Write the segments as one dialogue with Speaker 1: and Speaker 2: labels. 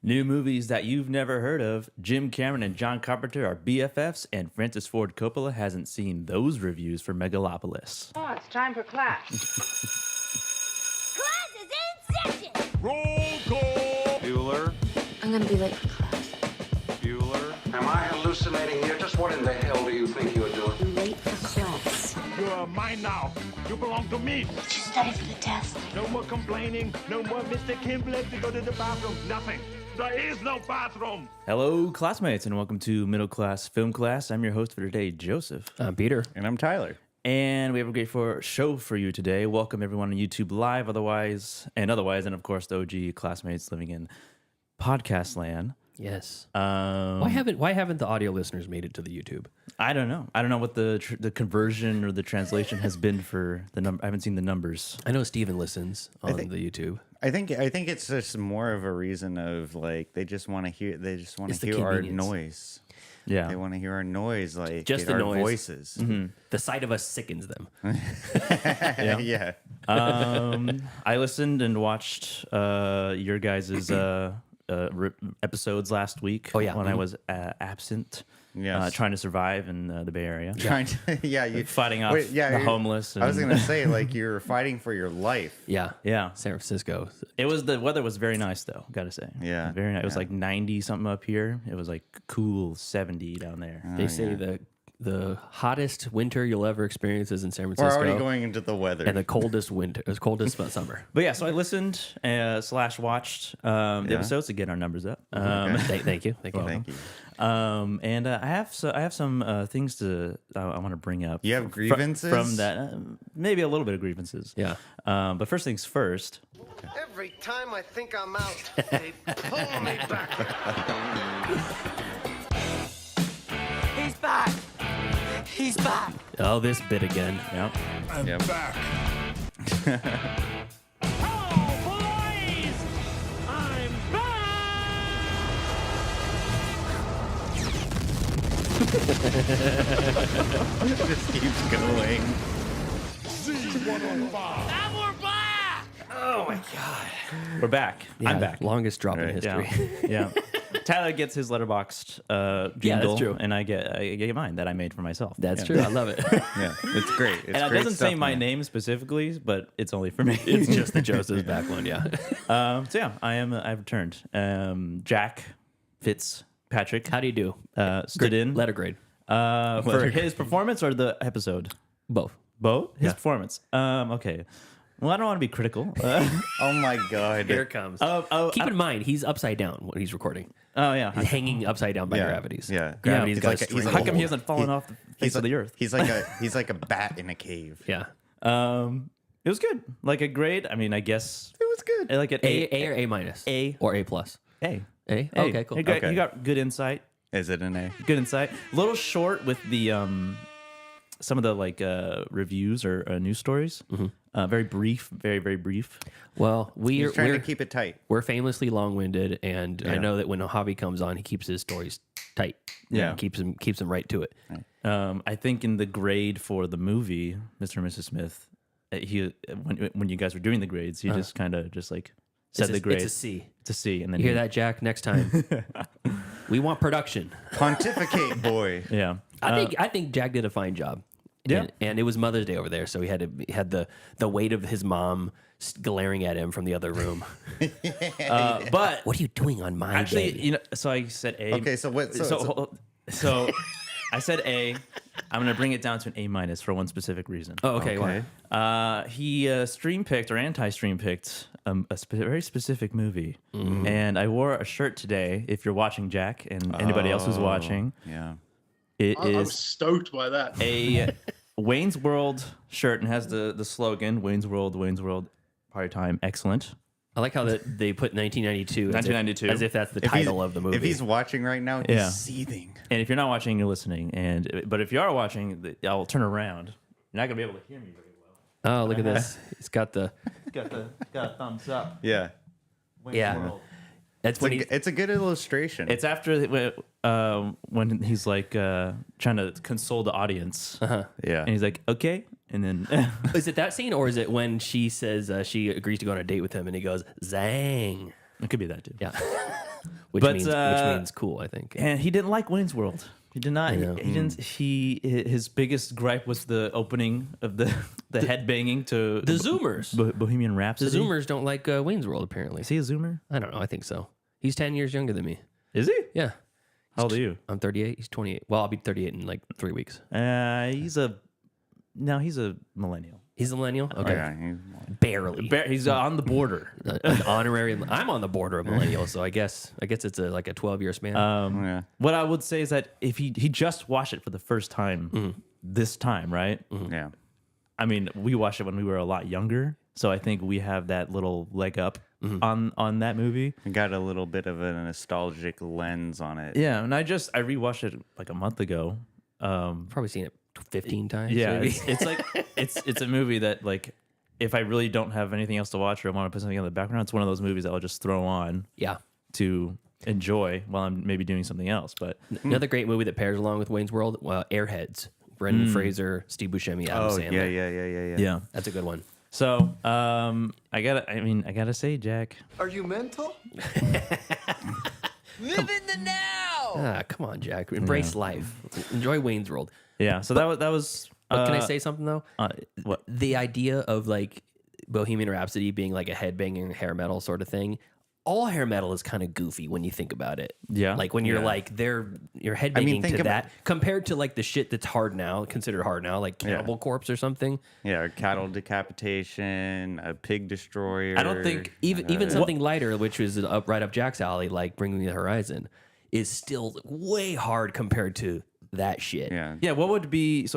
Speaker 1: New movies that you've never heard of. Jim Cameron and John Carpenter are BFFs, and Francis Ford Coppola hasn't seen those reviews for Megalopolis.
Speaker 2: Oh, it's time for class.
Speaker 3: Class is in session!
Speaker 4: Roll call! Bueller?
Speaker 3: I'm gonna be late for class.
Speaker 4: Bueller?
Speaker 5: Am I hallucinating here? Just what in the hell do you think you're doing?
Speaker 3: I'm late for class.
Speaker 4: You are mine now. You belong to me.
Speaker 3: Did you study for the test?
Speaker 4: No more complaining. No more Mr. Kim left to go to the bathroom. Nothing. There is no bathroom.
Speaker 1: Hello, classmates, and welcome to Middle Class Film Class. I'm your host for today, Joseph.
Speaker 6: I'm Peter.
Speaker 7: And I'm Tyler.
Speaker 1: And we have a great show for you today. Welcome everyone on YouTube Live, otherwise, and of course, the OG classmates living in podcast land.
Speaker 6: Yes. Why haven't the audio listeners made it to the YouTube?
Speaker 1: I don't know. I don't know what the conversion or the translation has been for the number. I haven't seen the numbers.
Speaker 6: I know Steven listens on the YouTube.
Speaker 7: I think it's just more of a reason of like they just want to hear our noise.
Speaker 1: Yeah,
Speaker 7: they want to hear our noise, like
Speaker 6: just the
Speaker 7: our
Speaker 6: noise. Voices. Mm-hmm. The sight of us sickens them.
Speaker 7: Yeah.
Speaker 1: I listened and watched your guys' episodes last week.
Speaker 6: Oh, yeah.
Speaker 1: When I was absent.
Speaker 7: Yes.
Speaker 1: Trying to survive in the Bay Area.
Speaker 7: You
Speaker 1: fighting off the homeless.
Speaker 7: I was gonna say like you're fighting for your life.
Speaker 6: Yeah.
Speaker 1: Yeah.
Speaker 6: San Francisco.
Speaker 1: The weather was very nice though. Gotta say.
Speaker 7: Yeah.
Speaker 1: Very nice. It was like 90 something up here. It was like cool 70 down there.
Speaker 6: They say the hottest winter you'll ever experience is in San
Speaker 7: We're
Speaker 6: Francisco.
Speaker 7: already going into the weather.
Speaker 6: And the coldest summer.
Speaker 1: But yeah, so I listened / watched the episodes to get our numbers up.
Speaker 6: Thank you.
Speaker 7: Thank you.
Speaker 1: And I have some things I want to bring up.
Speaker 7: You have grievances
Speaker 1: from that, maybe a little bit of grievances.
Speaker 6: Yeah.
Speaker 1: But first things first.
Speaker 8: Every time I think I'm out, they pull me back.
Speaker 2: He's back. He's back.
Speaker 6: Oh, this bit again.
Speaker 1: Yep.
Speaker 4: I'm back.
Speaker 2: Hello, boys. I'm back.
Speaker 7: It just keeps going.
Speaker 4: C105.
Speaker 2: And we're back.
Speaker 6: Oh my God.
Speaker 1: We're back.
Speaker 6: Yeah,
Speaker 1: I'm back.
Speaker 6: Longest drop in
Speaker 7: Right.
Speaker 6: history.
Speaker 1: Yeah. Tyler gets his letterboxed jingle,
Speaker 6: that's true.
Speaker 1: and I get mine that I made for myself.
Speaker 6: That's true. I love it.
Speaker 7: Yeah, it's great. It's
Speaker 1: And it
Speaker 7: great
Speaker 1: doesn't
Speaker 7: stuff,
Speaker 1: say my
Speaker 7: man.
Speaker 1: name specifically, but it's only for me.
Speaker 6: It's just the Joseph's back one, yeah.
Speaker 1: So yeah, I've returned. Jack Fitzpatrick.
Speaker 6: How do you do?
Speaker 1: Stood in
Speaker 6: Letter grade.
Speaker 1: for his performance or the episode?
Speaker 6: Both.
Speaker 1: Both? His
Speaker 6: Yeah.
Speaker 1: performance. Okay. Well, I don't want to be critical.
Speaker 7: Oh my God.
Speaker 6: Here it comes.
Speaker 1: oh,
Speaker 6: Keep in mind, he's upside down when he's recording.
Speaker 1: oh yeah.
Speaker 6: He's hanging upside down by
Speaker 7: Yeah.
Speaker 6: gravities.
Speaker 7: Yeah.
Speaker 6: Gravity's
Speaker 7: He's
Speaker 6: got
Speaker 7: like
Speaker 6: a
Speaker 7: a- he's
Speaker 6: string.
Speaker 7: like
Speaker 1: How
Speaker 7: a-
Speaker 1: come he hasn't fallen off the face of the earth?
Speaker 7: He's like a bat in a cave.
Speaker 6: Yeah.
Speaker 1: It was good. Like a grade. I mean, I guess
Speaker 7: It was good.
Speaker 1: like an
Speaker 6: A or A minus?
Speaker 1: A.
Speaker 6: Or A plus?
Speaker 1: A.
Speaker 6: A? Okay, cool.
Speaker 1: You got,
Speaker 7: Okay.
Speaker 1: you got good insight.
Speaker 7: Is it an A?
Speaker 1: Good insight. A little short with the some of the like reviews or news stories. Very brief. Very very brief.
Speaker 6: Well,
Speaker 7: He's trying to keep it tight.
Speaker 6: we're famously long-winded, and I
Speaker 7: Yeah.
Speaker 6: know that when Javi comes on, he keeps his stories tight.
Speaker 1: Yeah.
Speaker 6: Keeps them right to it.
Speaker 1: I think in the grade for the movie, Mr. and Mrs. Smith, he when you guys were doing the grades, he just kind of just like said the grade.
Speaker 6: It's a C.
Speaker 1: It's a C, and then
Speaker 6: You hear that, Jack? Next time. We want production.
Speaker 7: Pontificate, boy.
Speaker 1: Yeah.
Speaker 6: I think Jack did a fine job.
Speaker 1: Yeah.
Speaker 6: And it was Mother's Day over there, so he had the weight of his mom glaring at him from the other room.
Speaker 1: But
Speaker 6: What are you doing on my
Speaker 1: actually,
Speaker 6: day?
Speaker 1: so I said A.
Speaker 7: Okay, so what?
Speaker 1: So I said A. I'm gonna bring it down to an A minus for one specific reason.
Speaker 6: Oh, okay. Why?
Speaker 1: He stream picked or anti-stream picked very specific movie, and I wore a shirt today. If you're watching, Jack, and anybody else who's watching,
Speaker 7: Yeah.
Speaker 1: it
Speaker 9: I'm
Speaker 1: is
Speaker 9: stoked by that.
Speaker 1: a Wayne's World shirt and has the slogan Wayne's World, party time, excellent.
Speaker 6: I like how they put 1992.
Speaker 1: 1992.
Speaker 6: As if that's the title of the movie.
Speaker 7: If he's watching right now, he's
Speaker 1: Yeah.
Speaker 7: seething.
Speaker 1: And if you're not watching, you're listening. But if you are watching, I'll turn around. You're not gonna be able to hear me very well.
Speaker 6: Oh, look at this. He's got the.
Speaker 1: Got a thumbs up.
Speaker 7: Yeah.
Speaker 1: Wayne's
Speaker 6: Yeah.
Speaker 1: World.
Speaker 6: That's when he.
Speaker 7: It's a good illustration.
Speaker 1: It's after when he's like trying to console the audience,
Speaker 7: Yeah.
Speaker 1: and he's like, "Okay," and then
Speaker 6: Is it that scene, or is it when she says she agrees to go on a date with him, and he goes, "Zang"?
Speaker 1: it could be that too.
Speaker 6: Yeah. which means cool, I think.
Speaker 1: And he didn't like Wayne's World. He did not.
Speaker 6: I know.
Speaker 1: He didn't. His biggest gripe was the opening of the head banging to
Speaker 6: The Zoomers.
Speaker 1: Bohemian
Speaker 6: The
Speaker 1: Rhapsody.
Speaker 6: Zoomers don't like Wayne's World, apparently.
Speaker 1: Is he a Zoomer?
Speaker 6: I don't know. I think so. He's 10 years younger than me.
Speaker 1: Is he?
Speaker 6: Yeah.
Speaker 1: How old are you?
Speaker 6: I'm 38. He's 28. Well, I'll be 38 in like 3 weeks.
Speaker 1: He's a millennial.
Speaker 6: He's a millennial? Okay.
Speaker 7: Yeah,
Speaker 6: Barely.
Speaker 1: He's on the border.
Speaker 6: An honorary. I'm on the border of millennial, so I guess it's like a 12-year span.
Speaker 7: yeah.
Speaker 1: What I would say is that if he just watched it for the first time this time, right?
Speaker 7: Yeah.
Speaker 1: I mean, we watched it when we were a lot younger, so I think we have that little leg up on that movie.
Speaker 7: We got a little bit of a nostalgic lens on it.
Speaker 1: Yeah, and I rewatched it like a month ago.
Speaker 6: Probably seen it 15 times.
Speaker 1: Yeah,
Speaker 6: maybe.
Speaker 1: it's like it's a movie that like if I really don't have anything else to watch or I want to put something in the background, it's one of those movies that I'll just throw on
Speaker 6: Yeah.
Speaker 1: to enjoy while I'm maybe doing something else. But
Speaker 6: Another great movie that pairs along with Wayne's World, Airheads. Brendan Fraser, Steve Buscemi, Adam Sandler.
Speaker 7: Yeah.
Speaker 6: That's a good one.
Speaker 1: so I gotta say, Jack,
Speaker 8: Are you mental?
Speaker 2: Live in the now.
Speaker 6: Ah, come on, Jack. Embrace life. Enjoy Wayne's World.
Speaker 1: yeah. So that was.
Speaker 6: But can I say something though?
Speaker 1: What?
Speaker 6: The idea of like Bohemian Rhapsody being like a headbanging hair metal sort of thing. All hair metal is kind of goofy when you think about it.
Speaker 1: Yeah.
Speaker 6: Like when you're like you're headbanging
Speaker 7: think
Speaker 6: to
Speaker 7: about-
Speaker 6: that compared to like the shit that's considered hard now, like Cannibal Corpse or something.
Speaker 7: Yeah, or cattle decapitation, a pig destroyer.
Speaker 1: I don't think
Speaker 6: Even something lighter, which was right up Jack's alley, like Bring Me the Horizon, is still way hard compared to that shit.
Speaker 7: Yeah.
Speaker 1: Yeah. What would be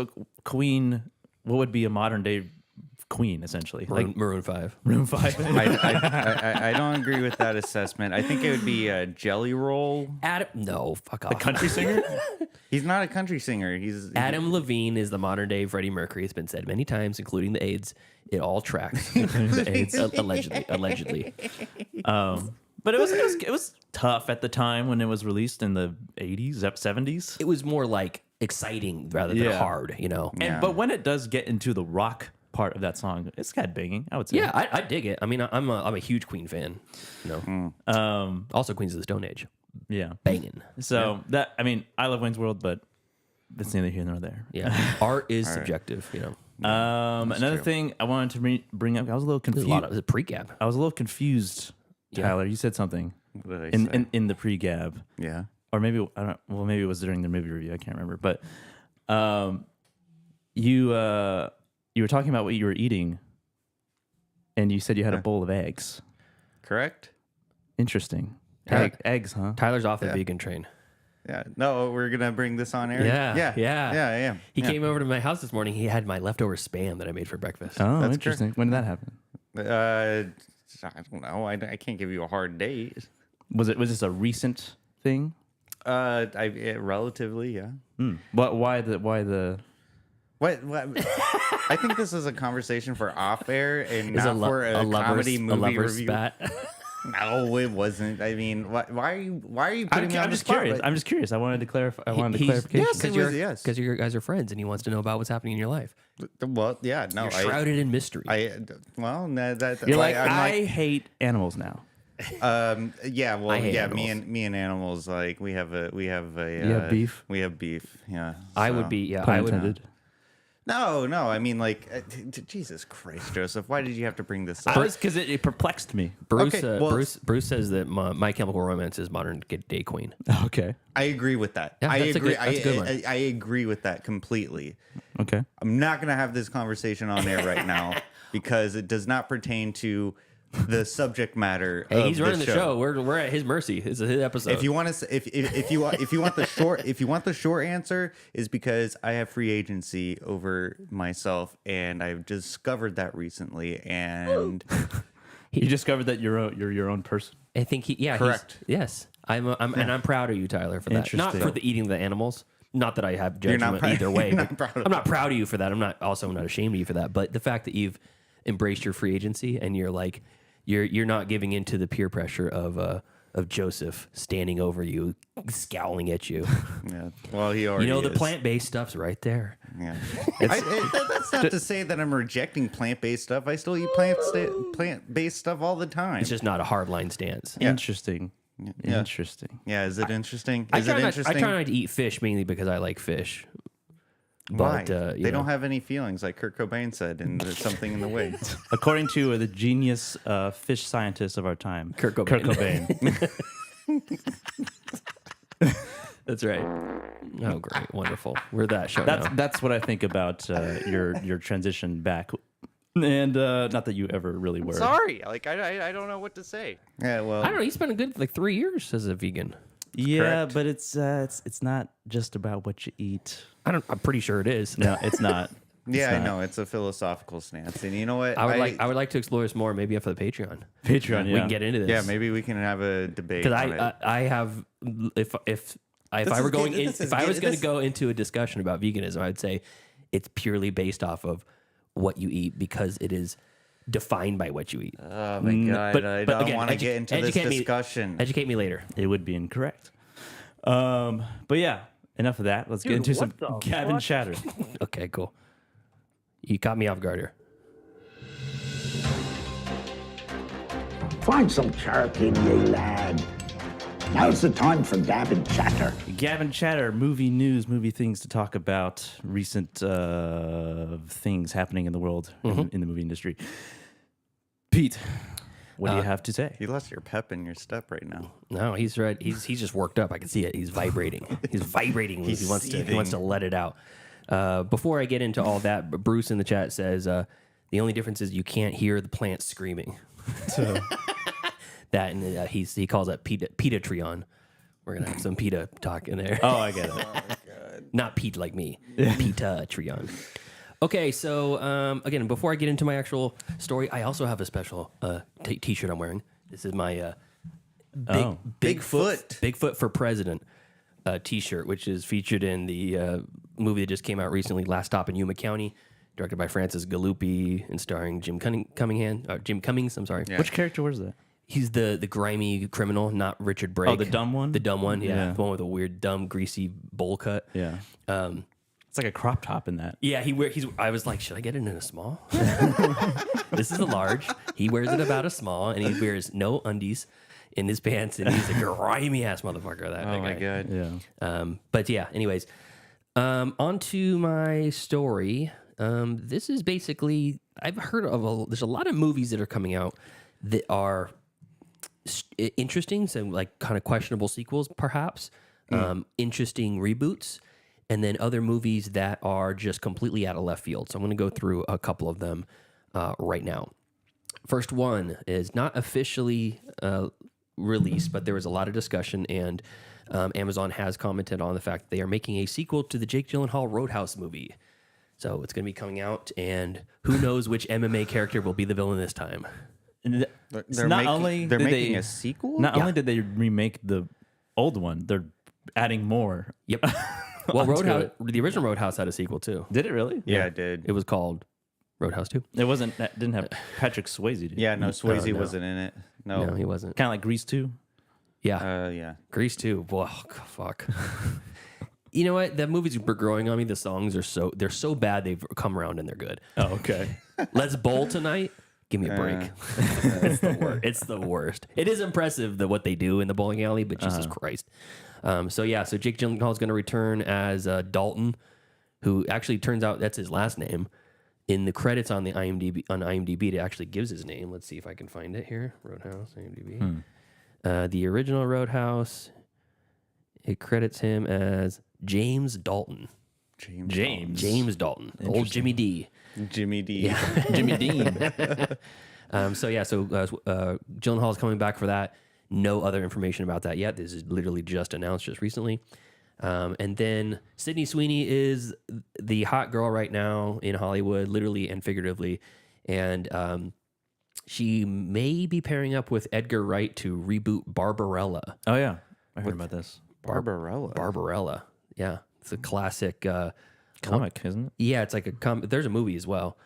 Speaker 1: Queen? What would be a modern day Queen essentially?
Speaker 6: Maroon 5.
Speaker 1: Room 5.
Speaker 7: I don't agree with that assessment. I think it would be a Jelly Roll.
Speaker 6: No, fuck off.
Speaker 1: Country singer.
Speaker 7: He's not a country singer. He's
Speaker 6: Adam Levine is the modern day Freddie Mercury. It's been said many times, including the AIDS. It all tracks. Allegedly.
Speaker 1: But it was tough at the time when it was released in the 80s, 70s.
Speaker 6: It was more like exciting rather than hard, you know?
Speaker 1: But when it does get into the rock part of that song, it's got banging, I would say.
Speaker 6: Yeah, I dig it. I mean, I'm a huge Queen fan. You know? Also, Queens of the Stone Age.
Speaker 1: Yeah.
Speaker 6: Banging.
Speaker 1: So that, I mean, I love Wayne's World, but that's neither here nor there.
Speaker 6: Yeah. Art is subjective, you know?
Speaker 1: Another thing I wanted to bring up, I was a little confused.
Speaker 6: There's a pre-gab.
Speaker 1: I was a little confused, Tyler. You said something
Speaker 7: What did I say?
Speaker 1: in the pre-gab.
Speaker 7: Yeah.
Speaker 1: Or maybe I don't. Well, maybe it was during the movie review. I can't remember. But you were talking about what you were eating, and you said you had a bowl of eggs.
Speaker 7: Correct?
Speaker 1: Interesting. Eggs, huh?
Speaker 6: Tyler's off the vegan train.
Speaker 7: Yeah. No, we're going to bring this on air?
Speaker 6: Yeah. He
Speaker 7: Yeah.
Speaker 6: came over to my house this morning. He had my leftover Spam that I made for breakfast.
Speaker 1: Oh,
Speaker 7: That's
Speaker 1: interesting. When did that happen?
Speaker 7: I don't know. I can't give you a hard date.
Speaker 1: Was this a recent thing?
Speaker 7: Relatively, yeah.
Speaker 1: What? Why the?
Speaker 7: What? I think this is a conversation for off air and
Speaker 6: Is
Speaker 7: not for a comedy movie
Speaker 6: lover's
Speaker 7: review.
Speaker 6: Spat.
Speaker 7: No, it wasn't. I mean, why are you putting me on
Speaker 1: I'm
Speaker 7: the
Speaker 1: just
Speaker 7: spot?
Speaker 1: curious. I'm just curious. I wanted to clarify. I wanted clarification.
Speaker 7: Yes, it was, yes.
Speaker 6: Because you guys are friends and he wants to know about what's happening in your life.
Speaker 7: Well, yeah, no.
Speaker 6: You're shrouded in mystery.
Speaker 1: You're like, I hate animals now.
Speaker 7: Yeah, well,
Speaker 6: I hate
Speaker 7: yeah,
Speaker 6: animals.
Speaker 7: me and animals, like we have a
Speaker 1: You have beef?
Speaker 7: We have beef. Yeah,
Speaker 6: I
Speaker 7: so-
Speaker 6: would be, yeah.
Speaker 1: Pun
Speaker 6: I would.
Speaker 1: intended.
Speaker 7: No, I mean, like, Jesus Christ, Joseph, why did you have to bring this up?
Speaker 1: Because it perplexed me.
Speaker 6: Bruce,
Speaker 7: Okay, well-
Speaker 6: Bruce says that My Chemical Romance is modern day Queen.
Speaker 1: Okay.
Speaker 7: I agree with that.
Speaker 6: Yeah,
Speaker 7: I
Speaker 6: that's a
Speaker 7: agree.
Speaker 6: good- that's a good one.
Speaker 7: I agree with that completely.
Speaker 1: Okay.
Speaker 7: I'm not gonna have this conversation on air right now because it does not pertain to the subject matter.
Speaker 6: Hey,
Speaker 7: of
Speaker 6: he's running the show. We're at his mercy. It's his episode.
Speaker 7: If you want to, if you want the short answer, is because I have free agency over myself, and I've discovered that recently. And
Speaker 1: You discovered that you're your own person.
Speaker 6: I think
Speaker 7: Correct.
Speaker 6: Yes, and I'm proud of you, Tyler, for that. Not
Speaker 1: Interesting.
Speaker 6: for the eating the animals. Not that I have
Speaker 7: You're not
Speaker 6: judgment
Speaker 7: proud-
Speaker 6: either way.
Speaker 7: you're not
Speaker 6: but
Speaker 7: proud of
Speaker 6: I'm not proud of you for that. I'm not ashamed of you for that. But the fact that you've embraced your free agency and you're like you're not giving in to the peer pressure of Joseph standing over you, scowling at you.
Speaker 7: yeah, well, he already.
Speaker 6: The
Speaker 7: is.
Speaker 6: plant-based stuff's right there.
Speaker 7: Yeah, that's not to say that I'm rejecting plant-based stuff. I still eat plant-based stuff all the time.
Speaker 6: It's just not a hardline stance.
Speaker 1: Interesting.
Speaker 7: Yeah.
Speaker 1: Interesting.
Speaker 7: Yeah, is it interesting?
Speaker 6: I
Speaker 7: Is
Speaker 6: try
Speaker 7: it
Speaker 6: not-
Speaker 7: interesting?
Speaker 6: I try not to eat fish mainly because I like fish.
Speaker 7: Why?
Speaker 6: But, you
Speaker 7: they
Speaker 6: know.
Speaker 7: don't have any feelings, like Kurt Cobain said, and there's something in the way.
Speaker 1: According to the genius fish scientist of our time,
Speaker 6: Kurt Cobain. That's right. Oh, great. Wonderful. We're that show now.
Speaker 1: That's what I think about your transition back. And not that you ever really were.
Speaker 9: Sorry, like I don't know what to say.
Speaker 7: Yeah, well,
Speaker 6: I don't know. He's been a good 3 years as a vegan.
Speaker 1: Yeah,
Speaker 7: Correct.
Speaker 1: but it's not just about what you eat.
Speaker 6: I'm pretty sure it is.
Speaker 1: No, it's not.
Speaker 7: yeah, I
Speaker 1: not.
Speaker 7: know it's a philosophical stance, and you know what?
Speaker 6: I would like to explore this more, maybe for the Patreon.
Speaker 1: Patreon. Yeah.
Speaker 6: We can get into this.
Speaker 7: Yeah, maybe we can have a debate.
Speaker 6: because
Speaker 7: on it.
Speaker 6: I have if I
Speaker 7: This
Speaker 6: were
Speaker 7: is
Speaker 6: going
Speaker 7: good-
Speaker 6: in,
Speaker 7: this is
Speaker 6: if I
Speaker 7: good-
Speaker 6: was going
Speaker 7: this-
Speaker 6: to go into a discussion about veganism, I'd say it's purely based off of what you eat because it is defined by what you eat.
Speaker 7: oh my god, I don't
Speaker 6: again,
Speaker 7: want to get into this
Speaker 6: educate me-
Speaker 7: discussion.
Speaker 6: Educate me later.
Speaker 1: It would be incorrect. But yeah, enough of that. Let's get into some Gab Chatter.
Speaker 6: Okay, cool. You caught me off guard here.
Speaker 10: Find some charity, ye lad. Now's the time for Gab Chatter.
Speaker 1: Gab Chatter, movie news, movie things to talk about, recent things happening in the world in the movie industry. Pete, what do you have to say?
Speaker 7: You lost your pep in your step right now.
Speaker 6: No, he's right. He's just worked up. I can see it. He's vibrating. He's vibrating.
Speaker 7: He's
Speaker 6: he wants
Speaker 7: seething.
Speaker 6: to let it out. Before I get into all that, Bruce in the chat says the only difference is you can't hear the plants screaming. So that and he calls that Petatreon. We're gonna have some PETA talk in there.
Speaker 1: Oh, I get it.
Speaker 6: Not Pete like me. Petatreon. Okay, so again, before I get into my actual story, I also have a special T-shirt I'm wearing. This is my Bigfoot for President T-shirt, which is featured in the movie that just came out recently, Last Stop in Yuma County, directed by Francis Gallupi and starring Jim Cummings. I'm sorry.
Speaker 7: Yeah.
Speaker 1: Which character was that?
Speaker 6: He's the grimy criminal, not Richard Brake.
Speaker 1: Oh, the dumb one?
Speaker 6: The dumb one, yeah.
Speaker 1: Yeah.
Speaker 6: The one with a weird, dumb, greasy bowl cut.
Speaker 1: Yeah. It's like a crop top in that.
Speaker 6: Yeah, I was like, should I get it in a small? This is a large. He wears it about a small, and he wears no undies in his pants, and he's a grimy ass motherfucker. That
Speaker 7: Oh my
Speaker 6: guy.
Speaker 7: god.
Speaker 1: Yeah.
Speaker 6: But yeah, anyways, on to my story. This is basically, I've heard of there's a lot of movies that are coming out that are interesting, so like kind of questionable sequels, perhaps, interesting reboots, and then other movies that are just completely out of left field. So I'm going to go through a couple of them right now. First one is not officially released, but there was a lot of discussion, and Amazon has commented on the fact that they are making a sequel to the Jake Gyllenhaal Roadhouse movie. So it's going to be coming out, and who knows which MMA character will be the villain this time.
Speaker 7: They're making a sequel.
Speaker 1: Not only did they remake the old one, they're adding more.
Speaker 6: Yep. Well,
Speaker 1: onto
Speaker 6: Roadhouse,
Speaker 1: it.
Speaker 6: the original Roadhouse had a sequel too.
Speaker 1: Did it really?
Speaker 7: Yeah, I did.
Speaker 6: It was called Roadhouse 2.
Speaker 1: It wasn't. That didn't have Patrick Swayze. Did it?
Speaker 7: Yeah, no, Swayze
Speaker 6: no.
Speaker 7: wasn't in it.
Speaker 6: No, he wasn't.
Speaker 1: Kind of like Grease 2.
Speaker 6: Yeah.
Speaker 7: Yeah.
Speaker 6: Grease 2. Boy, fuck. You know what? That movie's growing on me. The songs are so bad they've come around and they're good.
Speaker 1: Oh, okay.
Speaker 6: Let's Bowl Tonight. Give me a break. It's the worst. It's the worst. It is impressive what they do in the bowling alley, but Jesus Christ. So Jake Gyllenhaal is going to return as Dalton, who actually turns out that's his last name. In the credits on the IMDb, it actually gives his name. Let's see if I can find it here. Roadhouse, IMDb. The original Roadhouse, it credits him as James Dalton. James Dalton. Old Jimmy D.
Speaker 7: Jimmy D.
Speaker 6: Yeah.
Speaker 1: Jimmy Dean.
Speaker 6: Gyllenhaal is coming back for that. No other information about that yet. This is literally just announced just recently. And then Sydney Sweeney is the hot girl right now in Hollywood, literally and figuratively. And she may be pairing up with Edgar Wright to reboot Barbarella.
Speaker 1: Oh yeah, I heard about this
Speaker 7: Barbarella.
Speaker 6: Yeah. It's a classic
Speaker 1: comic, isn't it?
Speaker 6: Yeah, it's like there's a movie as well.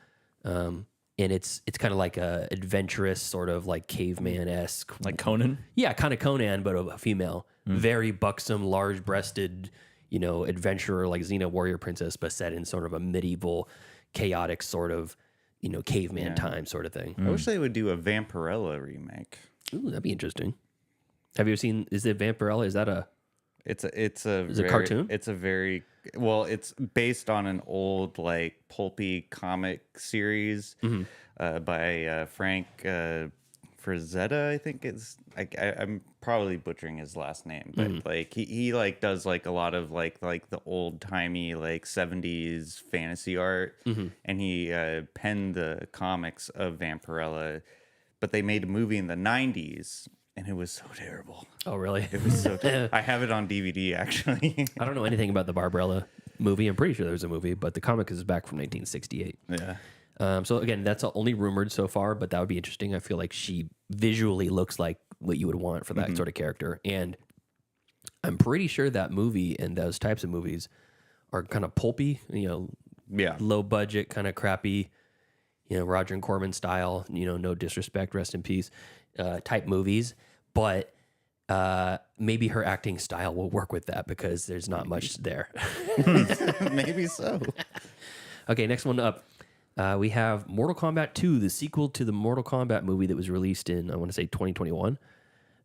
Speaker 6: And it's kind of like a adventurous sort of like caveman-esque.
Speaker 1: Like Conan?
Speaker 6: Yeah, kind of Conan, but a female. Very buxom, large-breasted, adventurer like Xena warrior princess, but set in sort of a medieval, chaotic sort of, caveman time sort of thing.
Speaker 7: I wish they would do a Vampirella remake.
Speaker 6: Ooh, that'd be interesting. Have you seen? Is it Vampirella? Is that a?
Speaker 7: It's a
Speaker 6: Is it a cartoon?
Speaker 7: It's a very well. It's based on an old like pulpy comic series by Frank Frazetta. I think it's. I'm probably butchering his last name, but like he like does like a lot of like the old timey like 70s fantasy art, and he penned the comics of Vampirella, but they made a movie in the 90s. And it was so terrible.
Speaker 6: Oh, really?
Speaker 7: It was so terrible. I have it on DVD, actually.
Speaker 6: I don't know anything about the Barbarella movie. I'm pretty sure there's a movie, but the comic is back from 1968.
Speaker 7: Yeah.
Speaker 6: So again, that's only rumored so far, but that would be interesting. I feel like she visually looks like what you would want for that sort of character. And I'm pretty sure that movie and those types of movies are kind of pulpy, low budget, kind of crappy, Roger and Corbin style, no disrespect, rest in peace, type movies. But maybe her acting style will work with that because there's not much there.
Speaker 7: Maybe so.
Speaker 6: Okay, next one up. We have Mortal Kombat 2, the sequel to the Mortal Kombat movie that was released in, I want to say, 2021.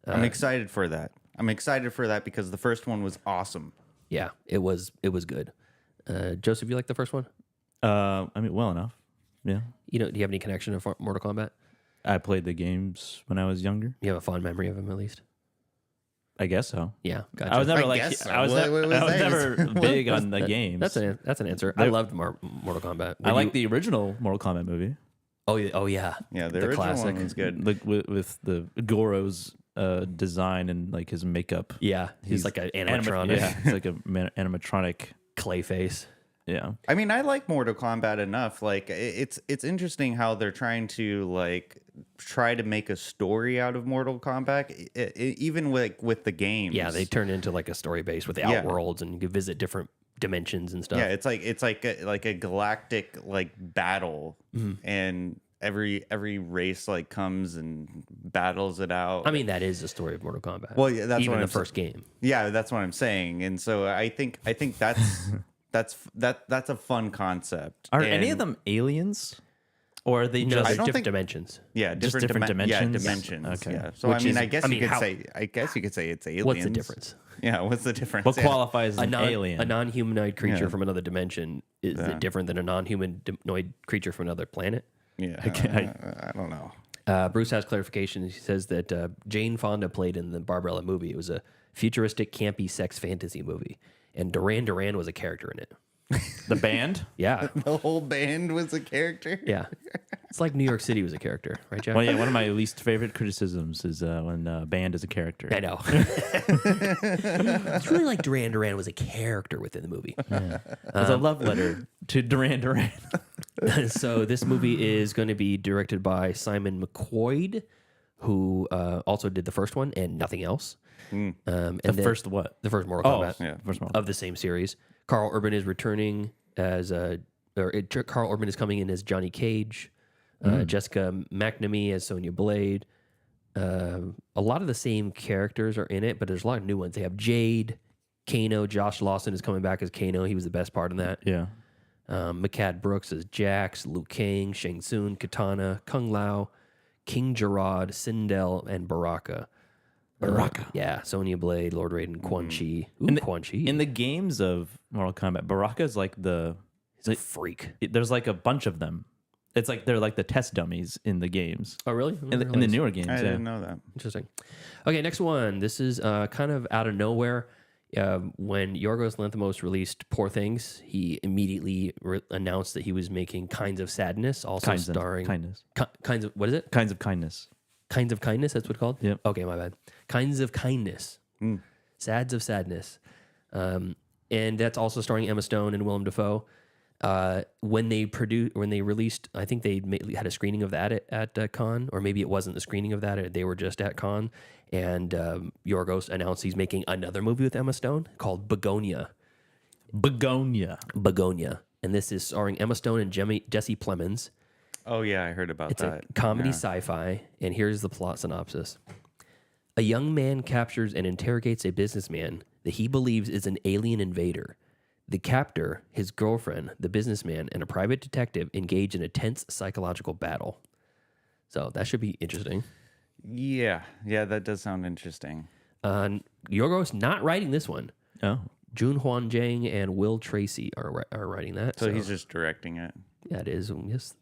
Speaker 7: I'm excited for that. I'm excited for that because the first one was awesome.
Speaker 6: Yeah, it was good. Joseph, you like the first one?
Speaker 1: I mean, well enough. Yeah.
Speaker 6: Do you have any connection to Mortal Kombat?
Speaker 1: I played the games when I was younger.
Speaker 6: You have a fond memory of him, at least?
Speaker 1: I guess so.
Speaker 6: Yeah, gotcha.
Speaker 1: I was never
Speaker 7: I was
Speaker 1: never big on the games.
Speaker 6: That's an answer. I loved Mortal Kombat.
Speaker 1: I like the original Mortal Kombat movie.
Speaker 6: Oh yeah.
Speaker 7: Yeah, the original
Speaker 6: classic
Speaker 7: one was good.
Speaker 1: Like with the Goro's design and like his makeup.
Speaker 6: Yeah, he's like an animatronic.
Speaker 1: Yeah, he's like a animatronic
Speaker 6: clay face.
Speaker 1: Yeah.
Speaker 7: I mean, I like Mortal Kombat enough. Like, it's interesting how they're trying to like try to make a story out of Mortal Kombat, even with the games.
Speaker 6: Yeah, they turn into like a story base with the outworlds, and you can visit different dimensions and stuff.
Speaker 7: Yeah, it's like a galactic like battle, and every race like comes and battles it out.
Speaker 6: I mean, that is the story of Mortal Kombat.
Speaker 7: Well, yeah, that's
Speaker 6: even
Speaker 7: what
Speaker 6: the first game.
Speaker 7: Yeah, that's what I'm saying, and so I think that's. That's a fun concept.
Speaker 1: Are any of them aliens, or are they
Speaker 6: No,
Speaker 1: just
Speaker 6: they're different dimensions.
Speaker 7: Yeah,
Speaker 1: just different dimensions?
Speaker 7: Yeah, dimensions.
Speaker 1: Okay.
Speaker 7: Yeah. So I guess you could
Speaker 6: how?
Speaker 7: say it's aliens.
Speaker 6: What's the difference?
Speaker 7: Yeah, what's the difference?
Speaker 1: what
Speaker 7: Yeah.
Speaker 1: qualifies as an alien?
Speaker 6: A non-humanoid creature
Speaker 7: Yeah.
Speaker 6: from another dimension is it different than a non-humanoid creature from another planet?
Speaker 7: Yeah, I don't know.
Speaker 6: Bruce has clarification. He says that Jane Fonda played in the Barbarella movie. It was a futuristic, campy sex fantasy movie, and Duran Duran was a character in it.
Speaker 1: The band?
Speaker 6: Yeah,
Speaker 7: The whole band was a character.
Speaker 6: yeah. It's like New York City was a character, right, Jack?
Speaker 1: Well, yeah. One of my least favorite criticisms is when band is a character.
Speaker 6: I know. It's really like Duran Duran was a character within the movie.
Speaker 1: It's a love letter to Duran Duran.
Speaker 6: So this movie is going to be directed by Simon McQuoid, who also did the first one and nothing else. And
Speaker 1: The first what?
Speaker 6: The first Mortal Kombat
Speaker 7: yeah.
Speaker 1: First one.
Speaker 6: of the same series. Carl Urban is returning as Carl Urban is coming in as Johnny Cage. Jessica McNamee as Sonya Blade. A lot of the same characters are in it, but there's a lot of new ones. They have Jade, Kano. Josh Lawson is coming back as Kano. He was the best part in that.
Speaker 1: Yeah.
Speaker 6: Makad Brooks as Jax, Liu Kang, Shang Tsung, Katana, Kung Lao, King Gerard, Sindel, and Baraka. Yeah, Sonya Blade, Lord Raiden, Quan Chi. Ooh, Quan Chi.
Speaker 1: In the games of Mortal Kombat, Baraka is like
Speaker 6: He's a freak.
Speaker 1: there's like a bunch of them. It's like they're like the test dummies in the games.
Speaker 6: Oh, really?
Speaker 1: In the newer games,
Speaker 7: I
Speaker 1: yeah.
Speaker 7: didn't know that.
Speaker 6: Interesting. Okay, next one. This is kind of out of nowhere. When Yorgos Lanthimos released Poor Things, he immediately announced that he was making Kinds of Sadness, also starring
Speaker 1: kindness.
Speaker 6: Kinds of what is it?
Speaker 1: Kinds of kindness.
Speaker 6: Kinds of Kindness. That's what it's called.
Speaker 1: Yep.
Speaker 6: Okay, my bad. Kinds of Kindness. Sads of Sadness. And that's also starring Emma Stone and Willem Dafoe. When they released, I think they had a screening of that at Cannes, or maybe it wasn't the screening of that. They were just at Cannes, and Yorgos announced he's making another movie with Emma Stone called Begonia.
Speaker 1: Begonia.
Speaker 6: And this is starring Emma Stone and Jesse Plemons.
Speaker 7: Oh yeah, I heard about
Speaker 6: It's
Speaker 7: that.
Speaker 6: a comedy sci-fi, and here's the plot synopsis. A young man captures and interrogates a businessman that he believes is an alien invader. The captor, his girlfriend, the businessman, and a private detective engage in a tense psychological battle. So that should be interesting.
Speaker 7: Yeah, that does sound interesting.
Speaker 6: Yorgos not writing this one.
Speaker 1: Oh.
Speaker 6: Jun Hwan Jang and Will Tracy are writing that.
Speaker 7: So he's just directing it.
Speaker 6: Yeah, it is. Yes.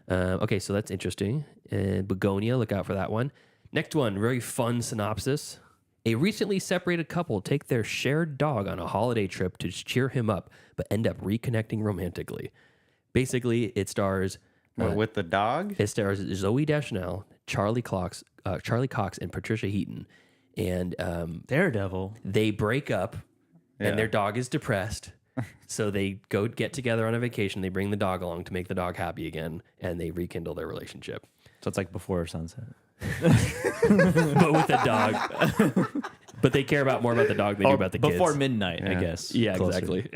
Speaker 6: Okay, so that's interesting. And Begonia, look out for that one. Next one, very fun synopsis. A recently separated couple take their shared dog on a holiday trip to cheer him up, but end up reconnecting romantically. Basically, it stars...
Speaker 7: with the dog?
Speaker 6: It stars Zooey Deschanel, Charlie Cox, and Patricia Heaton. And
Speaker 1: Daredevil.
Speaker 6: they break up, and their dog is depressed. So they go get together on a vacation. They bring the dog along to make the dog happy again, and they rekindle their relationship.
Speaker 1: So it's like before sunset.
Speaker 6: But with the dog. But they care more about the dog than they do about the kids.
Speaker 1: Before midnight, I guess.
Speaker 6: Yeah,
Speaker 1: Closer.
Speaker 6: exactly.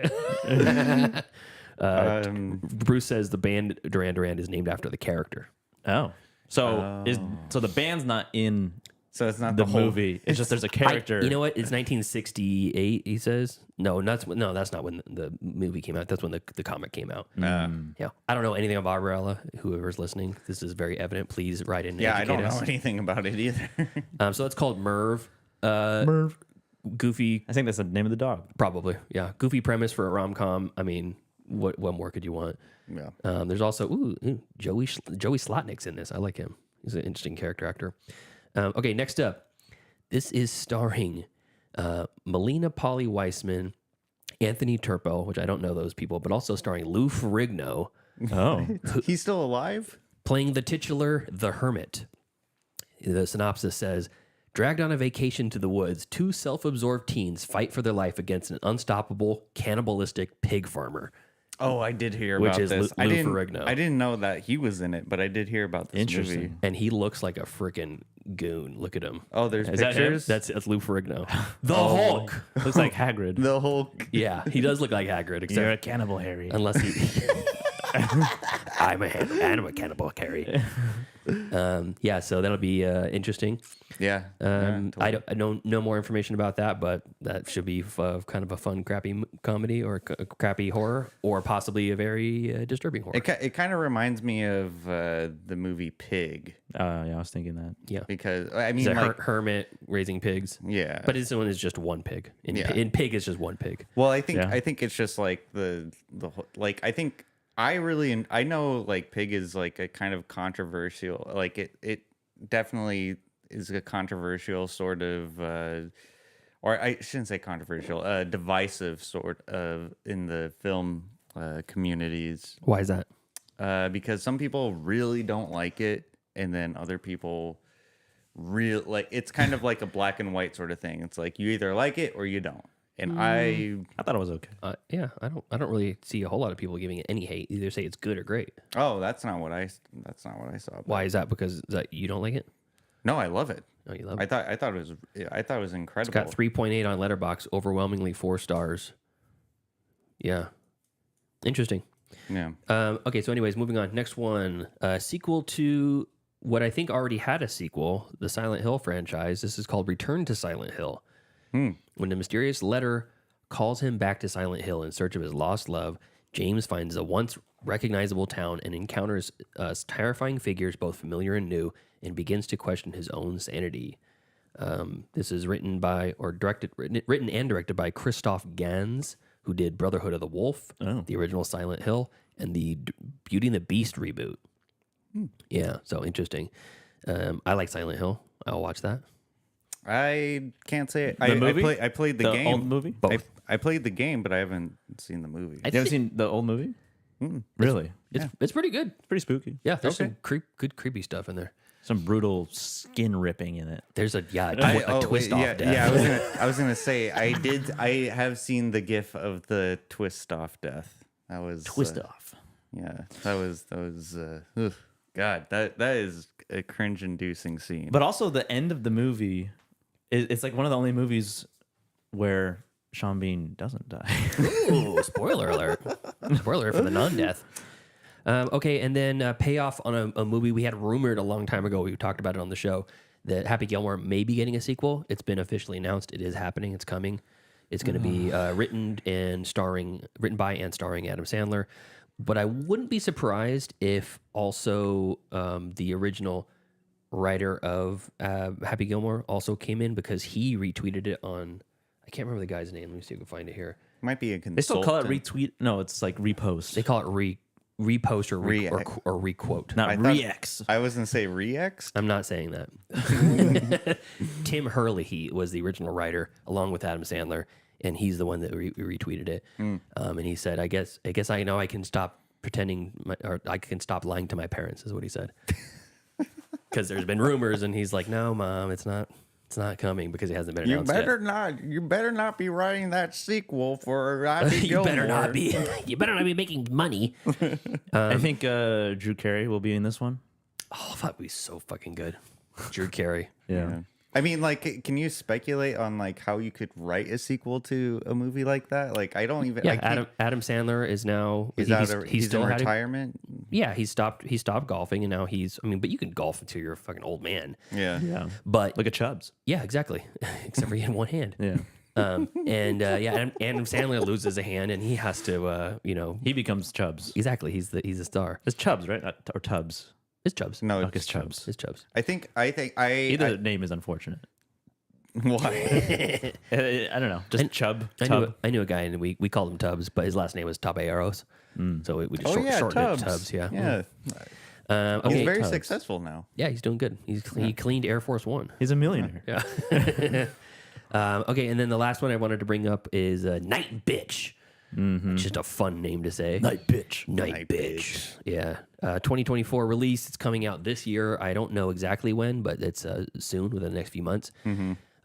Speaker 6: Bruce says the band Duran Duran is named after the character.
Speaker 1: Oh. So the band's not in
Speaker 7: So it's not
Speaker 1: the
Speaker 7: the whole
Speaker 1: movie. It's just there's a character.
Speaker 6: You know what? It's 1968, he says. No, that's not when the movie came out. That's when the comic came out. Yeah. I don't know anything about Barbarella. Whoever's listening, this is very evident. Please write in and
Speaker 7: I
Speaker 6: educate
Speaker 7: don't
Speaker 6: us.
Speaker 7: know anything about it either.
Speaker 6: So it's called Merv.
Speaker 1: Merv.
Speaker 6: Goofy.
Speaker 1: I think that's the name of the dog.
Speaker 6: Probably, yeah. Goofy premise for a rom-com. I mean, what more could you want?
Speaker 7: Yeah.
Speaker 6: There's also Joey Slotnick's in this. I like him. He's an interesting character actor. Okay, next up. This is starring Melina Polly Weissman, Anthony Turpo, which I don't know those people, but also starring Lou Ferrigno.
Speaker 1: Oh.
Speaker 7: He's still alive?
Speaker 6: Playing the titular The Hermit. The synopsis says, dragged on a vacation to the woods, two self-absorbed teens fight for their life against an unstoppable, cannibalistic pig farmer.
Speaker 7: Oh, I did hear
Speaker 6: Which
Speaker 7: about
Speaker 6: is
Speaker 7: this.
Speaker 6: Lou Ferrigno.
Speaker 7: I didn't know that he was in it, but I did hear about this movie.
Speaker 6: And he looks like a freaking goon. Look at him.
Speaker 7: Oh, there's
Speaker 1: Is that him?
Speaker 7: pictures?
Speaker 6: That's Lou Ferrigno. The Hulk.
Speaker 1: Looks like Hagrid.
Speaker 7: The Hulk.
Speaker 6: Yeah, he does look like Hagrid, except
Speaker 1: You're a cannibal, Harry.
Speaker 6: unless he. I'm a cannibal, Carrie. Yeah, so that'll be interesting.
Speaker 7: Yeah.
Speaker 6: I don't know more information about that, but that should be kind of a fun, crappy comedy or crappy horror, or possibly a very disturbing horror.
Speaker 7: It kind of reminds me of the movie Pig.
Speaker 1: Yeah, I was thinking that.
Speaker 6: Yeah,
Speaker 7: Because I mean,
Speaker 6: it's a
Speaker 7: like,
Speaker 6: hermit raising pigs.
Speaker 7: yeah.
Speaker 6: But this one is just one pig. In Pig, it's just one pig.
Speaker 7: Well, I think
Speaker 1: Yeah.
Speaker 7: I think it's just like the like I think I know like Pig is like a kind of controversial, like it definitely is a controversial sort of or I shouldn't say controversial, divisive sort of in the film communities.
Speaker 6: Why is that?
Speaker 7: Because some people really don't like it, and then other people like it's kind of like a black and white sort of thing. It's like you either like it or you don't. And I
Speaker 1: thought it was okay.
Speaker 6: Yeah, I don't really see a whole lot of people giving it any hate. Either say it's good or great.
Speaker 7: that's not what I saw.
Speaker 6: Why is that? Because you don't like it?
Speaker 7: No, I love it.
Speaker 6: Oh, you love
Speaker 7: I
Speaker 6: it.
Speaker 7: thought it was incredible.
Speaker 6: Got 3.8 on Letterboxd, overwhelmingly 4 stars. Yeah, interesting.
Speaker 7: Yeah.
Speaker 6: Okay, so anyways, moving on. Next one, sequel to what I think already had a sequel, the Silent Hill franchise. This is called Return to Silent Hill. When a mysterious letter calls him back to Silent Hill in search of his lost love, James finds a once recognizable town and encounters terrifying figures, both familiar and new, and begins to question his own sanity. This is written and directed by Christoph Gans, who did Brotherhood of the Wolf, the original Silent Hill, and the Beauty and the Beast reboot. Yeah, so interesting. I like Silent Hill. I'll watch that.
Speaker 7: I can't say it.
Speaker 1: The movie?
Speaker 7: I played the game.
Speaker 1: Old movie?
Speaker 7: I played the game, but I haven't seen the movie.
Speaker 1: You haven't seen the old movie? Really?
Speaker 6: It's pretty good.
Speaker 1: It's pretty spooky.
Speaker 6: Yeah, there's some good creepy stuff in there.
Speaker 1: Some brutal skin ripping in it.
Speaker 6: There's a twist off death.
Speaker 7: Yeah, I was gonna say I have seen the gif of the twist off death. That was
Speaker 1: Twist off.
Speaker 7: Yeah, that was ugh, God, that is a cringe inducing scene.
Speaker 1: But also the end of the movie, it's like one of the only movies where Sean Bean doesn't die.
Speaker 6: Ooh, spoiler alert. Spoiler for the non-death. Okay, and then payoff on a movie we had rumored a long time ago. We talked about it on the show that Happy Gilmore may be getting a sequel. It's been officially announced. It is happening. It's coming. It's going to be written by and starring Adam Sandler. But I wouldn't be surprised if also the original writer of Happy Gilmore, also came in because he retweeted it on. I can't remember the guy's name. Let me see if I can find it here.
Speaker 7: Might be a consultant.
Speaker 1: They still call it retweet. No, it's like repost.
Speaker 6: They call it repost or requote.
Speaker 1: Not re-X.
Speaker 7: I was going to say re-X.
Speaker 6: I'm not saying that. Tim Hurley was the original writer, along with Adam Sandler, and he's the one that retweeted it. And he said, "I guess I know I can stop pretending, or I can stop lying to my parents," is what he said. Because there's been rumors, and he's like, "No, Mom, it's not coming," because it hasn't been announced yet.
Speaker 7: You better not be writing that sequel for Happy Gilmore.
Speaker 6: You better not be making money.
Speaker 1: I think Drew Carey will be in this one.
Speaker 6: Oh, that would be so fucking good. Drew Carey.
Speaker 1: Yeah.
Speaker 7: I mean, like, can you speculate on like how you could write a sequel to a movie like that? Like, I don't even.
Speaker 6: Yeah, Adam Sandler is now
Speaker 7: he's still in retirement.
Speaker 6: Yeah, he stopped golfing, and now but you can golf until you're a fucking old man.
Speaker 7: Yeah.
Speaker 6: But
Speaker 1: Look at Chubbs.
Speaker 6: yeah, exactly. Except for he had one hand.
Speaker 1: Yeah.
Speaker 6: Adam Sandler loses a hand, and he has to,
Speaker 1: He becomes Chubbs.
Speaker 6: exactly. He's the star.
Speaker 1: It's Chubbs, right? Or Tubbs.
Speaker 6: It's Chubbs.
Speaker 7: No,
Speaker 1: It's Chubbs.
Speaker 6: It's Chubbs.
Speaker 7: I think
Speaker 1: Either name is unfortunate.
Speaker 7: Why?
Speaker 1: I don't know. Just Chubb. Tub.
Speaker 6: I knew a guy, and we called him Tubbs, but his last name was Tabearos. So we just shortened it to Tubbs. Yeah.
Speaker 7: Yeah.
Speaker 6: Okay,
Speaker 7: He's very
Speaker 6: Tubbs.
Speaker 7: successful now.
Speaker 6: Yeah, he's doing good. He cleaned Air Force One.
Speaker 1: He's a millionaire.
Speaker 6: Yeah. Okay, and then the last one I wanted to bring up is Night Bitch. It's just a fun name to say.
Speaker 1: Night Bitch.
Speaker 6: Night Bitch. Yeah. 2024 release. It's coming out this year. I don't know exactly when, but it's soon, within the next few months.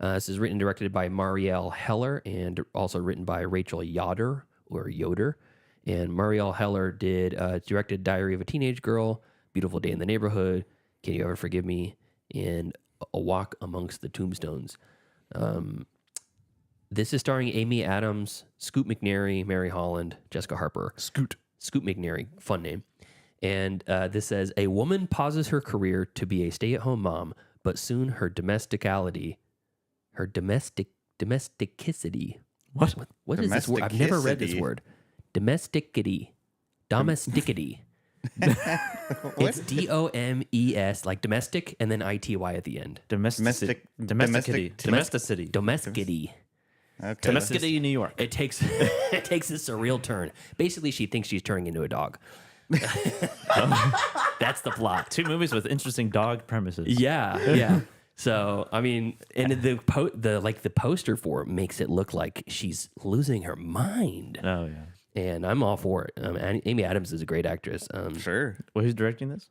Speaker 6: This is written and directed by Marielle Heller and also written by Rachel Yoder. And Marielle Heller directed Diary of a Teenage Girl, Beautiful Day in the Neighborhood, Can You Ever Forgive Me, and A Walk Amongst the Tombstones. This is starring Amy Adams, Scoot McNairy, Mary Holland, Jessica Harper. Scoot McNairy, fun name. And this says, a woman pauses her career to be a stay-at-home mom, but soon her domesticity. What is this word? I've never read this word. Domesticity. It's DOMES, like domestic, and then ITY at the end.
Speaker 1: Domesticity.
Speaker 7: Okay.
Speaker 1: Domesticity, New York.
Speaker 6: It takes a surreal turn. Basically, she thinks she's turning into a dog. That's the plot.
Speaker 1: 2 movies with interesting dog premises.
Speaker 6: Yeah. So I mean, and the poster for it makes it look like she's losing her mind.
Speaker 1: Oh yeah.
Speaker 6: And I'm all for it. Amy Adams is a great actress.
Speaker 7: Sure.
Speaker 1: Well, who's directing this?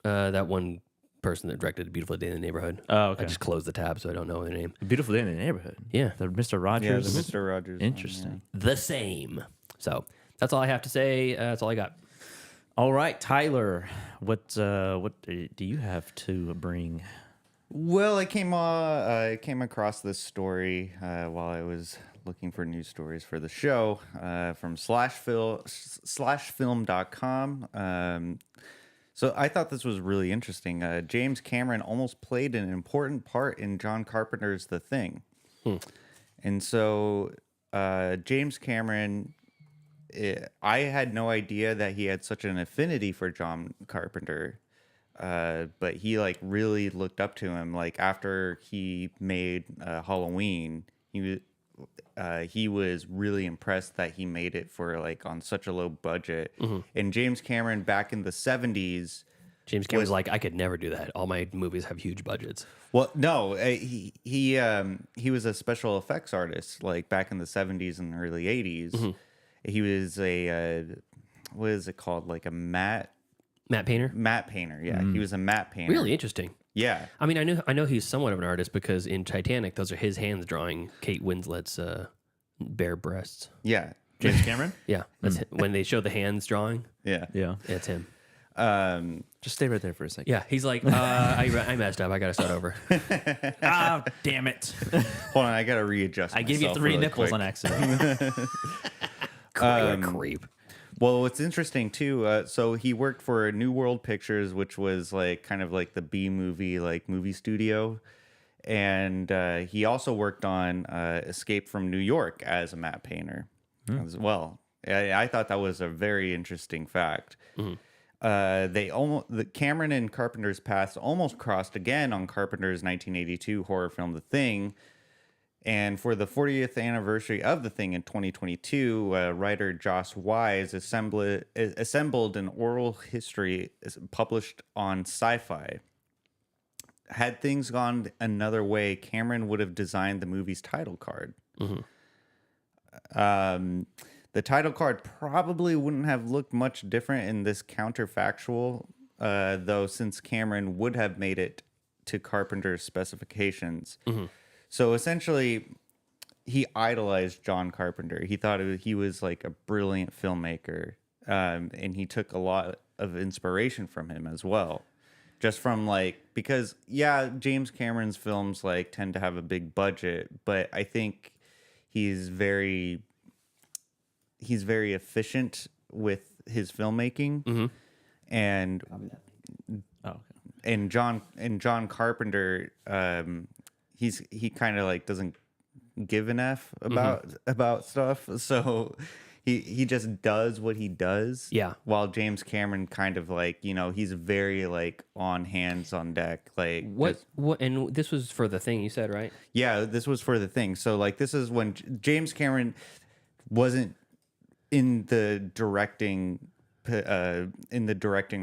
Speaker 6: That one person that directed Beautiful Day in the Neighborhood.
Speaker 1: Oh, okay.
Speaker 6: I just closed the tab, so I don't know their name.
Speaker 1: Beautiful Day in the Neighborhood.
Speaker 6: Yeah.
Speaker 1: The Mr. Rogers.
Speaker 7: Yeah, the Mr. Rogers.
Speaker 1: Interesting.
Speaker 6: The same. So that's all I have to say. That's all I got.
Speaker 1: All right, Tyler. What do you have to bring?
Speaker 7: Well, I came across this story while I was looking for news stories for the show from slashfilm.com. So I thought this was really interesting. James Cameron almost played an important part in John Carpenter's The Thing. And so James Cameron, I had no idea that he had such an affinity for John Carpenter. But he like really looked up to him. Like after he made Halloween, he was really impressed that he made it for like on such a low budget. And James Cameron back in the 70s,
Speaker 6: James Cameron's like, I could never do that. All my movies have huge budgets.
Speaker 7: Well, no, he was a special effects artist like back in the 70s and early 80s. He was a what is it called? Like a matte painter. Yeah, he was a matte painter.
Speaker 6: Really interesting.
Speaker 7: Yeah,
Speaker 6: I mean, I know he's somewhat of an artist because in Titanic, those are his hands drawing Kate Winslet's bare breasts.
Speaker 7: Yeah,
Speaker 1: James Cameron.
Speaker 6: Yeah, that's when they show the hands drawing.
Speaker 7: Yeah,
Speaker 6: it's him.
Speaker 1: Just stay right there for a second.
Speaker 6: Yeah, he's like, I messed up. I got to start over.
Speaker 1: Ah, damn it!
Speaker 7: Hold on, I got to readjust.
Speaker 1: I gave you 3
Speaker 7: really
Speaker 1: nipples
Speaker 7: quick.
Speaker 1: on accident.
Speaker 6: Creep.
Speaker 7: Well, what's interesting too, so he worked for New World Pictures, which was like kind of like the B movie, like movie studio. And he also worked on Escape from New York as a matte painter as well. I thought that was a very interesting fact. Cameron and Carpenter's paths almost crossed again on Carpenter's 1982 horror film The Thing. And for the 40th anniversary of The Thing in 2022, writer Joss Wise assembled an oral history published on Sci-Fi. Had things gone another way, Cameron would have designed the movie's title card. The title card probably wouldn't have looked much different in this counterfactual, though, since Cameron would have made it to Carpenter's specifications. So essentially, he idolized John Carpenter. He thought he was like a brilliant filmmaker, and he took a lot of inspiration from him as well. Just from because James Cameron's films tend to have a big budget, but I think he's very efficient with his filmmaking, and John Carpenter, he kind of doesn't give an F about stuff, so he just does what he does. Yeah. While James Cameron kind of he's very on hands on deck.
Speaker 6: What and this was for The Thing, you said, right?
Speaker 7: Yeah, this was for The Thing. So this is when James Cameron wasn't in the directing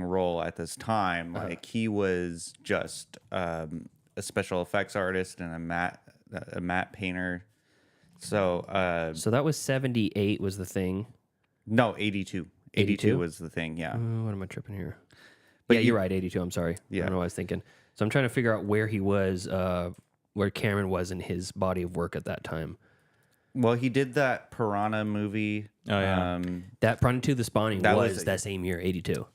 Speaker 7: role at this time. He was just a special effects artist and a matte painter. So
Speaker 6: that was 78 was The Thing.
Speaker 7: No, 82. 82 was The Thing. Yeah.
Speaker 6: What am I tripping here? But you're right. 82. I'm sorry. Yeah. I don't know what I was thinking. So I'm trying to figure out where he was, where Cameron was in his body of work at that time.
Speaker 7: Well, he did that Piranha movie.
Speaker 6: Oh, yeah. That Piranha 2, The Spawning was that same year, 82.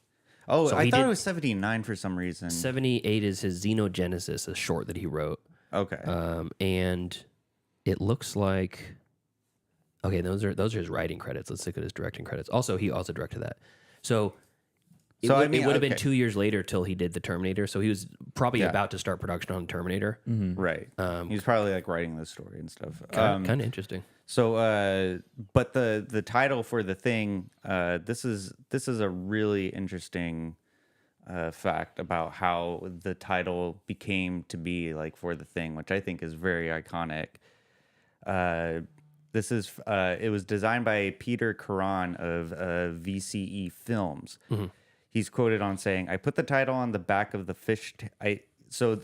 Speaker 7: Oh, so I thought it was 79 for some reason.
Speaker 6: 78 is his Xenogenesis, a short that he wrote.
Speaker 7: Okay.
Speaker 6: And it looks like... Okay, those are his writing credits. Let's look at his directing credits. Also, he also directed that. So... It would have been 2 years later till he did the Terminator, so he was probably about to start production on Terminator.
Speaker 7: Right. He was probably writing the story and stuff.
Speaker 6: Kind of interesting.
Speaker 7: So, but the title for The Thing, this is a really interesting fact about how the title became to be for The Thing, which I think is very iconic. It was designed by Peter Caron of VCE Films. He's quoted on saying, "I put the title on the back of the fish." So,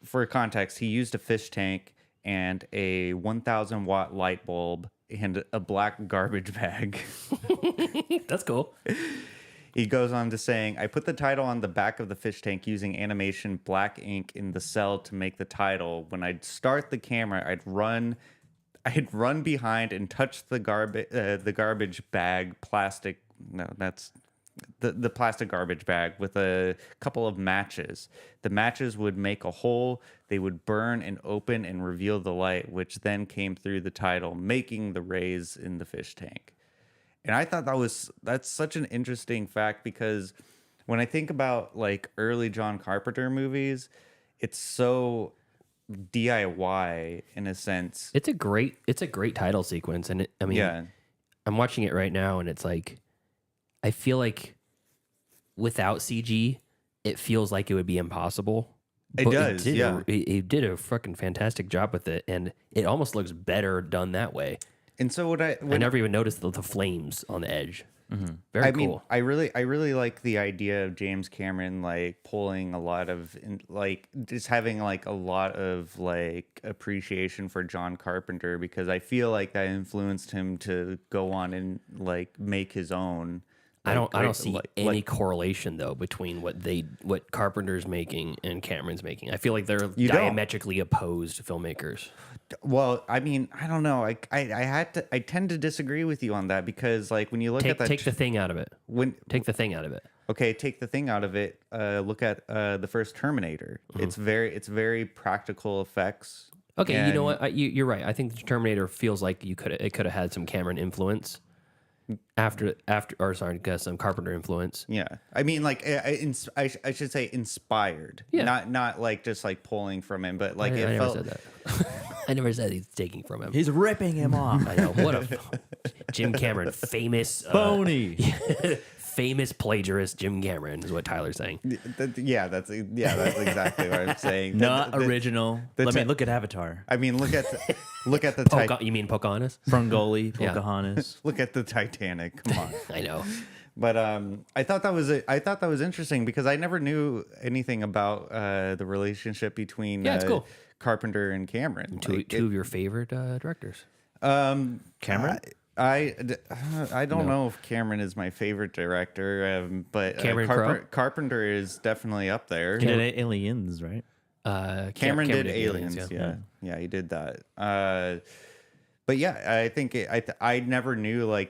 Speaker 7: for context, he used a fish tank and a 1,000 watt light bulb and a black garbage bag.
Speaker 6: That's cool.
Speaker 7: He goes on to saying, "I put the title on the back of the fish tank using animation black ink in the cell to make the title. When I'd start the camera, I'd run behind and touch the garbage bag plastic. No, that's." The plastic garbage bag with a couple of matches. The matches would make a hole. They would burn and open and reveal the light, which then came through the title, making the rays in the fish tank." And I thought that's such an interesting fact, because when I think about early John Carpenter movies, it's so DIY in a sense.
Speaker 6: It's a great title sequence, and I'm watching it right now, and it's I feel like without CG, it feels like it would be impossible.
Speaker 7: It does,
Speaker 6: It did a fucking fantastic job with it, and it almost looks better done that way.
Speaker 7: And so I
Speaker 6: never even noticed the flames on the edge. Very cool.
Speaker 7: I really like the idea of James Cameron pulling a lot of just having a lot of appreciation for John Carpenter, because I feel like that influenced him to go on and make his own.
Speaker 6: I don't see any correlation though between what Carpenter's making and Cameron's making. I feel like they're diametrically opposed filmmakers.
Speaker 7: Well, I mean, I don't know. I tend to disagree with you on that, because when you look at that,
Speaker 6: take the thing out of it. Take the thing out of it.
Speaker 7: Okay, take the thing out of it. Look at the first Terminator. It's very practical effects.
Speaker 6: Okay, you know what? You're right. I think the Terminator feels like it could have had some Cameron influence. Some Carpenter influence.
Speaker 7: Yeah, I mean, I should say inspired. Yeah, not just pulling from him, but
Speaker 6: I never said that. I never said he's taking from him.
Speaker 1: He's ripping him off.
Speaker 6: I know, what a Jim Cameron, famous
Speaker 1: phony,
Speaker 6: famous plagiarist Jim Cameron is what Tyler's saying.
Speaker 7: Yeah, that's exactly what I'm saying.
Speaker 1: Not original. Look at Avatar.
Speaker 7: I mean, look at the
Speaker 6: You mean Pocahontas?
Speaker 1: Ferngully, Pocahontas.
Speaker 7: Look at the Titanic. Come on.
Speaker 6: I know.
Speaker 7: But I thought that was interesting because I never knew anything about the relationship between
Speaker 6: it's cool.
Speaker 7: Carpenter and Cameron.
Speaker 6: Two of your favorite directors.
Speaker 1: Cameron?
Speaker 7: I don't know if Cameron is my favorite director, but Carpenter is definitely up there.
Speaker 1: He did Aliens, right?
Speaker 7: Cameron did Aliens. Yeah, he did that. But yeah, I think I never knew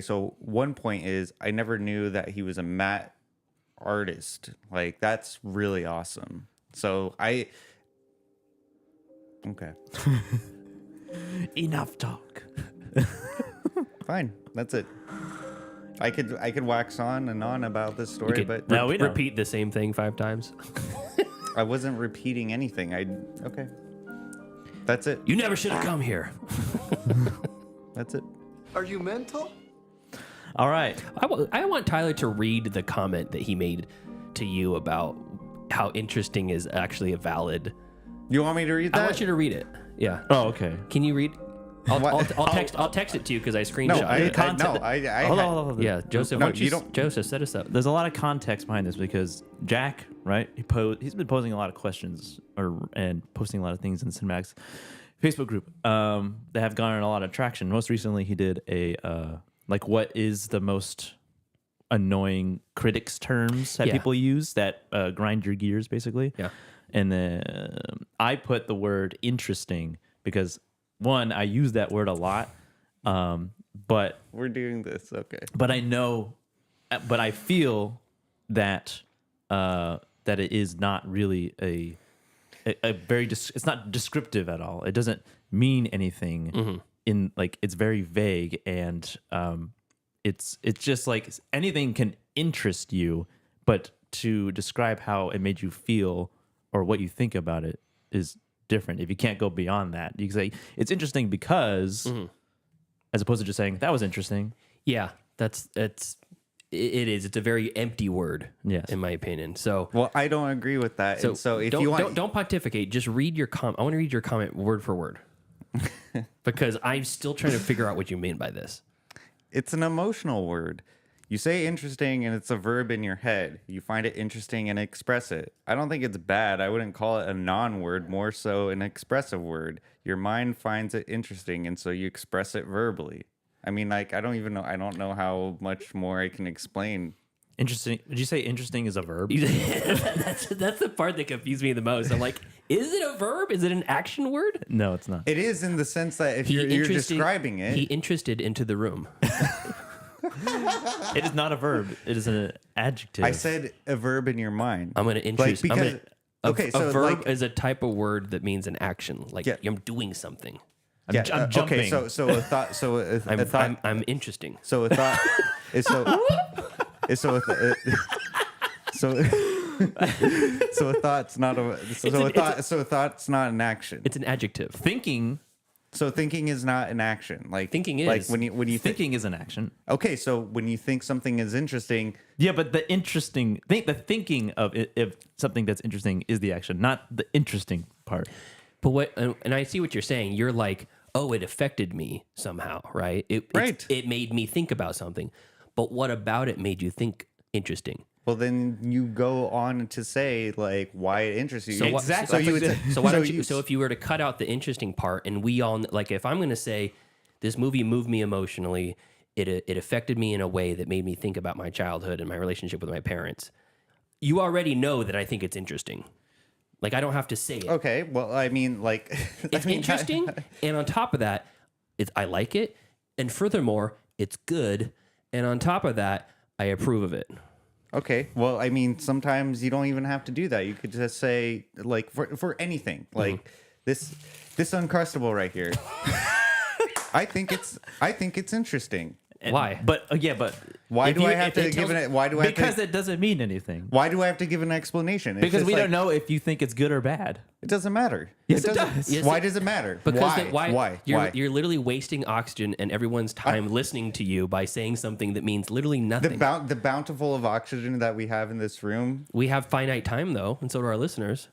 Speaker 7: So one point is I never knew that he was a matte artist. Like that's really awesome. So okay.
Speaker 1: Enough talk.
Speaker 7: Fine, that's it. I could wax on and on about this story, but
Speaker 1: now we know.
Speaker 6: Repeat the same thing 5 times.
Speaker 7: I wasn't repeating anything. Okay. That's it.
Speaker 6: You never should have come here.
Speaker 7: That's it.
Speaker 8: Are you mental?
Speaker 1: All right.
Speaker 6: I want Tyler to read the comment that he made to you about how interesting is actually a valid.
Speaker 7: You want me to read that?
Speaker 6: I want you to read it. Yeah.
Speaker 1: Oh, okay.
Speaker 6: Can you read? I'll text it to you because I screenshot it.
Speaker 1: Hold on.
Speaker 6: Yeah, Joseph.
Speaker 7: No, you don't.
Speaker 6: Joseph, set us up.
Speaker 1: There's a lot of context behind this because Jack, right? He's been posing a lot of questions and posting a lot of things in Cinemax Facebook group that have garnered a lot of traction. Most recently, he did a what is the most annoying critics terms that people use that grind your gears, basically.
Speaker 6: Yeah.
Speaker 1: And then I put the word interesting because one, I use that word a lot, but
Speaker 7: we're doing this, okay.
Speaker 1: But I feel that that it is not really a very it's not descriptive at all. It doesn't mean anything in it's very vague and it's just like anything can interest you, but to describe how it made you feel or what you think about it is different. If you can't go beyond that, you can say it's interesting because, as opposed to just saying that was interesting.
Speaker 6: Yeah, it is. It's a very empty word,
Speaker 1: yes,
Speaker 6: in my opinion. So,
Speaker 7: well, I don't agree with that. So if you want,
Speaker 6: don't pontificate. Just read your comment. I want to read your comment word for word because I'm still trying to figure out what you mean by this.
Speaker 7: It's an emotional word. You say interesting and it's a verb in your head. You find it interesting and express it. I don't think it's bad. I wouldn't call it a non-word, more so an expressive word. Your mind finds it interesting and so you express it verbally. I mean, I don't know how much more I can explain.
Speaker 1: Interesting. Did you say interesting is a verb?
Speaker 6: That's the part that confused me the most. I'm like, is it a verb? Is it an action word?
Speaker 1: No, it's not.
Speaker 7: It is in the sense that if you're describing it.
Speaker 6: He interested into the room.
Speaker 1: It is not a verb. It is an adjective.
Speaker 7: I said a verb in your mind.
Speaker 6: I'm going to interest. A verb
Speaker 7: like,
Speaker 6: is a type of word that means an action. Like I'm doing something.
Speaker 1: I'm jumping.
Speaker 7: Okay, so a thought. So a thought.
Speaker 6: I'm interesting.
Speaker 7: So a thought is so a thought's not a thought's not an action.
Speaker 6: It's an adjective.
Speaker 1: Thinking.
Speaker 7: So thinking is not an action. Like
Speaker 6: thinking is.
Speaker 7: Like when you
Speaker 1: thinking is an action.
Speaker 7: Okay, so when you think something is interesting.
Speaker 1: Yeah, but the thinking of it, if something that's interesting is the action, not the interesting part.
Speaker 6: But and I see what you're saying. You're like, oh, it affected me somehow, right? It made me think about something. But what about it made you think interesting?
Speaker 7: Well, then you go on to say like why it interests you.
Speaker 6: So exactly. So if you were to cut out the interesting part, and we all like, if I'm going to say this movie moved me emotionally, it affected me in a way that made me think about my childhood and my relationship with my parents. You already know that I think it's interesting. Like I don't have to say it.
Speaker 7: Okay. Well, I mean, like
Speaker 6: it's interesting, and on top of that, I like it, and furthermore, it's good, and on top of that, I approve of it.
Speaker 7: Okay. Well, I mean, sometimes you don't even have to do that. You could just say, like, for anything, like this Uncrustable right here. I think it's interesting.
Speaker 6: Why?
Speaker 1: But but
Speaker 7: Why
Speaker 1: if
Speaker 7: do
Speaker 1: you-
Speaker 7: I have
Speaker 1: if
Speaker 7: to
Speaker 1: it
Speaker 7: give
Speaker 1: tells-
Speaker 7: it? Why do I? Have
Speaker 1: Because
Speaker 7: to,
Speaker 1: it doesn't mean anything.
Speaker 7: why do I have to give an explanation? It's
Speaker 1: Because
Speaker 7: just
Speaker 1: we
Speaker 7: like,
Speaker 1: don't know if you think it's good or bad.
Speaker 7: It doesn't matter.
Speaker 1: Yes, it
Speaker 7: doesn't-
Speaker 1: does.
Speaker 6: Yes,
Speaker 7: Why
Speaker 6: it-
Speaker 7: does it matter?
Speaker 6: Because
Speaker 7: why? Why?
Speaker 6: You're literally wasting oxygen and everyone's time listening to you by saying something that means literally nothing.
Speaker 7: The bountiful of oxygen that we have in this room.
Speaker 6: We have finite time though, and so do our listeners.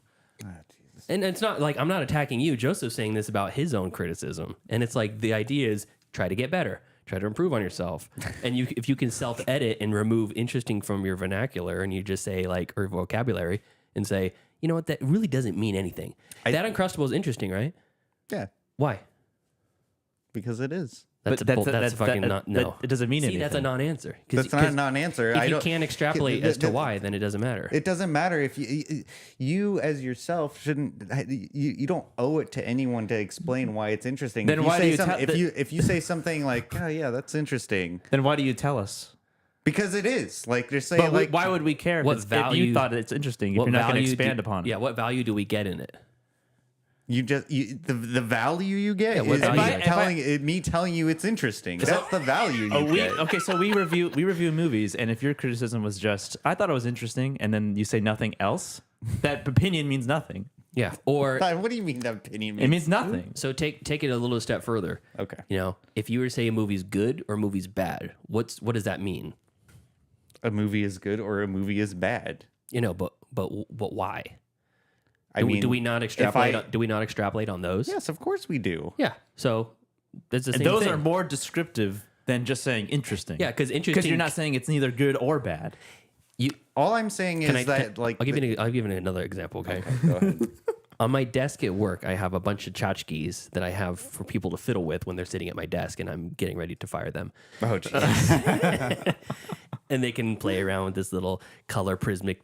Speaker 6: And it's not like I'm not attacking you. Joseph's saying this about his own criticism, and it's like the idea is try to get better, try to improve on yourself, and if you can self-edit and remove interesting from your vernacular, and you just say like or vocabulary and say, you know what, that really doesn't mean anything. That Uncrustable is interesting, right?
Speaker 7: Yeah,
Speaker 6: Why?
Speaker 7: because it is.
Speaker 6: That's fucking not no.
Speaker 1: It doesn't mean
Speaker 6: See,
Speaker 1: anything.
Speaker 6: that's a non-answer.
Speaker 7: That's not a non-answer.
Speaker 6: If you can't extrapolate as to why, then it doesn't matter.
Speaker 7: It doesn't matter if you as yourself shouldn't. You don't owe it to anyone to explain why it's interesting.
Speaker 1: Then
Speaker 7: if
Speaker 1: why do you
Speaker 7: if you say something like, "Oh yeah, that's interesting,"
Speaker 1: Then why do you tell us?
Speaker 7: because it is. Like they're saying,
Speaker 1: But
Speaker 7: like,
Speaker 1: why would we care
Speaker 6: What
Speaker 1: if
Speaker 6: value-
Speaker 1: you thought it's interesting if
Speaker 6: What
Speaker 1: you're not going to
Speaker 6: value
Speaker 1: expand
Speaker 6: do-
Speaker 1: upon it?
Speaker 6: Yeah, what value do we get in it?
Speaker 7: the value you get
Speaker 6: Yeah, what
Speaker 7: is
Speaker 6: value?
Speaker 7: me telling you it's interesting. That's the value you get.
Speaker 1: Okay, so we review movies, and if your criticism was just, I thought it was interesting, and then you say nothing else, that opinion means nothing.
Speaker 6: Yeah, or
Speaker 7: What do you mean that opinion
Speaker 1: It means nothing.
Speaker 6: so take it a little step further.
Speaker 7: Okay.
Speaker 6: You know, if you were to say a movie's good or a movie's bad, what does that mean?
Speaker 7: A movie is good or a movie is bad.
Speaker 6: You know, but why?
Speaker 7: I mean,
Speaker 6: do we not
Speaker 7: if
Speaker 6: extrapolate? Do we not extrapolate on those?
Speaker 7: Yes, of course we do.
Speaker 6: Yeah. So that's the
Speaker 1: And
Speaker 6: same
Speaker 1: those
Speaker 6: thing.
Speaker 1: are more descriptive than just saying interesting.
Speaker 6: Yeah, 'cause interesting-
Speaker 1: you're not saying it's neither good or bad.
Speaker 7: All I'm saying is
Speaker 6: I'll give you another example. Okay.
Speaker 7: Go ahead.
Speaker 6: On my desk at work, I have a bunch of tchotchkes that I have for people to fiddle with when they're sitting at my desk, and I'm getting ready to fire them.
Speaker 7: Oh, jeez.
Speaker 6: And they can play around with this little color prismic,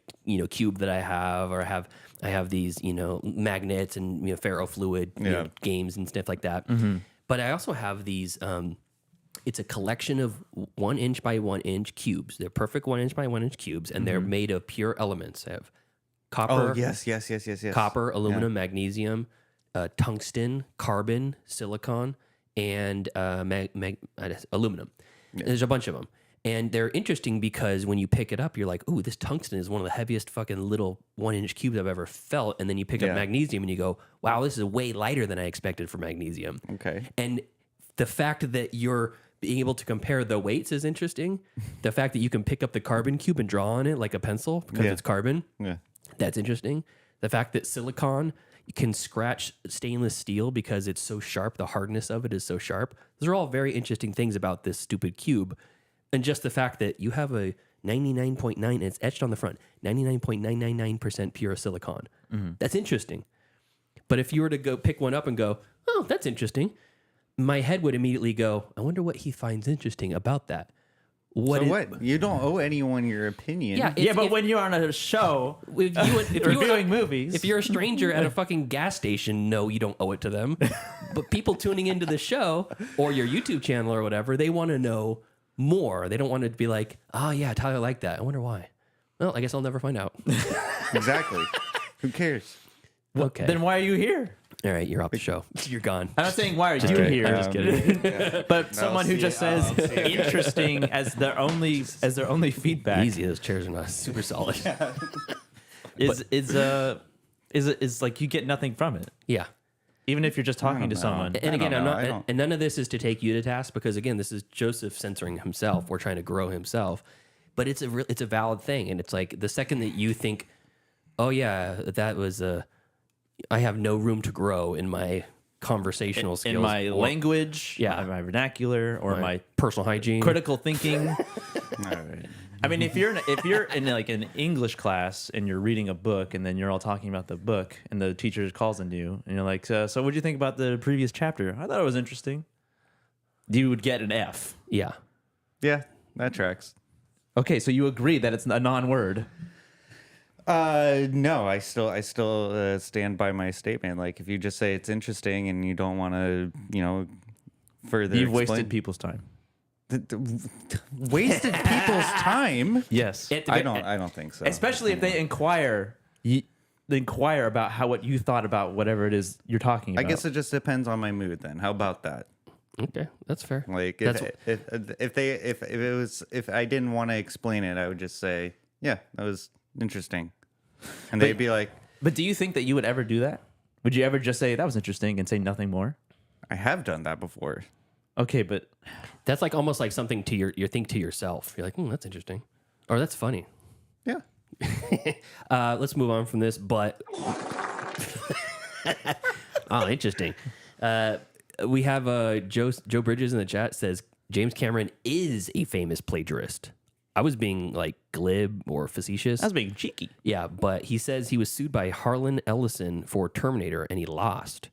Speaker 6: cube that I have, or I have these, magnets and ferrofluid games and stuff like that. But I also have these. It's a collection of 1 inch by 1 inch cubes. They're perfect 1 inch by 1 inch cubes, and they're made of pure elements. I have copper.
Speaker 7: Oh, yes.
Speaker 6: Copper, aluminum, magnesium, tungsten, carbon, silicon, and aluminum. There's a bunch of them. And they're interesting because when you pick it up, you're like, ooh, this tungsten is one of the heaviest fucking little 1 inch cubes I've ever felt. And then you pick up magnesium and you go, wow, this is way lighter than I expected for magnesium.
Speaker 7: Okay.
Speaker 6: And the fact that you're being able to compare the weights is interesting. The fact that you can pick up the carbon cube and draw on it like a pencil because it's carbon.
Speaker 7: Yeah.
Speaker 6: That's interesting. The fact that silicon can scratch stainless steel because it's so sharp, the hardness of it is so sharp. Those are all very interesting things about this stupid cube. And just the fact that you have a 99.9, and it's etched on the front, 99.999% pure silicon. That's interesting. But if you were to go pick one up and go, oh, that's interesting, my head would immediately go, I wonder what he finds interesting about that.
Speaker 7: What? You don't owe anyone your opinion.
Speaker 6: Yeah,
Speaker 1: But when you're on a show
Speaker 6: if
Speaker 1: reviewing movies,
Speaker 6: if you're a stranger at a fucking gas station, no, you don't owe it to them. But people tuning into the show or your YouTube channel or whatever, they want to know more. They don't want to be like, oh yeah, Tyler liked that. I wonder why. Well, I guess I'll never find out.
Speaker 7: Exactly. Who cares?
Speaker 6: Okay.
Speaker 1: then why are you here?
Speaker 6: All right, you're off the show. You're gone.
Speaker 1: I'm not saying why are you
Speaker 6: kidding.
Speaker 1: here.
Speaker 6: I'm just kidding.
Speaker 1: But someone who just says interesting as their only feedback
Speaker 6: Easy. Those chairs are not super solid.
Speaker 1: is like you get nothing from it,
Speaker 6: Yeah.
Speaker 1: even if you're just talking to someone.
Speaker 6: And again,
Speaker 7: don't
Speaker 6: I'm
Speaker 7: know.
Speaker 6: not,
Speaker 7: I don't-
Speaker 6: and none of this is to take you to task because again, this is Joseph censoring himself. We're trying to grow himself, but it's a valid thing. And it's like the second that you think, oh yeah, that was I have no room to grow in my conversational skills,
Speaker 1: in my
Speaker 6: or
Speaker 1: language,
Speaker 6: Yeah.
Speaker 1: my vernacular, or my
Speaker 6: personal hygiene,
Speaker 1: critical thinking.
Speaker 7: All right.
Speaker 1: I mean, if you're in like an English class and you're reading a book and then you're all talking about the book and the teacher calls on you and you're like, so what do you think about the previous chapter? I thought it was interesting. You would get an F.
Speaker 6: Yeah.
Speaker 7: Yeah, that tracks.
Speaker 1: Okay, so you agree that it's a non-word.
Speaker 7: No, I still stand by my statement. Like, if you just say it's interesting and you don't want to, further
Speaker 1: You've
Speaker 7: explain-
Speaker 1: wasted people's time.
Speaker 7: Wasted people's time.
Speaker 1: Yes.
Speaker 7: I don't think so.
Speaker 1: Especially if they inquire about what you thought about whatever it is you're talking
Speaker 7: I
Speaker 1: about.
Speaker 7: guess it just depends on my mood then. How about that?
Speaker 6: Okay, that's fair.
Speaker 7: Like
Speaker 6: That's
Speaker 7: if I didn't want to explain it, I would just say, yeah, that was interesting, and they'd be like,
Speaker 1: But do you think that you would ever do that? Would you ever just say that was interesting and say nothing more?
Speaker 7: I have done that before.
Speaker 1: Okay, but
Speaker 6: that's like almost like something to your think to yourself. You're like, that's interesting, or that's funny.
Speaker 7: Yeah.
Speaker 6: Let's move on from this. But oh, interesting. We have Joe Bridges in the chat says James Cameron is a famous plagiarist. I was being like glib or facetious.
Speaker 1: I was being cheeky.
Speaker 6: Yeah, but he says he was sued by Harlan Ellison for Terminator and he lost.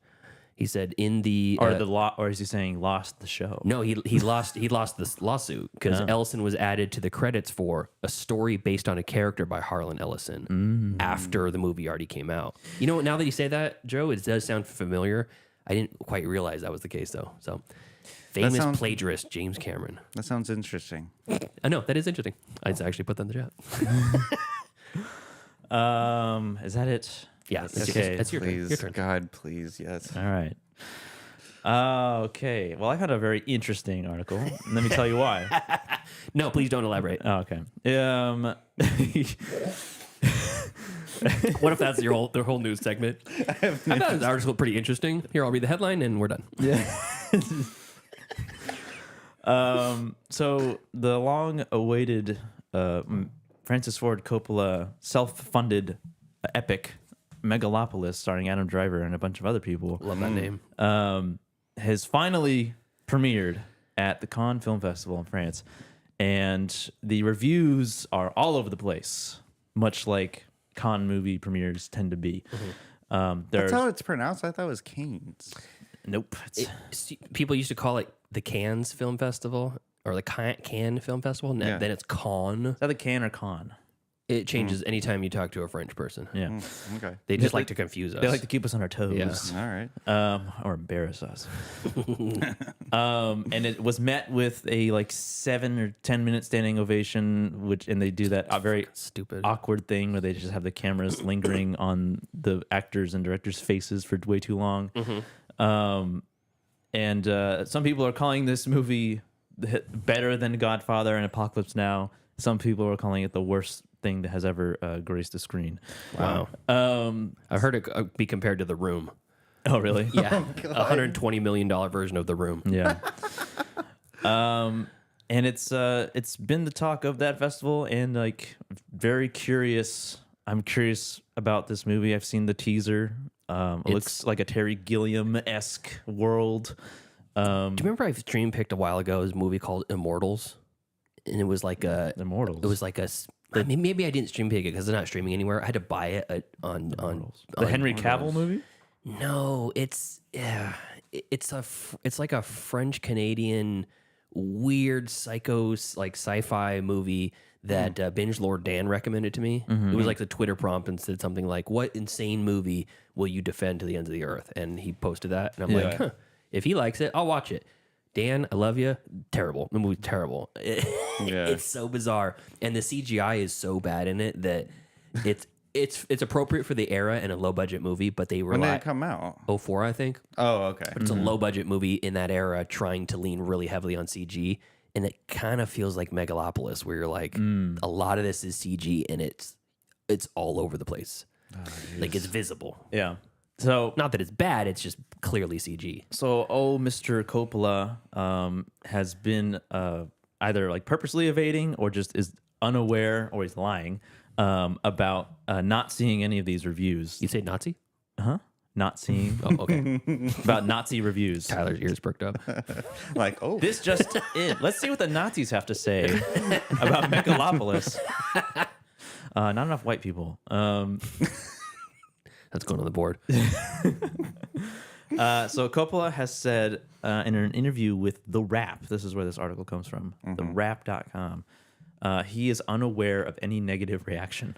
Speaker 6: He said in the
Speaker 1: or is he saying lost the show?
Speaker 6: No, he lost this lawsuit because Ellison was added to the credits for a story based on a character by Harlan Ellison after the movie already came out. You know, now that you say that, Joe, it does sound familiar. I didn't quite realize that was the case though. So famous plagiarist James Cameron.
Speaker 7: That sounds interesting.
Speaker 6: I know that is interesting. I just actually put that in the chat.
Speaker 1: Is that it?
Speaker 6: Yeah, that's your turn. Your turn.
Speaker 7: God, please, yes.
Speaker 1: All right. Okay. Well, I had a very interesting article. Let me tell you why.
Speaker 6: No, please don't elaborate.
Speaker 1: Oh, okay.
Speaker 6: What if that's their whole news segment? I thought the article pretty interesting. Here, I'll read the headline and we're done.
Speaker 1: Yeah. So the long-awaited Francis Ford Coppola self-funded epic Megalopolis, starring Adam Driver and a bunch of other people,
Speaker 6: Love that name.
Speaker 1: has finally premiered at the Cannes Film Festival in France, and the reviews are all over the place, much like Cannes movie premieres tend to be.
Speaker 7: That's how it's pronounced. I thought it was Canes.
Speaker 1: Nope.
Speaker 6: People used to call it the Cannes Film Festival or the Cannes Film Festival.
Speaker 7: Yeah.
Speaker 6: Then it's Cannes.
Speaker 1: Is that the Cannes or Cannes?
Speaker 6: It changes anytime you talk to a French person.
Speaker 1: Yeah.
Speaker 7: Okay.
Speaker 6: They just like to confuse us.
Speaker 1: They like to keep us on our toes.
Speaker 6: Yeah.
Speaker 7: All right.
Speaker 1: Or embarrass us. And it was met with a like 7 or 10 minute standing ovation, and they do that very
Speaker 6: stupid
Speaker 1: awkward thing where they just have the cameras lingering on the actors and directors' faces for way too long. And some people are calling this movie better than Godfather and Apocalypse Now. Some people are calling it the worst thing that has ever graced the scrend.
Speaker 6: Wow. I've heard it be compared to The Room.
Speaker 1: Oh, really?
Speaker 6: Yeah. $120 million version of The Room.
Speaker 1: Yeah. And it's been the talk of that festival, and like very curious. I'm curious about this movie. I've seen the teaser. It looks like a Terry Gilliam-esque world.
Speaker 6: Do you remember I stream picked a while ago this movie called Immortals? And it was like
Speaker 1: Immortals.
Speaker 6: It was like maybe I didn't stream pick it because it's not streaming anywhere. I had to buy it on
Speaker 1: the Henry Cavill movie.
Speaker 6: No, it's like a French Canadian weird psycho like sci-fi movie that Binge Lord Dan recommended to me. It was like the Twitter prompt and said something like, "What insane movie will you defend to the ends of the earth?" And he posted that, and I'm like, if he likes it, I'll watch it. Dan, I love you. Terrible. The movie's terrible. It's so bizarre, and the CGI is so bad in it that it's appropriate for the era and a low budget movie. But they
Speaker 7: When did it come out?
Speaker 6: 2004, I think.
Speaker 7: Oh, okay.
Speaker 6: But it's a low budget movie in that era, trying to lean really heavily on CG, and it kind of feels like Megalopolis, where you're like, a lot of this is CG, and it's all over the place. Like it's visible.
Speaker 1: Yeah. So
Speaker 6: not that it's bad; it's just clearly CG.
Speaker 1: So, Mr. Coppola has been either like purposely evading or just is unaware, or he's lying about not seeing any of these reviews.
Speaker 6: You say Nazi?
Speaker 1: Not seeing.
Speaker 6: Oh, okay.
Speaker 1: About Nazi reviews.
Speaker 6: Tyler's ears perked up.
Speaker 7: Like, oh,
Speaker 1: This just in. Let's see what the Nazis have to say about Megalopolis. Not enough white people.
Speaker 6: That's going on the board.
Speaker 1: So Coppola has said in an interview with The Wrap, this is where this article comes from, thewrap.com, he is unaware of any negative reaction.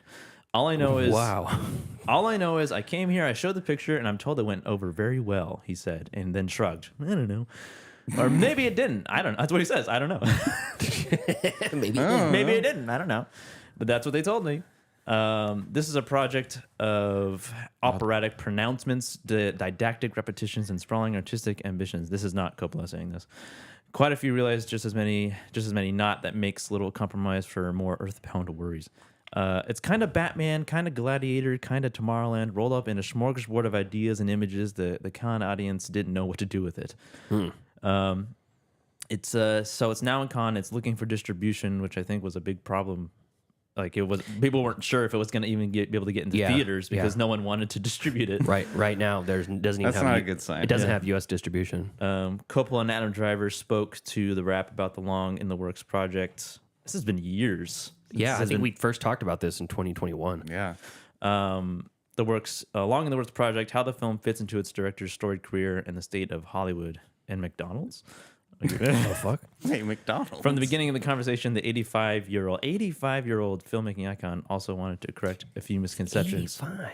Speaker 1: All I know is All I know is I came here, I showed the picture, and I'm told it went over very well, he said, and then shrugged. I don't know. Or maybe it didn't. I don't know. That's what he says. I don't know. Maybe it didn't. I don't know. But that's what they told me. This is a project of operatic pronouncements, didactic repetitions, and sprawling artistic ambitions. This is not Coppola saying this. Quite a few realize just as many not, that makes little compromise for more earthbound worries. It's kind of Batman, kind of Gladiator, kind of Tomorrowland, rolled up in a smorgasbord of ideas and images. The Cannes audience didn't know what to do with it. It's now in Cannes. It's looking for distribution, which I think was a big problem. Like people weren't sure if it was going to even be able to get into theaters because no one wanted to distribute it.
Speaker 6: Right now, doesn't even have.
Speaker 7: That's not a good sign.
Speaker 6: It doesn't have U.S. distribution.
Speaker 1: Coppola and Adam Driver spoke to the Wrap about the long in the works project. This has been years.
Speaker 6: Yeah, I think we first talked about this in 2021.
Speaker 7: Yeah.
Speaker 1: The works, Long in the Works project, how the film fits into its director's storied career and the state of Hollywood and McDonald's.
Speaker 6: Oh, fuck.
Speaker 7: Hey, McDonald's.
Speaker 1: From the beginning of the conversation, the 85-year-old filmmaking icon also wanted to correct a few misconceptions.
Speaker 6: 85.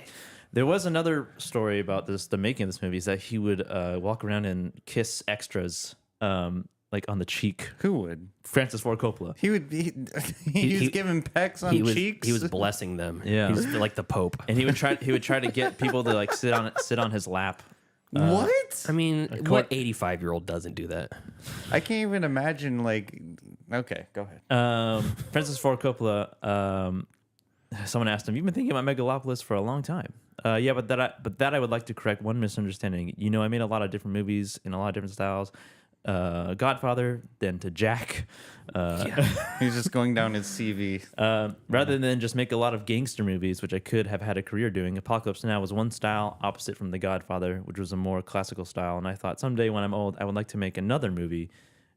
Speaker 1: There was another story about the making of this movie, is that he would walk around and kiss extras, like on the cheek.
Speaker 7: Who would?
Speaker 1: Francis Ford Coppola.
Speaker 7: He would be. He was giving pecks on cheeks.
Speaker 6: He was blessing them.
Speaker 1: Yeah.
Speaker 6: He was like the Pope.
Speaker 1: And he would try to get people to like sit on his lap.
Speaker 7: What?
Speaker 6: I mean, what 85-year-old doesn't do that?
Speaker 7: I can't even imagine. Like, okay, go ahead.
Speaker 1: Francis Ford Coppola. Someone asked him, "You've been thinking about Megalopolis for a long time." Yeah, but that I would like to correct one misunderstanding. You know, I made a lot of different movies in a lot of different styles. Godfather, then to Jack.
Speaker 7: He's just going down his CV.
Speaker 1: Rather than just make a lot of gangster movies, which I could have had a career doing, Apocalypse Now was one style opposite from The Godfather, which was a more classical style. And I thought someday when I'm old, I would like to make another movie,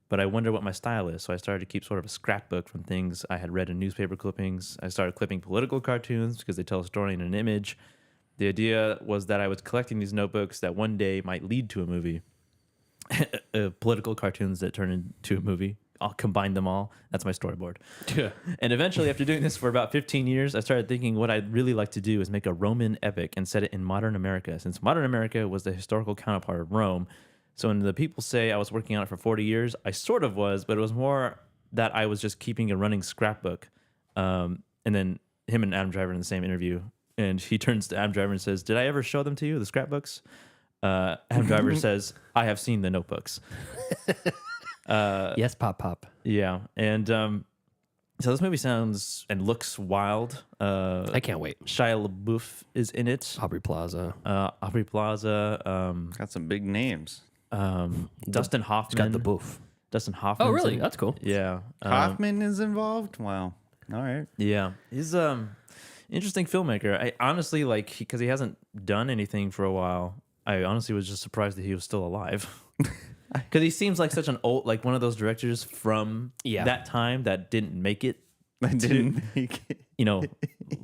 Speaker 1: but I wonder what my style is. So I started to keep sort of a scrapbook from things I had read in newspaper clippings. I started clipping political cartoons because they tell a story in an image. The idea was that I was collecting these notebooks that one day might lead to a movie. Political cartoons that turn into a movie. I'll combine them all. That's my storyboard.
Speaker 6: Yeah.
Speaker 1: And eventually, after doing this for about 15 years, I started thinking what I'd really like to do is make a Roman epic and set it in modern America, since modern America was the historical counterpart of Rome. So when the people say I was working on it for 40 years, I sort of was, but it was more that I was just keeping a running scrapbook. And then him and Adam Driver in the same interview, and he turns to Adam Driver and says, "Did I ever show them to you, the scrapbooks?" Adam Driver says, "I have seen the notebooks."
Speaker 6: Yes, pop.
Speaker 1: Yeah, and so this movie sounds and looks wild.
Speaker 6: I can't wait.
Speaker 1: Shia LaBeouf is in it.
Speaker 6: Aubrey Plaza.
Speaker 7: Got some big names.
Speaker 1: Dustin Hoffman.
Speaker 6: He's got the boof.
Speaker 1: Dustin Hoffman.
Speaker 6: Oh, really? That's cool.
Speaker 1: Yeah.
Speaker 7: Hoffman is involved? Wow. All right.
Speaker 1: Yeah. He's interesting filmmaker. I honestly, like, because he hasn't done anything for a while, I honestly was just surprised that he was still alive. Because he seems like such an old, like one of those directors from that time that didn't make it. You know,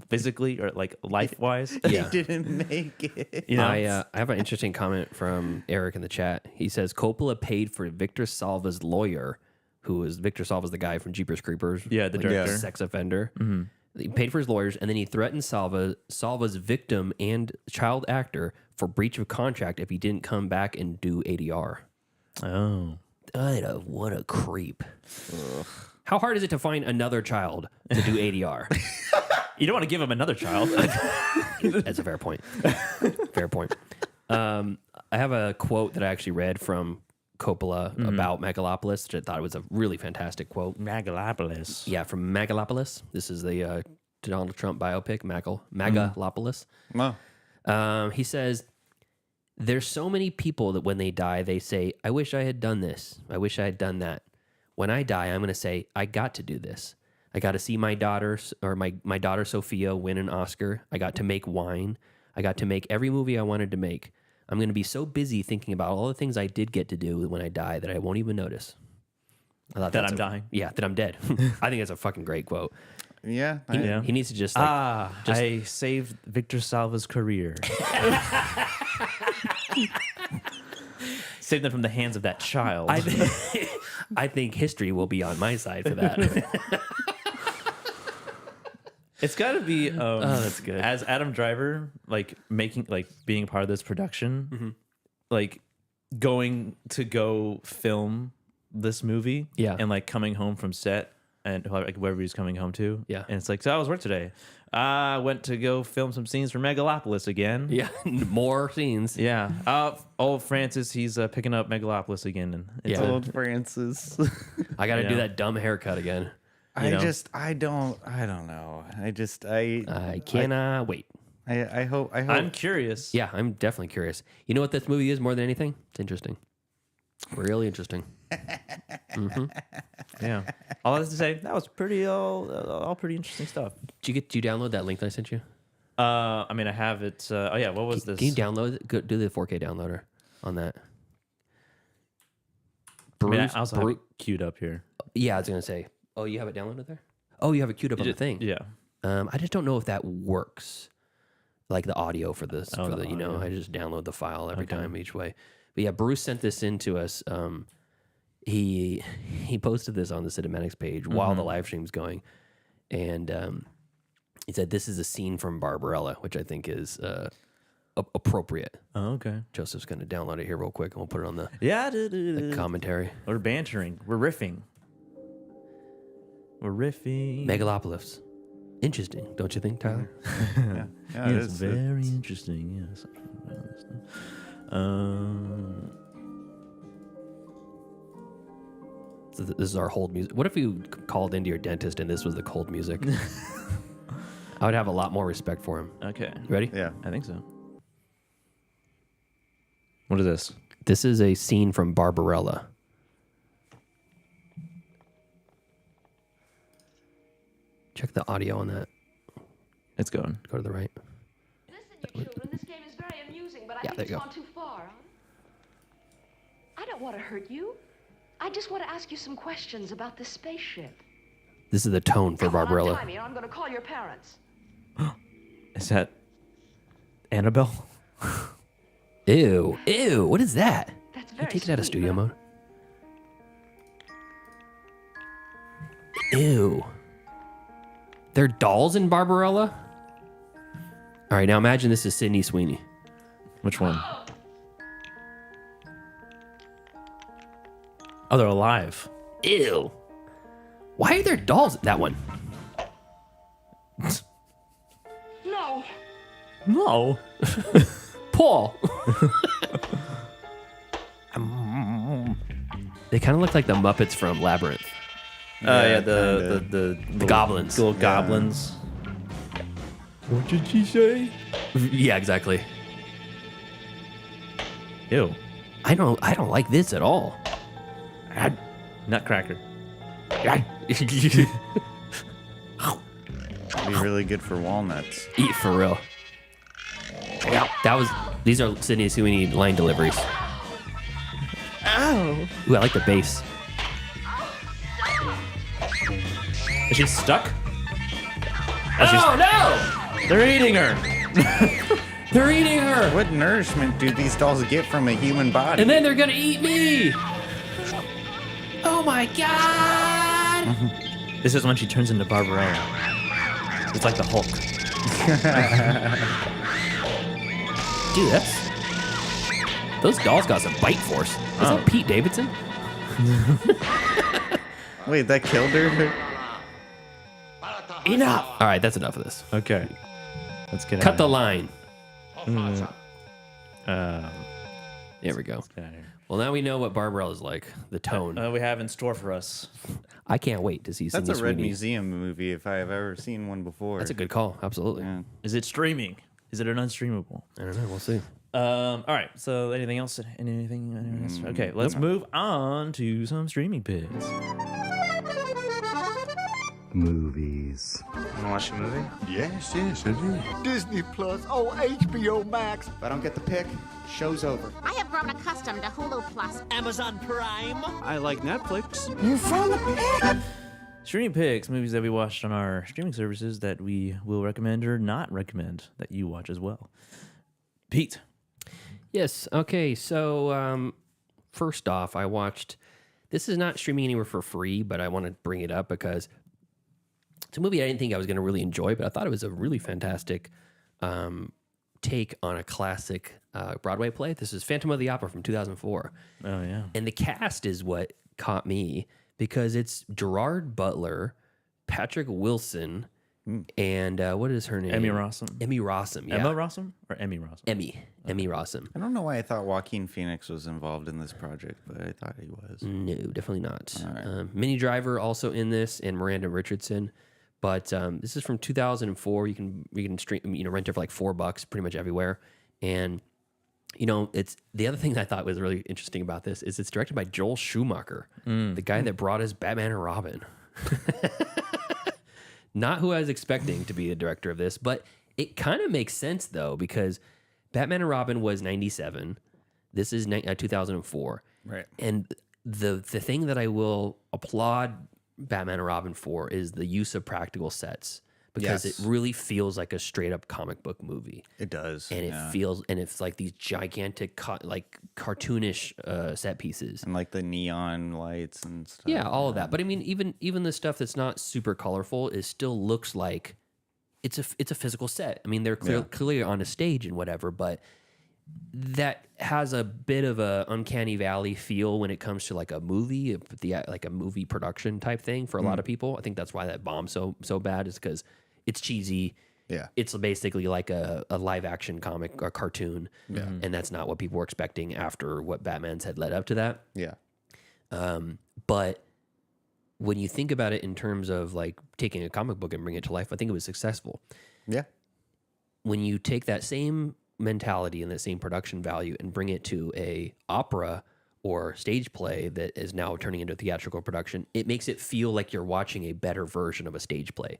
Speaker 1: physically or like life-wise.
Speaker 7: Yeah. He didn't make it.
Speaker 1: You know?
Speaker 6: I have an interesting comment from Eric in the chat. He says, Coppola paid for Victor Salva's lawyer, who is Victor Salva's the guy from Jeepers Creepers.
Speaker 1: Yeah, the director.
Speaker 6: Sex offender. Mm-hmm. He paid for his lawyers, and then he threatened Salva's victim and child actor for breach of contract if he didn't come back and do ADR.
Speaker 1: Oh.
Speaker 6: What a creep. Ugh. How hard is it to find another child to do ADR?
Speaker 1: You don't want to give him another child.
Speaker 6: That's a fair point. Fair point. I have a quote that I actually read from Coppola about Megalopolis, which I thought was a really fantastic quote.
Speaker 1: Megalopolis.
Speaker 6: Yeah, from Megalopolis. This is the Donald Trump biopic, Megalopolis.
Speaker 7: Wow.
Speaker 6: He says, "There's so many people that when they die, they say, 'I wish I had done this. I wish I had done that.' When I die, I'm going to say, 'I got to do this. I got to see my daughter or my daughter Sophia win an Oscar. I got to make wine. I got to make every movie I wanted to make. I'm going to be so busy thinking about all the things I did get to do when I die that I won't even notice." I thought
Speaker 1: that I'm dying?
Speaker 6: Yeah, that I'm dead. I think that's a fucking great quote.
Speaker 7: Yeah.
Speaker 6: He needs to just like...
Speaker 1: I saved Victor Salva's career. Saved them from the hands of that child.
Speaker 6: I think history will be on my side for that.
Speaker 1: It's got to be
Speaker 6: that's good.
Speaker 1: As Adam Driver, like being part of this production, like going to go film this movie,
Speaker 6: Yeah.
Speaker 1: and like coming home from set, and like wherever he's coming home to.
Speaker 6: Yeah.
Speaker 1: And it's like, so I was work today. I went to go film some scenes for Megalopolis again.
Speaker 6: Yeah, more scenes.
Speaker 1: Yeah. Old Francis, he's picking up Megalopolis again. And it's
Speaker 6: Yeah.
Speaker 7: Old Francis.
Speaker 6: I got to do
Speaker 1: Yeah.
Speaker 6: that dumb haircut again.
Speaker 7: I
Speaker 1: know?
Speaker 7: don't know.
Speaker 6: I cannot wait.
Speaker 7: I hope.
Speaker 1: I'm curious.
Speaker 6: Yeah, I'm definitely curious. You know what this movie is more than anything? It's interesting. Really interesting.
Speaker 1: Yeah. All I have to say, that was pretty all pretty interesting stuff.
Speaker 6: Did you download that link that I sent you?
Speaker 1: I mean, I have it. Oh yeah, what was this?
Speaker 6: Can you download it? Do the 4K downloader on that.
Speaker 1: I mean, I
Speaker 6: Bruce,
Speaker 1: also have it queued up here.
Speaker 6: yeah, I was gonna say. Oh, you have it downloaded there? Oh, you have it queued up on the thing.
Speaker 1: Yeah.
Speaker 6: I just don't know if that works, like the audio for this.
Speaker 1: Oh,
Speaker 6: for
Speaker 1: the
Speaker 6: the, you know,
Speaker 1: audio.
Speaker 6: I just download the file every
Speaker 1: Okay.
Speaker 6: time each way. But yeah, Bruce sent this in to us. He posted this on the Cinematics page while the live stream's going, and he said this is a scene from Barbarella, which I think is appropriate.
Speaker 1: Oh, okay.
Speaker 6: Joseph's going to download it here real quick, and we'll put it on the
Speaker 1: Yeah.
Speaker 6: commentary.
Speaker 1: We're bantering. We're riffing. We're riffing.
Speaker 6: Megalopolis. Interesting, don't you think, Tyler?
Speaker 7: yeah, it
Speaker 1: It's
Speaker 7: is.
Speaker 1: very interesting. Yes.
Speaker 6: So this is our hold music. What if you called into your dentist and this was the cold music? I would have a lot more respect for him.
Speaker 1: Okay.
Speaker 6: You ready?
Speaker 7: Yeah.
Speaker 1: I think so. What is this?
Speaker 6: This is a scene from Barbarella. Check the audio on that.
Speaker 1: It's going.
Speaker 6: Go to the right.
Speaker 11: Listen, you children, this game is very amusing, but I
Speaker 6: Yeah,
Speaker 11: think
Speaker 6: there
Speaker 11: it's
Speaker 6: you go.
Speaker 11: gone too far. I don't want to hurt you. I just want to ask you some questions about this spaceship.
Speaker 6: This is the tone for
Speaker 11: Come on,
Speaker 6: Barbarella.
Speaker 11: untie me, or I'm going to call your parents.
Speaker 1: Is that Annabelle?
Speaker 6: Ew. Ew. What is that?
Speaker 11: That's
Speaker 6: Can
Speaker 11: very
Speaker 6: you take it out of
Speaker 11: sweet,
Speaker 6: studio
Speaker 11: but
Speaker 6: mode? Ew. They're dolls in Barbarella? All right, now imagine this is Sydney Sweeney.
Speaker 1: Which one? Oh, they're alive.
Speaker 6: Ew. Why are there dolls? That one.
Speaker 11: No.
Speaker 1: No.
Speaker 6: Paul. They kind of look like the Muppets from Labyrinth.
Speaker 1: Yeah, the little
Speaker 6: goblins.
Speaker 1: Little goblins. What did she say?
Speaker 6: Yeah, exactly.
Speaker 1: Ew.
Speaker 6: I don't like this at all.
Speaker 1: Nutcracker.
Speaker 7: It'd be really good for walnuts.
Speaker 6: Eat for real. These are Sydney Sweeney line deliveries.
Speaker 1: Ow.
Speaker 6: Ooh, I like the bass.
Speaker 1: Is she stuck?
Speaker 6: Oh no!
Speaker 1: They're eating her.
Speaker 6: They're eating her!
Speaker 7: What nourishment do these dolls get from a human body?
Speaker 6: And then they're gonna eat me! Oh my god!
Speaker 1: This is when she turns into Barbarella. It's like the Hulk.
Speaker 6: Dude, those dolls got some bite force. Is that Pete Davidson?
Speaker 7: Wait, that killed her?
Speaker 6: Enough! Alright, that's enough of this.
Speaker 1: Okay. Let's get
Speaker 6: Cut
Speaker 1: out
Speaker 6: the
Speaker 1: of
Speaker 6: line.
Speaker 1: here.
Speaker 6: There we go.
Speaker 1: Get out of here.
Speaker 6: Well, now we know what Barbarella's like. The tone.
Speaker 1: We have in store for us.
Speaker 6: I can't wait to see
Speaker 7: That's
Speaker 6: Sydney
Speaker 7: a Red
Speaker 6: Sweeney.
Speaker 7: Museum movie if I have ever seen one before.
Speaker 6: That's a good call. Absolutely.
Speaker 7: Yeah.
Speaker 1: Is it streaming? Is it an unstreamable?
Speaker 6: I don't know. We'll see.
Speaker 1: All right. So anything else? Anything else? Okay. Let's move on to some streaming picks.
Speaker 10: Movies.
Speaker 9: Wanna watch a movie?
Speaker 10: Yes, I do.
Speaker 8: Disney Plus. Oh, HBO Max.
Speaker 12: If I don't get the pick, show's over.
Speaker 3: I have grown accustomed to Hulu Plus.
Speaker 2: Amazon Prime.
Speaker 9: I like Netflix.
Speaker 10: You found the
Speaker 1: Streaming picks, movies that we watched on our streaming services that we will recommend or not recommend that you watch as well. Pete.
Speaker 6: Yes. Okay. So, first off, I watched. This is not streaming anywhere for free, but I want to bring it up because it's a movie I didn't think I was going to really enjoy, but I thought it was a really fantastic take on a classic Broadway play. This is Phantom of the Opera from 2004.
Speaker 1: Oh, yeah.
Speaker 6: And the cast is what caught me because it's Gerard Butler, Patrick Wilson, and what is her name?
Speaker 1: Emmy Rossum.
Speaker 6: Emmy Rossum. Yeah.
Speaker 1: Emma Rossum or Emmy Rossum?
Speaker 6: Emmy Rossum.
Speaker 7: I don't know why I thought Joaquin Phoenix was involved in this project, but I thought he was.
Speaker 6: No, definitely not.
Speaker 7: Right.
Speaker 6: Minnie Driver also in this, and Miranda Richardson. But this is from 2004. You can stream, rent it for like $4 pretty much everywhere. And it's the other thing that I thought was really interesting about this is it's directed by Joel Schumacher, the guy that brought us Batman and Robin. Not who I was expecting to be the director of this, but it kind of makes sense though, because Batman and Robin was 97. This is 2004.
Speaker 7: Right.
Speaker 6: And the thing that I will applaud Batman and Robin for is the use of practical sets, because it really feels like a straight up comic book movie.
Speaker 7: It does.
Speaker 6: And it's like these gigantic, cartoonish set pieces.
Speaker 7: And like the neon lights and stuff.
Speaker 6: Yeah, all of that. But I mean, even the stuff that's not super colorful is still looks like it's a physical set. I mean, they're clearly on a stage and whatever, but that has a bit of a uncanny valley feel when it comes to like a movie, like a movie production type thing for a lot of people. I think that's why that bombed so bad, is because it's cheesy.
Speaker 7: Yeah.
Speaker 6: It's basically like a live action comic or cartoon. Yeah. And that's not what people were expecting after what Batman's had led up to that.
Speaker 7: Yeah.
Speaker 6: But when you think about it in terms of like taking a comic book and bringing it to life, I think it was successful.
Speaker 7: Yeah.
Speaker 6: When you take that same mentality and that same production value and bring it to a opera or stage play that is now turning into a theatrical production, it makes it feel like you're watching a better version of a stage play,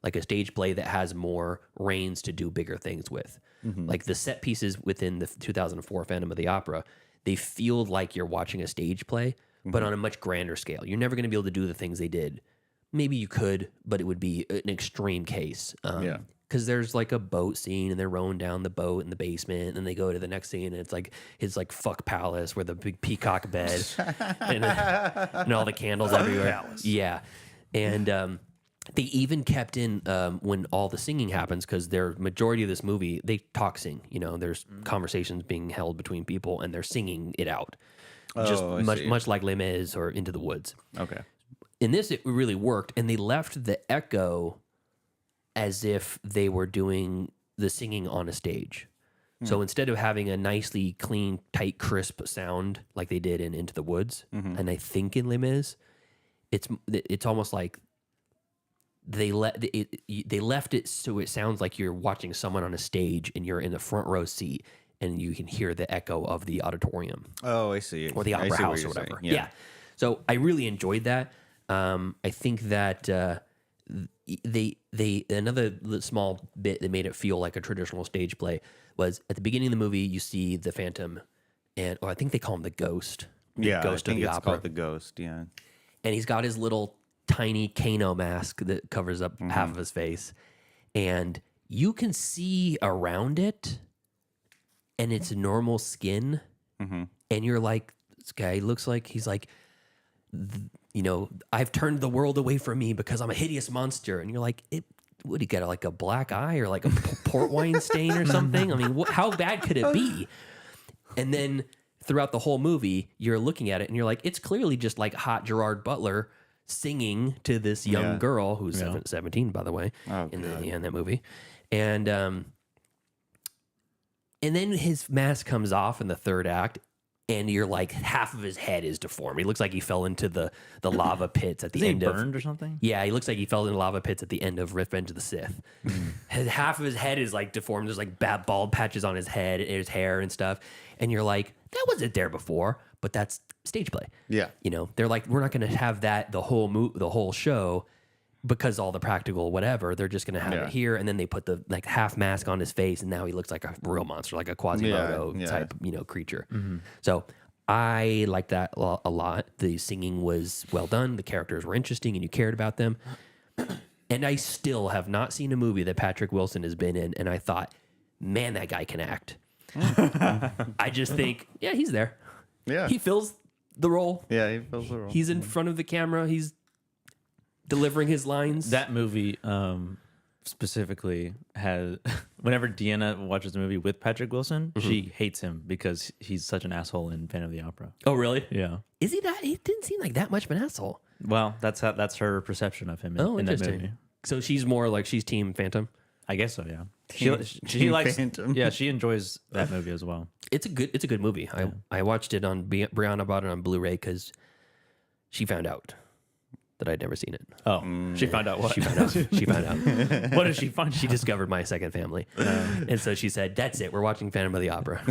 Speaker 6: like a stage play that has more reins to do bigger things with. Like the set pieces within the 2004 Phantom of the Opera, they feel like you're watching a stage play, but on a much grander scale. You're never going to be able to do the things they did. Maybe you could, but it would be an extreme case. Because there's like a boat scene and they're rowing down the boat in the basement, and then they go to the next scene and it's like his like fuck palace where the big peacock bed and all the candles everywhere. Yeah. And they even kept in when all the singing happens, because their majority of this movie, they talk sing. There's conversations being held between people and they're singing it out. Just much like Les Mis or Into the Woods.
Speaker 7: Okay.
Speaker 6: In this, it really worked, and they left the echo as if they were doing the singing on a stage. So instead of having a nicely clean, tight, crisp sound like they did in Into the Woods, and I think in Les Mis, it's almost like they left it so it sounds like you're watching someone on a stage and you're in the front row seat and you can hear the echo of the auditorium.
Speaker 7: Oh, I see.
Speaker 6: Or the opera house or whatever.
Speaker 7: Saying.
Speaker 6: Yeah. So I really enjoyed that. I think that they another small bit that made it feel like a traditional stage play was at the beginning of the movie, you see the Phantom, or I think they call him the Ghost.
Speaker 7: Yeah,
Speaker 6: Ghost
Speaker 7: I think
Speaker 6: of the
Speaker 7: it's
Speaker 6: opera.
Speaker 7: called the Ghost. Yeah,
Speaker 6: and he's got his little tiny Kano mask that covers up half of his face, and you can see around it, and it's normal skin, and you're like, this guy looks like he's like, I've turned the world away from me because I'm a hideous monster, and you're like, would he get like a black eye or like a port wine stain or something? I mean, how bad could it be? And then throughout the whole movie, you're looking at it and you're like, it's clearly just like hot Gerard Butler singing to this young girl who's 17, by the way, in that movie. And then his mask comes off in the third act, and you're like, half of his head is deformed. He looks like he fell into the lava pits at the end of...
Speaker 1: burned or something?
Speaker 6: Yeah, he looks like he fell into lava pits at the end of Revenge of the Sith. Half of his head is like deformed. There's like bald patches on his head and his hair and stuff. And you're like, that wasn't there before, but that's stage play.
Speaker 7: Yeah.
Speaker 6: They're like, we're not going to have that the whole show because all the practical whatever. They're just going to have it here. And then they put the like half mask on his face, and now he looks like a real monster, like a Quasimodo type, creature. So I liked that a lot. The singing was well done. The characters were interesting and you cared about them. And I still have not seen a movie that Patrick Wilson has been in, and I thought, man, that guy can act. I just think, yeah, he's there.
Speaker 7: Yeah.
Speaker 6: He fills the role.
Speaker 7: Yeah, he fills the role.
Speaker 6: He's in front of the camera. He's delivering his lines.
Speaker 1: That movie specifically has, whenever Deanna watches the movie with Patrick Wilson, she hates him because he's such an asshole in Phantom of the Opera.
Speaker 6: Oh, really?
Speaker 1: Yeah.
Speaker 6: Is he that? He didn't seem like that much of an asshole.
Speaker 1: Well, that's her perception of him in that
Speaker 6: interesting.
Speaker 1: movie.
Speaker 6: So she's more like she's Team Phantom.
Speaker 1: I guess so. Yeah. She
Speaker 7: Team
Speaker 1: likes.
Speaker 7: Phantom.
Speaker 1: Yeah, she enjoys that movie as well.
Speaker 6: It's a good movie. I watched it on Brianna bought it on Blu-ray because she found out that I'd never seen it.
Speaker 1: Oh, she found out what?
Speaker 6: She found out. She found out.
Speaker 1: What did she find?
Speaker 6: She discovered my second family, and so she said, "That's it. We're watching Phantom of the Opera."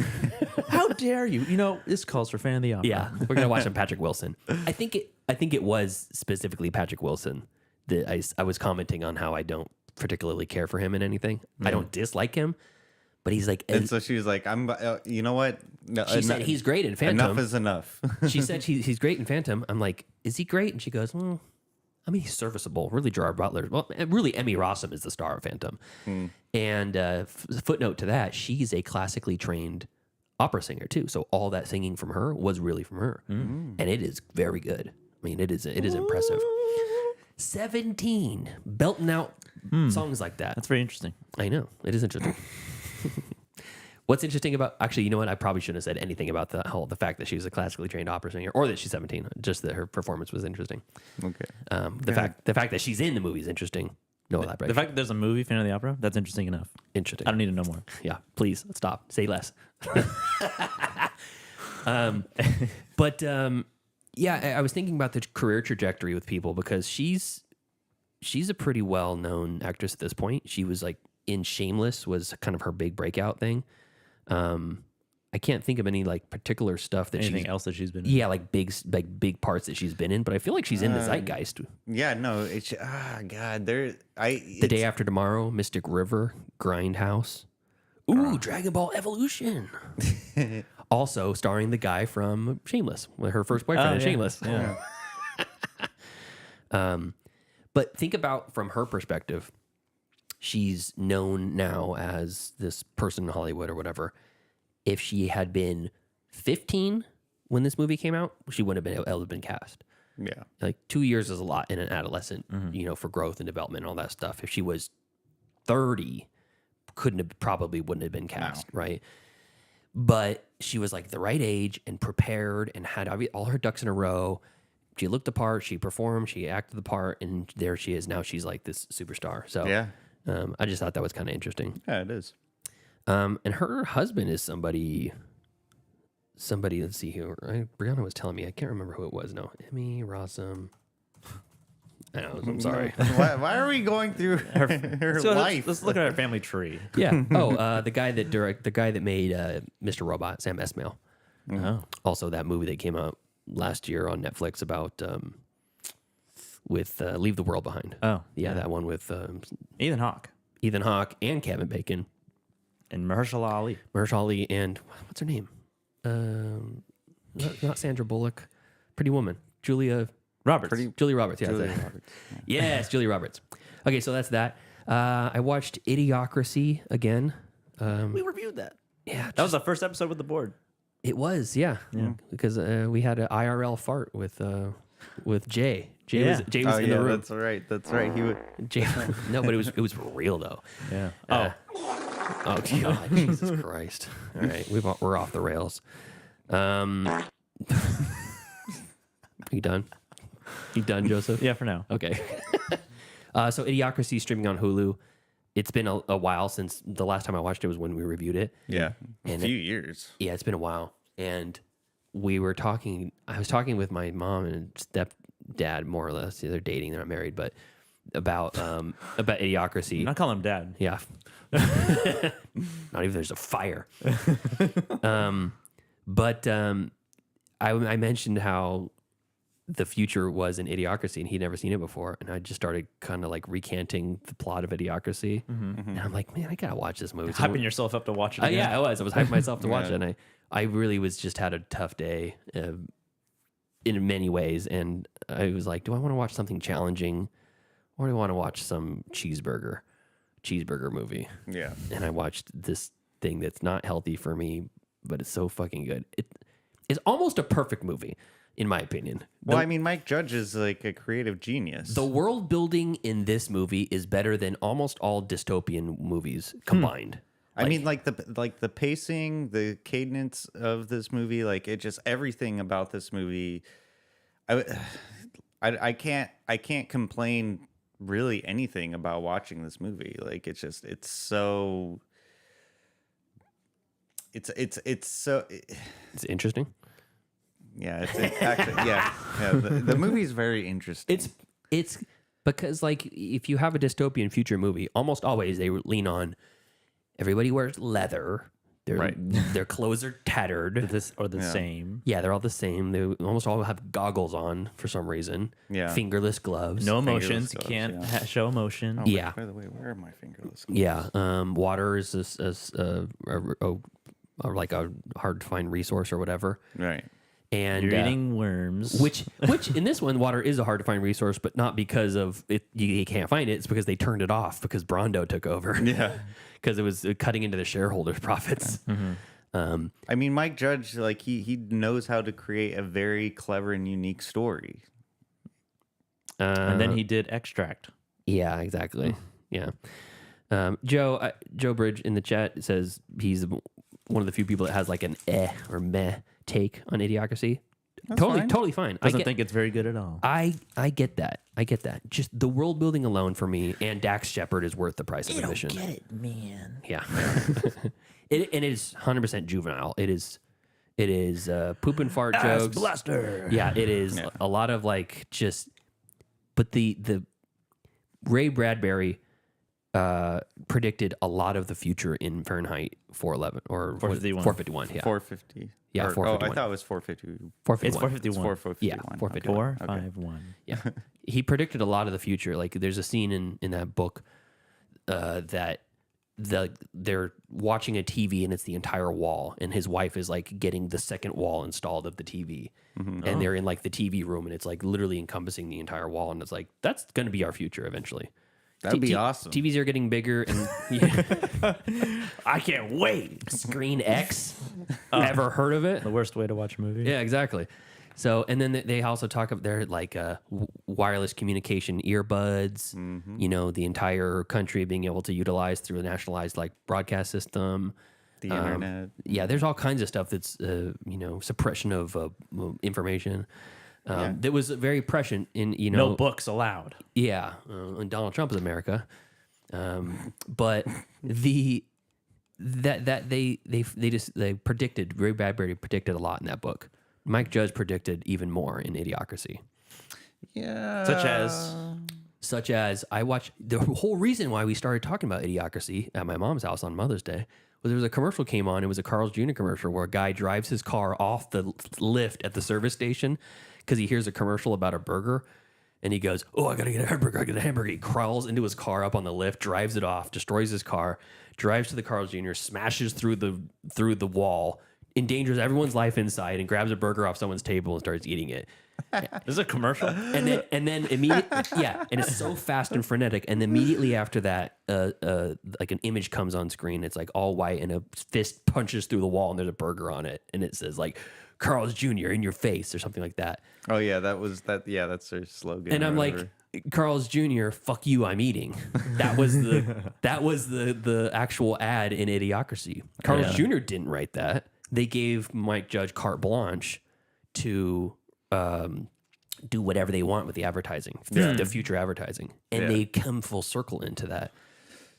Speaker 1: How dare you? You know, this calls for Fan of the Opera.
Speaker 6: Yeah, we're gonna watch some Patrick Wilson. I think it was specifically Patrick Wilson that I was commenting on how I don't particularly care for him in anything. I don't dislike him, but he's like.
Speaker 7: And so she was like, "I'm. You know what? No,
Speaker 6: She said he's great in Phantom.
Speaker 7: Enough is enough."
Speaker 6: She said he's great in Phantom. I'm like, is he great? And she goes, well, I mean, he's serviceable. Really, Gerard Butler. Well, really, Emmy Rossum is the star of Phantom. And footnote to that, she's a classically trained opera singer too. So all that singing from her was really from her, and it is very good. I mean, it is impressive. 17 belting out songs like that.
Speaker 1: That's very interesting.
Speaker 6: I know, it is interesting. What's interesting about, actually, you know what? I probably shouldn't have said anything about the fact that she's a classically trained opera singer or that she's 17. Just that her performance was interesting.
Speaker 7: Okay.
Speaker 6: The fact that she's in the movie is interesting. No elaboration.
Speaker 1: The fact that there's a movie, Fan of the Opera, that's interesting enough.
Speaker 6: Interesting.
Speaker 1: I don't need to know more.
Speaker 6: Yeah, please stop. Say less. Yeah, I was thinking about the career trajectory with people because she's a pretty well-known actress at this point. She was like in Shameless was kind of her big breakout thing. I can't think of any like particular stuff that
Speaker 1: Anything else that she's been in?
Speaker 6: Yeah, like big parts that she's been in, but I feel like she's in the zeitgeist.
Speaker 7: Yeah, no, it's God,
Speaker 6: The Day After Tomorrow, Mystic River, Grindhouse. Ooh, Dragon Ball Evolution. Also starring the guy from Shameless, her first boyfriend in Shameless.
Speaker 1: Yeah.
Speaker 6: But think about from her perspective, she's known now as this person in Hollywood or whatever. If she had been 15 when this movie came out, she wouldn't have been able to been cast.
Speaker 7: Yeah.
Speaker 6: Like 2 years is a lot in an adolescent, for growth and development and all that stuff. If she was 30, probably wouldn't have been cast, right? But she was like the right age and prepared and had all her ducks in a row. She looked the part, she performed, she acted the part, and there she is. Now she's like this superstar. So
Speaker 7: yeah.
Speaker 6: I just thought that was kind of interesting.
Speaker 7: Yeah, it is.
Speaker 6: And her husband is somebody. Let's see here. Brianna was telling me. I can't remember who it was. No, Emmy Rossum. I know. I'm sorry.
Speaker 7: Why are we going through her life?
Speaker 1: Let's look at our family tree.
Speaker 6: Yeah. Oh, the guy that made Mr. Robot, Sam Esmail.
Speaker 1: Oh.
Speaker 6: Also, that movie that came out last year on Netflix about with Leave the World Behind.
Speaker 1: Oh,
Speaker 6: yeah, that one with
Speaker 1: Ethan Hawke
Speaker 6: and Kevin Bacon
Speaker 1: and Mahershala Ali.
Speaker 6: And what's her name? Not Sandra Bullock. Pretty Woman. Julia
Speaker 1: Roberts.
Speaker 6: Julia Roberts. Yeah.
Speaker 7: Julia Roberts.
Speaker 6: Yes, Julia Roberts. Okay, so that's that. I watched Idiocracy again.
Speaker 1: We reviewed that.
Speaker 6: Yeah,
Speaker 1: that was the first episode with the board.
Speaker 6: It was, yeah. Because we had an IRL fart with Jay. Jay was in the room.
Speaker 7: That's right. He would.
Speaker 6: Jay, no, but it was real though.
Speaker 1: Yeah.
Speaker 6: Oh God, Jesus Christ! All right, we're off the rails. You done? You done, Joseph?
Speaker 1: Yeah, for now.
Speaker 6: Okay. So Idiocracy is streaming on Hulu. It's been a while since the last time I watched it was when we reviewed it.
Speaker 7: Yeah,
Speaker 6: and
Speaker 7: a few years.
Speaker 6: Yeah, it's been a while. And we were talking. I was talking with my mom and stepdad, more or less. They're dating. They're not married, but about Idiocracy.
Speaker 1: I'm not calling him dad.
Speaker 6: Yeah. Not even there's a fire. But I mentioned how the future was in Idiocracy and he'd never seen it before. And I just started kind of like recanting the plot of Idiocracy. And I'm like, man, I got to watch this movie.
Speaker 1: Hyping yourself up to watch it again.
Speaker 6: Yeah, I was hyping myself to watch it. And I really just had a tough day in many ways. And I was like, do I want to watch something challenging or do I want to watch some cheeseburger movie?
Speaker 7: Yeah.
Speaker 6: And I watched this thing that's not healthy for me, but it's so fucking good. It is almost a perfect movie, in my opinion.
Speaker 7: Well, I mean, Mike Judge is like a creative genius.
Speaker 6: The world building in this movie is better than almost all dystopian movies combined.
Speaker 7: I mean, like the pacing, the cadence of this movie, like it just everything about this movie. I can't complain really anything about watching this movie. Like it's so it's
Speaker 6: interesting.
Speaker 7: Yeah, it's actually yeah. The movie's very interesting.
Speaker 6: It's because like if you have a dystopian future movie, almost always they lean on everybody wears leather. Their clothes are tattered.
Speaker 1: The same.
Speaker 6: Yeah, they're all the same. They almost all have goggles on for some reason.
Speaker 7: Yeah.
Speaker 6: Fingerless gloves.
Speaker 1: No emotions.
Speaker 7: Gloves,
Speaker 1: You can't
Speaker 7: yeah.
Speaker 1: show emotion.
Speaker 7: Oh,
Speaker 6: Yeah.
Speaker 7: By the way, where are my fingerless gloves?
Speaker 6: Yeah. Water is like a hard to find resource or whatever.
Speaker 7: Right.
Speaker 6: And
Speaker 1: You're eating worms.
Speaker 6: Which in this one, water is a hard to find resource, but not because of it. You can't find it. It's because they turned it off because Brando took over.
Speaker 7: Yeah.
Speaker 6: Because it was cutting into the shareholders' profits.
Speaker 1: Mm-hmm.
Speaker 7: I mean, Mike Judge, like he knows how to create a very clever and unique story.
Speaker 1: And then he did Extract.
Speaker 6: Yeah, exactly. Yeah. Joe Bridge in the chat says he's one of the few people that has like an or meh take on Idiocracy. Totally fine.
Speaker 1: Doesn't think it's very good at all.
Speaker 6: I get that. Just the world building alone for me and Dax Shepard is worth the price of admission.
Speaker 1: Get it, man.
Speaker 6: Yeah. It is 100% juvenile. It is poop and fart jokes.
Speaker 1: Blaster.
Speaker 6: Yeah, it is a lot of like just. But the Ray Bradbury predicted a lot of the future in Fahrenheit 411 or
Speaker 1: 451.
Speaker 6: 451. Yeah,
Speaker 7: 450.
Speaker 6: Yeah, 451.
Speaker 7: I thought it was 450.
Speaker 6: 451.
Speaker 1: It's 451.
Speaker 7: It's 451.
Speaker 6: Yeah, 451.
Speaker 1: 451.
Speaker 6: Yeah, he predicted a lot of the future. Like there's a scene in that book that they're watching a TV and it's the entire wall, and his wife is like getting the second wall installed of the TV, and they're in like the TV room, and it's like literally encompassing the entire wall, and it's like that's going to be our future eventually.
Speaker 7: That'd be awesome.
Speaker 6: TVs are getting bigger, and
Speaker 1: I can't wait.
Speaker 6: Screen X. Ever heard of it?
Speaker 1: The worst way to watch a movie.
Speaker 6: Yeah, exactly. So, and then they also talk of their like wireless communication earbuds. You know, the entire country being able to utilize through a nationalized like broadcast system.
Speaker 7: The internet.
Speaker 6: Yeah, there's all kinds of stuff that's suppression of information. That was very prescient in
Speaker 1: no books allowed.
Speaker 6: Yeah, in Donald Trump's America, but they predicted. Ray Bradbury predicted a lot in that book. Mike Judge predicted even more in Idiocracy.
Speaker 7: Yeah,
Speaker 6: such as I watched. The whole reason why we started talking about Idiocracy at my mom's house on Mother's Day was there was a commercial came on. It was a Carl's Jr. commercial where a guy drives his car off the lift at the service station because he hears a commercial about a burger, and he goes, "Oh, I gotta get a hamburger! I get a hamburger!" He crawls into his car up on the lift, drives it off, destroys his car, drives to the Carl's Jr., smashes through the wall, endangers everyone's life inside, and grabs a burger off someone's table and starts eating it.
Speaker 1: This is a commercial,
Speaker 6: and then immediately, and it's so fast and frenetic. And immediately after that, like an image comes on screen. It's like all white, and a fist punches through the wall, and there's a burger on it, and it says like Carl's Jr. in your face or something like that.
Speaker 7: Oh yeah, Yeah, that's their slogan.
Speaker 6: And I'm like, Carl's Jr. Fuck you, I'm eating. That was the actual ad in Idiocracy. Carl's Jr. didn't write that. They gave Mike Judge carte blanche to do whatever they want with the advertising, the future advertising, and they come full circle into that.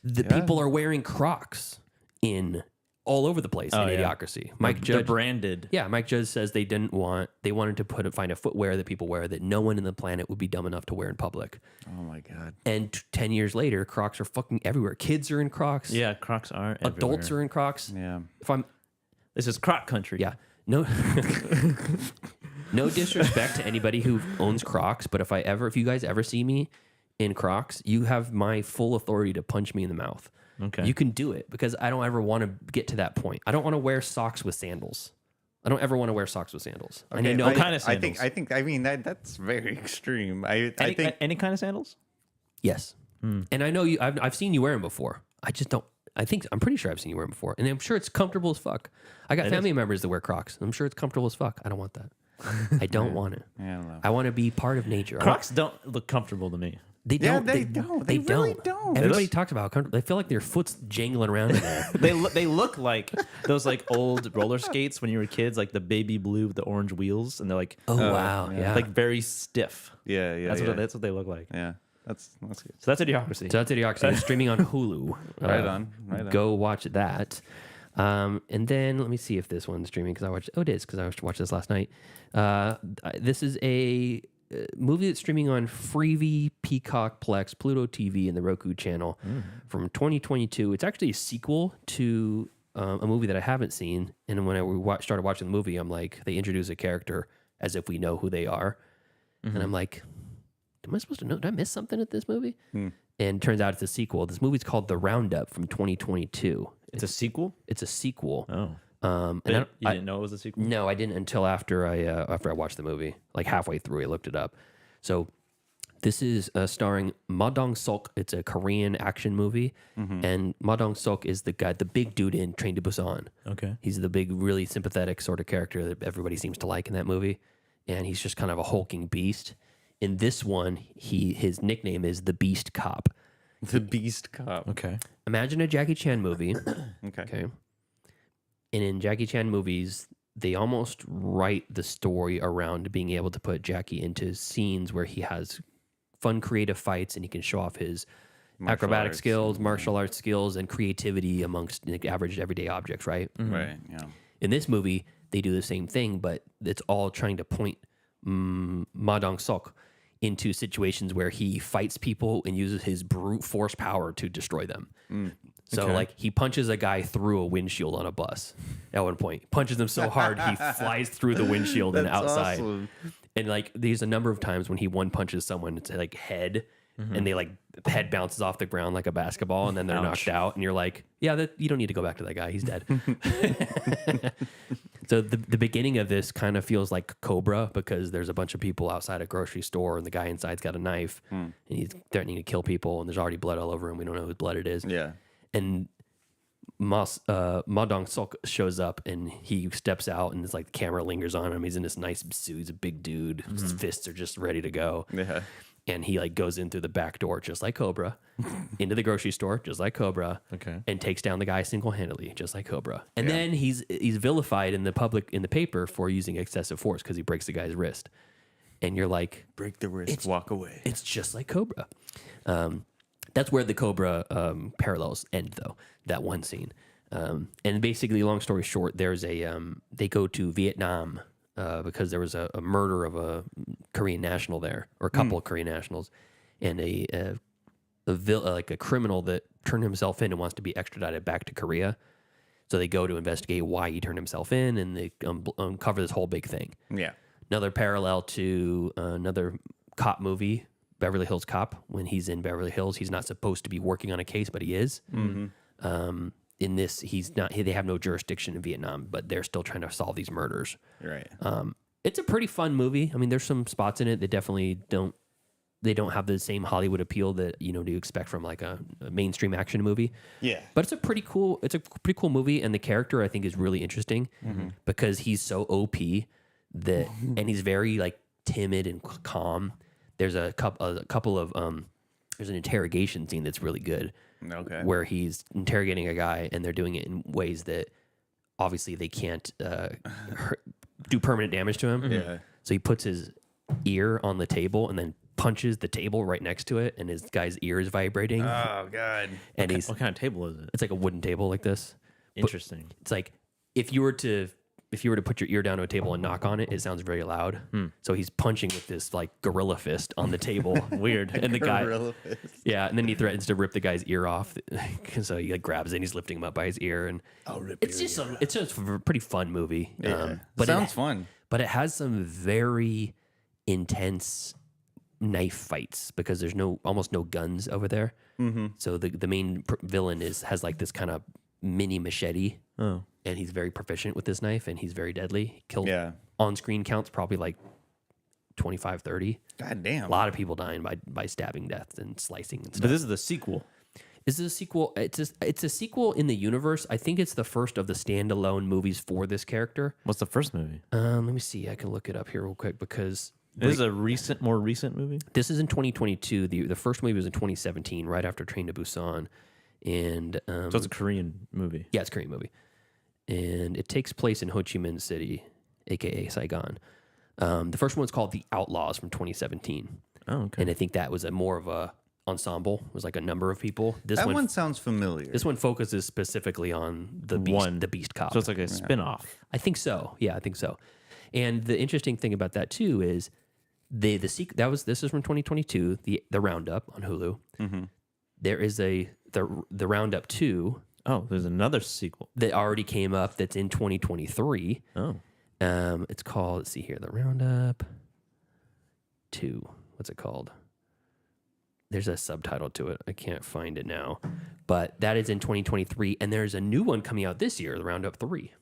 Speaker 6: The people are wearing Crocs in all over the place in Idiocracy. Mike Judge,
Speaker 1: they're branded.
Speaker 6: Yeah, Mike Judge says they wanted to find a footwear that people wear that no one in the planet would be dumb enough to wear in public.
Speaker 7: Oh my god!
Speaker 6: And 10 years later, Crocs are fucking everywhere. Kids are in Crocs.
Speaker 1: Yeah, Crocs are.
Speaker 6: Adults are in Crocs.
Speaker 7: Yeah.
Speaker 1: This is Croc country.
Speaker 6: Yeah. No. No disrespect to anybody who owns Crocs, but if you guys ever see me in Crocs, you have my full authority to punch me in the mouth.
Speaker 1: Okay.
Speaker 6: You can do it because I don't ever want to get to that point. I don't want to wear socks with sandals. I don't ever want to wear socks with sandals.
Speaker 7: Okay,
Speaker 6: and
Speaker 1: what kind of sandals?
Speaker 7: I mean that's very extreme. I think
Speaker 1: any kind of sandals?
Speaker 6: Yes. And I know you. I've seen you wear them before. I just don't. I'm pretty sure I've seen you wear them before, and I'm sure it's comfortable as fuck. I got family members that wear Crocs. I'm sure it's comfortable as fuck. I don't want that. I don't want it.
Speaker 7: Yeah, I don't know.
Speaker 6: I want to be part of nature.
Speaker 1: Crocs don't look comfortable to me.
Speaker 6: They don't.
Speaker 7: they don't. They really don't.
Speaker 6: Everybody talks about how they feel like their foot's jangling around in there.
Speaker 1: They look like those like old roller skates when you were kids, like the baby blue with the orange wheels, and they're like,
Speaker 6: wow, yeah.
Speaker 1: like very stiff.
Speaker 7: Yeah.
Speaker 1: That's what they look like.
Speaker 7: Yeah. That's good.
Speaker 1: So that's Idiocracy.
Speaker 6: So that's Idiocracy. It's streaming on Hulu.
Speaker 7: Right on.
Speaker 6: Go watch that. And then let me see if this one's streaming because I watched. Oh, it is because I watched this last night. This is a movie that's streaming on Freevee, Peacock, Plex, Pluto TV, and the Roku channel from 2022. It's actually a sequel to a movie that I haven't seen. And when I started watching the movie, I'm like, they introduce a character as if we know who they are, and I'm like, am I supposed to know? Did I miss something at this movie? And turns out it's a sequel. This movie's called The Roundup from 2022.
Speaker 1: It's a sequel?
Speaker 6: It's a sequel.
Speaker 1: Oh. You didn't know it was a sequel?
Speaker 6: No, I didn't until after I watched the movie. Like halfway through, I looked it up. So this is starring Ma Dong-seok. It's a Korean action movie. And Ma Dong-seok is the guy, the big dude in Train to Busan.
Speaker 1: Okay.
Speaker 6: He's the big, really sympathetic sort of character that everybody seems to like in that movie. And he's just kind of a hulking beast. In this one, his nickname is the Beast Cop.
Speaker 7: The Beast Cop.
Speaker 1: Okay.
Speaker 6: Imagine a Jackie Chan movie.
Speaker 7: Okay.
Speaker 6: And in Jackie Chan movies, they almost write the story around being able to put Jackie into scenes where he has fun, creative fights and he can show off his acrobatic skills, martial arts skills, and creativity amongst average everyday objects, right?
Speaker 7: Right, yeah.
Speaker 6: In this movie, they do the same thing, but it's all trying to point Ma Dong-seok into situations where he fights people and uses his brute force power to destroy them. So, like, he punches a guy through a windshield on a bus at one point. Punches him so hard, he flies through the windshield and outside.
Speaker 7: Awesome.
Speaker 6: And, like, there's a number of times when he one punches someone, it's like head, and they, like, head bounces off the ground like a basketball, and then they're knocked out. And you're like, yeah, you don't need to go back to that guy. He's dead. So the beginning of this kind of feels like Cobra because there's a bunch of people outside a grocery store and the guy inside's got a knife and he's threatening to kill people and there's already blood all over him. We don't know whose blood it is.
Speaker 7: Yeah.
Speaker 6: And Ma Dong-seok shows up and he steps out and it's like the camera lingers on him. He's in this nice suit. He's a big dude. His fists are just ready to go.
Speaker 7: Yeah.
Speaker 6: And he like goes in through the back door just like Cobra, into the grocery store just like Cobra, and takes down the guy single-handedly just like Cobra. And then he's vilified in the paper for using excessive force because he breaks the guy's wrist. And you're like,
Speaker 7: break the wrist, walk away.
Speaker 6: It's just like Cobra. That's where the Cobra parallels end, though. That one scene. And basically, long story short, there's they go to Vietnam. Because there was a murder of a Korean national there, or a couple of Korean nationals, and a criminal that turned himself in and wants to be extradited back to Korea. So they go to investigate why he turned himself in, and they uncover this whole big thing. Yeah. Another parallel to another cop movie, Beverly Hills Cop. When he's in Beverly Hills, he's not supposed to be working on a case, but he is. In this, he's not. They have no jurisdiction in Vietnam, but they're still trying to solve these murders.
Speaker 7: Right.
Speaker 6: It's a pretty fun movie. I mean, there's some spots in it that definitely don't. They don't have the same Hollywood appeal that you expect from like a mainstream action movie. Yeah. But it's a pretty cool. It's a pretty cool movie, and the character I think is really interesting because he's so OP that, and he's very like timid and calm. There's a couple of there's an interrogation scene that's really good. Okay. Where he's interrogating a guy and they're doing it in ways that obviously they can't do permanent damage to him. Yeah. So he puts his ear on the table and then punches the table right next to it and his guy's ear is vibrating.
Speaker 7: Oh, God.
Speaker 6: And
Speaker 1: what kind of table is it?
Speaker 6: It's like a wooden table like this.
Speaker 1: Interesting.
Speaker 6: But it's like if you were to put your ear down to a table and knock on it, it sounds very loud. So he's punching with this like gorilla fist on the table. Weird. And the guy, yeah, and then he threatens to rip the guy's ear off. So he like grabs it and he's lifting him up by his ear. And it's just a pretty fun movie.
Speaker 7: Yeah.
Speaker 6: But
Speaker 7: sounds fun.
Speaker 6: But it has some very intense knife fights because there's almost no guns over there. So the main villain has like this kind of mini machete. Oh. And he's very proficient with this knife, and he's very deadly. He killed on-screen counts probably like 25, 30.
Speaker 7: God damn.
Speaker 6: A lot of people dying by stabbing deaths and slicing and stuff.
Speaker 1: But this is the sequel.
Speaker 6: Is this a sequel? It's a sequel in the universe. I think it's the first of the standalone movies for this character.
Speaker 1: What's the first movie?
Speaker 6: Let me see. I can look it up here real quick because
Speaker 1: This is a more recent movie?
Speaker 6: This is in 2022. The first movie was in 2017, right after Train to Busan. And
Speaker 1: so it's a Korean movie.
Speaker 6: Yeah, it's a Korean movie. And it takes place in Ho Chi Minh City, a.k.a. Saigon. The first one's called The Outlaws from 2017.
Speaker 1: Oh, okay.
Speaker 6: And I think that was more of a ensemble. It was like a number of people.
Speaker 7: That one sounds familiar.
Speaker 6: This one focuses specifically on the beast cop.
Speaker 1: So it's like a spin-off.
Speaker 6: I think so. Yeah, I think so. And the interesting thing about that too is this is from 2022, the Roundup on Hulu.
Speaker 7: Mm-hmm.
Speaker 6: There is the Roundup 2.
Speaker 1: Oh, there's another sequel
Speaker 6: that already came up that's in 2023.
Speaker 1: Oh.
Speaker 6: It's called, let's see here, the Roundup 2. What's it called? There's a subtitle to it. I can't find it now. But that is in 2023. And there's a new one coming out this year, the Roundup 3.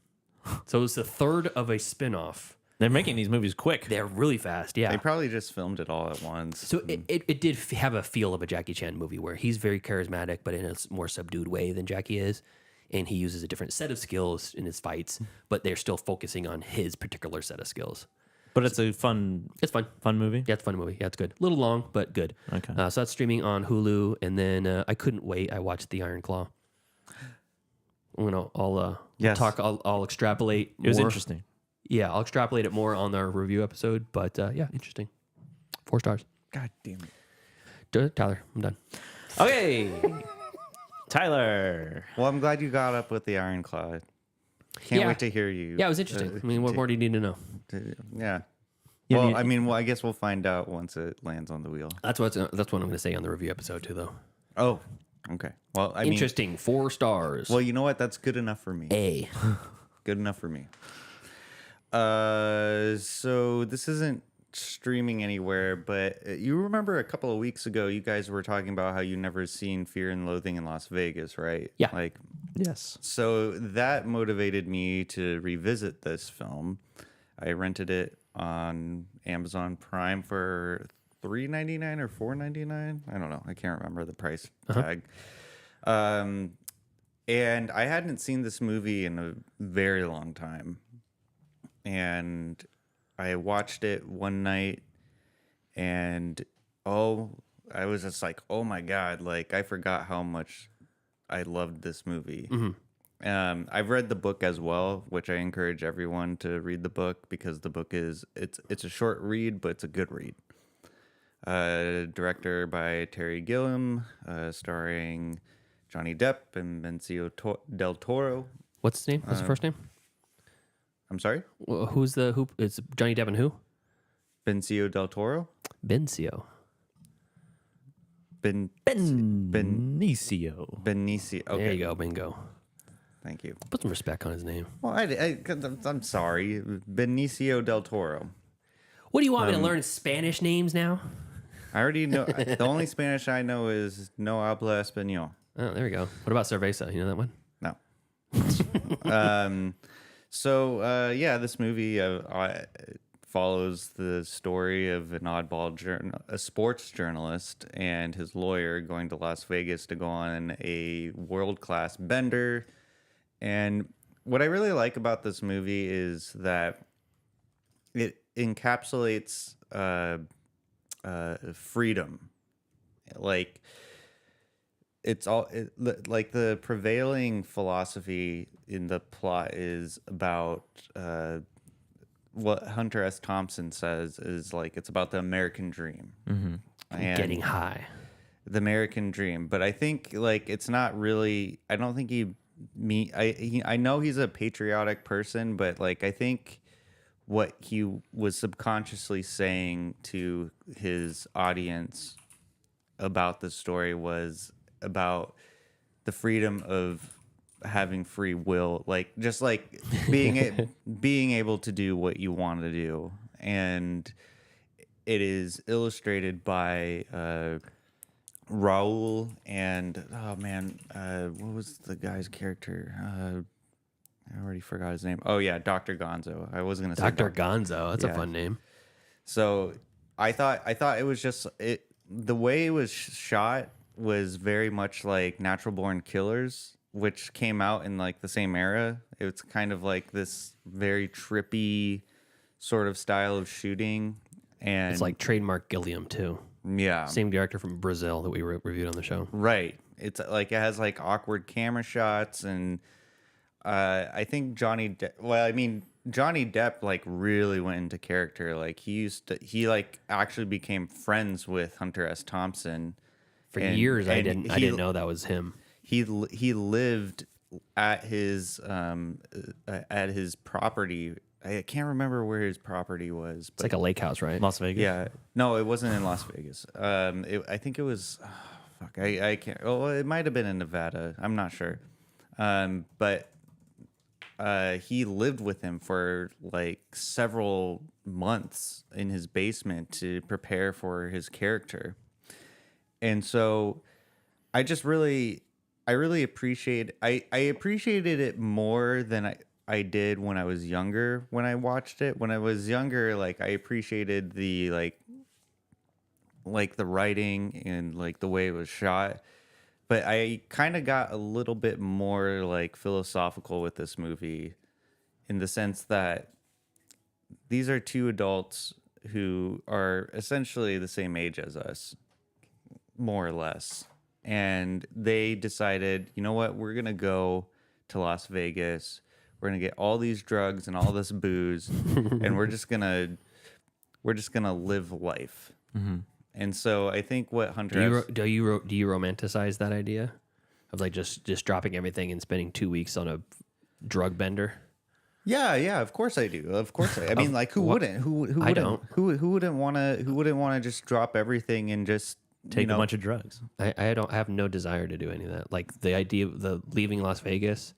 Speaker 6: So it's the third of a spinoff.
Speaker 1: They're making these movies quick.
Speaker 6: They're really fast, yeah.
Speaker 7: They probably just filmed it all at once.
Speaker 6: So it did have a feel of a Jackie Chan movie where he's very charismatic, but in a more subdued way than Jackie is. And he uses a different set of skills in his fights, but they're still focusing on his particular set of skills.
Speaker 1: But it's a fun...
Speaker 6: It's fun.
Speaker 1: Fun movie?
Speaker 6: Yeah, it's a fun movie. Yeah, it's good. A little long, but good.
Speaker 1: Okay.
Speaker 6: So that's streaming on Hulu. And then I couldn't wait. I watched The Iron Claw. I'll extrapolate more.
Speaker 1: It was interesting.
Speaker 6: Yeah, I'll extrapolate it more on our review episode. But yeah, interesting. 4 stars.
Speaker 7: God damn it.
Speaker 6: Tyler, I'm done.
Speaker 1: Okay. Tyler.
Speaker 7: Well, I'm glad you got up with the Iron Claw. Can't wait to hear you.
Speaker 6: Yeah, it was interesting. What more do you need to know?
Speaker 7: Yeah.
Speaker 1: Yeah,
Speaker 7: Well, I guess we'll find out once it lands on the wheel.
Speaker 6: That's what I'm going to say on the review episode too, though.
Speaker 7: Oh, okay. Well,
Speaker 6: interesting. 4 stars.
Speaker 7: Well, you know what? That's good enough for me.
Speaker 6: A.
Speaker 7: Good enough for me. So this isn't streaming anywhere, but you remember a couple of weeks ago, you guys were talking about how you never seen Fear and Loathing in Las Vegas, right?
Speaker 6: Yeah.
Speaker 1: Yes.
Speaker 7: So that motivated me to revisit this film. I rented it on Amazon Prime for $3.99 or $4.99. I don't know. I can't remember the price tag. And I hadn't seen this movie in a very long time. And I watched it one night and I was just like, oh my God, I forgot how much I loved this movie. Mm-hmm. I've read the book as well, which I encourage everyone to read the book because the book it's a short read, but it's a good read. Director by Terry Gilliam, starring Johnny Depp and Benicio del Toro.
Speaker 6: What's his name? What's the first name?
Speaker 7: I'm sorry?
Speaker 6: Who's it's Johnny Depp and who?
Speaker 7: Benicio del Toro?
Speaker 6: Benicio.
Speaker 1: Benicio.
Speaker 7: Benicio. Okay.
Speaker 6: There you go, bingo.
Speaker 7: Thank you.
Speaker 6: Put some respect on his name.
Speaker 7: Well, I'm sorry. Benicio del Toro.
Speaker 6: What do you want me to learn Spanish names now?
Speaker 7: I already know. The only Spanish I know is no habla español.
Speaker 6: Oh, there we go. What about cerveza? You know that one?
Speaker 7: No. This movie follows the story of an oddball a sports journalist and his lawyer going to Las Vegas to go on a world-class bender. And what I really like about this movie is that it encapsulates freedom. The prevailing philosophy in the plot is about what Hunter S. Thompson says is it's about the American dream.
Speaker 6: Mm-hmm. And getting high.
Speaker 7: The American dream. But I think it's not really, I don't think I know he's a patriotic person, but I think what he was subconsciously saying to his audience about the story was about the freedom of having free will, being able to do what you want to do. And it is illustrated by Raul and what was the guy's character? I already forgot his name. Oh yeah, Dr. Gonzo. I was gonna say
Speaker 6: Dr. Gonzo. That's a fun name.
Speaker 7: So I thought it was just the way it was shot was very much like Natural Born Killers, which came out in the same era. It's kind of this very trippy sort of style of shooting. And
Speaker 6: It's like trademark Gilliam too.
Speaker 7: yeah,
Speaker 6: Same director from Brazil that we reviewed on the show.
Speaker 7: right. It's like it has like awkward camera shots, and I think Johnny Depp. Well, I mean, Johnny Depp like really went into character. Like he like actually became friends with Hunter S. Thompson
Speaker 6: For years, I didn't know that was him.
Speaker 7: He lived at his property. I can't remember where his property was. But
Speaker 6: It's like a lake house, right?
Speaker 1: Las Vegas.
Speaker 7: yeah, no, it wasn't in Las Vegas. I think it was. Fuck, I can't. Oh, it might have been in Nevada. I'm not sure. But he lived with him for like several months in his basement to prepare for his character, and so I really appreciated it more than I did when I was younger. When I watched it, when I was younger, like I appreciated the like the writing and like the way it was shot. But I kind of got a little bit more like philosophical with this movie, in the sense that these are two adults who are essentially the same age as us, more or less. And they decided, you know what, we're going to go to Las Vegas. We're going to get all these drugs and all this booze, and we're just going to live life.
Speaker 1: Mm-hmm.
Speaker 7: And so I think what Hunter
Speaker 6: do you romanticize that idea of like just dropping everything and spending 2 weeks on a drug bender?
Speaker 7: Yeah, of course I do. Of course I mean, like who wouldn't? Who wouldn't?
Speaker 6: I don't.
Speaker 7: Who wouldn't want to just drop everything and just
Speaker 1: take a bunch of drugs?
Speaker 6: I have no desire to do any of that. Like the idea of the leaving Las Vegas.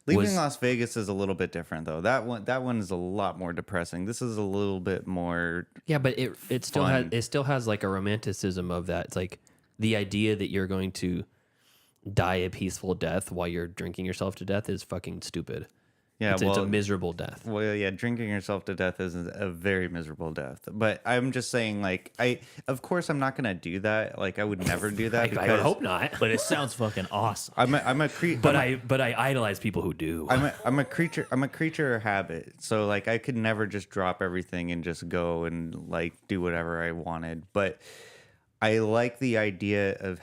Speaker 7: Las Vegas is a little bit different though. That one is a lot more depressing. This is a little bit more.
Speaker 6: Yeah, but it still has like a romanticism of that. It's like the idea that you're going to die a peaceful death while you're drinking yourself to death is fucking stupid.
Speaker 7: Yeah,
Speaker 6: it's a miserable death.
Speaker 7: Well, yeah, drinking yourself to death is a very miserable death. But I'm just saying, like, of course I'm not gonna do that. Like, I would never do that.
Speaker 6: I hope not.
Speaker 1: But it sounds fucking awesome.
Speaker 7: I'm a creature.
Speaker 6: But I idolize people who do.
Speaker 7: I'm a creature of habit. So like, I could never just drop everything and just go and like do whatever I wanted. But I like the idea of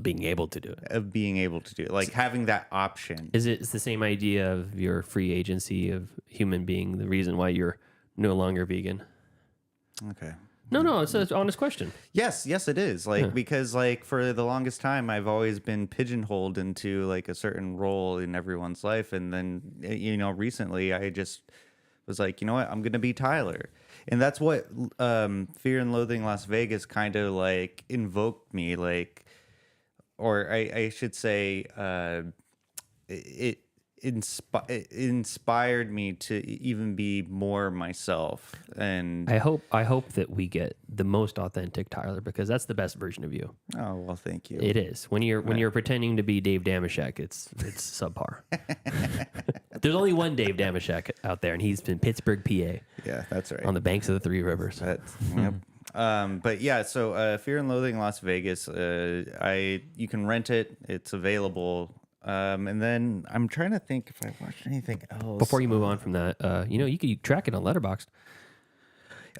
Speaker 6: being able to do it.
Speaker 7: Like having that option.
Speaker 6: It's the same idea of your free agency of human being, the reason why you're no longer vegan.
Speaker 7: Okay.
Speaker 6: No, it's an honest question.
Speaker 7: Yes, it is. Like, because like for the longest time, I've always been pigeonholed into like a certain role in everyone's life. And then, recently I just was like, you know what, I'm going to be Tyler. And that's what Fear and Loathing Las Vegas kind of like invoked me, like, or I should say, it inspired me to even be more myself. And
Speaker 6: I hope that we get the most authentic Tyler, because that's the best version of you.
Speaker 7: Oh, well, thank you.
Speaker 6: It is. When you're pretending to be Dave Damashek, it's subpar. There's only one Dave Damashek out there, and he's in Pittsburgh, PA.
Speaker 7: Yeah, that's right.
Speaker 6: On the banks of the Three Rivers.
Speaker 7: Yep. But yeah, so Fear and Loathing Las Vegas, you can rent it. It's available. And then I'm trying to think if I watched anything else.
Speaker 6: Before you move on from that, you could track it on Letterboxd.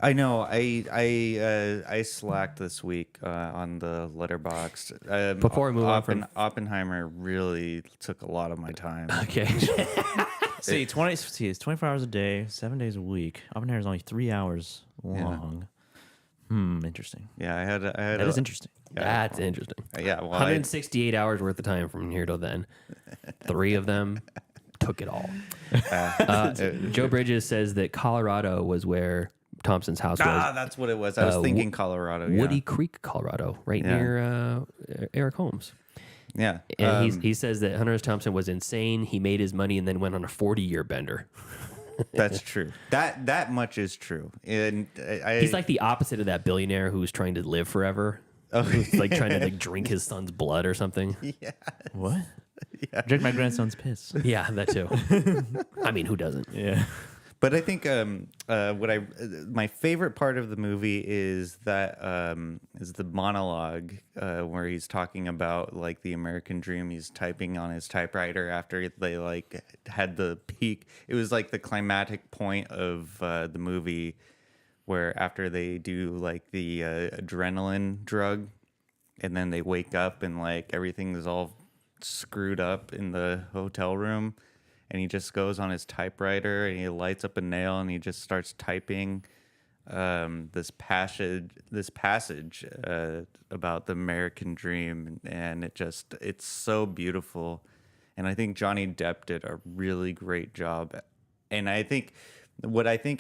Speaker 7: I know. I slacked this week on the Letterboxd.
Speaker 6: Before we move on from
Speaker 7: Oppenheimer, really took a lot of my time.
Speaker 6: Okay.
Speaker 1: It's 24 hours a day, 7 days a week. Oppenheimer is only 3 hours long. Interesting.
Speaker 7: Yeah, I had.
Speaker 1: That is interesting.
Speaker 7: Yeah,
Speaker 6: That's interesting.
Speaker 7: Yeah, well,
Speaker 6: 168 hours worth of time from here till then. 3 of them took it all. Joe Bridges says that Colorado was where Thompson's house was.
Speaker 7: That's what it was. I was thinking Colorado. Yeah.
Speaker 6: Woody Creek, Colorado, right near Eric Holmes.
Speaker 7: Yeah.
Speaker 6: And he says that Hunter S. Thompson was insane. He made his money and then went on a 40-year bender.
Speaker 7: That's true. That much is true. And
Speaker 6: he's like the opposite of that billionaire who's trying to live forever. Oh, who's like trying to like drink his son's blood or something.
Speaker 7: Yeah.
Speaker 1: What?
Speaker 7: Yeah.
Speaker 1: Drink my grandson's piss.
Speaker 6: Yeah, that too. I mean, who doesn't?
Speaker 1: Yeah.
Speaker 7: But I think my favorite part of the movie is the monologue where he's talking about like the American dream. He's typing on his typewriter after they like had the peak. It was like the climatic point of the movie where after they do like the adrenaline drug, and then they wake up and like everything is all screwed up in the hotel room, and he just goes on his typewriter and he lights up a nail and he just starts typing this passage about the American dream, and it's so beautiful. And I think Johnny Depp did a really great job. And I think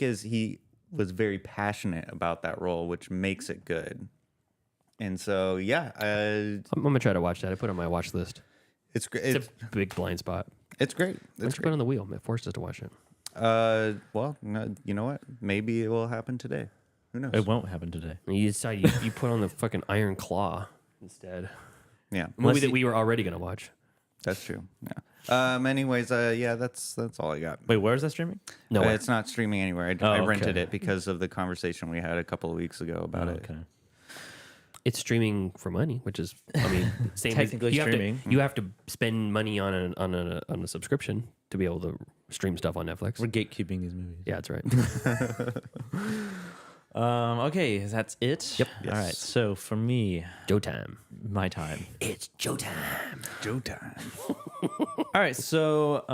Speaker 7: is he was very passionate about that role, which makes it good. And so, yeah.
Speaker 6: I'm going to try to watch that. I put it on my watch list.
Speaker 7: It's great.
Speaker 6: It's a big blind spot.
Speaker 7: It's great.
Speaker 6: Let's put it on the wheel. It forced us to watch it.
Speaker 7: Well, no, you know what? Maybe it will happen today. Who knows?
Speaker 1: It won't happen today.
Speaker 6: You decide you put on the fucking Iron Claw instead.
Speaker 7: Yeah.
Speaker 6: A movie that we were already going to watch.
Speaker 7: That's true. Yeah. Anyways, yeah, that's all I got.
Speaker 1: Wait, where is that streaming?
Speaker 6: No,
Speaker 7: it's not streaming anywhere. I
Speaker 1: okay.
Speaker 7: rented it because of the conversation we had a couple of weeks ago about it.
Speaker 1: Okay.
Speaker 6: It's streaming for money, which is, I mean, same
Speaker 1: Technically streaming.
Speaker 6: You have to spend money on a subscription to be able to stream stuff on Netflix.
Speaker 1: We're gatekeeping these movies.
Speaker 6: Yeah, that's right.
Speaker 1: Okay, that's it.
Speaker 6: Yep.
Speaker 1: All right. So for me,
Speaker 6: Joe time.
Speaker 1: my time.
Speaker 6: It's Joe time.
Speaker 7: Joe time.
Speaker 1: All right. So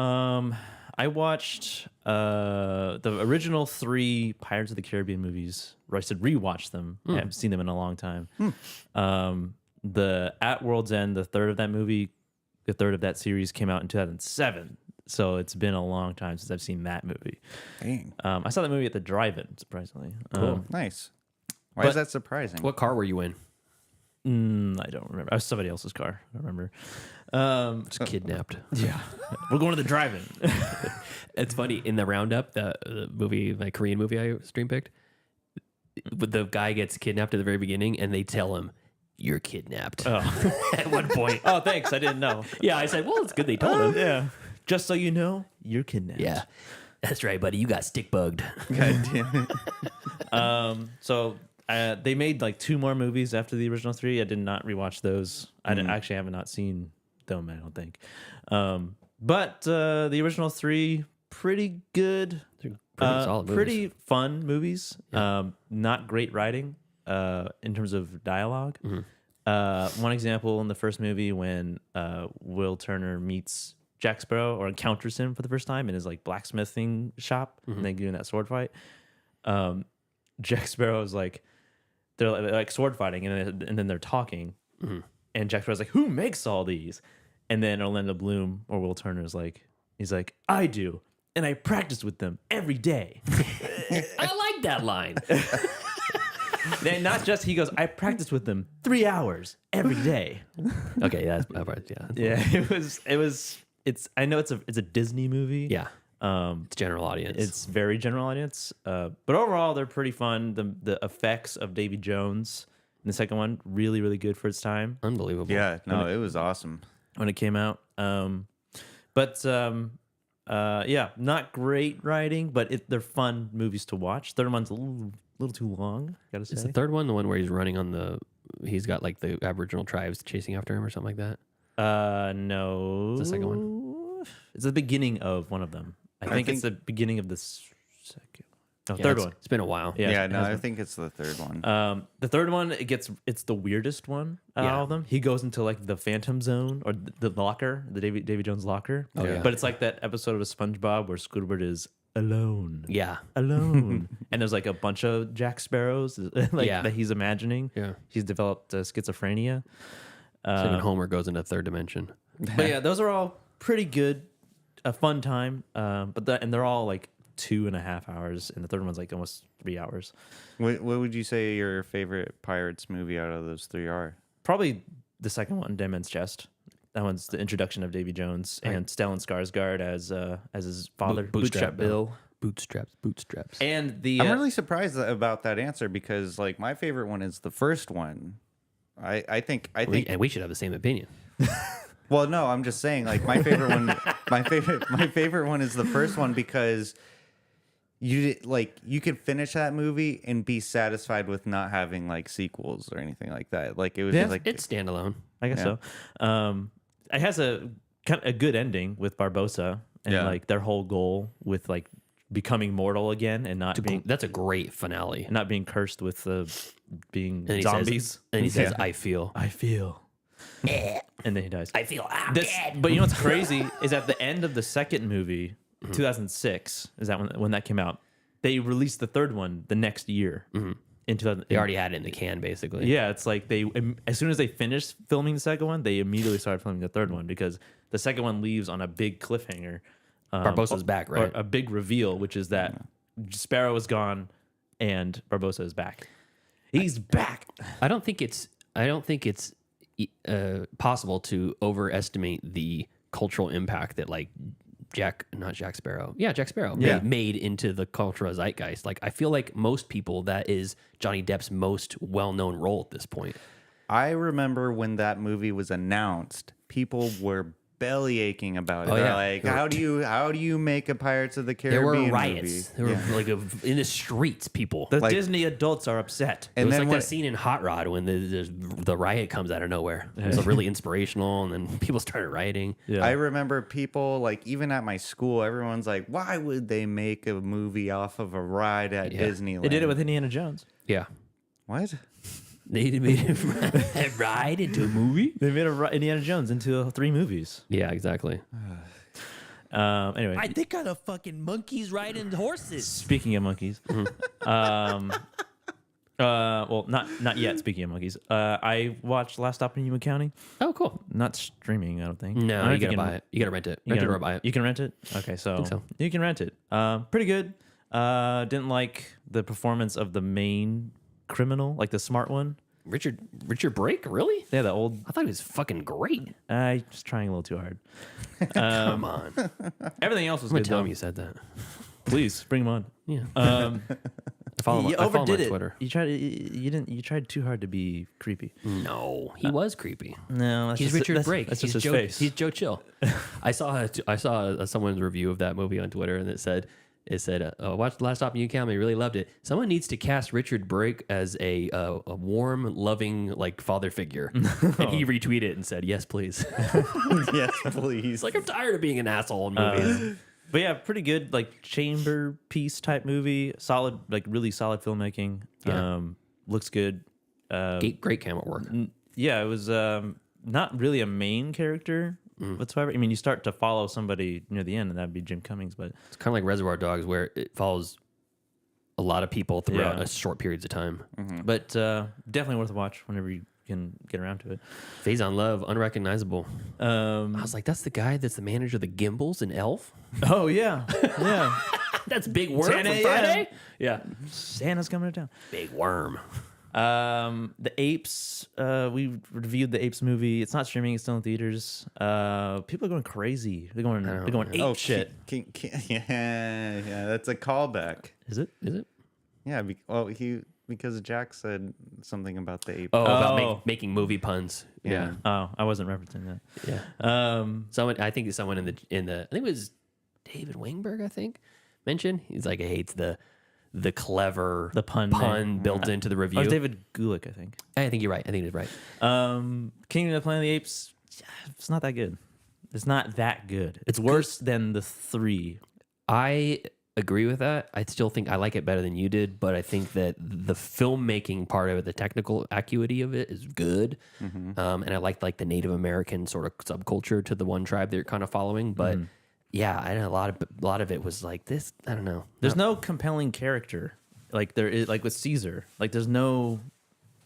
Speaker 1: I watched the original 3 Pirates of the Caribbean movies. Or I said rewatched them. I haven't seen them in a long time. The At World's End, the third of that series came out in 2007. So it's been a long time since I've seen that movie.
Speaker 7: Dang.
Speaker 1: I saw that movie at the drive-in, surprisingly.
Speaker 7: Cool. Nice. Why is that surprising?
Speaker 6: What car were you in?
Speaker 1: I don't remember. I was somebody else's car. I don't remember.
Speaker 6: Just kidnapped.
Speaker 1: Yeah. We're going to the drive-in.
Speaker 6: It's funny, in the Roundup, the movie, the Korean movie I stream picked, the guy gets kidnapped at the very beginning and they tell him, "You're kidnapped."
Speaker 1: Oh.
Speaker 6: At one point.
Speaker 1: Oh, thanks. I didn't know.
Speaker 6: Yeah, I said, well, it's good they told him.
Speaker 1: Yeah. Just so you know, you're kidnapped.
Speaker 6: Yeah. That's right, buddy. You got stick bugged.
Speaker 7: God damn it.
Speaker 1: So they made like 2 more movies after the original 3. I did not rewatch those. I actually have not seen them, I don't think. But the original 3, pretty good.
Speaker 6: Pretty solid movies.
Speaker 1: Pretty fun movies. Yeah. Not great writing in terms of dialogue. One example in the first movie when Will Turner meets Jack Sparrow or encounters him for the first time in his like blacksmithing shop, and they get in that sword fight. Jack Sparrow is like, they're like sword fighting, and then they're talking, and Jack Sparrow's like, "Who makes all these?" And then Orlando Bloom or Will Turner is like, he's like, "I do, and I practice with them every day."
Speaker 6: I like that line.
Speaker 1: And not just he goes, "I practice with them 3 hours every day."
Speaker 6: Okay, yeah,
Speaker 1: It's I know it's a Disney movie.
Speaker 6: Yeah. It's general audience.
Speaker 1: It's very general audience. But overall, they're pretty fun. The effects of Davy Jones in the second one, really, really good for its time.
Speaker 6: Unbelievable.
Speaker 7: Yeah, no, it was awesome
Speaker 1: when it came out. Yeah, not great writing, but they're fun movies to watch. Third one's a little too long, gotta say.
Speaker 6: Is the third one the one where he's running on he's got like the Aboriginal tribes chasing after him or something like that?
Speaker 1: No.
Speaker 6: It's the second one?
Speaker 1: It's the beginning of one of them. I think it's the beginning of the second. No, third one.
Speaker 6: It's been a while.
Speaker 7: Yeah, no, I think it's the third one.
Speaker 1: The third one, it's the weirdest one out of all of them. He goes into like the Phantom Zone or the locker, the Davy Jones locker.
Speaker 6: Oh, yeah.
Speaker 1: But it's like that episode of SpongeBob where Squidward is alone.
Speaker 6: Yeah.
Speaker 1: Alone. And there's like a bunch of Jack Sparrows that he's imagining.
Speaker 6: Yeah.
Speaker 1: He's developed schizophrenia.
Speaker 6: So when Homer goes into third dimension.
Speaker 1: But yeah, those are all pretty good. A fun time. And they're all like 2.5 hours, and the third one's like almost 3 hours.
Speaker 7: What would you say your favorite Pirates movie out of those 3 are?
Speaker 1: Probably the second one, Dead Man's Chest. That one's the introduction of Davy Jones and Stellan Skarsgård as his father, Bootstrap Bill.
Speaker 6: Bootstraps.
Speaker 1: And
Speaker 7: I'm really surprised about that answer because like my favorite one is the first one. I think
Speaker 6: and we should have the same opinion.
Speaker 7: Well, no, I'm just saying like my favorite one. My favorite one is the first one because you could finish that movie and be satisfied with not having like sequels or anything like that. Like it was just, like
Speaker 6: it's standalone.
Speaker 1: I guess so. It has a good ending with Barbossa and like their whole goal with like becoming mortal again and not being
Speaker 6: That's a great finale.
Speaker 1: not being cursed with being
Speaker 6: And he
Speaker 1: zombies.
Speaker 6: Says, and he says, "I feel."
Speaker 1: And then he dies.
Speaker 6: I feel.
Speaker 1: But you know what's crazy is at the end of the second movie, 2006, is that when that came out, they released the third one the next year. In 2000,
Speaker 6: They already had it in the can, basically.
Speaker 1: yeah, it's like as soon as they finished filming the second one, they immediately started filming the third one because the second one leaves on a big cliffhanger.
Speaker 6: Barbossa's back, right?
Speaker 1: Or a big reveal, which is that Sparrow is gone and Barbossa is back. He's back.
Speaker 6: I don't think it's possible to overestimate the cultural impact that like Jack Sparrow made into the cultural zeitgeist. Like I feel like most people, that is Johnny Depp's most well-known role at this point.
Speaker 7: I remember when that movie was announced, people were belly aching about it.
Speaker 6: Oh,
Speaker 7: They're
Speaker 6: yeah.
Speaker 7: like, how do you make a Pirates of the
Speaker 6: There
Speaker 7: Caribbean
Speaker 6: were riots.
Speaker 7: movie?
Speaker 6: There were like in the streets, people.
Speaker 1: The Disney adults are upset.
Speaker 6: It
Speaker 7: And
Speaker 6: was
Speaker 7: then
Speaker 6: like
Speaker 7: when-
Speaker 6: that scene in Hot Rod when the riot comes out of nowhere. It was really inspirational, and then people started rioting.
Speaker 1: Yeah.
Speaker 7: I remember people, like, even at my school, everyone's like, why would they make a movie off of a ride at Disneyland?
Speaker 1: They did it with Indiana Jones.
Speaker 6: Yeah.
Speaker 7: What?
Speaker 6: They made a ride into a movie?
Speaker 1: They made Indiana Jones into 3 movies.
Speaker 6: Yeah, exactly.
Speaker 1: Anyway,
Speaker 2: I think on a fucking monkeys riding horses.
Speaker 1: speaking of monkeys, well, not yet. Speaking of monkeys, I watched Last Stop in Yuma County.
Speaker 6: Oh, cool.
Speaker 1: Not streaming, I don't think.
Speaker 6: No,
Speaker 1: I don't
Speaker 6: you
Speaker 1: think
Speaker 6: gotta buy it. You gotta rent it. Rent it or buy it.
Speaker 1: You can rent it. Okay, so,
Speaker 6: so.
Speaker 1: you can rent it. Pretty good. Didn't like the performance of the main criminal, like the smart one.
Speaker 6: Richard Brake, really?
Speaker 1: Yeah, the old.
Speaker 6: I thought he was fucking great.
Speaker 1: I just trying a little too hard.
Speaker 6: Come on.
Speaker 1: Everything else was
Speaker 6: I'm gonna
Speaker 1: good.
Speaker 6: tell
Speaker 1: though.
Speaker 6: him you said that.
Speaker 1: Please bring him on.
Speaker 6: Yeah.
Speaker 1: You
Speaker 6: I follow him
Speaker 1: overdid
Speaker 6: on
Speaker 1: it.
Speaker 6: Twitter.
Speaker 1: You tried too hard to be creepy.
Speaker 6: No, he was creepy.
Speaker 1: No, that's
Speaker 6: He's
Speaker 1: just,
Speaker 6: Richard Brake.
Speaker 1: That's just
Speaker 6: he's
Speaker 1: his face.
Speaker 6: He's Joe Chill. I saw someone's review of that movie on Twitter, and it said, watch The Last Stop in Yuma County. Really loved it. Someone needs to cast Richard Brake as a warm, loving, like father figure. And he retweeted it and said, "Yes, please."
Speaker 7: Yes, please.
Speaker 6: It's like, I'm tired of being an asshole in movies.
Speaker 1: But yeah, pretty good, like chamber piece type movie. Solid, like really solid filmmaking.
Speaker 6: Yeah.
Speaker 1: Looks good.
Speaker 6: Great camera work.
Speaker 1: Yeah, it was not really a main character whatsoever. I mean, you start to follow somebody near the end, and that'd be Jim Cummings. But
Speaker 6: It's kind of like Reservoir Dogs, where it follows a lot of people throughout a short periods of time.
Speaker 1: but definitely worth a watch whenever you can get around to it.
Speaker 6: Faison Love, unrecognizable. I was like, that's the guy that's the manager of the Gimbals in Elf?
Speaker 1: Oh yeah, yeah.
Speaker 6: That's Big Worm
Speaker 1: 10
Speaker 6: from
Speaker 1: a.m.
Speaker 6: Friday? Yeah.
Speaker 1: Santa's coming to town.
Speaker 6: Big Worm.
Speaker 1: The Apes. We reviewed the Apes movie. It's not streaming. It's still in theaters. People are going crazy. They're going ape shit.
Speaker 7: Yeah, that's a callback.
Speaker 1: Is it?
Speaker 7: Yeah, because Jack said something about the ape.
Speaker 6: Oh, about making movie puns. Yeah.
Speaker 1: Oh, I wasn't referencing that.
Speaker 6: Yeah. I think someone in the I think it was David Wingberg, I think, mentioned. He's like, he hates the clever pun built into the review.
Speaker 1: Oh, it's David Gulick, I think.
Speaker 6: I think you're right. I think he's right.
Speaker 1: Kingdom of the Planet of the Apes. It's not that good. It's not that good. It's worse than the 3.
Speaker 6: I agree with that. I still think I like it better than you did, but I think that the filmmaking part of it, the technical acuity of it, is good. And I like the Native American sort of subculture to the one tribe they're kind of following. But yeah, I know a lot of it was like this. I don't know.
Speaker 1: There's no compelling character like there is, like with Caesar. Like there's no.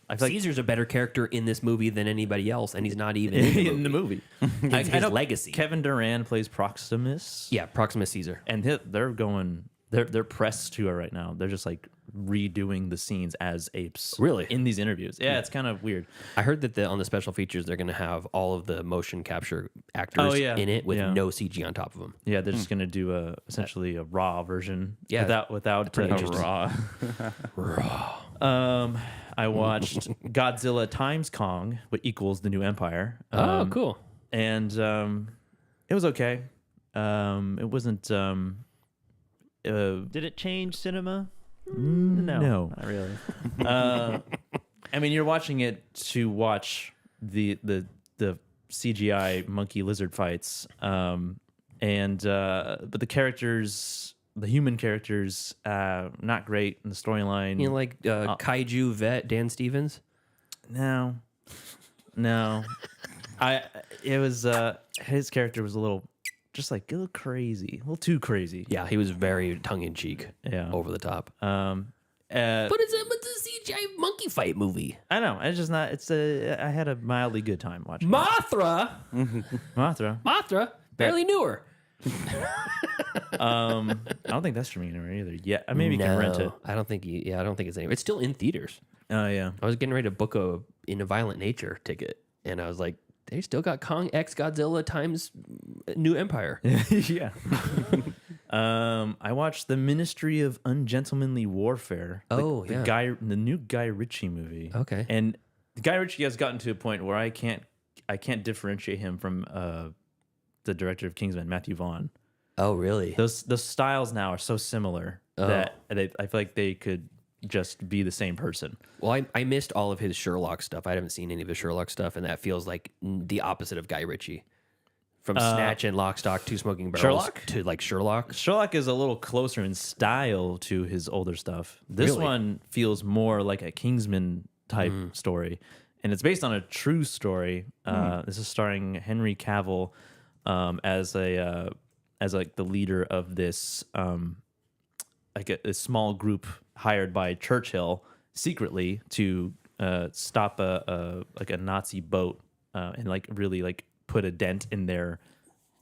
Speaker 1: I feel
Speaker 6: Caesar's a better character in this movie than anybody else, and he's not even
Speaker 1: in the movie.
Speaker 6: It's his legacy.
Speaker 1: Kevin Durant plays Proximus.
Speaker 6: Yeah, Proximus Caesar.
Speaker 1: And they're pressed to it right now. They're just like redoing the scenes as apes.
Speaker 6: Really?
Speaker 1: In these interviews. Yeah, it's kind of weird.
Speaker 6: I heard that on the special features, they're going to have all of the motion capture actors in it with no CG on top of them.
Speaker 1: Yeah, they're just going to do essentially a raw version.
Speaker 6: Yeah,
Speaker 1: without
Speaker 7: raw.
Speaker 6: Raw.
Speaker 1: I watched Godzilla times Kong, what equals the New Empire.
Speaker 6: Oh, cool.
Speaker 1: And it was okay. It wasn't.
Speaker 2: Did it change cinema?
Speaker 1: No,
Speaker 2: not really.
Speaker 1: I mean, you're watching it to watch the CGI monkey lizard fights, but the characters the human characters not great in the storyline.
Speaker 6: You know, like kaiju vet Dan Stevens.
Speaker 1: No. His character was a little crazy, a little too crazy.
Speaker 6: Yeah, he was very tongue in cheek.
Speaker 1: Yeah,
Speaker 6: over the top.
Speaker 1: But
Speaker 6: it's a CGI monkey fight movie.
Speaker 1: I know. It's just not. I had a mildly good time watching
Speaker 6: Mothra.
Speaker 1: Mothra.
Speaker 6: Barely knew her.
Speaker 1: I don't think that's streaming anywhere either. Yeah, maybe you can rent it.
Speaker 6: I don't think. I don't think it's anywhere. It's still in theaters.
Speaker 1: Oh yeah.
Speaker 6: I was getting ready to book a In a Violent Nature ticket, and I was like, they still got Kong X Godzilla times New Empire.
Speaker 1: Yeah. I watched The Ministry of Ungentlemanly Warfare. The new Guy Ritchie movie.
Speaker 6: Okay.
Speaker 1: And Guy Ritchie has gotten to a point where I can't differentiate him from the director of Kingsman, Matthew Vaughn.
Speaker 6: Oh, really?
Speaker 1: Those styles now are so similar that I feel like they could just be the same person.
Speaker 6: Well, I missed all of his Sherlock stuff. I haven't seen any of his Sherlock stuff, and that feels like the opposite of Guy Ritchie. From Snatch and Lock, Stock, Two Smoking Barrels to like Sherlock.
Speaker 1: Sherlock is a little closer in style to his older stuff. This one feels more like a Kingsman type story, and it's based on a true story. This is starring Henry Cavill as the leader of this a small group hired by Churchill secretly to stop a Nazi boat and really put a dent in their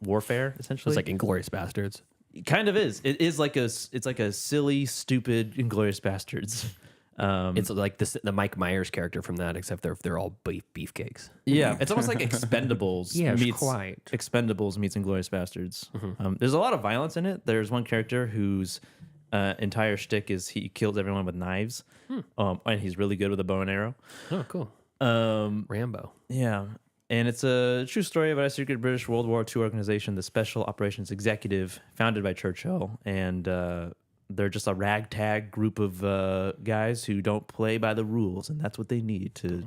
Speaker 1: warfare. Essentially,
Speaker 6: it's like Inglourious Bastards.
Speaker 1: It kind of is. It is like it's like a silly, stupid Inglourious Bastards.
Speaker 6: It's like the Mike Myers character from that, except they're all beefcakes.
Speaker 1: Yeah, it's almost like Expendables. Expendables meets Inglourious Bastards. There's a lot of violence in it. There's one character whose entire shtick is he kills everyone with knives, and he's really good with a bow and arrow.
Speaker 6: Oh, cool. Rambo.
Speaker 1: Yeah. And it's a true story about a secret British World War II organization, the Special Operations Executive, founded by Churchill. And they're just a ragtag group of guys who don't play by the rules, and that's what they need to.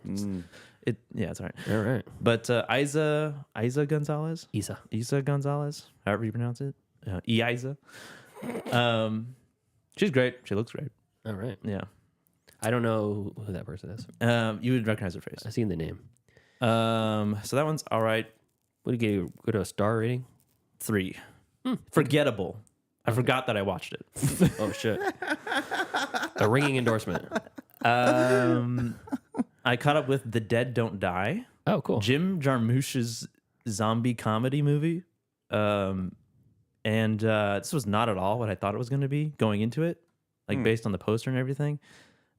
Speaker 1: Yeah, it's all right.
Speaker 6: All right.
Speaker 1: But Isa Gonzalez, Isa Gonzalez, however you pronounce it, Isa. She's great. She looks great.
Speaker 6: All right.
Speaker 1: Yeah.
Speaker 6: I don't know who that person is.
Speaker 1: You would recognize her face.
Speaker 6: I've seen the name.
Speaker 1: So that one's all right.
Speaker 6: What do you go to a star rating?
Speaker 1: 3. Forgettable. I forgot that I watched it.
Speaker 6: Oh shit! A ringing endorsement.
Speaker 1: I caught up with The Dead Don't Die.
Speaker 6: Oh, cool.
Speaker 1: Jim Jarmusch's zombie comedy movie. And this was not at all what I thought it was going to be going into it, based on the poster and everything.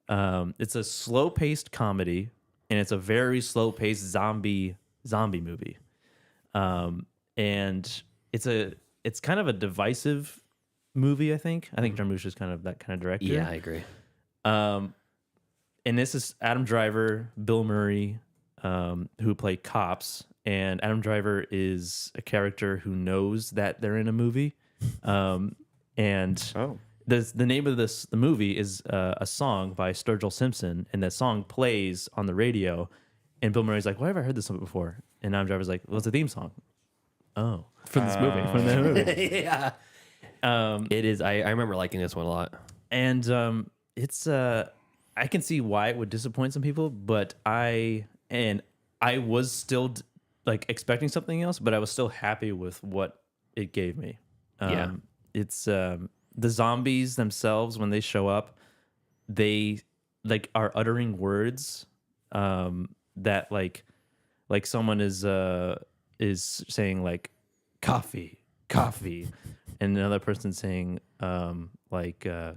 Speaker 1: It's a slow-paced comedy, and it's a very slow-paced zombie movie. And it's kind of a divisive movie, I think. I think Jarmusch is kind of that kind of director.
Speaker 6: Yeah, I agree.
Speaker 1: And this is Adam Driver, Bill Murray, who play cops. And Adam Driver is a character who knows that they're in a movie. The name of the movie is a song by Sturgill Simpson, and that song plays on the radio. And Bill Murray's like, "Why have I heard this song before?" And Adam Driver's like, "Well, it's a theme song." Oh, from this movie, from that movie.
Speaker 6: Yeah. It is. I remember liking this one a lot.
Speaker 1: And it's I can see why it would disappoint some people, but I was still expecting something else, but I was still happy with what it gave me. It's the zombies themselves, when they show up, they are uttering words that someone is saying coffee, and another person saying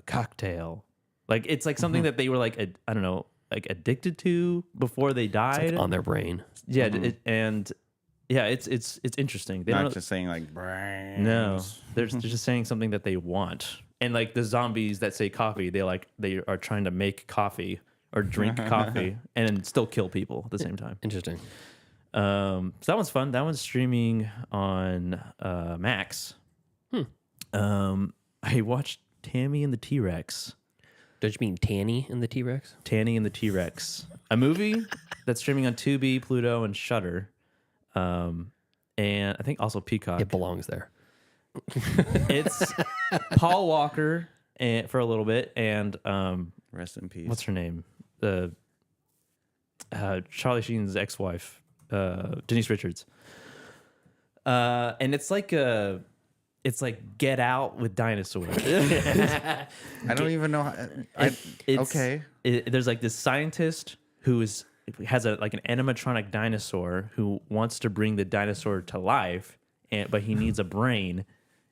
Speaker 1: cocktail. It's something that they were I don't know, addicted to before they died.
Speaker 6: It's on their brain.
Speaker 1: Yeah, it's interesting. They
Speaker 7: not just saying brains.
Speaker 1: No, they're just saying something that they want. And the zombies that say coffee, they are trying to make coffee or drink coffee and still kill people at the same time.
Speaker 6: Interesting.
Speaker 1: So that one's fun. That one's streaming on Max. I watched Tammy and the T-Rex.
Speaker 6: Don't you mean Tanny and the T-Rex?
Speaker 1: Tanny and the T-Rex. A movie that's streaming on Tubi, Pluto, and Shudder. And I think also Peacock.
Speaker 6: It belongs there.
Speaker 1: It's Paul Walker for a little bit, and
Speaker 7: Rest in peace.
Speaker 1: what's her name? The Charlie Sheen's ex-wife, Denise Richards. And it's like Get Out with dinosaurs.
Speaker 7: I don't even know. Okay.
Speaker 1: There's like this scientist who has an animatronic dinosaur who wants to bring the dinosaur to life, but he needs a brain.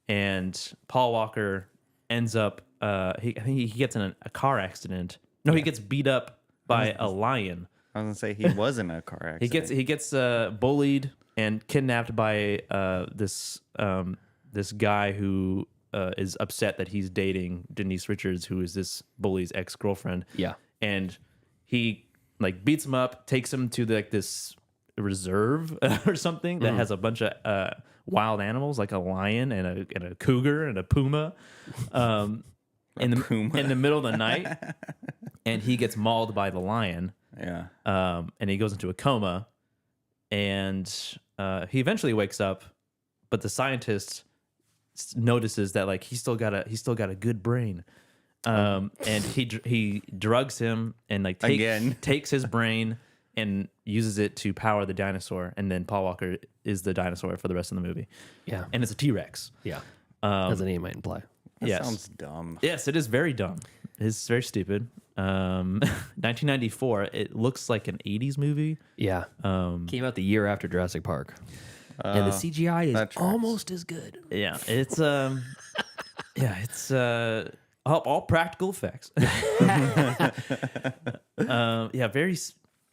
Speaker 1: And Paul Walker ends up. I think he gets in a car accident. No, he gets beat up by a lion.
Speaker 7: I was gonna say he was in a car accident.
Speaker 1: He gets bullied and kidnapped by this guy who is upset that he's dating Denise Richards, who is this bully's ex-girlfriend.
Speaker 6: Yeah.
Speaker 1: And he beats him up, takes him to this reserve or something that has a bunch of wild animals, like a lion and a cougar and a puma. In the middle of the night, and he gets mauled by the lion.
Speaker 7: Yeah.
Speaker 1: And he goes into a coma, and he eventually wakes up, but the scientist notices that he's still got a good brain, and he drugs him and takes his brain and uses it to power the dinosaur, and then Paul Walker is the dinosaur for the rest of the movie.
Speaker 6: Yeah,
Speaker 1: and it's a T-Rex.
Speaker 6: Yeah, as the name might imply.
Speaker 7: That sounds dumb.
Speaker 1: Yes, it is very dumb. It's very stupid. 1994. It looks like an 80s movie.
Speaker 6: Yeah. Came out the year after Jurassic Park. And the CGI is almost as good.
Speaker 1: Yeah, it's all practical effects.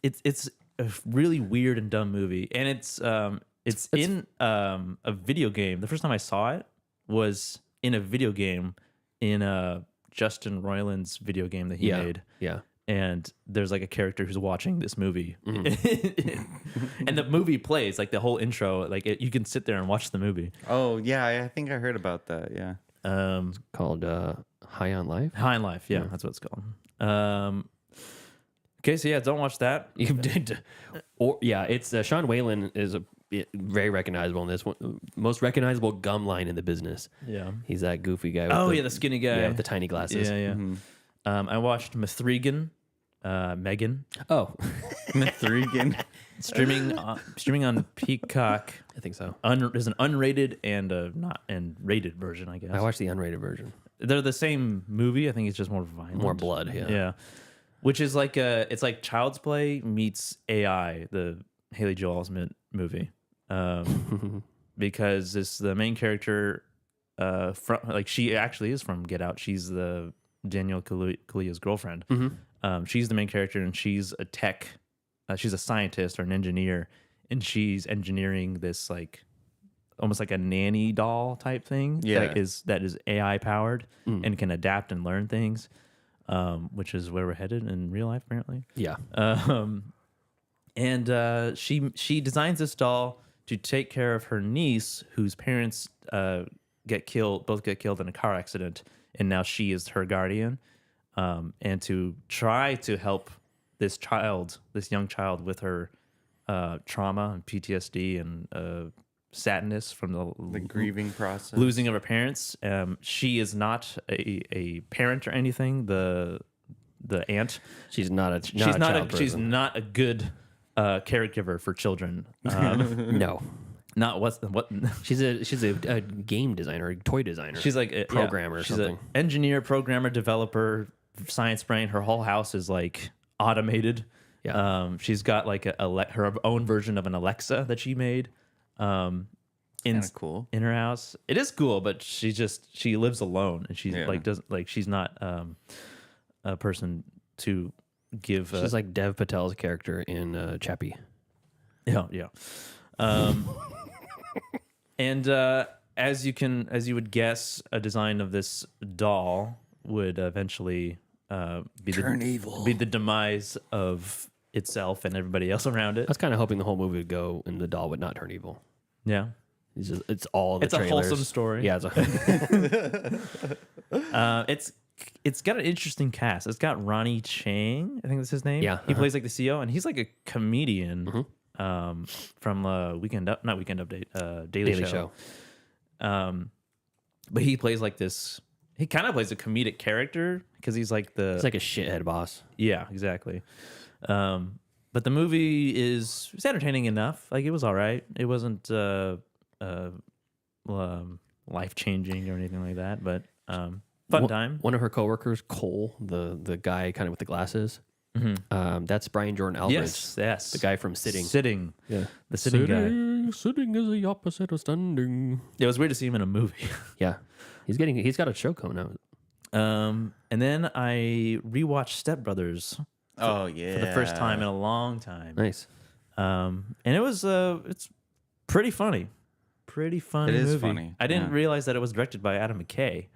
Speaker 1: It's a really weird and dumb movie, and it's in a video game. The first time I saw it was in a video game, in Justin Roiland's video game that he made.
Speaker 6: Yeah.
Speaker 1: And there's a character who's watching this movie. And the movie plays, the whole intro, you can sit there and watch the movie.
Speaker 7: Oh, yeah, I think I heard about that, yeah.
Speaker 6: It's called High on Life?
Speaker 1: High on Life, yeah, that's what it's called. Okay, so don't watch that.
Speaker 6: It's Sean Whalen is very recognizable in this one. Most recognizable gum line in the business.
Speaker 1: Yeah.
Speaker 6: He's that goofy guy.
Speaker 1: The skinny guy.
Speaker 6: Yeah, with the tiny glasses.
Speaker 1: Yeah, yeah. Mm-hmm. I watched Megan.
Speaker 6: Oh.
Speaker 7: Megan.
Speaker 1: streaming on Peacock.
Speaker 6: I think so.
Speaker 1: There's an unrated and rated version, I guess.
Speaker 6: I watched the unrated version.
Speaker 1: They're the same movie. I think it's just more violent.
Speaker 6: More blood, yeah.
Speaker 1: Yeah. Which is it's like Child's Play meets AI, the Haley Joel Osment movie. Because the main character she actually is from Get Out. She's the Daniel Kaluuya's girlfriend.
Speaker 6: Mm-hmm.
Speaker 1: She's the main character, and she's a tech. She's a scientist or an engineer, and she's engineering this almost like a nanny doll type thing.
Speaker 7: Yeah.
Speaker 1: that is AI powered and can adapt and learn things. Which is where we're headed in real life, apparently.
Speaker 6: Yeah.
Speaker 1: And she designs this doll to take care of her niece, whose parents both get killed in a car accident, and now she is her guardian. And to try to help this young child with her trauma and PTSD and sadness from the
Speaker 7: grieving process,
Speaker 1: losing of her parents. She is not a parent or anything. The aunt,
Speaker 6: she's not a
Speaker 1: she's not a good caregiver for children.
Speaker 6: No,
Speaker 1: not what
Speaker 6: she's a game designer, a toy designer.
Speaker 1: She's like a
Speaker 6: programmer or
Speaker 1: she's
Speaker 6: something.
Speaker 1: An engineer, programmer, developer, science brain. Her whole house is automated.
Speaker 6: Yeah.
Speaker 1: She's got her own version of an Alexa that she made.
Speaker 7: Cool
Speaker 1: in her house. It is cool, but she lives alone, and she's she's not a person to give.
Speaker 6: She's like Dev Patel's character in Chappie.
Speaker 1: Yeah. And as you would guess, a design of this doll would eventually be the demise of itself and everybody else around it.
Speaker 6: I was kind of hoping the whole movie would go and the doll would not turn evil.
Speaker 1: Yeah.
Speaker 6: It's all the
Speaker 1: It's
Speaker 6: trailers.
Speaker 1: a wholesome story.
Speaker 6: Yeah.
Speaker 1: It's got an interesting cast. It's got Ronnie Chang, I think that's his name.
Speaker 6: Yeah.
Speaker 1: He plays the CEO, and he's a comedian from Daily Show. but he plays like this. He kind of plays a comedic character because he's like a
Speaker 6: shithead boss.
Speaker 1: Yeah, exactly. But the movie is entertaining enough. Like, it was all right. It wasn't life changing or anything like that, but fun time.
Speaker 6: One of her coworkers, Cole, the guy kind of with the glasses. That's Brian Jordan Alvarez.
Speaker 1: Yes.
Speaker 6: The guy from Sitting.
Speaker 1: Sitting.
Speaker 6: Yeah.
Speaker 1: The sitting guy.
Speaker 6: Sitting is the opposite of standing.
Speaker 1: It was weird to see him in a movie.
Speaker 6: Yeah. He's got a show coming out.
Speaker 1: And then I rewatched Step Brothers.
Speaker 7: Oh yeah.
Speaker 1: For the first time in a long time.
Speaker 6: Nice.
Speaker 1: And it was it's pretty funny. Pretty funny
Speaker 7: It is
Speaker 1: movie.
Speaker 7: funny.
Speaker 1: I didn't realize that it was directed by Adam McKay.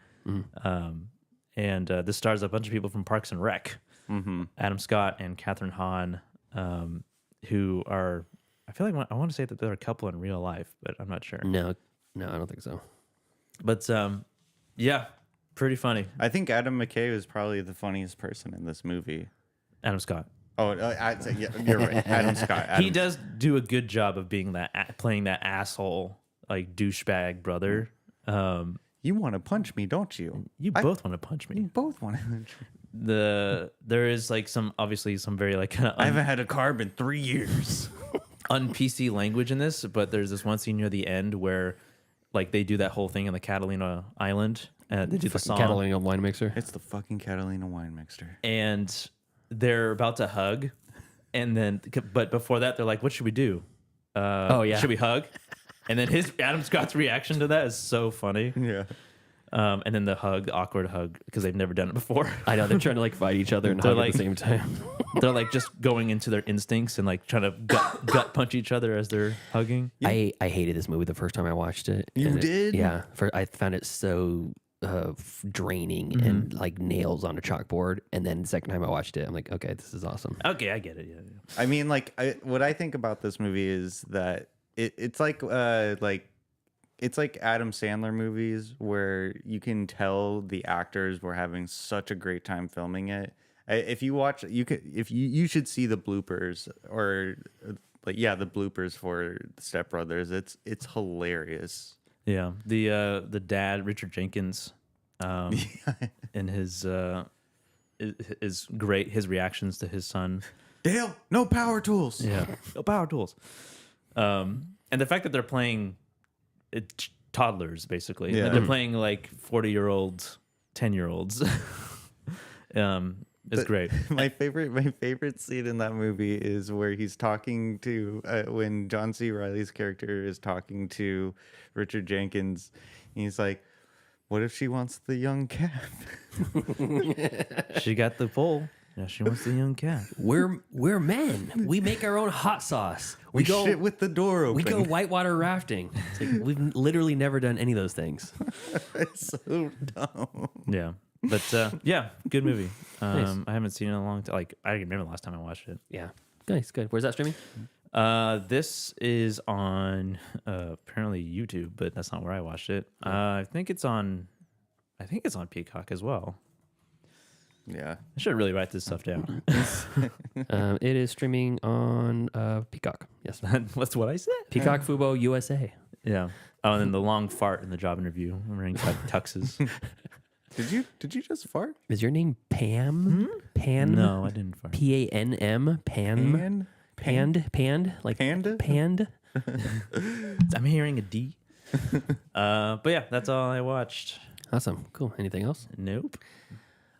Speaker 1: And this stars a bunch of people from Parks and Rec. Adam Scott and Catherine Hahn, who are, I feel like I want to say that they're a couple in real life, but I'm not sure.
Speaker 6: No, I don't think so.
Speaker 1: But yeah, pretty funny.
Speaker 7: I think Adam McKay was probably the funniest person in this movie.
Speaker 1: Adam Scott.
Speaker 7: Oh, yeah, you're right. Adam Scott.
Speaker 1: He does do a good job of being playing that asshole, like douchebag brother.
Speaker 7: You want to punch me, don't you?
Speaker 1: You both want to punch me.
Speaker 7: You both want to punch me.
Speaker 1: There is like some very like kind of
Speaker 7: I haven't had a carb in 3 years.
Speaker 1: un-PC language in this, but there's this one scene near the end where like they do that whole thing on the Catalina Island. They do the song.
Speaker 6: Catalina wine mixer.
Speaker 7: It's the fucking Catalina wine mixer.
Speaker 1: And they're about to hug, and then but before that they're like, "What should we do? Should we hug?" And then Adam Scott's reaction to that is so funny.
Speaker 7: Yeah.
Speaker 1: And then the awkward hug, because they've never done it before.
Speaker 6: I know, they're trying to like fight each other and hug at the same time.
Speaker 1: They're like just going into their instincts and like trying to gut punch each other as they're hugging.
Speaker 6: I hated this movie the first time I watched it.
Speaker 7: You did?
Speaker 6: Yeah. I found it so draining and like nails on a chalkboard. And then the second time I watched it, I'm like, okay, this is awesome.
Speaker 1: Okay, I get it. Yeah.
Speaker 7: I mean, like, what I think about this movie is that it's like it's like Adam Sandler movies where you can tell the actors were having such a great time filming it. If you watch, you should see the bloopers or the bloopers for Step Brothers. It's hilarious.
Speaker 1: Yeah, the dad, Richard Jenkins, and his is great. His reactions to his son.
Speaker 7: Dale, no power tools.
Speaker 1: Yeah, no power tools. And the fact that they're playing toddlers, basically.
Speaker 7: Yeah.
Speaker 1: They're playing like 40-year-olds, 10-year-olds. It's great.
Speaker 7: My favorite scene in that movie is where he's talking to when John C. Reilly's character is talking to Richard Jenkins. He's like, "What if she wants the young calf?"
Speaker 1: She got the pole. Yeah, she wants the young calf.
Speaker 6: We're men. We make our own hot sauce.
Speaker 7: We go shit with the door open.
Speaker 6: We go whitewater rafting. It's like, we've literally never done any of those things.
Speaker 7: It's so dumb.
Speaker 1: Yeah. But yeah, good movie.
Speaker 6: Nice.
Speaker 1: I haven't seen it in a long time. Like, I don't remember the last time I watched it.
Speaker 6: Yeah. Nice, good. Where's that streaming?
Speaker 1: This is on apparently YouTube, but that's not where I watched it. I think it's on Peacock as well.
Speaker 7: Yeah.
Speaker 1: I should really write this stuff down.
Speaker 6: It is streaming on Peacock. Yes.
Speaker 1: That's what I said.
Speaker 6: Peacock Fubo USA.
Speaker 1: Yeah. Oh, and then the long fart in the job interview. I'm wearing tuxes.
Speaker 7: Did you just fart?
Speaker 6: Is your name Pam? Pan?
Speaker 1: No, I didn't fart.
Speaker 6: P-A-N-M? Pan? Pand? Like
Speaker 7: Panda?
Speaker 6: Pand?
Speaker 1: I'm hearing a D. But yeah, that's all I watched.
Speaker 6: Awesome. Cool. Anything else?
Speaker 1: Nope.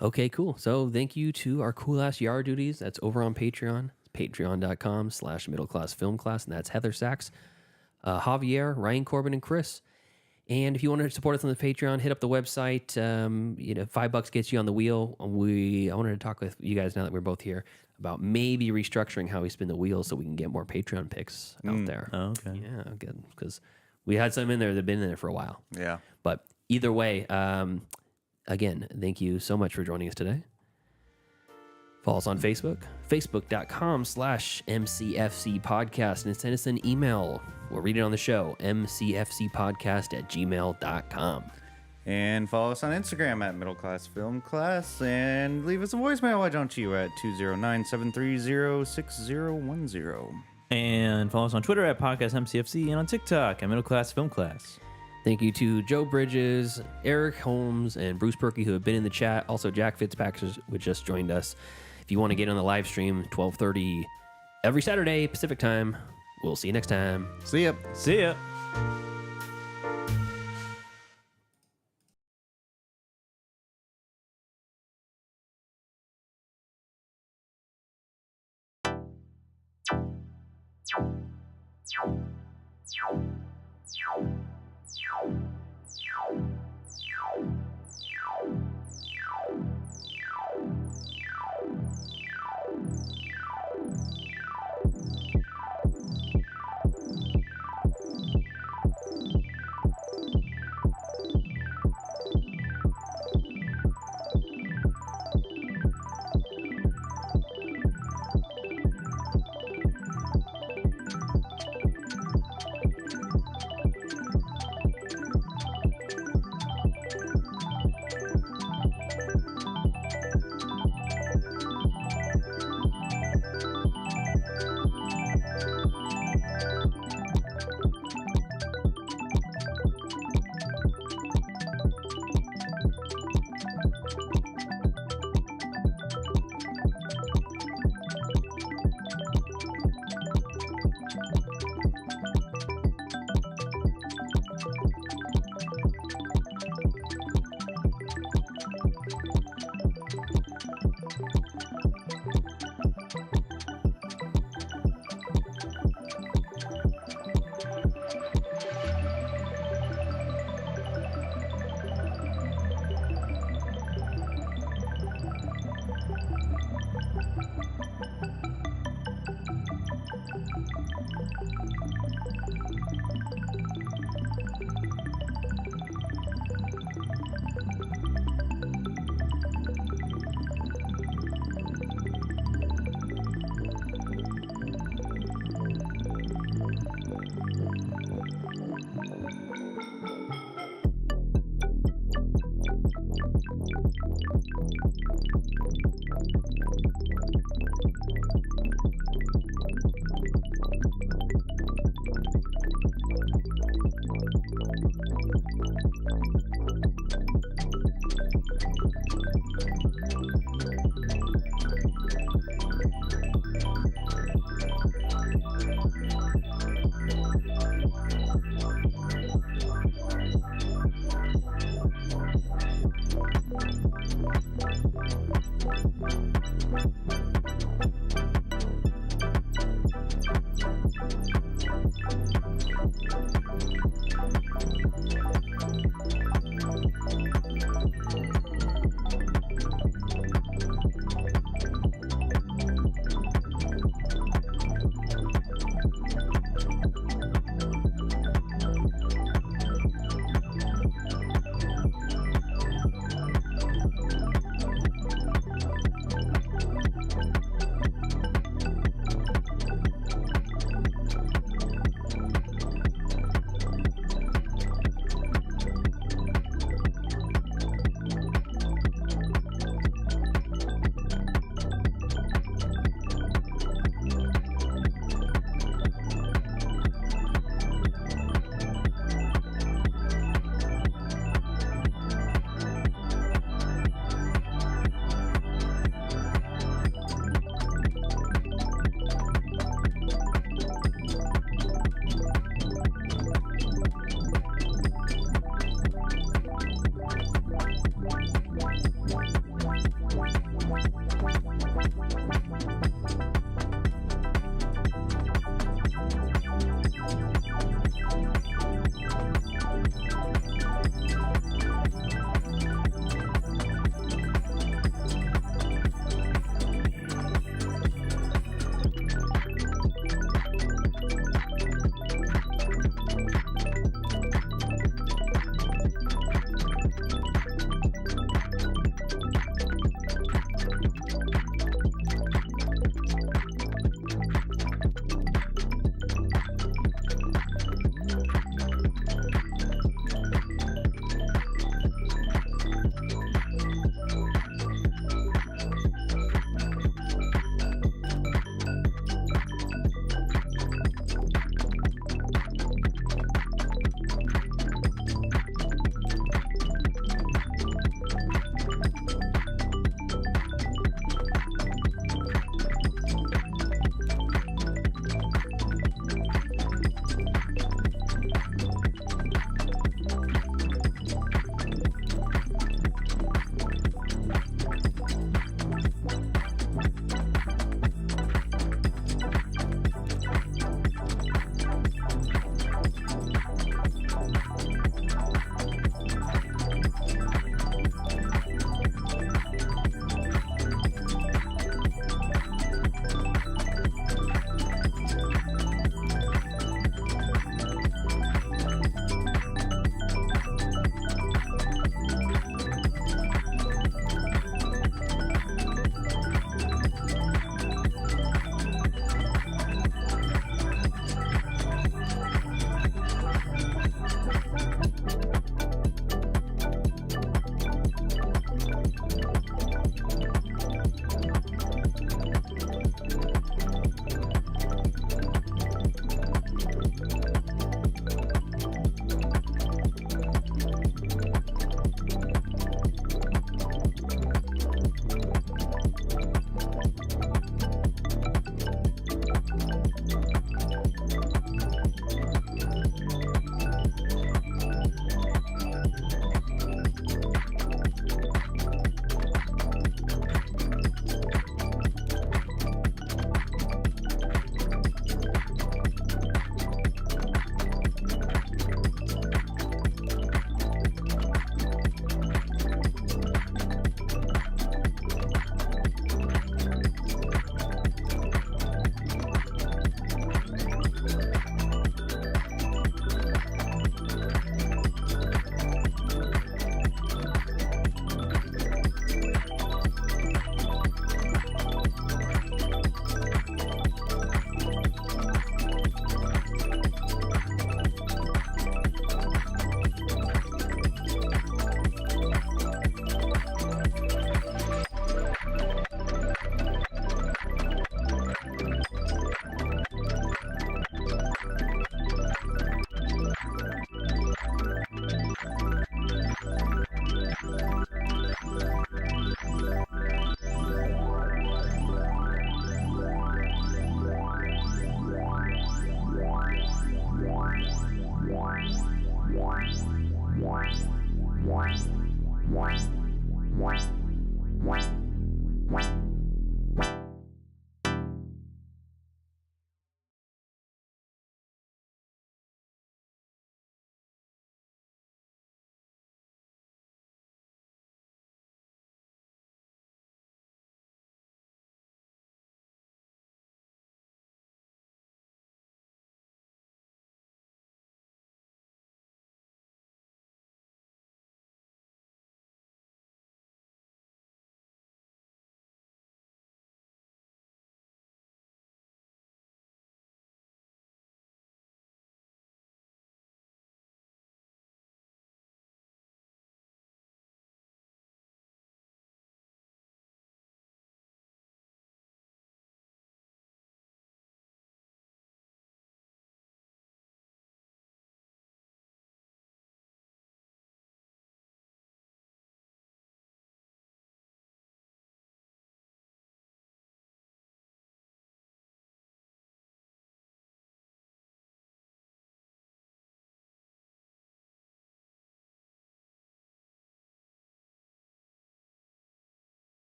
Speaker 6: Okay, cool. So thank you to our cool ass yard duties. That's over on Patreon. It's patreon.com/middleclassfilmclass. And that's Heather Sachs, Javier, Ryan, Corbin, and Chris. And if you want to support us on the Patreon, hit up the website. $5 gets you on the wheel. I wanted to talk with you guys now that we're both here about maybe restructuring how we spin the wheel so we can get more Patreon picks out there.
Speaker 1: Oh, okay.
Speaker 6: Yeah, good. Because we had some in there that have been in there for a while.
Speaker 7: Yeah.
Speaker 6: But either way, again, thank you so much for joining us today. Follow us on Facebook, facebook.com/MCFC podcast, and send us an email. We'll read it on the show, mcfcpodcast@gmail.com.
Speaker 7: And follow us on Instagram at Middle Class Film Class, and leave us a voicemail, why don't you, at 209-730-6010.
Speaker 1: And follow us on Twitter at Podcast MCFC and on TikTok at Middle Class Film Class.
Speaker 6: Thank you to Joe Bridges, Eric Holmes, and Bruce Perky, who have been in the chat. Also, Jack Fitzpatrick, who just joined us. If you want to get on the live stream, 12:30 every Saturday, Pacific time. We'll see you next time.
Speaker 7: See ya.
Speaker 1: See ya.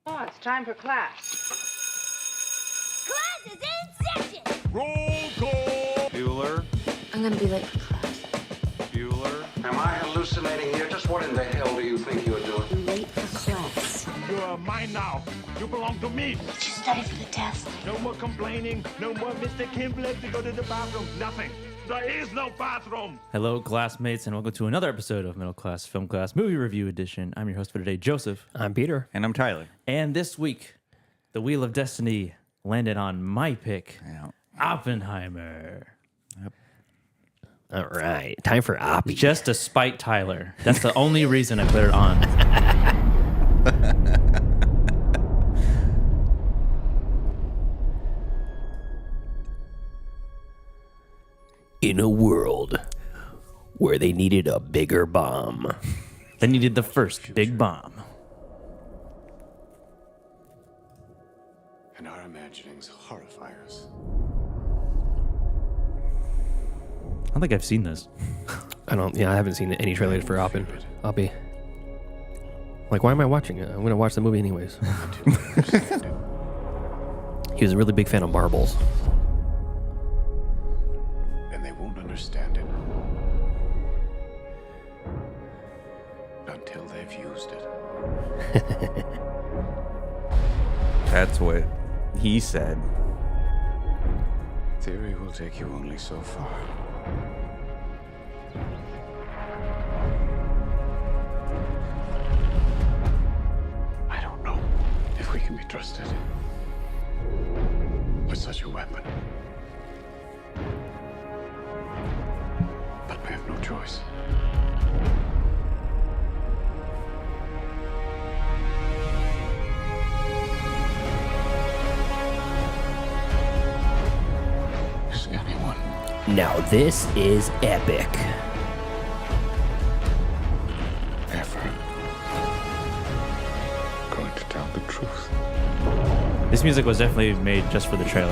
Speaker 13: Oh, it's time for class.
Speaker 3: Class is in session!
Speaker 4: Roll call!
Speaker 9: Bueller.
Speaker 11: I'm gonna be late for class.
Speaker 9: Bueller.
Speaker 5: Am I hallucinating here? Just what in the hell do you think you're doing?
Speaker 11: I'm late for class.
Speaker 4: You are mine now. You belong to me.
Speaker 11: Did you study for the test?
Speaker 4: No more complaining. No more Mr. Kimblett to go to the bathroom. Nothing. There is no bathroom.
Speaker 1: Hello, classmates, and welcome to another episode of Middle Class Film Class Movie Review Edition. I'm your host for today, Joseph.
Speaker 6: I'm Peter.
Speaker 7: And I'm Tyler.
Speaker 1: And this week, the Wheel of Destiny landed on my pick, Oppenheimer.
Speaker 6: All right. Time for Oppie.
Speaker 1: Just to spite Tyler. That's the only reason I put it on.
Speaker 6: In a world where they needed a bigger bomb.
Speaker 1: They needed the first big bomb.
Speaker 9: And our imaginings horrify us.
Speaker 1: I don't think I've seen this.
Speaker 6: I haven't seen any trailers for Oppie. Like, why am I watching it? I'm going to watch the movie anyways. He was a really big fan of marbles.
Speaker 9: And they won't understand it until they've used it.
Speaker 7: That's what he said.
Speaker 9: Theory will take you only so far. I don't know if we can be trusted with such a weapon. But we have no choice. Is anyone?
Speaker 6: Now this is epic.
Speaker 9: Ever going to tell the truth
Speaker 1: This music was definitely made just for the trailer.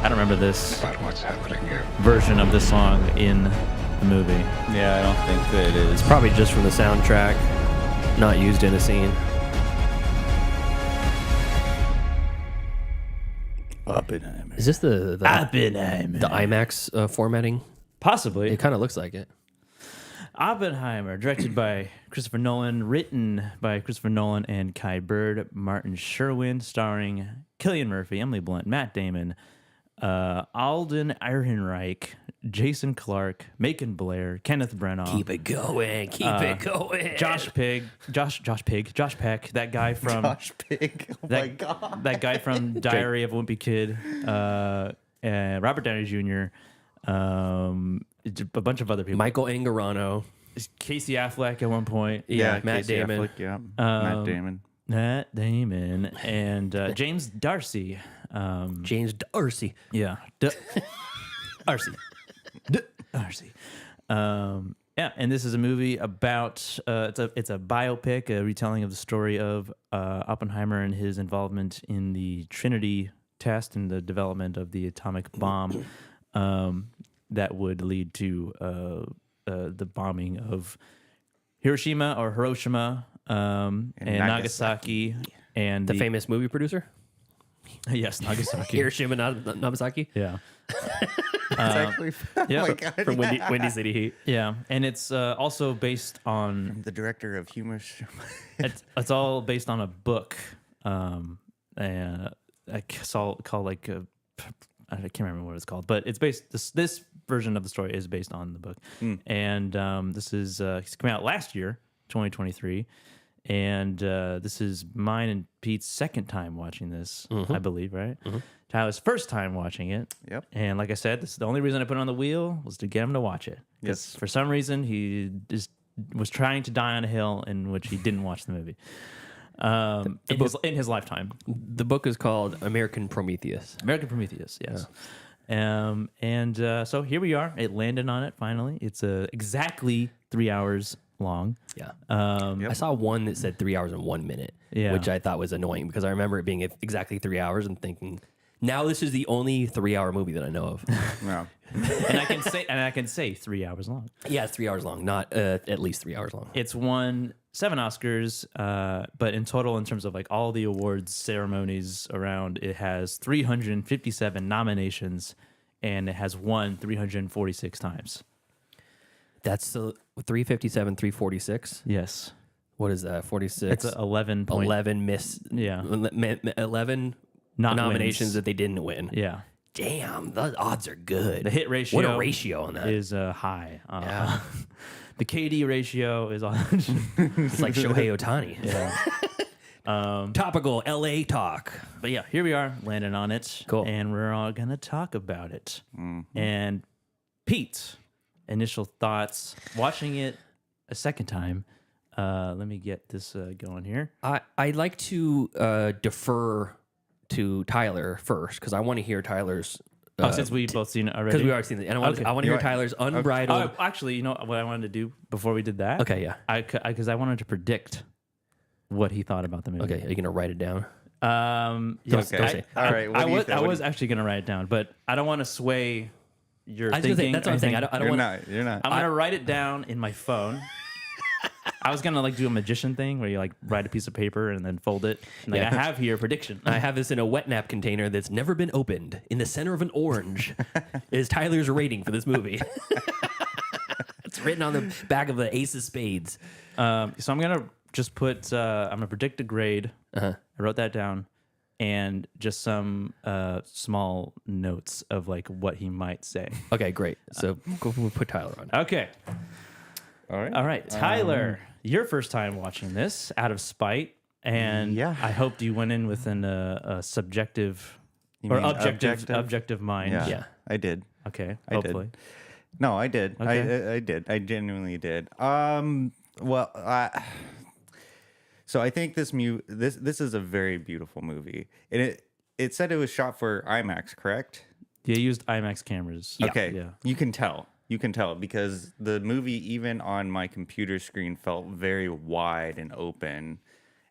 Speaker 1: I don't remember this
Speaker 9: about what's happening here?
Speaker 1: version of this song in the movie.
Speaker 7: Yeah, I don't think that it is.
Speaker 6: Probably just from the soundtrack, not used in a scene.
Speaker 7: Oppenheimer.
Speaker 6: Is this the
Speaker 1: Oppenheimer.
Speaker 6: the IMAX formatting?
Speaker 1: Possibly.
Speaker 6: It kind of looks like it.
Speaker 1: Oppenheimer, directed by Christopher Nolan, written by Christopher Nolan and Kai Bird, Martin Sherwin, starring Cillian Murphy, Emily Blunt, Matt Damon, Alden Ehrenreich, Jason Clarke, Macon Blair, Kenneth Branagh.
Speaker 6: Keep it going. Keep it going.
Speaker 1: Josh Peck, that guy from
Speaker 7: Josh Pig. Oh my God.
Speaker 1: that guy from Diary of a Wimpy Kid, Robert Downey Jr., a bunch of other people.
Speaker 6: Michael Angarano.
Speaker 1: Casey Affleck at one point.
Speaker 6: Yeah, Matt
Speaker 7: Casey
Speaker 6: Damon.
Speaker 7: Affleck, yeah. Matt Damon.
Speaker 1: Matt Damon and James Darcy.
Speaker 6: James Darcy.
Speaker 1: Yeah. Darcy. Darcy. Yeah, and this is a movie about it's a biopic, a retelling of the story of Oppenheimer and his involvement in the Trinity test and the development of the atomic bomb that would lead to the bombing of Hiroshima and Nagasaki and
Speaker 6: The famous movie producer?
Speaker 1: yes, Nagasaki.
Speaker 6: Hiroshima, Nagasaki?
Speaker 1: Yeah.
Speaker 7: It's actually
Speaker 1: yeah,
Speaker 7: my God.
Speaker 6: From Windy City Heat.
Speaker 1: Yeah, and it's also based on
Speaker 7: The director of Humor.
Speaker 1: it's all based on a book, and I saw called like I can't remember what it's called, but it's based. This version of the story is based on the book, and this is it's come out last year, 2023, and this is mine and Pete's second time watching this, I believe, right? Tyler's first time watching it.
Speaker 7: Yep.
Speaker 1: And like I said, this is the only reason I put it on the wheel was to get him to watch it.
Speaker 7: Yes.
Speaker 1: For some reason, he just was trying to die on a hill in which he didn't watch the movie. In his lifetime.
Speaker 6: The book is called American Prometheus.
Speaker 1: American Prometheus, yes. Yeah. So here we are. It landed on it finally. It's exactly 3 hours long.
Speaker 6: Yeah. I saw one that said 3 hours and 1 minute, which I thought was annoying because I remember it being exactly 3 hours and thinking, now this is the only 3 hour movie that I know of.
Speaker 7: No.
Speaker 1: and I can say 3 hours long.
Speaker 6: Yeah, it's 3 hours long, not at least 3 hours long.
Speaker 1: It's won 7 Oscars, but in total, in terms of like all the awards ceremonies around, it has 357 nominations, and it has won 346 times.
Speaker 6: That's 357, 346.
Speaker 1: Yes.
Speaker 6: What is that? 46.
Speaker 1: It's 11
Speaker 6: miss.
Speaker 1: Yeah.
Speaker 6: 11
Speaker 1: Not
Speaker 6: nominations
Speaker 1: wins.
Speaker 6: that they didn't win.
Speaker 1: Yeah.
Speaker 6: Damn, the odds are good.
Speaker 1: The hit ratio.
Speaker 6: What a ratio on that.
Speaker 1: Is high.
Speaker 6: Yeah.
Speaker 1: The KD ratio is on.
Speaker 6: It's like Shohei Ohtani.
Speaker 1: Yeah.
Speaker 6: Topical LA talk.
Speaker 1: But yeah, here we are landing on it.
Speaker 6: Cool.
Speaker 1: And we're all going to talk about it.
Speaker 7: Mm-hmm.
Speaker 1: And Pete, initial thoughts watching it a second time. Let me get this going here.
Speaker 6: I'd like to defer to Tyler first because I want to hear Tyler's.
Speaker 1: Since we've both seen it already.
Speaker 6: Because we already seen it. And I want to hear Tyler's unbridled.
Speaker 1: Actually, you know what I wanted to do before we did that?
Speaker 6: Okay, yeah.
Speaker 1: Because I wanted to predict what he thought about the movie.
Speaker 6: Okay, are you going to write it down?
Speaker 1: Yes,
Speaker 6: Don't say.
Speaker 7: All right.
Speaker 1: I was actually going to write it down, but I don't want to sway your thinking.
Speaker 6: That's what I'm saying. I don't want.
Speaker 7: You're not.
Speaker 1: I'm going to write it down in my phone. I was gonna like do a magician thing where you like write a piece of paper and then fold it. Like, I have here a prediction.
Speaker 6: I have this in a wet nap container that's never been opened. In the center of an orange is Tyler's rating for this movie. It's written on the back of the Ace of Spades.
Speaker 1: So I'm gonna just put. I'm gonna predict a grade. I wrote that down, and just some small notes of like what he might say.
Speaker 6: Okay, great. So we'll put Tyler on.
Speaker 1: Okay.
Speaker 7: All
Speaker 1: right, Tyler, your first time watching this out of spite, and I hoped you went in with a subjective or objective mind.
Speaker 7: Yeah, I did.
Speaker 1: Okay,
Speaker 7: I
Speaker 1: hopefully.
Speaker 7: did. No, I did.
Speaker 1: Okay.
Speaker 7: I did. I genuinely did. So I think this is a very beautiful movie, and it said it was shot for IMAX, correct?
Speaker 1: Yeah, you used IMAX cameras.
Speaker 7: Okay,
Speaker 1: yeah.
Speaker 7: You can tell because the movie, even on my computer screen, felt very wide and open,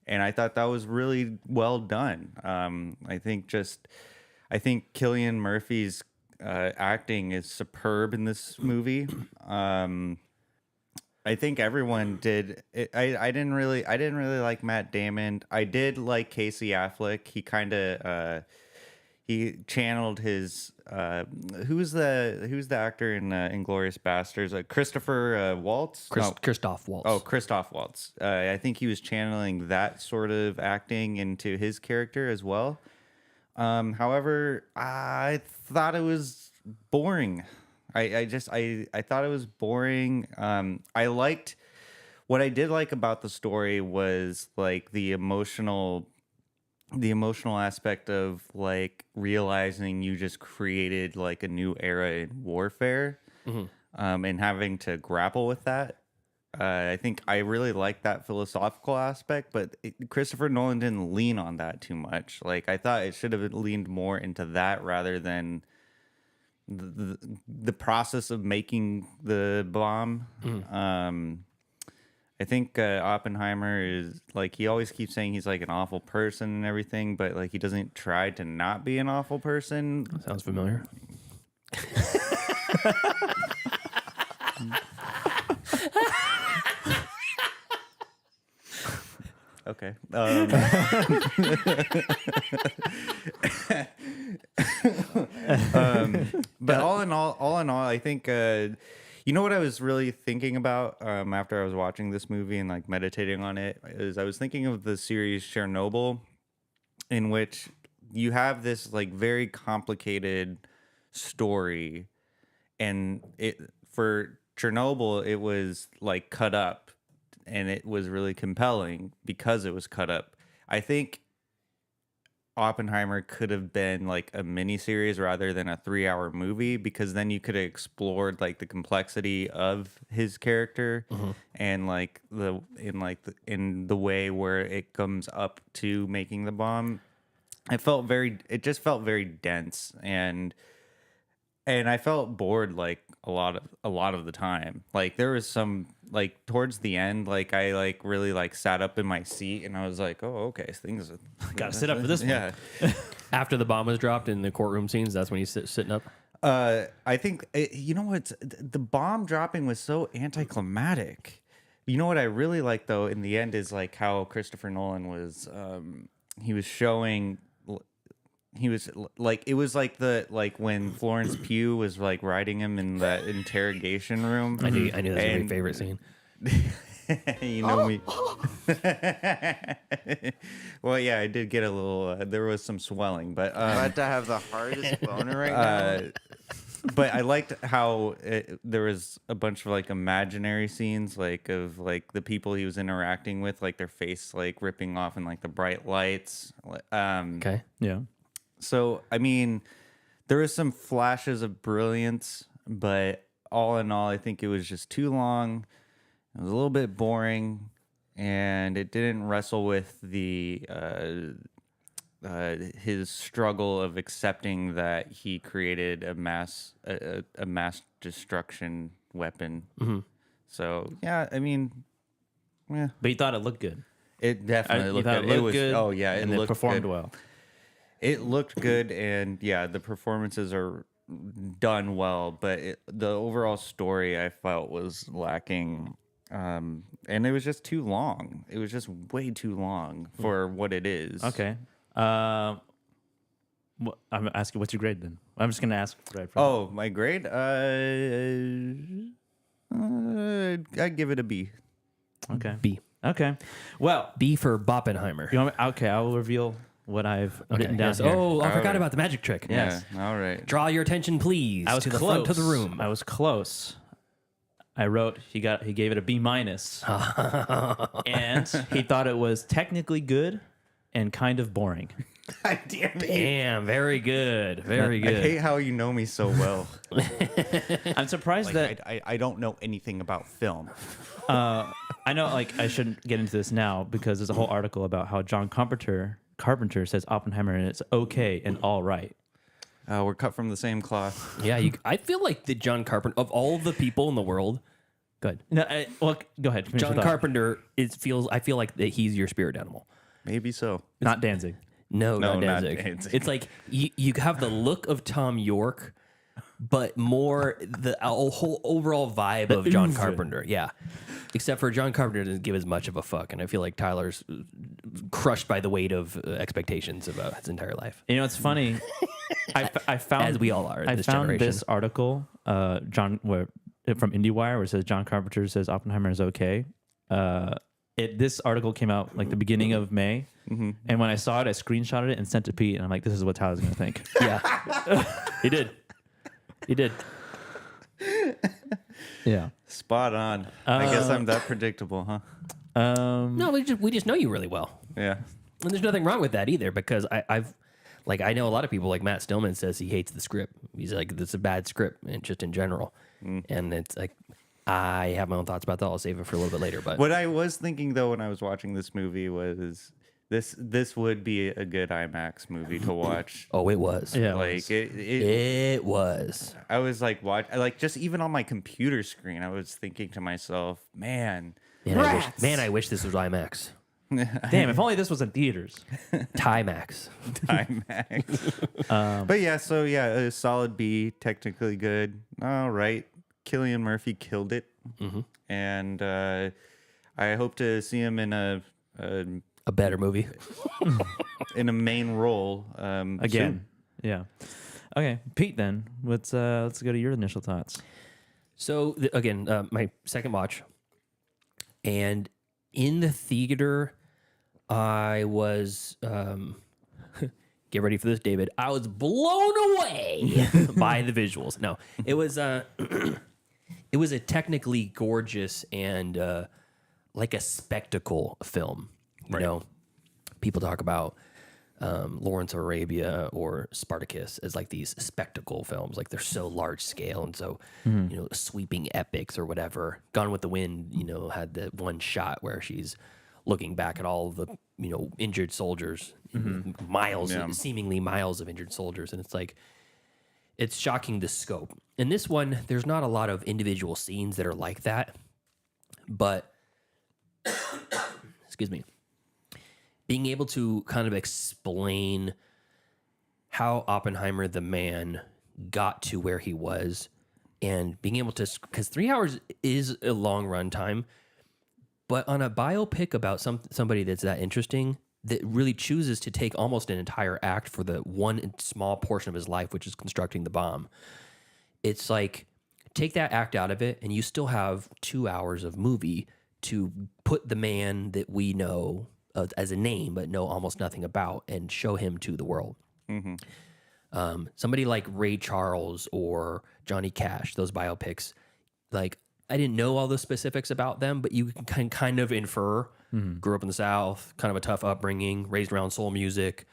Speaker 7: and I thought that was really well done. I think Cillian Murphy's acting is superb in this movie. I think everyone did. I didn't really like Matt Damon. I did like Casey Affleck. he channeled his who's the actor in Inglourious Basterds? Christopher Waltz?
Speaker 6: Christoph Waltz.
Speaker 7: Oh, Christoph Waltz. I think he was channeling that sort of acting into his character as well. However, I thought it was boring. I thought it was boring. What I did like about the story was like the emotional aspect of like realizing you just created like a new era in warfare, and having to grapple with that. I think I really like that philosophical aspect, but Christopher Nolan didn't lean on that too much. Like I thought it should have leaned more into that rather than the process of making the bomb. I think Oppenheimer is like, he always keeps saying he's like an awful person and everything, but like he doesn't try to not be an awful person.
Speaker 6: Sounds familiar.
Speaker 7: Okay. But all in all, I think you know what I was really thinking about after I was watching this movie and like meditating on it is I was thinking of the series Chernobyl, in which you have this like very complicated story, and for Chernobyl it was like cut up, and it was really compelling because it was cut up. I think Oppenheimer could have been like a miniseries rather than a 3-hour movie, because then you could have explored like the complexity of his character and like in the way where it comes up to making the bomb. It just felt very dense, and I felt bored like a lot of the time. Like there was some like towards the end, like I like really like sat up in my seat and I was like, oh, okay, things
Speaker 1: gotta sit up for this one.
Speaker 7: Yeah.
Speaker 6: After the bomb was dropped in the courtroom scenes, that's when he's sitting up.
Speaker 7: I think you know what, the bomb dropping was so anticlimactic. You know what I really like though in the end is like how Christopher Nolan was he was showing. He was like, it was like when Florence Pugh was like riding him in that interrogation room.
Speaker 6: I knew that's my favorite scene.
Speaker 7: You know me. Well, yeah, I did get a little. There was some swelling, but
Speaker 14: glad to have the hardest boner right now.
Speaker 7: But I liked how there was a bunch of like imaginary scenes, like of like the people he was interacting with, like their face like ripping off in like the bright lights.
Speaker 6: Okay.
Speaker 1: Yeah.
Speaker 7: So, I mean, there was some flashes of brilliance, but all in all, I think it was just too long. It was a little bit boring, and it didn't wrestle with the his struggle of accepting that he created a mass destruction weapon. So, yeah, I mean, yeah.
Speaker 1: But you thought it looked good.
Speaker 7: It definitely looked good.
Speaker 1: It was good.
Speaker 7: Oh yeah,
Speaker 1: and it performed
Speaker 7: good.
Speaker 1: well.
Speaker 7: It looked good, and yeah, the performances are done well, but the overall story I felt was lacking, and it was just too long. It was just way too long for what it is.
Speaker 1: Okay. I'm asking, what's your grade then? I'm just gonna ask right from.
Speaker 7: Oh, my grade? I'd give it a B.
Speaker 1: Okay.
Speaker 6: B.
Speaker 1: Okay. Well,
Speaker 6: B for Boppenheimer.
Speaker 1: You want me, okay, I will reveal what I've written down
Speaker 6: yes.
Speaker 1: here.
Speaker 6: Oh, I forgot about the magic trick.
Speaker 7: Yes. Yeah, all right.
Speaker 6: Draw your attention, please,
Speaker 1: I was
Speaker 6: to the
Speaker 1: close.
Speaker 6: front of the room.
Speaker 1: I was close. I wrote he gave it a B minus, and he thought it was technically good and kind of boring.
Speaker 6: Damn, very good, very good.
Speaker 7: I hate how you know me so well.
Speaker 1: I'm surprised that
Speaker 14: I don't know anything about film.
Speaker 1: I know, like, I shouldn't get into this now because there's a whole article about how John Carpenter says Oppenheimer and it's okay and all right.
Speaker 7: We're cut from the same cloth.
Speaker 6: Yeah, I feel like the John Carpenter, of all the people in the world, good.
Speaker 1: No, well, go ahead. finish
Speaker 6: John
Speaker 1: your thought.
Speaker 6: Carpenter I feel like that he's your spirit animal.
Speaker 7: Maybe so.
Speaker 1: Not Danzig.
Speaker 6: No, not
Speaker 7: not
Speaker 6: Danzig.
Speaker 7: Danzig.
Speaker 6: It's like you have the look of Tom York, but more the whole overall vibe of John Carpenter. Yeah. Except for John Carpenter doesn't give as much of a fuck, and I feel like Tyler's crushed by the weight of expectations about his entire life.
Speaker 1: You know, it's funny. I found,
Speaker 6: as we all are in
Speaker 1: I
Speaker 6: this
Speaker 1: found
Speaker 6: generation.
Speaker 1: this article, from IndieWire, where it says John Carpenter says Oppenheimer is okay. This article came out like the beginning of May, and when I saw it, I screenshotted it and sent it to Pete, and I'm like, this is what Tyler's gonna think.
Speaker 6: Yeah, he did. He did.
Speaker 1: Yeah,
Speaker 7: spot on. I guess I'm that predictable, huh?
Speaker 6: No, we just know you really well.
Speaker 7: Yeah,
Speaker 6: and there's nothing wrong with that either, because I know a lot of people, like Matt Stillman says he hates the script. He's like, it's a bad script, and just in general. And it's like, I have my own thoughts about that. I'll save it for a little bit later. But
Speaker 7: what I was thinking though when I was watching this movie was this would be a good IMAX movie to watch.
Speaker 6: Oh, it was.
Speaker 1: Yeah,
Speaker 7: like
Speaker 6: it was.
Speaker 7: I was like, just even on my computer screen, I was thinking to myself, man,
Speaker 6: I wish this was IMAX.
Speaker 1: Damn, if only this was in theaters.
Speaker 6: Timax.
Speaker 7: But yeah, so yeah, a solid B, technically good. All right, Cillian Murphy killed it, and I hope to see him in a
Speaker 6: better movie,
Speaker 7: in a main role
Speaker 1: again.
Speaker 7: soon.
Speaker 1: Yeah. Okay, Pete. Then let's go to your initial thoughts.
Speaker 6: So again, my second watch, and in the theater, I was get ready for this, David. I was blown away by the visuals. No, it was it was a technically gorgeous and like a spectacle film. You know, people talk about Lawrence of Arabia or Spartacus as like these spectacle films, like they're so large scale and so sweeping epics or whatever. Gone with the Wind, had that one shot where she's looking back at all of the injured soldiers, seemingly miles of injured soldiers, and it's like it's shocking the scope. In this one, there's not a lot of individual scenes that are like that, but excuse me. Being able to kind of explain how Oppenheimer, the man, got to where he was, and being able to, because 3 hours is a long run time, but on a biopic about somebody that's that interesting, that really chooses to take almost an entire act for the one small portion of his life, which is constructing the bomb. It's like, take that act out of it, and you still have 2 hours of movie to put the man that we know as a name, but know almost nothing about, and show him to the world. Somebody like Ray Charles or Johnny Cash, those biopics, like I didn't know all the specifics about them, but you can kind of infer. Grew up in the South, kind of a tough upbringing, raised around soul music,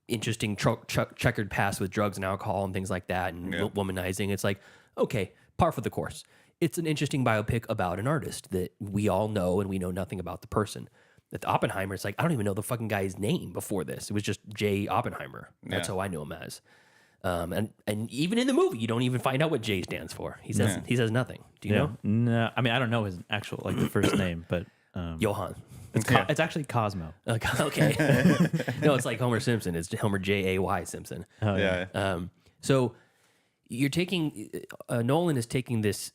Speaker 6: interesting checkered past with drugs and alcohol and things like that, and womanizing. It's like, okay, par for the course. It's an interesting biopic about an artist that we all know, and we know nothing about the person. With Oppenheimer, it's like, I don't even know the fucking guy's name before this. It was just J. Oppenheimer. That's how I knew him as. And even in the movie, you don't even find out what J stands for. He says nothing. Do you know?
Speaker 1: No, I mean, I don't know his actual the first name, but
Speaker 6: Johann.
Speaker 1: It's actually Cosmo.
Speaker 6: Okay. No, it's like Homer Simpson. It's Homer Jay Simpson.
Speaker 1: Oh yeah.
Speaker 6: So you're taking Nolan is taking this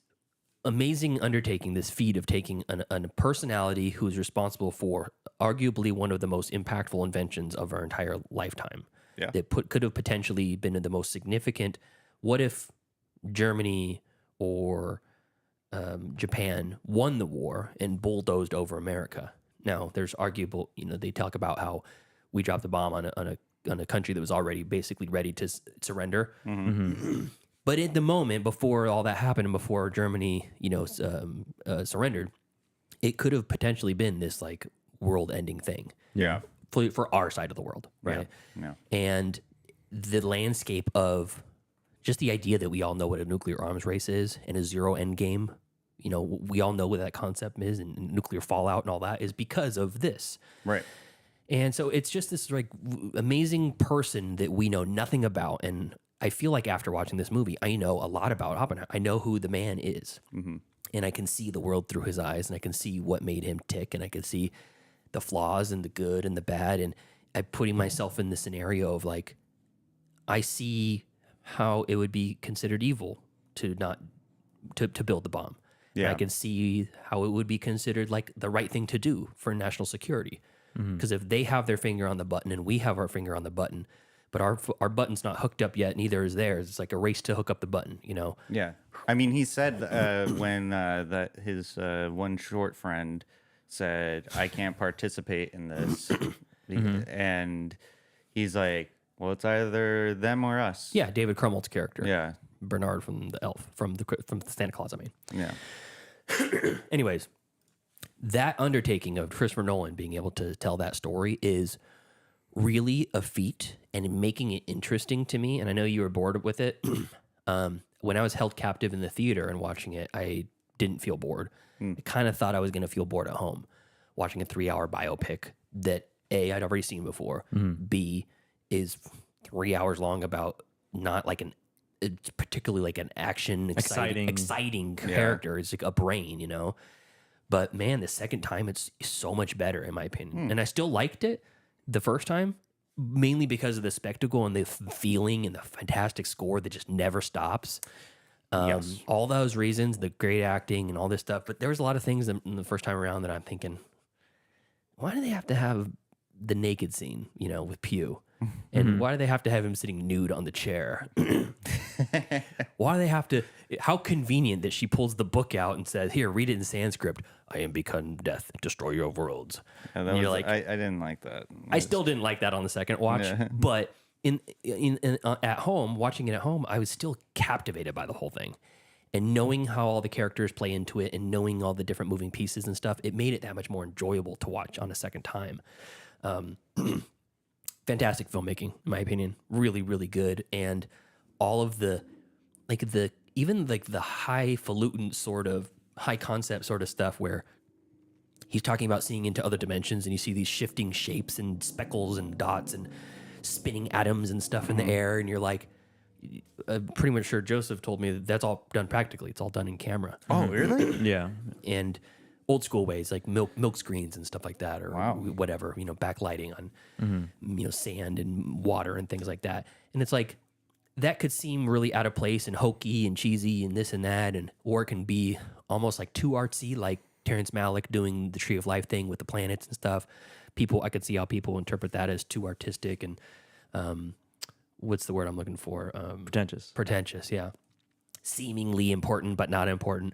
Speaker 6: amazing undertaking, this feat of taking a personality who's responsible for arguably one of the most impactful inventions of our entire lifetime.
Speaker 7: Yeah.
Speaker 6: That could have potentially been the most significant. What if Germany or Japan won the war and bulldozed over America? Now, there's arguable, they talk about how we dropped the bomb on a country that was already basically ready to surrender. But at the moment, before all that happened and before Germany, surrendered, it could have potentially been this like world-ending thing.
Speaker 7: Yeah.
Speaker 6: For our side of the world, right?
Speaker 7: Yeah.
Speaker 6: And the landscape of just the idea that we all know what a nuclear arms race is and a zero end game, we all know what that concept is, and nuclear fallout and all that is because of this.
Speaker 7: Right.
Speaker 6: And so it's just this like amazing person that we know nothing about. And I feel like after watching this movie, I know a lot about Oppenheimer. I know who the man is. And I can see the world through his eyes, and I can see what made him tick, and I can see the flaws and the good and the bad. And I'm putting myself in the scenario of like, I see how it would be considered evil to not to build the bomb.
Speaker 7: Yeah.
Speaker 6: I can see how it would be considered like the right thing to do for national security. Because if they have their finger on the button and we have our finger on the button, but our button's not hooked up yet, neither is theirs. It's like a race to hook up the button, you know?
Speaker 7: Yeah. I mean, he said when that his one short friend said, I can't participate in this. And he's like, well, it's either them or us.
Speaker 6: Yeah, David Crummel's character.
Speaker 7: Yeah.
Speaker 6: Bernard from the Elf, from the Santa Claus, I mean.
Speaker 7: Yeah.
Speaker 6: Anyways, that undertaking of Christopher Nolan being able to tell that story is really a feat and making it interesting to me. And I know you were bored with it. When I was held captive in the theater and watching it, I didn't feel bored. I kind of thought I was going to feel bored at home watching a 3-hour biopic that A, I'd already seen before, B, is 3 hours long about not like it's particularly like an action, exciting character. It's like a brain, you know? But man, the second time, it's so much better in my opinion. And I still liked it the first time, mainly because of the spectacle and the feeling and the fantastic score that just never stops. All those reasons, the great acting and all this stuff. But there was a lot of things in the first time around that I'm thinking, why do they have to have the naked scene, you know, with Pew? And why do they have to have him sitting nude on the chair? Why do they have to? How convenient that she pulls the book out and says, "Here, read it in Sanskrit. I am become death, destroy your worlds."
Speaker 7: Yeah,
Speaker 6: and you're like,
Speaker 7: I didn't like that.
Speaker 6: I still didn't like that on the second watch, but in at home, watching it at home, I was still captivated by the whole thing. And knowing how all the characters play into it and knowing all the different moving pieces and stuff, it made it that much more enjoyable to watch on a second time. Fantastic filmmaking, in my opinion. Really, really good. And all of even the highfalutin sort of high concept sort of stuff where he's talking about seeing into other dimensions and you see these shifting shapes and speckles and dots and spinning atoms and stuff in the air. And you're like, pretty much sure Joseph told me that's all done practically. It's all done in camera.
Speaker 7: Oh, really?
Speaker 1: Yeah.
Speaker 6: And old school ways like milk screens and stuff like that, or whatever, you know, backlighting on, you know, sand and water and things like that. And it's like, that could seem really out of place and hokey and cheesy and this and that. Or it can be almost like too artsy, like Terrence Malick doing the Tree of Life thing with the planets and stuff. I could see how people interpret that as too artistic and, what's the word I'm looking for? Pretentious, yeah. Seemingly important, but not important.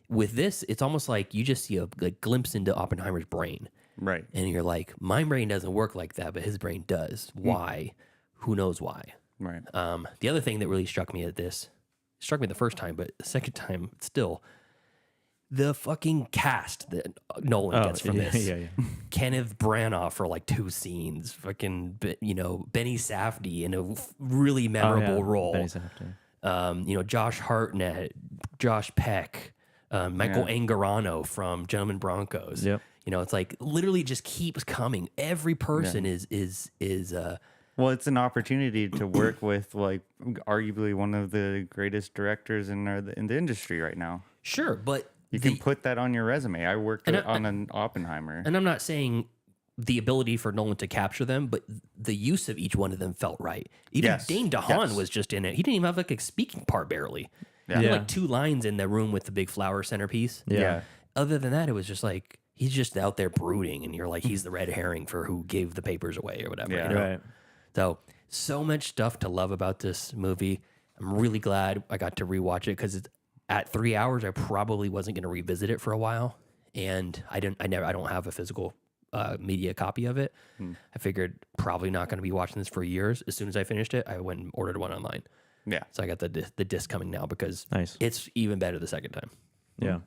Speaker 6: With this, it's almost like you just see a glimpse into Oppenheimer's brain.
Speaker 7: Right.
Speaker 6: And you're like, my brain doesn't work like that, but his brain does. Why? Who knows why?
Speaker 7: Right.
Speaker 6: The other thing that really struck me the first time, but the second time still, the fucking cast that Nolan gets from this.
Speaker 1: Yeah.
Speaker 6: Kenneth Branagh for like 2 scenes. Fucking, you know, Benny Safdie in a really memorable role.
Speaker 1: Benny Safdie.
Speaker 6: You know, Josh Hartnett, Josh Peck, Michael Angarano from Gentlemen Broncos.
Speaker 1: Yep.
Speaker 6: You know, it's like literally just keeps coming. Every person is
Speaker 7: well, it's an opportunity to work with like arguably one of the greatest directors in the industry right now.
Speaker 6: Sure, but
Speaker 7: you can put that on your resume. I worked on an Oppenheimer.
Speaker 6: And I'm not saying the ability for Nolan to capture them, but the use of each one of them felt right. Even Dane DeHaan was just in it. He didn't even have like a speaking part barely. He had like 2 lines in the room with the big flower centerpiece.
Speaker 7: Yeah.
Speaker 6: Other than that, it was just like he's just out there brooding, and you're like, he's the red herring for who gave the papers away or whatever.
Speaker 7: Yeah.
Speaker 6: You know? Right. So much stuff to love about this movie. I'm really glad I got to rewatch it because at 3 hours, I probably wasn't going to revisit it for a while, and I don't have a physical media copy of it. I figured probably not going to be watching this for years. As soon as I finished it, I went and ordered one online.
Speaker 7: Yeah.
Speaker 6: So I got the disc coming now because it's even better the second time.
Speaker 1: Yeah.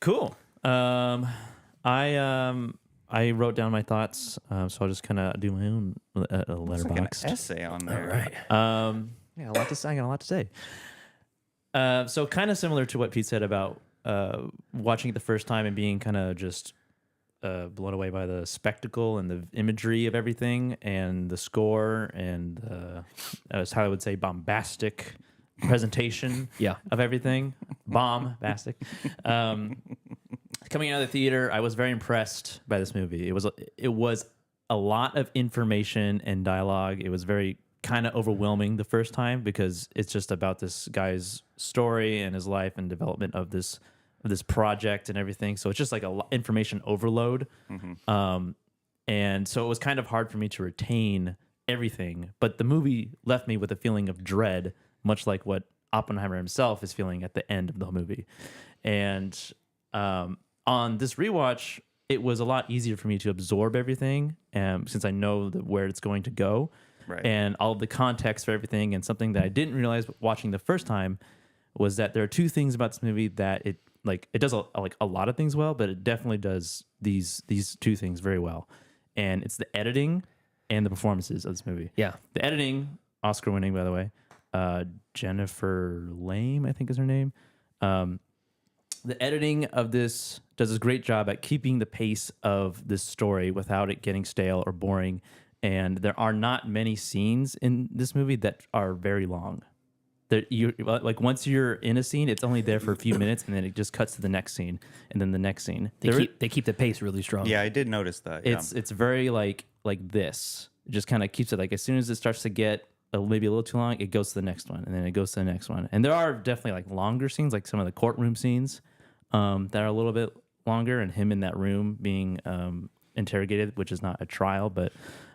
Speaker 1: Cool. I wrote down my thoughts, so I'll just kind of do my own letterbox.
Speaker 7: Like an essay on there.
Speaker 6: All right.
Speaker 1: Yeah, a lot to say. I got a lot to say. So kind of similar to what Pete said about watching it the first time and being kind of just blown away by the spectacle and the imagery of everything and the score and as how I would say bombastic presentation of everything. Bombastic. Coming out of the theater, I was very impressed by this movie. It was a lot of information and dialogue. It was very kind of overwhelming the first time because it's just about this guy's story and his life and development of this project and everything. So it's just like information overload. And so it was kind of hard for me to retain everything. But the movie left me with a feeling of dread, much like what Oppenheimer himself is feeling at the end of the movie. And on this rewatch, it was a lot easier for me to absorb everything since I know where it's going to go.
Speaker 7: Right.
Speaker 1: And all of the context for everything. And something that I didn't realize watching the first time was that there are two things about this movie that it does a lot of things well, but it definitely does these two things very well. And it's the editing and the performances of this movie.
Speaker 6: Yeah.
Speaker 1: The editing, Oscar winning, by the way. Jennifer Lame, I think is her name. The editing of this does a great job at keeping the pace of this story without it getting stale or boring. And there are not many scenes in this movie that are very long. Once you're in a scene, it's only there for a few minutes, and then it just cuts to the next scene, and then the next scene.
Speaker 6: They keep the pace really strong.
Speaker 7: Yeah, I did notice that.
Speaker 1: It's very like this. It just kind of keeps it like as soon as it starts to get maybe a little too long, it goes to the next one, and then it goes to the next one. And there are definitely like longer scenes, like some of the courtroom scenes that are a little bit longer, and him in that room being interrogated, which is not a trial, but.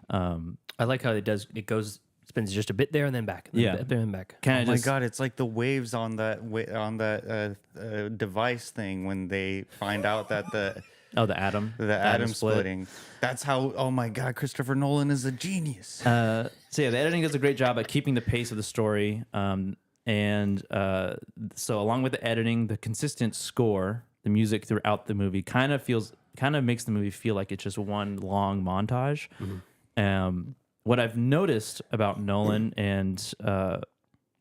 Speaker 6: I like how it goes spins just a bit there and then back.
Speaker 1: Yeah,
Speaker 6: a bit and back.
Speaker 7: Oh my god, it's like the waves on that device thing when they find out that the atom splitting. That's how. Oh my god, Christopher Nolan is a genius.
Speaker 1: So yeah, the editing does a great job at keeping the pace of the story. So along with the editing, the consistent score, the music throughout the movie kind of makes the movie feel like it's just one long montage. What I've noticed about Nolan and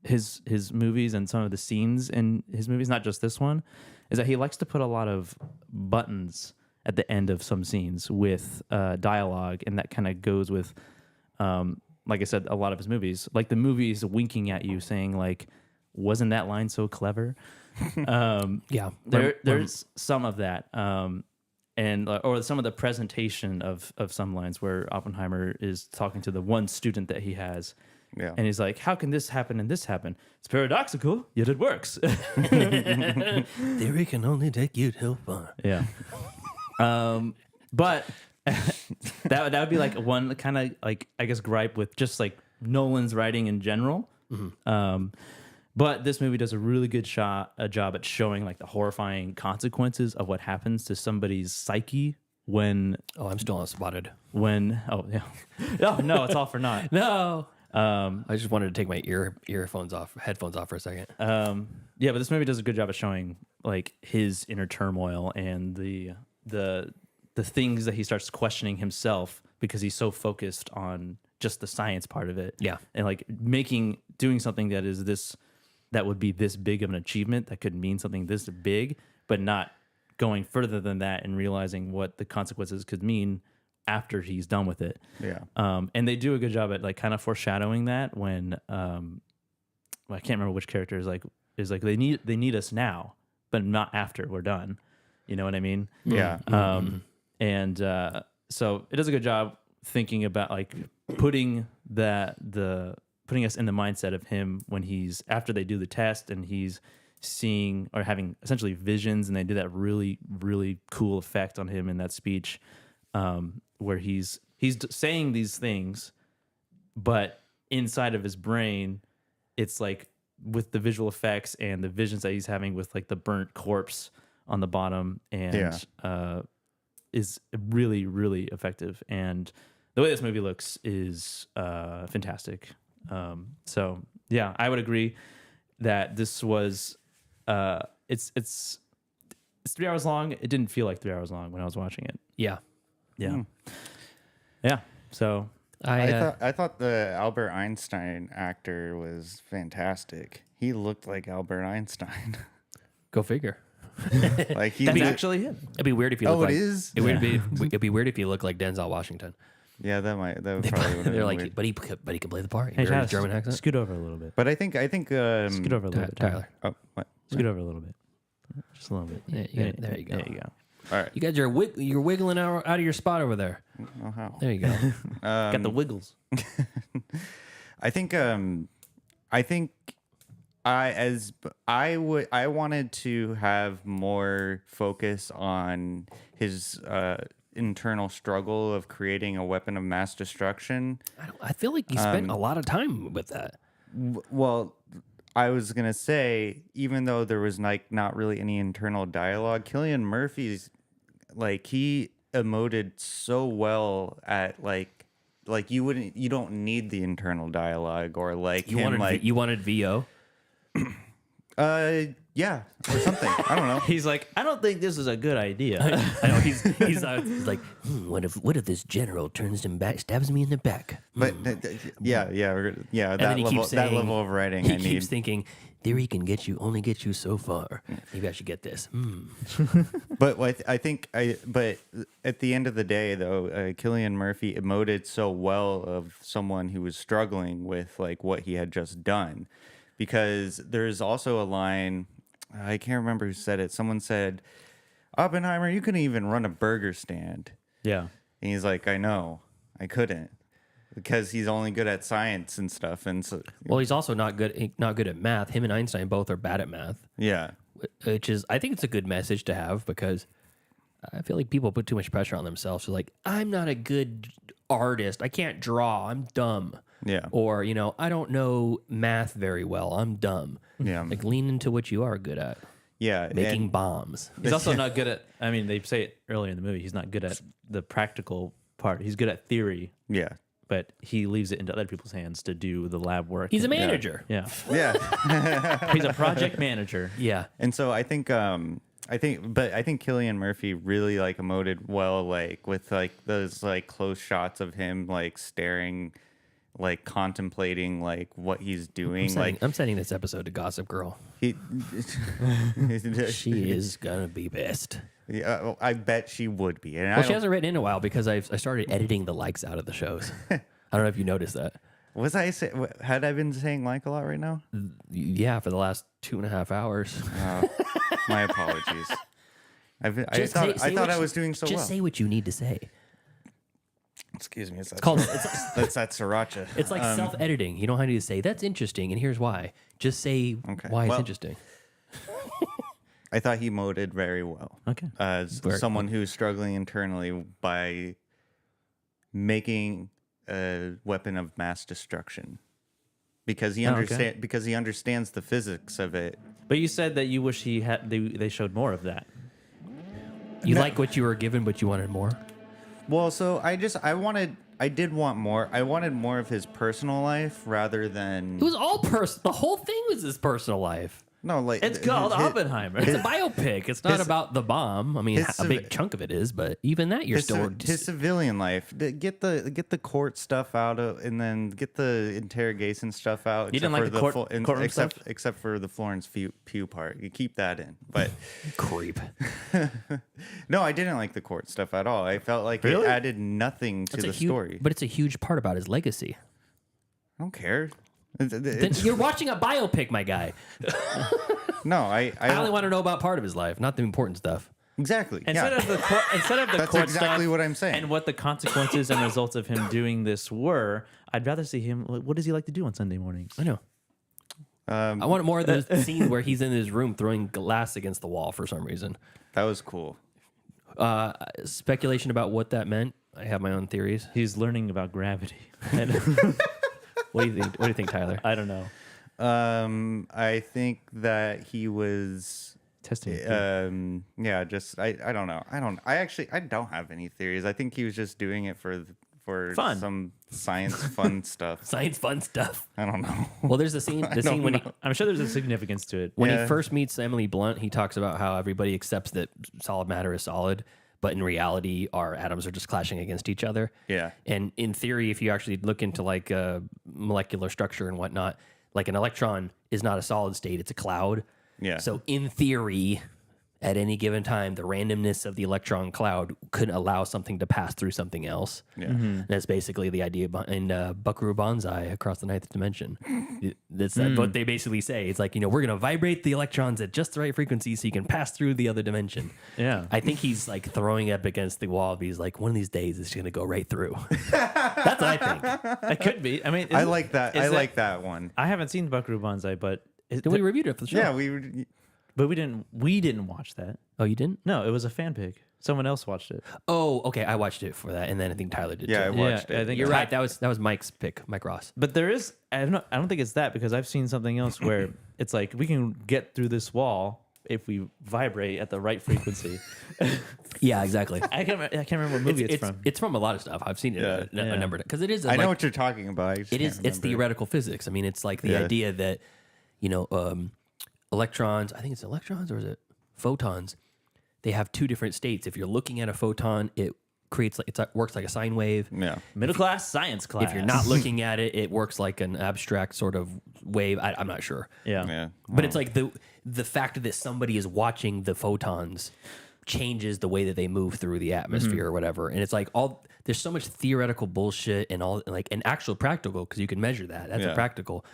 Speaker 1: his movies and some of the scenes in his movies, not just this one, is that he likes to put a lot of buttons at the end of some scenes with dialogue, and that kind of goes with, like I said, a lot of his movies. Like the movie's winking at you, saying like, "Wasn't that line so clever?"
Speaker 6: Yeah,
Speaker 1: there's some of that. Or some of the presentation of some lines where Oppenheimer is talking to the one student that he has.
Speaker 7: Yeah.
Speaker 1: And he's like, how can this happen and this happen? It's paradoxical, yet it works.
Speaker 6: Theory can only take you so far.
Speaker 1: Yeah. But that would be like one kind of like, I guess, gripe with just like Nolan's writing in general. But this movie does a really good job at showing like the horrifying consequences of what happens to somebody's psyche when.
Speaker 6: Oh, I'm still unspotted.
Speaker 1: No, it's all for naught.
Speaker 6: No. I just wanted to take my headphones off for a second.
Speaker 1: Yeah, but this movie does a good job of showing like his inner turmoil and the things that he starts questioning himself because he's so focused on just the science part of it.
Speaker 6: Yeah,
Speaker 1: and like doing something that would be this big of an achievement that could mean something this big, but not going further than that and realizing what the consequences could mean after he's done with it.
Speaker 7: Yeah.
Speaker 1: And they do a good job at like kind of foreshadowing that when I can't remember which character is like they need us now, but not after we're done. You know what I mean?
Speaker 7: Yeah.
Speaker 1: So it does a good job thinking about like putting us in the mindset of him when he's after they do the test and he's seeing or having essentially visions, and they do that really, really cool effect on him in that speech where he's saying these things, but inside of his brain, it's like with the visual effects and the visions that he's having with like the burnt corpse on the bottom, and is really, really effective. And the way this movie looks is fantastic. So yeah, I would agree that this was it's 3 hours long. It didn't feel like 3 hours long when I was watching it.
Speaker 6: Yeah.
Speaker 1: So
Speaker 7: I thought the Albert Einstein actor was fantastic. He looked like Albert Einstein.
Speaker 6: Go figure.
Speaker 7: Like
Speaker 1: that's actually him.
Speaker 6: It'd be weird if you look like.
Speaker 7: It is.
Speaker 6: It'd be weird if you look like Denzel Washington.
Speaker 7: Yeah, that would probably.
Speaker 6: They're like,
Speaker 7: weird.
Speaker 6: but he can play the part.
Speaker 1: Hey,
Speaker 6: He German accent.
Speaker 1: Scoot over a little bit.
Speaker 7: But I think
Speaker 1: Scoot over a little bit,
Speaker 6: Tyler.
Speaker 7: Oh, what?
Speaker 1: Scoot over a little bit. Just a little bit.
Speaker 6: There you go.
Speaker 1: There you go.
Speaker 7: All right.
Speaker 6: You guys are you're wiggling out of your spot over there.
Speaker 7: Oh, how?
Speaker 6: There you go.
Speaker 1: Got the wiggles.
Speaker 7: I think I wanted to have more focus on his internal struggle of creating a weapon of mass destruction.
Speaker 6: I feel like he spent a lot of time with that.
Speaker 7: Well, I was gonna say, even though there was like not really any internal dialogue, Cillian Murphy's like he emoted so well at like you don't need the internal dialogue or like
Speaker 6: you wanted VO.
Speaker 7: Yeah, or something. I don't know.
Speaker 1: He's like, I don't think this is a good idea.
Speaker 6: I know he's like, what if this general turns him back, stabs me in the back?
Speaker 7: But yeah. That level of writing.
Speaker 6: He keeps thinking theory can only get you so far. Maybe I should get this.
Speaker 7: But but at the end of the day, though, Cillian Murphy emoted so well of someone who was struggling with like what he had just done, because there's also a line. I can't remember who said it. Someone said, Oppenheimer, you couldn't even run a burger stand.
Speaker 1: Yeah.
Speaker 7: And he's like, I know, I couldn't, because he's only good at science and stuff. And so,
Speaker 6: well, he's also not good at math. Him and Einstein both are bad at math.
Speaker 7: Yeah.
Speaker 6: Which is, I think it's a good message to have, because I feel like people put too much pressure on themselves. So like, I'm not a good artist. I can't draw. I'm dumb.
Speaker 7: Yeah.
Speaker 6: Or, I don't know math very well. I'm dumb.
Speaker 7: Yeah.
Speaker 6: Like, lean into what you are good at.
Speaker 7: Yeah.
Speaker 6: Making bombs.
Speaker 1: He's also not good at, I mean, they say it earlier in the movie, he's not good at the practical part. He's good at theory.
Speaker 7: Yeah.
Speaker 1: But he leaves it into other people's hands to do the lab work.
Speaker 6: He's a manager.
Speaker 1: Yeah.
Speaker 7: Yeah.
Speaker 1: He's a project manager.
Speaker 6: Yeah.
Speaker 7: And so I think Cillian Murphy really like emoted well, like with like those like close shots of him like staring, like contemplating like what he's doing.
Speaker 6: I'm sending this episode to Gossip Girl. She is gonna be pissed.
Speaker 7: Yeah, I bet she would be. And
Speaker 6: well, she hasn't written in a while because I started editing the likes out of the shows. I don't know if you noticed that.
Speaker 7: Had I been saying like a lot right now?
Speaker 6: Yeah, for the last 2.5 hours.
Speaker 7: My apologies. I thought I was doing so well.
Speaker 6: Just say what you need to say.
Speaker 7: Excuse me. That's that sriracha.
Speaker 6: It's like self-editing. You don't have to say, that's interesting, and here's why. Just say why it's interesting.
Speaker 7: I thought he emoted very well.
Speaker 1: Okay.
Speaker 7: As someone who's struggling internally by making a weapon of mass destruction. Because he understands the physics of it.
Speaker 1: But you said that you wish they showed more of that.
Speaker 6: You like what you were given, but you wanted more?
Speaker 7: Well, so I did want more. I wanted more of his personal life rather than...
Speaker 6: It was all the whole thing was his personal life.
Speaker 7: No, like...
Speaker 1: It's called Oppenheimer.
Speaker 6: It's a biopic. It's not about the bomb. I mean, a big chunk of it is, but even that you're still...
Speaker 7: His civilian life. Get the court stuff out of, and then get the interrogation stuff out.
Speaker 1: You didn't like the courtroom stuff?
Speaker 7: Except for the Florence Pugh part. You keep that in. But
Speaker 6: creep.
Speaker 7: No, I didn't like the court stuff at all. I felt like it added nothing to the story.
Speaker 6: But it's a huge part about his legacy.
Speaker 7: I don't care.
Speaker 6: Then you're watching a biopic, my guy.
Speaker 7: No, I
Speaker 6: only want to know about part of his life, not the important stuff.
Speaker 7: Exactly.
Speaker 1: Instead of the court
Speaker 7: That's
Speaker 1: stuff
Speaker 7: exactly what I'm saying.
Speaker 1: And what the consequences and results of him doing this were, I'd rather see him. What does he like to do on Sunday mornings?
Speaker 6: I know. I want more of the scene where he's in his room throwing glass against the wall for some reason.
Speaker 7: That was cool.
Speaker 6: Speculation about what that meant. I have my own theories.
Speaker 1: He's learning about gravity.
Speaker 6: What do you think? What do you think, Tyler?
Speaker 1: I don't know.
Speaker 7: I think that he was
Speaker 1: testing.
Speaker 7: Yeah, just I don't know. I don't have any theories. I think he was just doing it for
Speaker 1: fun.
Speaker 7: Some science fun stuff.
Speaker 6: Science fun stuff.
Speaker 7: I don't know.
Speaker 6: Well, there's the scene when
Speaker 1: I'm sure there's a significance to it.
Speaker 6: When he first meets Emily Blunt, he talks about how everybody accepts that solid matter is solid, but in reality, our atoms are just clashing against each other.
Speaker 7: Yeah.
Speaker 6: And in theory, if you actually look into like molecular structure and whatnot, like an electron is not a solid state; it's a cloud.
Speaker 7: Yeah.
Speaker 6: So in theory, at any given time, the randomness of the electron cloud could allow something to pass through something else.
Speaker 7: Yeah.
Speaker 1: Mm-hmm.
Speaker 6: That's basically the idea behind Buckaroo Banzai Across the Ninth Dimension. That's what they basically say. It's like, we're going to vibrate the electrons at just the right frequency so you can pass through the other dimension.
Speaker 1: Yeah.
Speaker 6: I think he's like throwing it up against the wall. But he's like, one of these days it's going to go right through. That's what I think.
Speaker 1: It could be. I mean,
Speaker 7: I like that. I like that one.
Speaker 1: I haven't seen Buckaroo Banzai, but
Speaker 6: we reviewed it for the show.
Speaker 7: Yeah,
Speaker 1: but we didn't watch that.
Speaker 6: Oh, you didn't?
Speaker 1: No, it was a fan pick. Someone else watched it.
Speaker 6: Oh, okay. I watched it for that, and then I think Tyler did.
Speaker 7: Yeah, I
Speaker 6: too.
Speaker 7: watched it.
Speaker 1: I think
Speaker 6: You're right. That was Mike's pick, Mike Ross.
Speaker 1: But there is. I don't think it's that, because I've seen something else where it's like we can get through this wall if we vibrate at the right frequency.
Speaker 6: Yeah, exactly.
Speaker 1: I can't remember what movie it's from.
Speaker 6: It's from a lot of stuff. I've seen it a number because it is.
Speaker 7: I know what you're talking about.
Speaker 6: It's theoretical physics. I mean, it's like the idea that electrons. I think it's electrons, or is it photons? They have two different states. If you're looking at a photon, it creates works like a sine wave.
Speaker 7: Yeah.
Speaker 1: Middle class science class.
Speaker 6: If you're not looking at it, it works like an abstract sort of wave. I'm not sure.
Speaker 1: Yeah.
Speaker 6: But it's like the fact that somebody is watching the photons changes the way that they move through the atmosphere or whatever. And it's like there's so much theoretical bullshit and all like an actual practical, because you can measure that. That's a practical,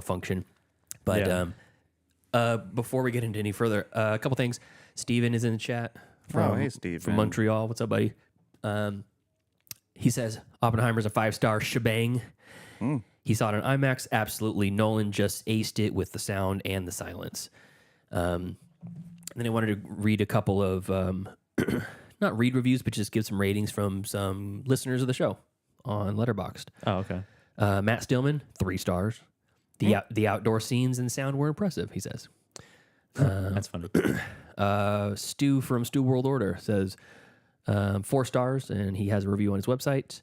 Speaker 6: function. But before we get into any further, a couple things. Steven is in the chat
Speaker 7: hey, Steve,
Speaker 6: from Montreal. What's up, buddy? He says Oppenheimer's a 5-star shebang. He saw it on IMAX. Absolutely. Nolan just aced it with the sound and the silence. And then I wanted to read a couple of, not read reviews, but just give some ratings from some listeners of the show on Letterboxd.
Speaker 1: Oh, okay.
Speaker 6: Matt Stillman, 3 stars. The outdoor scenes and sound were impressive, he says.
Speaker 1: That's funny.
Speaker 6: Stu from Stu World Order says 4 stars, and he has a review on his website.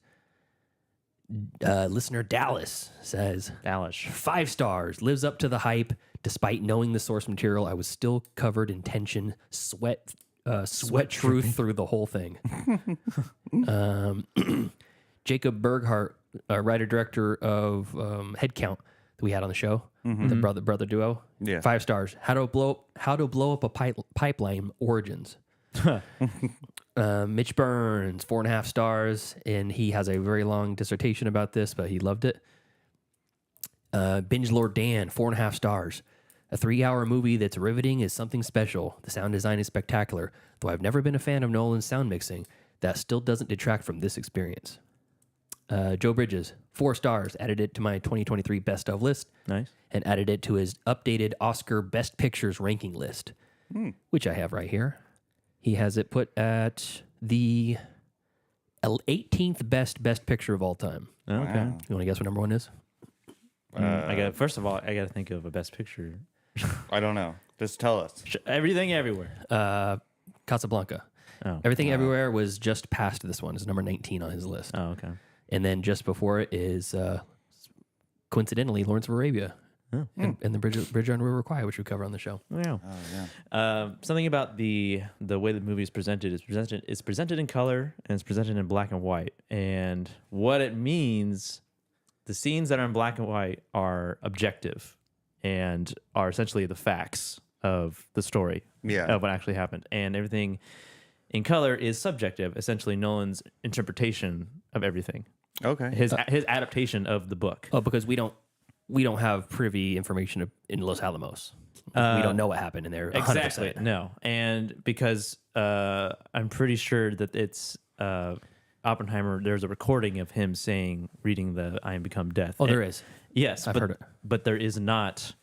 Speaker 6: Listener Dallas says 5 stars, lives up to the hype. Despite knowing the source material, I was still covered in tension, sweat truth through the whole thing. Jacob Berghardt, writer director of Headcount that we had on the show, the brother duo.
Speaker 7: Yeah.
Speaker 6: 5 stars. How to blow up a pipeline origins. Mitch Burns, 4.5 stars, and he has a very long dissertation about this, but he loved it. Binge Lord Dan, 4.5 stars. A 3-hour movie that's riveting is something special. The sound design is spectacular. Though I've never been a fan of Nolan's sound mixing, that still doesn't detract from this experience. Joe Bridges, 4 stars, added it to my 2023 best of list.
Speaker 1: Nice.
Speaker 6: And added it to his updated Oscar Best Pictures ranking list, which I have right here. He has it put at the 18th best picture of all time.
Speaker 1: Okay.
Speaker 6: You want to guess what number 1 is?
Speaker 1: First of all, I got to think of a best picture.
Speaker 7: I don't know. Just tell us.
Speaker 1: Everything Everywhere.
Speaker 6: Casablanca.
Speaker 1: Oh.
Speaker 6: Everything Everywhere was just past this one. It's number 19 on his list.
Speaker 1: Oh, okay.
Speaker 6: And then just before it is, coincidentally, Lawrence of Arabia. And the Bridge on River Kwai, which we cover on the show.
Speaker 1: Yeah. Something about the way the movie is presented. It's presented in color and it's presented in black and white. And what it means, the scenes that are in black and white are objective and are essentially the facts of the story of what actually happened. And everything in color is subjective, essentially Nolan's interpretation of everything.
Speaker 7: Okay.
Speaker 1: His adaptation of the book.
Speaker 6: Oh, because we don't have privy information in Los Alamos. We don't know what happened in there. 100%.
Speaker 1: Exactly. No. And because I'm pretty sure that it's Oppenheimer, there's a recording of him reading the I Am Become Death.
Speaker 6: Oh, there is.
Speaker 1: Yes.
Speaker 6: I've heard it.
Speaker 1: But there is not,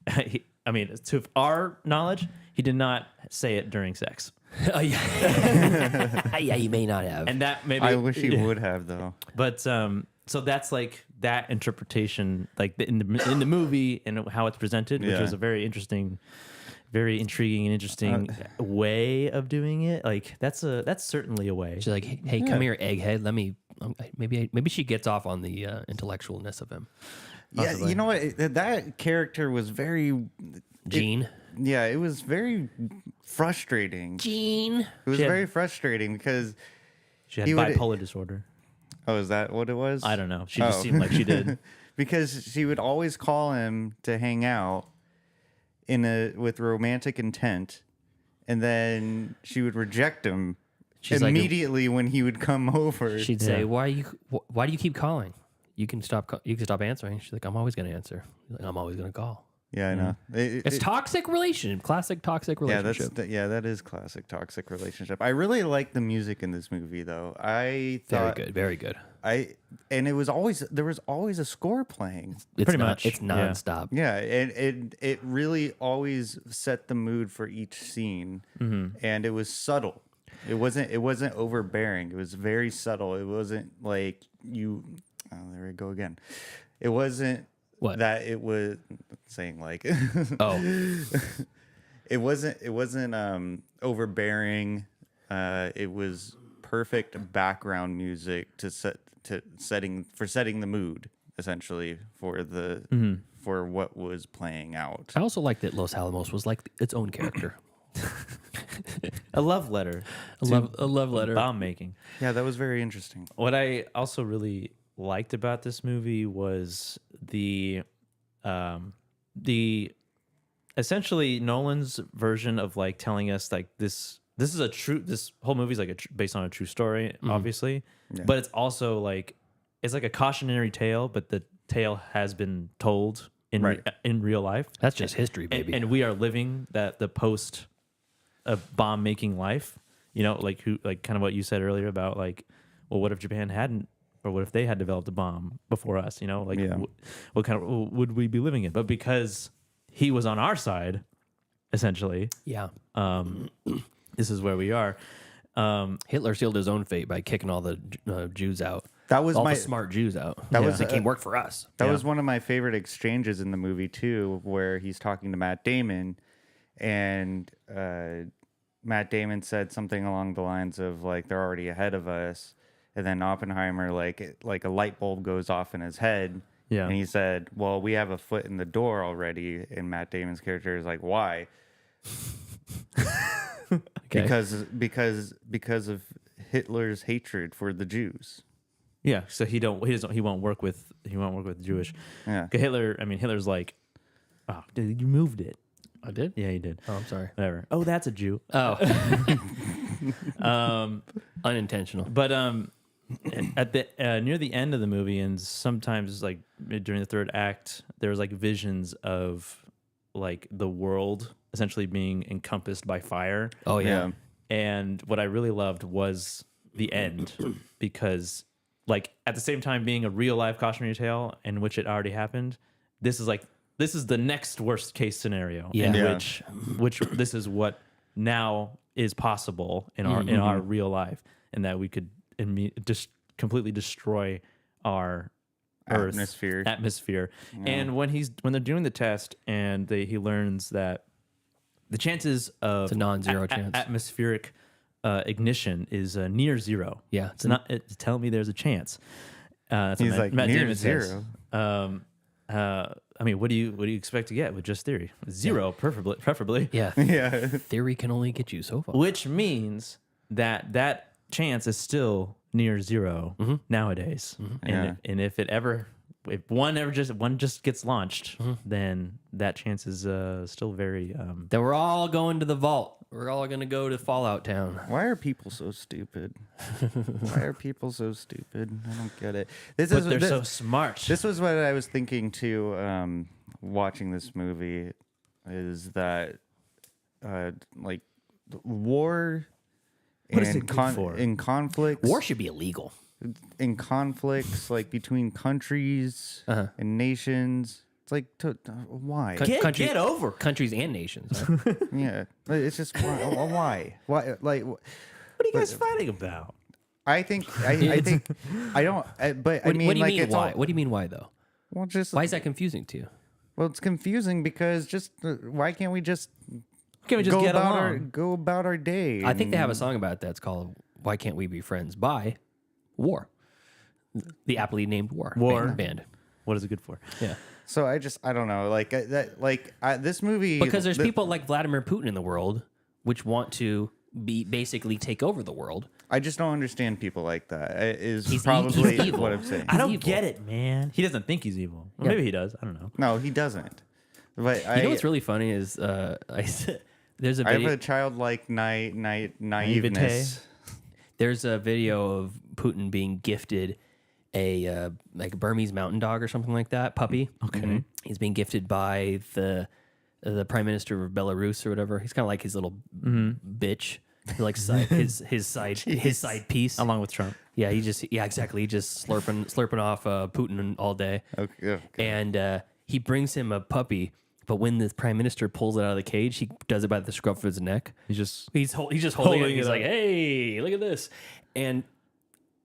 Speaker 1: to our knowledge, he did not say it during sex.
Speaker 6: Oh, yeah. Yeah, he may not have.
Speaker 1: And that maybe.
Speaker 7: I wish he would have, though.
Speaker 1: But so that's like that interpretation, like in the movie and how it's presented, which was a very intriguing and interesting way of doing it. Like that's certainly a way.
Speaker 6: She's like, hey, come here, egghead. Let me. Maybe she gets off on the intellectualness of him.
Speaker 7: Possibly. Yeah, you know what? That character was very
Speaker 6: Gene.
Speaker 7: It was very frustrating.
Speaker 6: Gene.
Speaker 7: It was very frustrating because
Speaker 1: she had bipolar disorder.
Speaker 7: Oh, is that what it was?
Speaker 1: I don't know. She just seemed like she did.
Speaker 7: Because she would always call him to hang out with romantic intent, and then she would reject him
Speaker 6: She's like-
Speaker 7: immediately when he would come over.
Speaker 6: She'd say, "Why do you keep calling? You can stop answering." She's like, "I'm always going to answer. I'm always going to call."
Speaker 7: Yeah, I know.
Speaker 6: It's toxic relationship, classic toxic relationship.
Speaker 7: That is classic toxic relationship. I really like the music in this movie, though. I thought
Speaker 6: very good.
Speaker 7: And there was always a score playing.
Speaker 1: Pretty much.
Speaker 6: It's nonstop.
Speaker 7: Yeah, and it really always set the mood for each scene, and it was subtle. It wasn't overbearing. It was very subtle. It wasn't like you. Oh, there we go again. It wasn't.
Speaker 6: What?
Speaker 7: That it was saying like
Speaker 6: oh
Speaker 7: it wasn't overbearing. It was perfect background music setting the mood essentially for the for what was playing out.
Speaker 6: I also like that Los Alamos was like its own character.
Speaker 1: A love letter.
Speaker 6: A love letter.
Speaker 1: Bomb making.
Speaker 7: Yeah, that was very interesting.
Speaker 1: What I also really liked about this movie was the essentially Nolan's version of like telling us like this whole movie is like based on a true story, obviously, but it's also like it's like a cautionary tale, but the tale has been told in real life.
Speaker 6: That's just history, baby.
Speaker 1: And we are living the post bomb making life. You know, like kind of what you said earlier about like, well, what if Japan hadn't? Or what if they had developed a bomb before us? You know, like what kind of would we be living in? But because he was on our side, essentially, this is where we are.
Speaker 6: Hitler sealed his own fate by kicking all the Jews out.
Speaker 7: That was
Speaker 6: all the smart Jews out. They came work for us.
Speaker 7: That was one of my favorite exchanges in the movie too, where he's talking to Matt Damon, and Matt Damon said something along the lines of like they're already ahead of us. And then Oppenheimer, like a light bulb goes off in his head. Yeah. And he said, well, we have a foot in the door already. And Matt Damon's character is like, why? Because of Hitler's hatred for the Jews.
Speaker 1: Yeah. So he won't work with Jewish.
Speaker 7: Yeah.
Speaker 1: Hitler's like, oh, dude, you moved it.
Speaker 6: I did?
Speaker 1: Yeah, you did.
Speaker 6: Oh, I'm sorry.
Speaker 1: Whatever. Oh, that's a Jew.
Speaker 6: Oh. Unintentional.
Speaker 1: But at the near the end of the movie, and sometimes like during the third act, there's like visions of like the world essentially being encompassed by fire.
Speaker 6: Oh yeah.
Speaker 1: And what I really loved was the end, because like at the same time being a real life cautionary tale in which it already happened, this is the next worst case scenario which this is what now is possible in our real life, and that we could just completely destroy our
Speaker 7: atmosphere.
Speaker 1: Yeah. And when they're doing the test and he learns that the chances of
Speaker 6: it's a non-zero chance
Speaker 1: atmospheric ignition is near zero.
Speaker 6: Yeah,
Speaker 1: it's telling me there's a chance.
Speaker 7: He's like
Speaker 1: Matt
Speaker 7: near
Speaker 1: Damon
Speaker 7: zero.
Speaker 1: What do you expect to get with just theory? Zero, preferably.
Speaker 6: Yeah.
Speaker 7: Yeah.
Speaker 6: Theory can only get you so far.
Speaker 1: Which means that chance is still near zero nowadays. And if one just gets launched, then that chance is still very.
Speaker 6: Then we're all going to the vault. We're all going to go to Fallout Town.
Speaker 7: Why are people so stupid? Why are people so stupid? I don't get it.
Speaker 1: They're so smart.
Speaker 7: This was what I was thinking too, watching this movie, is that like war
Speaker 1: what is it good for?
Speaker 7: In conflicts.
Speaker 6: War should be illegal.
Speaker 7: In conflicts like between countries and nations. It's like, why?
Speaker 1: Get over
Speaker 6: countries and nations. Huh?
Speaker 7: Yeah, it's just why? Why? Like, what
Speaker 1: are you guys fighting about?
Speaker 7: I think I don't. But I mean,
Speaker 6: what do you
Speaker 7: like,
Speaker 6: mean
Speaker 7: it's
Speaker 6: why?
Speaker 7: all,
Speaker 6: What do you mean why though?
Speaker 7: Well, just
Speaker 6: why is that confusing to you?
Speaker 7: Well, it's confusing because why can't we just
Speaker 1: get along?
Speaker 7: Go about our day?
Speaker 6: I think they have a song about that. It's called "Why Can't We Be Friends" by War, the aptly named War band.
Speaker 1: What is it good for?
Speaker 6: Yeah.
Speaker 7: So I don't know, like this movie,
Speaker 6: because there's people like Vladimir Putin in the world which want to basically take over the world.
Speaker 7: I just don't understand people like that. He's probably what I'm saying.
Speaker 1: I don't get it, man. He doesn't think he's evil. Or maybe he does. I don't know.
Speaker 7: No, he doesn't. But
Speaker 6: you know what's really funny is There's a
Speaker 7: I
Speaker 6: video.
Speaker 7: have a childlike naiveness.
Speaker 6: There's a video of Putin being gifted a like Burmese mountain dog or something like that, puppy.
Speaker 1: Okay.
Speaker 6: He's being gifted by the prime minister of Belarus or whatever. He's kind of like his little bitch. Like his side piece,
Speaker 1: along with Trump.
Speaker 6: Yeah, exactly. He just slurping off Putin all day.
Speaker 7: Okay.
Speaker 6: And he brings him a puppy, but when the prime minister pulls it out of the cage, he does it by the scruff of his neck.
Speaker 1: He's just
Speaker 6: holding it. He's like, "Hey, look at this!" And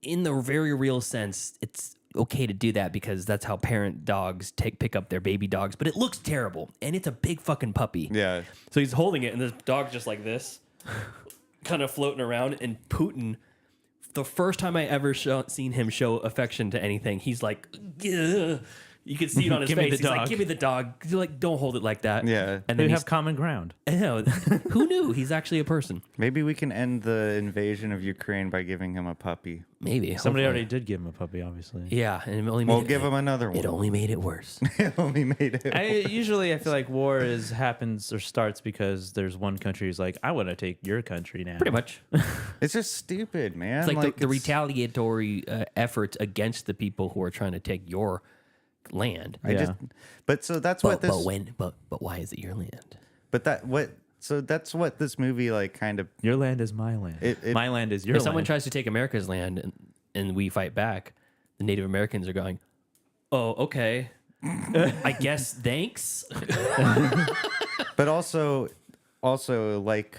Speaker 6: in the very real sense, it's okay to do that because that's how parent dogs pick up their baby dogs. But it looks terrible, and it's a big fucking puppy.
Speaker 7: Yeah.
Speaker 6: So he's holding it, and the dog's just like this. Kind of floating around, and Putin, the first time I ever seen him show affection to anything, he's like, "Ugh." You can see it on his
Speaker 1: Give me
Speaker 6: face.
Speaker 1: the
Speaker 6: He's like,
Speaker 1: dog.
Speaker 6: "Give me the dog." He's like, "Don't hold it like that."
Speaker 7: Yeah.
Speaker 6: And
Speaker 1: They
Speaker 6: then
Speaker 1: have common ground.
Speaker 6: I know. Who knew? He's actually a person.
Speaker 7: Maybe we can end the invasion of Ukraine by giving him a puppy.
Speaker 6: Maybe
Speaker 1: Somebody
Speaker 6: hopefully.
Speaker 1: already did give him a puppy, obviously.
Speaker 6: Yeah, and it only
Speaker 7: We'll
Speaker 6: made
Speaker 7: give him another one.
Speaker 6: It only made it worse.
Speaker 7: It only made it.
Speaker 1: Usually I feel like war happens or starts because there's one country who's like, I want to take your country now.
Speaker 6: Pretty much.
Speaker 7: It's just stupid, man.
Speaker 6: It's like the retaliatory efforts against the people who are trying to take your land.
Speaker 7: So that's what this.
Speaker 6: But why is it your land?
Speaker 7: So that's what this movie like kind of.
Speaker 1: Your land is my land. My land is your
Speaker 6: If
Speaker 1: land.
Speaker 6: someone tries to take America's land and we fight back, the Native Americans are going, "Oh, okay. I guess thanks."
Speaker 7: But also like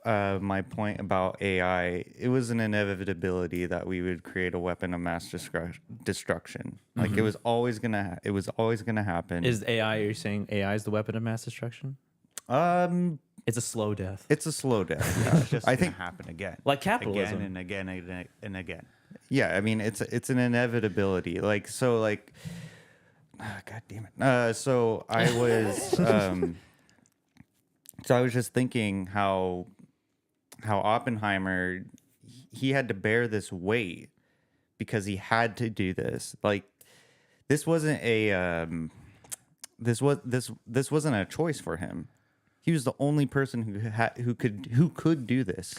Speaker 7: my point about AI, it was an inevitability that we would create a weapon of mass destruction. Like it was always gonna happen.
Speaker 1: Is AI? Are you saying AI is the weapon of mass destruction? It's a slow death.
Speaker 7: It's a slow death.
Speaker 14: It's just I think happen again,
Speaker 1: like capitalism,
Speaker 14: again and again and again.
Speaker 7: Yeah, I mean it's an inevitability. Like so, like God damn it. So I was just thinking how Oppenheimer, he had to bear this weight because he had to do this. Like this wasn't a this wasn't a choice for him. He was the only person who could do this.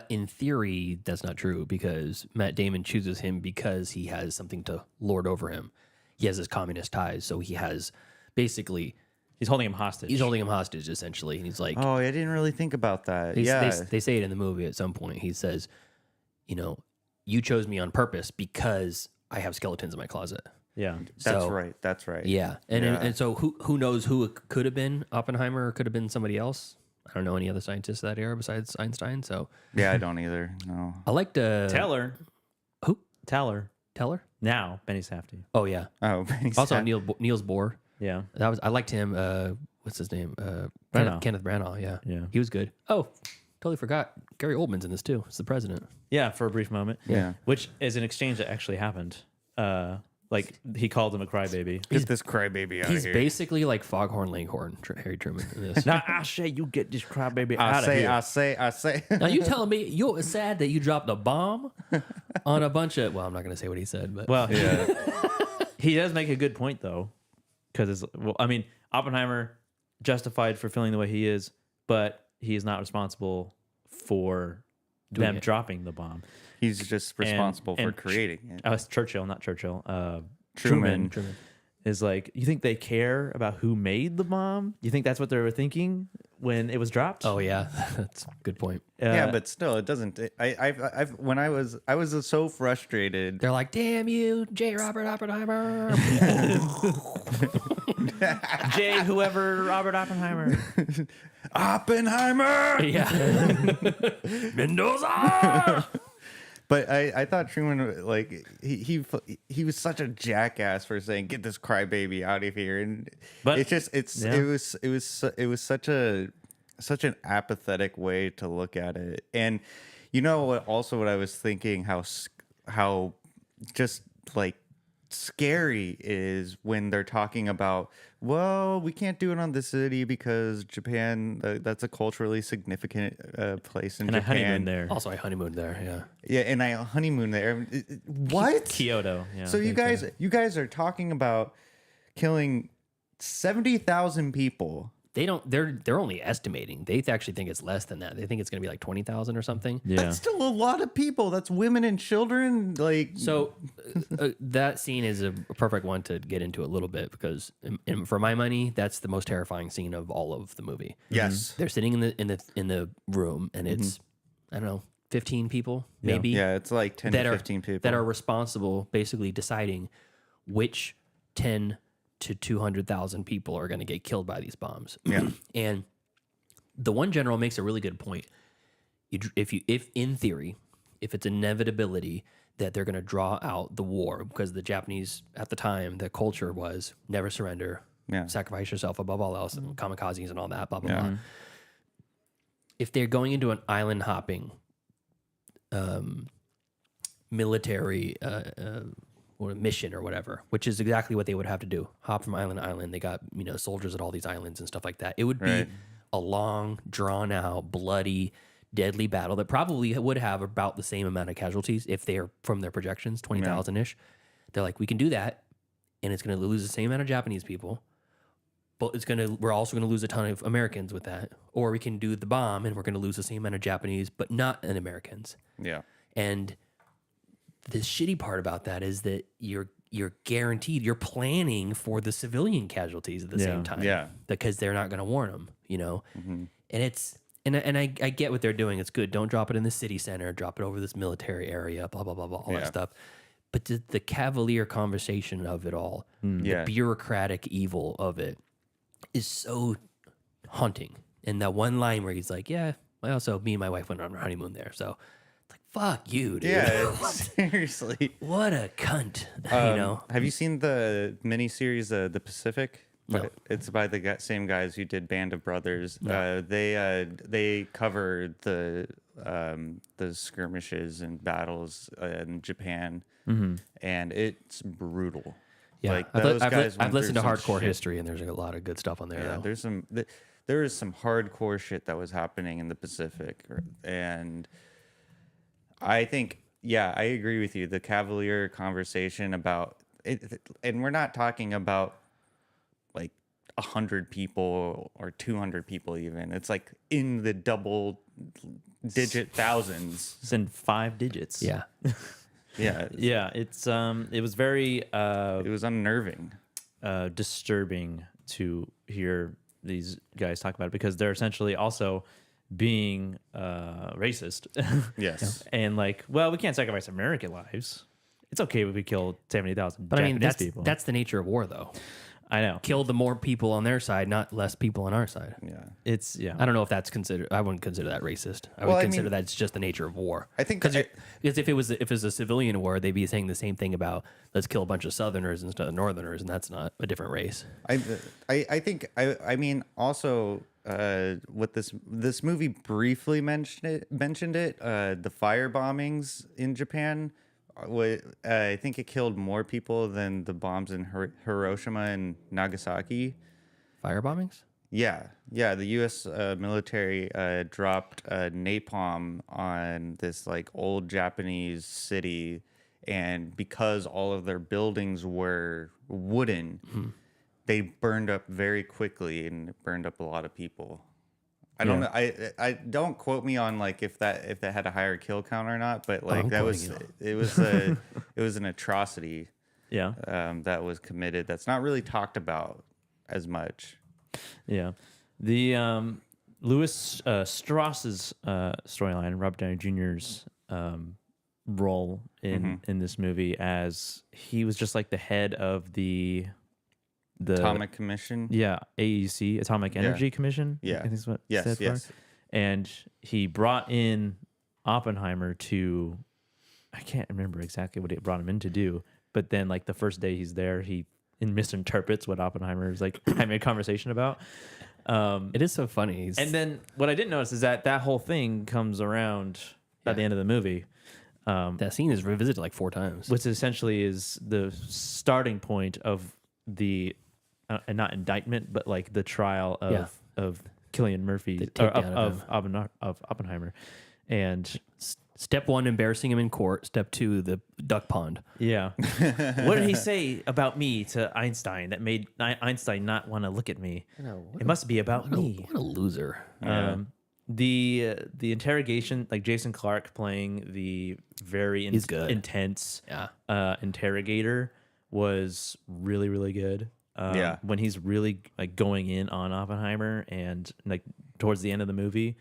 Speaker 6: In theory, that's not true because Matt Damon chooses him because he has something to lord over him. He has his communist ties, so he has basically.
Speaker 1: He's holding him hostage.
Speaker 6: He's holding him hostage, essentially. And he's like...
Speaker 7: Oh, I didn't really think about that.
Speaker 6: They say it in the movie at some point. He says, you chose me on purpose because I have skeletons in my closet.
Speaker 1: Yeah.
Speaker 7: That's right.
Speaker 6: Yeah. And so who knows who it could have been? Oppenheimer or could have been somebody else? I don't know any other scientists that era besides Einstein. So
Speaker 7: yeah, I don't either. No.
Speaker 6: I liked...
Speaker 1: Teller.
Speaker 6: Who?
Speaker 1: Teller.
Speaker 6: Now,
Speaker 1: Benny Safdie.
Speaker 6: Oh, yeah.
Speaker 7: Oh, Benny
Speaker 6: Also,
Speaker 7: Safdie.
Speaker 6: Niels Bohr.
Speaker 1: Yeah.
Speaker 6: I liked him. What's his name?
Speaker 1: Branagh.
Speaker 6: Kenneth Branagh. Yeah.
Speaker 1: Yeah.
Speaker 6: He was good. Oh, totally forgot. Gary Oldman's in this too. It's the president.
Speaker 1: Yeah, for a brief moment.
Speaker 7: Yeah.
Speaker 1: Which is an exchange that actually happened. Like he called him a crybaby.
Speaker 7: Get this crybaby out of
Speaker 6: He's
Speaker 7: here.
Speaker 6: basically like Foghorn Leghorn, Harry Truman. In this.
Speaker 1: Now I say you get this crybaby out of here.
Speaker 7: I say.
Speaker 6: Now you telling me you're sad that you dropped a bomb on a bunch of? Well, I'm not going to say what he said, but
Speaker 1: Well, yeah. He does make a good point though, because Oppenheimer justified for feeling the way he is, but he is not responsible for them dropping the bomb.
Speaker 7: He's just responsible for creating it.
Speaker 1: It's Churchill, not Churchill.
Speaker 7: Truman
Speaker 1: is like, you think they care about who made the bomb? You think that's what they were thinking when it was dropped?
Speaker 6: Oh yeah, that's a good point.
Speaker 7: Yeah, but still, it doesn't. I was so frustrated.
Speaker 6: They're like, "Damn you, J. Robert Oppenheimer."
Speaker 1: J. Whoever Robert Oppenheimer.
Speaker 7: Oppenheimer.
Speaker 6: Yeah. Mendoza.
Speaker 7: But I thought Truman, like he was such a jackass for saying get this crybaby out of here, and it was such an apathetic way to look at it. And you know what? Also, what I was thinking, how just like scary is when they're talking about, well, we can't do it on the city because Japan, that's a culturally significant place in
Speaker 1: and
Speaker 7: Japan.
Speaker 1: I honeymoon there.
Speaker 6: Also, I honeymooned there. Yeah.
Speaker 7: Yeah, and I honeymoon there. What?
Speaker 1: Kyoto. Yeah,
Speaker 7: so you guys are talking about killing 70,000 people.
Speaker 6: They're only estimating. They actually think it's less than that. They think it's going to be like 20,000 or something.
Speaker 1: Yeah.
Speaker 7: That's still a lot of people. That's women and children. Like,
Speaker 6: so that scene is a perfect one to get into a little bit because, for my money, that's the most terrifying scene of all of the movie.
Speaker 7: Yes,
Speaker 6: they're sitting in the room, and it's I don't know, 15 people maybe.
Speaker 7: Yeah, it's like 10 to 15 people
Speaker 6: that are responsible, basically deciding which 10 to 200,000 people are going to get killed by these bombs.
Speaker 7: Yeah.
Speaker 6: And the one general makes a really good point. If in theory, if it's inevitability that they're going to draw out the war, because the Japanese at the time, the culture was never surrender, sacrifice yourself above all else, and kamikazes and all that, blah, blah, blah. If they're going into an island hopping military or mission or whatever, which is exactly what they would have to do. Hop from island to island. They got, soldiers at all these islands and stuff like that. It would be a long, drawn out, bloody, deadly battle that probably would have about the same amount of casualties if they're from their projections, 20,000-ish. They're like, we can do that, and it's going to lose the same amount of Japanese people, but we're also going to lose a ton of Americans with that. Or we can do the bomb, and we're going to lose the same amount of Japanese, but not an Americans.
Speaker 7: Yeah.
Speaker 6: And the shitty part about that is that you're guaranteed, you're planning for the civilian casualties at the same time.
Speaker 7: Yeah.
Speaker 6: Because they're not going to warn them, And it's, and I get what they're doing. It's good. Don't drop it in the city center. Drop it over this military area, blah, blah, blah, blah, all that stuff. But the cavalier conversation of it all, the bureaucratic evil of it is so haunting. And that one line where he's like, me and my wife went on our honeymoon there. So it's like, fuck you, dude.
Speaker 7: Yeah, seriously.
Speaker 6: What a cunt,
Speaker 7: Have you seen the miniseries, The Pacific?
Speaker 6: No.
Speaker 7: It's by the same guys who did Band of Brothers.
Speaker 6: No.
Speaker 7: They cover the skirmishes and battles in Japan, and it's brutal.
Speaker 6: Yeah,
Speaker 7: like those guys.
Speaker 6: I've listened to
Speaker 7: some
Speaker 6: hardcore
Speaker 7: shit.
Speaker 6: history, and there's a lot of good stuff on there.
Speaker 7: Yeah,
Speaker 6: though.
Speaker 7: there is some hardcore shit that was happening in the Pacific, and I think, I agree with you. The cavalier conversation about it, and we're not talking about like 100 people or 200 people even. It's like in the double-digit thousands.
Speaker 1: It's in 5 digits.
Speaker 6: Yeah.
Speaker 1: Yeah. It's it was very
Speaker 7: it was unnerving,
Speaker 1: disturbing to hear these guys talk about it because they're essentially also being racist.
Speaker 7: Yes.
Speaker 1: And like, well, we can't sacrifice American lives. It's okay if we kill 70,000 Japanese people.
Speaker 6: That's the nature of war, though.
Speaker 1: I know.
Speaker 6: Kill the more people on their side, not less people on our side.
Speaker 7: Yeah.
Speaker 6: I don't know if that's considered. I wouldn't consider that racist. I would consider that it's just the nature of war.
Speaker 7: I think
Speaker 6: because if it was a civilian war, they'd be saying the same thing about let's kill a bunch of Southerners instead of Northerners, and that's not a different race.
Speaker 7: I think I mean also what this movie briefly mentioned it the fire bombings in Japan. I think it killed more people than the bombs in Hiroshima and Nagasaki.
Speaker 6: Fire bombings?
Speaker 7: Yeah. The U.S. Military dropped napalm on this like old Japanese city, and because all of their buildings were wooden, they burned up very quickly and burned up a lot of people. I don't know. I don't quote me on like if that had a higher kill count or not, but like it was an atrocity.
Speaker 1: Yeah.
Speaker 7: That was committed. That's not really talked about as much.
Speaker 1: Yeah. The Louis Strauss's storyline, Robert Downey Jr.'s role in this movie, as he was just like the head of the
Speaker 7: Atomic Commission.
Speaker 1: Yeah, AEC, Atomic Energy Commission.
Speaker 7: Yeah.
Speaker 1: I think is what
Speaker 7: Yes,
Speaker 1: it stands
Speaker 7: yes.
Speaker 1: for. And he brought in Oppenheimer to, I can't remember exactly what it brought him in to do, but then like the first day he's there, he misinterprets what Oppenheimer is like having a conversation about.
Speaker 6: It is so funny.
Speaker 1: And then what I didn't notice is that whole thing comes around at the end of the movie.
Speaker 6: That scene is revisited like 4 times.
Speaker 1: Which essentially is the starting point of the, not indictment, but like the trial of Cillian Murphy
Speaker 6: takedown
Speaker 1: of Oppenheimer, and
Speaker 6: step 1, embarrassing him in court. Step 2, the duck pond.
Speaker 1: Yeah. What did he say about me to Einstein that made Einstein not want to look at me? It must be about me.
Speaker 6: What a loser.
Speaker 1: The interrogation, like Jason Clarke playing the very intense interrogator, was really, really good. When he's really like going in on Oppenheimer and like towards the end of the movie,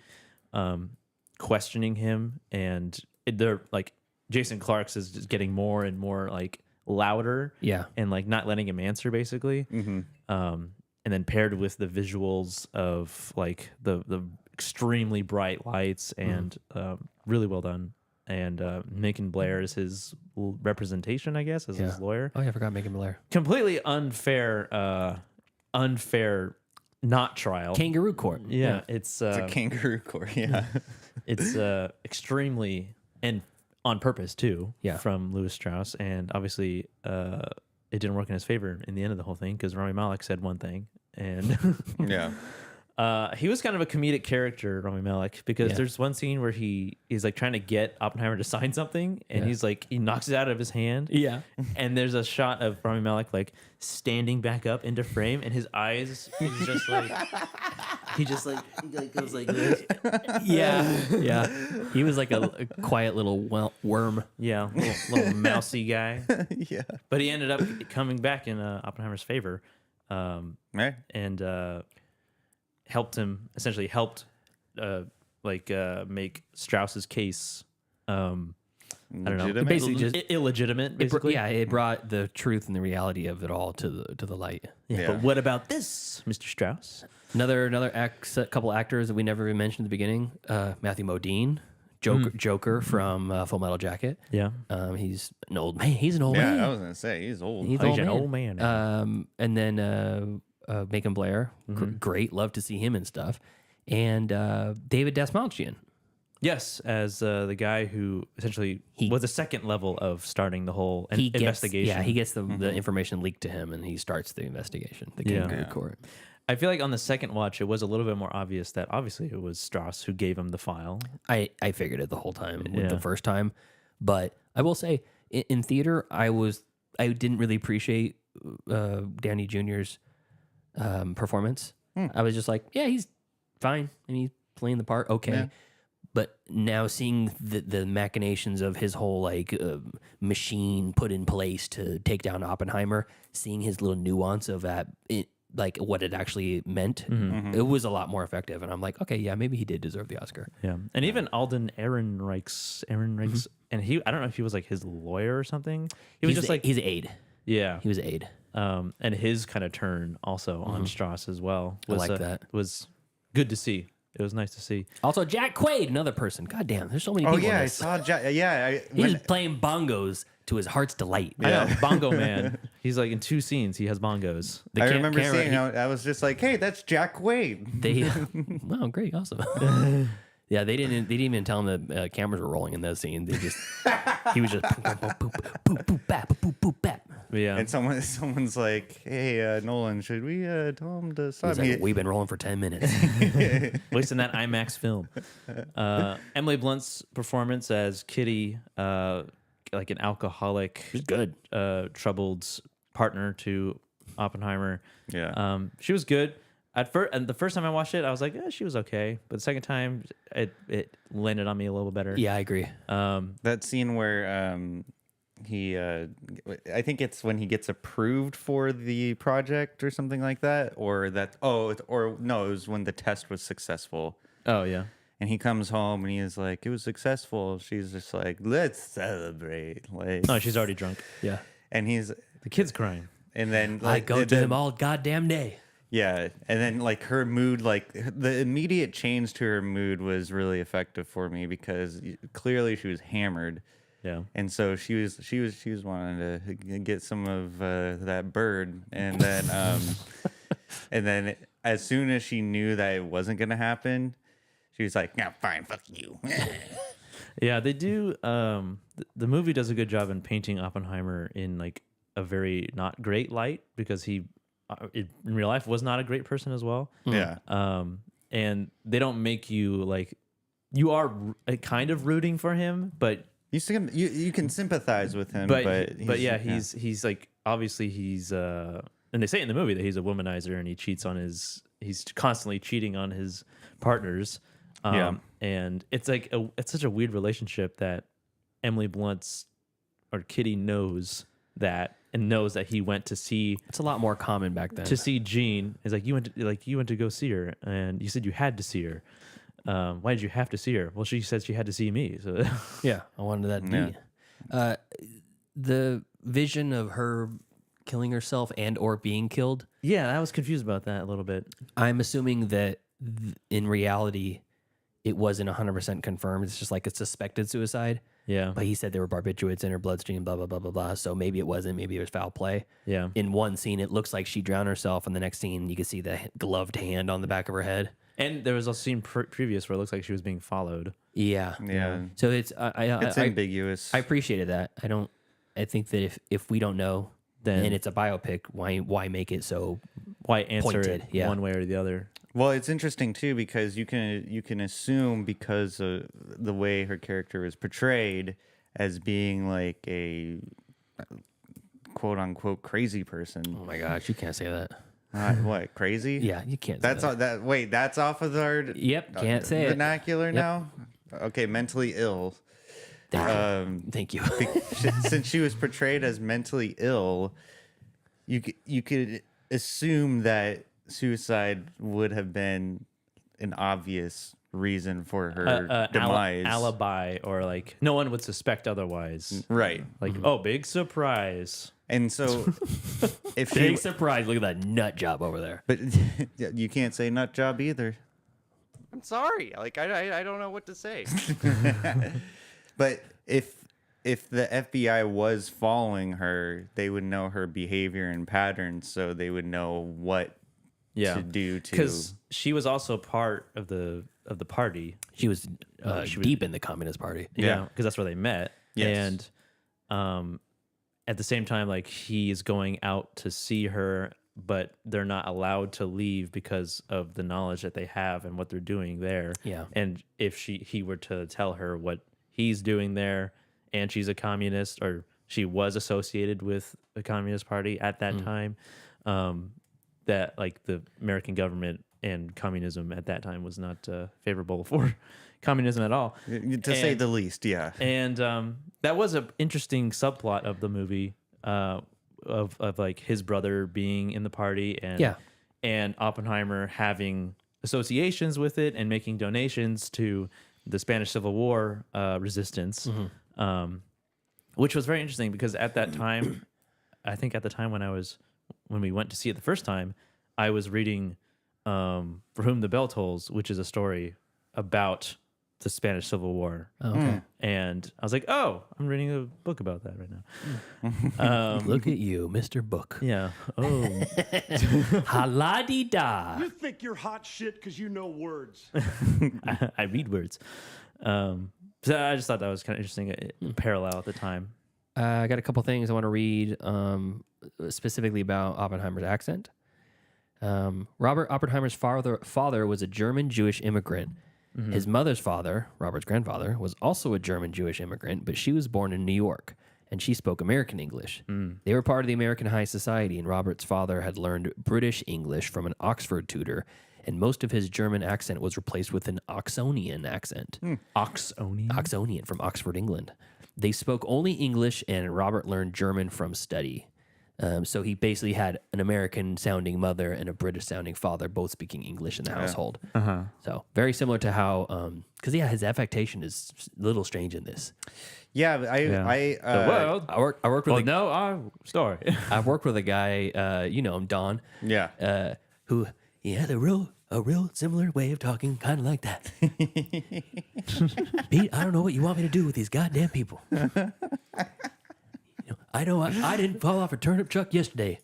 Speaker 1: questioning him, and they're like Jason Clarke's is just getting more and more like louder, and like not letting him answer basically. And then paired with the visuals of like the extremely bright lights and really well done. And Macon Blair is his representation, I guess, as his lawyer.
Speaker 6: Oh yeah, I forgot Macon Blair.
Speaker 1: Completely unfair not trial.
Speaker 6: Kangaroo court.
Speaker 1: Yeah. It's
Speaker 7: a kangaroo court. Yeah.
Speaker 1: It's extremely, and on purpose too, from Louis Strauss. And obviously it didn't work in his favor in the end of the whole thing because Rami Malek said one thing. And he was kind of a comedic character, Rami Malek, because there's one scene where he's like trying to get Oppenheimer to sign something, and he's like, he knocks it out of his hand.
Speaker 6: Yeah.
Speaker 1: And there's a shot of Rami Malek like standing back up into frame, and his eyes, he's just like, he goes like this.
Speaker 6: Yeah. He was like a quiet little worm.
Speaker 1: Yeah, little mousy guy.
Speaker 7: Yeah.
Speaker 1: But he ended up coming back in Oppenheimer's favor. And helped make Strauss's case I don't know, basically just illegitimate. Basically,
Speaker 6: it brought the truth and the reality of it all to the light.
Speaker 1: But what about this, Mr. Strauss?
Speaker 6: Another couple actors that we never even mentioned at the beginning. Matthew Modine, Joker from Full Metal Jacket.
Speaker 1: Yeah,
Speaker 6: he's an old man. He's an old man.
Speaker 7: Yeah, I was gonna say he's old.
Speaker 6: He's
Speaker 1: an old man.
Speaker 6: And then Macon Blair, great, love to see him and stuff. And David Dastmalchian.
Speaker 1: Yes, as the guy who essentially was the second level of starting the whole investigation.
Speaker 6: He gets the information leaked to him, and he starts the investigation. The Kangaroo Court.
Speaker 1: I feel like on the second watch, it was a little bit more obvious that obviously it was Strauss who gave him the file.
Speaker 6: I figured it the whole time with the first time, but I will say in theater, I didn't really appreciate Downey Jr.'s performance. I was just like, yeah, he's fine, and he's playing the part okay. Yeah. But now seeing the machinations of his whole machine put in place to take down Oppenheimer, seeing his little nuance of that, what it actually meant, it was a lot more effective. And I'm like, okay, yeah, maybe he did deserve the Oscar.
Speaker 1: Yeah, and even Alden Ehrenreichs, and I don't know if he was like his lawyer or something. He's
Speaker 6: his aide.
Speaker 1: Yeah,
Speaker 6: he was aide.
Speaker 1: And his kind of turn also on Strauss as well. Was good to see. It was nice to see.
Speaker 6: Also, Jack Quaid, another person. God damn, there's so many people.
Speaker 7: Oh yeah,
Speaker 6: in this.
Speaker 7: I saw Jack. Yeah,
Speaker 6: he's playing bongos to his heart's delight.
Speaker 1: Yeah, I know, Bongo Man. He's like in 2 scenes. He has bongos.
Speaker 7: I remember seeing. I was just like, hey, that's Jack Quaid.
Speaker 6: Wow, great, awesome. Yeah, they didn't even tell him that cameras were rolling in that scene. They just he was just poop poop bap poop poop bap.
Speaker 1: Yeah,
Speaker 7: and someone's like, "Hey, Nolan, should we tell him to stop?"
Speaker 6: Like, we've been rolling for 10 minutes,
Speaker 1: wasting that IMAX film. Emily Blunt's performance as Kitty, like an alcoholic,
Speaker 6: good,
Speaker 1: troubled partner to Oppenheimer.
Speaker 7: Yeah,
Speaker 1: she was good. At first, and the first time I watched it, I was like, she was okay. But the second time, it landed on me a little better.
Speaker 6: Yeah, I agree.
Speaker 7: That scene where I think it's when he gets approved for the project or something like that, or that it was when the test was successful.
Speaker 1: Oh yeah.
Speaker 7: And he comes home and he is like, it was successful. She's just like, let's celebrate. Like,
Speaker 1: no, she's already drunk. Yeah.
Speaker 7: And the
Speaker 1: kid's crying.
Speaker 7: And then
Speaker 6: I go to him all goddamn day.
Speaker 7: Yeah, and then like her mood, like the immediate change to her mood was really effective for me because clearly she was hammered.
Speaker 1: Yeah,
Speaker 7: and so she was wanting to get some of that bird, and then as soon as she knew that it wasn't gonna happen, she was like, "Yeah, fine, fuck you."
Speaker 1: Yeah, they do. The movie does a good job in painting Oppenheimer in like a very not great light because he. In real life was not a great person as well.
Speaker 7: Yeah.
Speaker 1: and they don't make you like you are kind of rooting for him, but
Speaker 7: you can sympathize with him,
Speaker 1: but yeah, he's like obviously he's and they say in the movie that he's a womanizer and he cheats on he's constantly cheating on his partners. And it's like it's such a weird relationship that Emily Blunt's or Kitty knows that and knows that he went to see.
Speaker 6: It's a lot more common back then
Speaker 1: to see Jean. Is like you went to go see her, and you said you had to see her. Why did you have to see her? Well, she said she had to see me. So
Speaker 6: yeah, I wanted that to be. The vision of her killing herself and or being killed.
Speaker 1: Yeah, I was confused about that a little bit.
Speaker 6: I'm assuming that in reality, it wasn't 100% confirmed. It's just like a suspected suicide.
Speaker 1: Yeah.
Speaker 6: But he said there were barbiturates in her bloodstream, blah, blah, blah, blah, blah. So maybe it wasn't. Maybe it was foul play.
Speaker 1: Yeah.
Speaker 6: In one scene, it looks like she drowned herself. And the next scene, you can see the gloved hand on the back of her head.
Speaker 1: And there was a scene previous where it looks like she was being followed.
Speaker 6: Yeah.
Speaker 7: Yeah.
Speaker 6: So it's
Speaker 7: it's ambiguous.
Speaker 6: I appreciated that. I think that if we don't know, then and it's a biopic, why make it so
Speaker 1: why answer
Speaker 6: pointed?
Speaker 1: It one way or the other?
Speaker 7: Well, it's interesting too because you can assume because of the way her character is portrayed as being like a quote unquote crazy person.
Speaker 6: Oh my gosh, you can't say that.
Speaker 7: What, crazy?
Speaker 6: Yeah, you can't.
Speaker 7: That's
Speaker 6: say that.
Speaker 7: Wait, that's off of our
Speaker 6: can't say it.
Speaker 7: Vernacular now. Okay, mentally ill.
Speaker 6: Thank you.
Speaker 7: Since she was portrayed as mentally ill, you could assume that suicide would have been an obvious reason for her demise.
Speaker 1: Alibi, or like no one would suspect otherwise.
Speaker 7: Right.
Speaker 1: Like, oh, big surprise.
Speaker 7: And so if
Speaker 6: big surprise, look at that nut job over there.
Speaker 7: But you can't say nut job either.
Speaker 12: I'm sorry. Like I don't know what to say.
Speaker 7: But if the FBI was following her, they would know her behavior and patterns, so they would know what to do to.
Speaker 1: Because she was also part of the party.
Speaker 6: She was deep in the Communist Party.
Speaker 1: Yeah, because that's where they met.
Speaker 7: Yes.
Speaker 1: And at the same time, like he's going out to see her, but they're not allowed to leave because of the knowledge that they have and what they're doing there.
Speaker 6: Yeah.
Speaker 1: And if he were to tell her what he's doing there, and she's a communist, or she was associated with the Communist Party at that time, that like the American government and communism at that time was not favorable for communism at all,
Speaker 7: to say the least. Yeah.
Speaker 1: And that was an interesting subplot of the movie, of like his brother being in the party and Oppenheimer having associations with it and making donations to the Spanish Civil War resistance, which was very interesting because at that time, I think at the time when we went to see it the first time, I was reading For Whom the Bell Tolls, which is a story about the Spanish Civil War.
Speaker 6: Oh, okay.
Speaker 1: And I was like, oh, I'm reading a book about that right now.
Speaker 6: Look at you, Mr. Book.
Speaker 1: Yeah. Oh.
Speaker 6: Haladi-da.
Speaker 4: You think you're hot shit because you know words.
Speaker 1: I read words. So I just thought that was kind of interesting, parallel at the time.
Speaker 6: I got a couple things I want to read specifically about Oppenheimer's accent. Robert Oppenheimer's father was a German Jewish immigrant. Mm-hmm. His mother's father, Robert's grandfather, was also a German Jewish immigrant, but she was born in New York, and she spoke American English. They were part of the American high society, and Robert's father had learned British English from an Oxford tutor, and most of his German accent was replaced with an Oxonian accent.
Speaker 1: Oxonian?
Speaker 6: Oxonian from Oxford, England. They spoke only English, and Robert learned German from study. So he basically had an American-sounding mother and a British-sounding father, both speaking English in the household. So very similar to how, because his affectation is a little strange in this.
Speaker 7: Yeah,
Speaker 6: I worked with
Speaker 1: story.
Speaker 6: I worked with a guy, you know him, Don.
Speaker 7: Yeah.
Speaker 6: Who he had a real similar way of talking, kind of like that. Pete, I don't know what you want me to do with these goddamn people. I know I didn't fall off a turnip truck yesterday.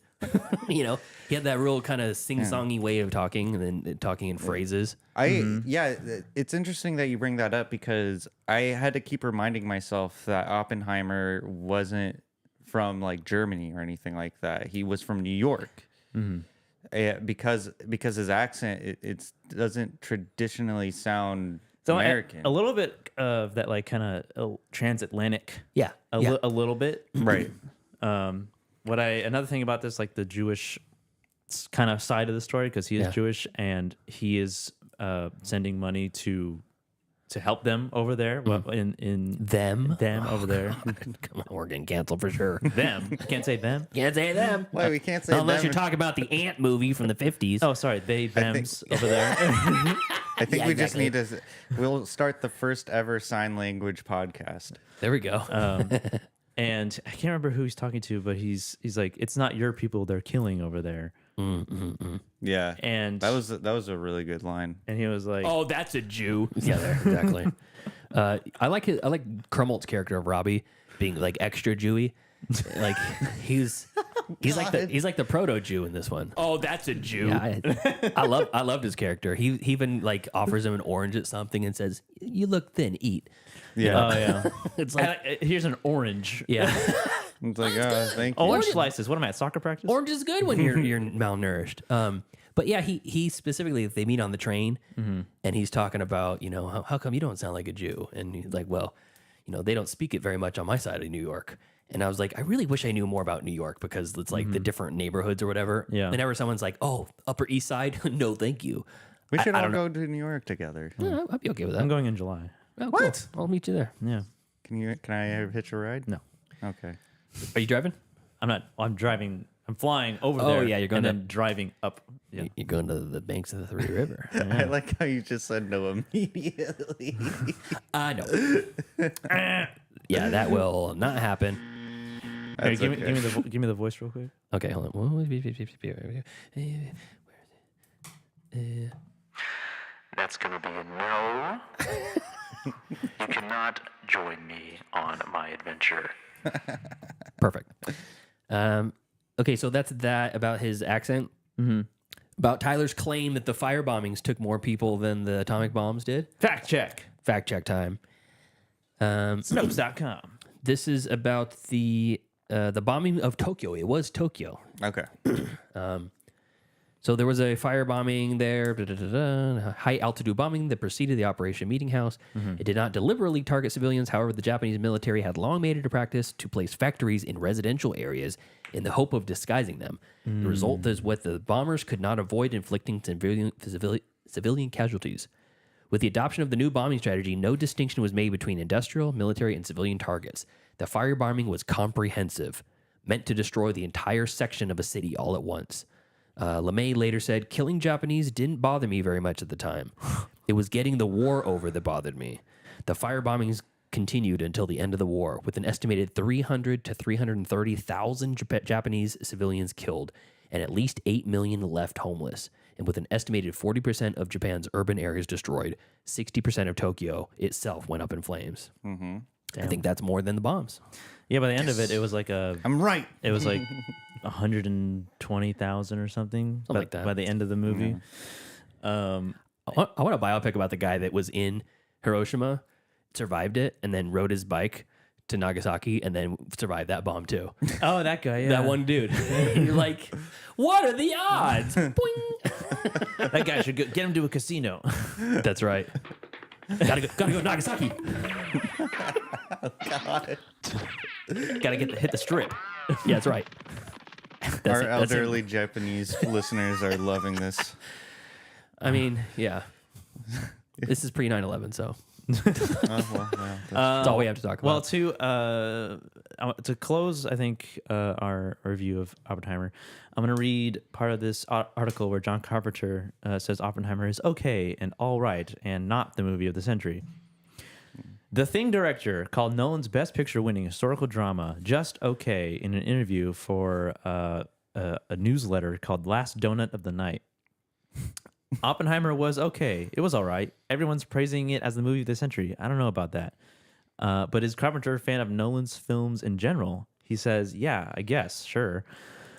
Speaker 6: He had that real kind of sing-songy way of talking, and then talking in phrases.
Speaker 7: It's interesting that you bring that up because I had to keep reminding myself that Oppenheimer wasn't from like Germany or anything like that. He was from New York. Yeah, because his accent it doesn't traditionally sound
Speaker 1: So
Speaker 7: American.
Speaker 1: a little bit of that, like kind of transatlantic.
Speaker 6: Yeah,
Speaker 1: a little bit.
Speaker 7: Right.
Speaker 1: Another thing about this, like the Jewish kind of side of the story, because he is Jewish and he is sending money to help them over there. In
Speaker 6: them
Speaker 1: over there.
Speaker 6: Come on, we're getting canceled for sure.
Speaker 1: Them. You can't say them.
Speaker 6: Can't say them.
Speaker 7: Why we can't say
Speaker 6: unless
Speaker 7: them?
Speaker 6: you're talking about the Ant movie from the 50s.
Speaker 1: Oh, sorry, thems over there.
Speaker 7: I think
Speaker 6: Yeah,
Speaker 7: we just
Speaker 6: exactly.
Speaker 7: need to. We'll start the first ever sign language podcast.
Speaker 6: There we go.
Speaker 1: And I can't remember who he's talking to, but he's like, it's not your people they're killing over there.
Speaker 7: Yeah,
Speaker 1: and
Speaker 7: that was a really good line.
Speaker 1: And he was like,
Speaker 6: "Oh, that's a Jew." Yeah, there, exactly. I like Krumholtz's character of Robbie being like extra Jewy. Like he's like the proto Jew in this one. Oh, that's a Jew. Yeah, I loved his character. He even like offers him an orange at something and says, "You look thin, eat."
Speaker 7: Yeah.
Speaker 1: Oh yeah.
Speaker 6: It's like
Speaker 1: here's an orange.
Speaker 6: Yeah.
Speaker 7: It's like, oh, thank you.
Speaker 1: Orange slices. What am I at soccer practice?
Speaker 6: Orange is good when you're malnourished. But yeah, he specifically, if they meet on the train and he's talking about, how come you don't sound like a Jew? And he's like, well, they don't speak it very much on my side of New York. And I was like, I really wish I knew more about New York because it's like the different neighborhoods or whatever.
Speaker 1: Yeah.
Speaker 6: Whenever someone's like, oh, Upper East Side, no, thank you.
Speaker 7: We should
Speaker 6: I
Speaker 7: all
Speaker 6: don't know.
Speaker 7: go to New York together.
Speaker 6: Yeah, I'd be okay with that.
Speaker 1: I'm going in July.
Speaker 6: Oh,
Speaker 7: What?
Speaker 6: Cool. I'll meet you there.
Speaker 1: Yeah.
Speaker 7: Can I hitch a ride?
Speaker 1: No.
Speaker 7: Okay.
Speaker 6: Are you driving?
Speaker 1: I'm not. I'm driving. I'm flying over
Speaker 6: Oh,
Speaker 1: there.
Speaker 6: yeah, you're going
Speaker 1: and
Speaker 6: to-
Speaker 1: then driving up. Yeah.
Speaker 6: You're going to the banks of the Three River.
Speaker 7: I like how you just said no immediately.
Speaker 6: I know. Yeah, that will not happen.
Speaker 1: Hey, give me the voice real quick.
Speaker 6: Okay, hold on.
Speaker 15: That's going to be a no. You cannot join me on my adventure.
Speaker 6: Perfect. Okay, so that's that about his accent. About Tyler's claim that the fire bombings took more people than the atomic bombs did.
Speaker 1: Fact check.
Speaker 6: Fact check time.
Speaker 1: Snopes.com.
Speaker 6: This is about the bombing of Tokyo. It was Tokyo.
Speaker 7: Okay.
Speaker 6: So there was a firebombing there, high altitude bombing that preceded the Operation Meeting House. It did not deliberately target civilians. However, the Japanese military had long made it a practice to place factories in residential areas in the hope of disguising them. The result is what the bombers could not avoid inflicting civilian casualties. With the adoption of the new bombing strategy, no distinction was made between industrial, military, and civilian targets. The firebombing was comprehensive, meant to destroy the entire section of a city all at once. LeMay later said, killing Japanese didn't bother me very much at the time. It was getting the war over that bothered me. The firebombings continued until the end of the war, with an estimated 300 to 330,000 Japanese civilians killed and at least 8 million left homeless. And with an estimated 40% of Japan's urban areas destroyed, 60% of Tokyo itself went up in flames. I think that's more than the bombs.
Speaker 1: Yeah, by the end of it, it was like
Speaker 7: I'm right.
Speaker 1: It was like 120,000 or something.
Speaker 6: Like that.
Speaker 1: By the end of the movie.
Speaker 6: I want a biopic about the guy that was in Hiroshima, survived it, and then rode his bike to Nagasaki and then survived that bomb too.
Speaker 1: Oh, that guy, yeah.
Speaker 6: That one dude. You're like, what are the odds? Boing.
Speaker 1: That guy should get him to a casino.
Speaker 6: That's right. Gotta go to Nagasaki.
Speaker 7: Oh, God.
Speaker 1: Gotta hit the strip.
Speaker 6: Yeah, that's right.
Speaker 7: Our elderly Japanese listeners are loving this.
Speaker 6: I mean, yeah. This is pre 9/11, so that's all we have to talk about.
Speaker 1: Well, to close, I think our review of Oppenheimer, I'm going to read part of this article where John Carpenter says Oppenheimer is okay and all right and not the movie of the century. The Thing director called Nolan's Best Picture-winning historical drama just okay in an interview for a newsletter called Last Donut of the Night. Oppenheimer was okay. It was all right. Everyone's praising it as the movie of the century. I don't know about that. But is Carpenter a fan of Nolan's films in general? He says, yeah, I guess, sure.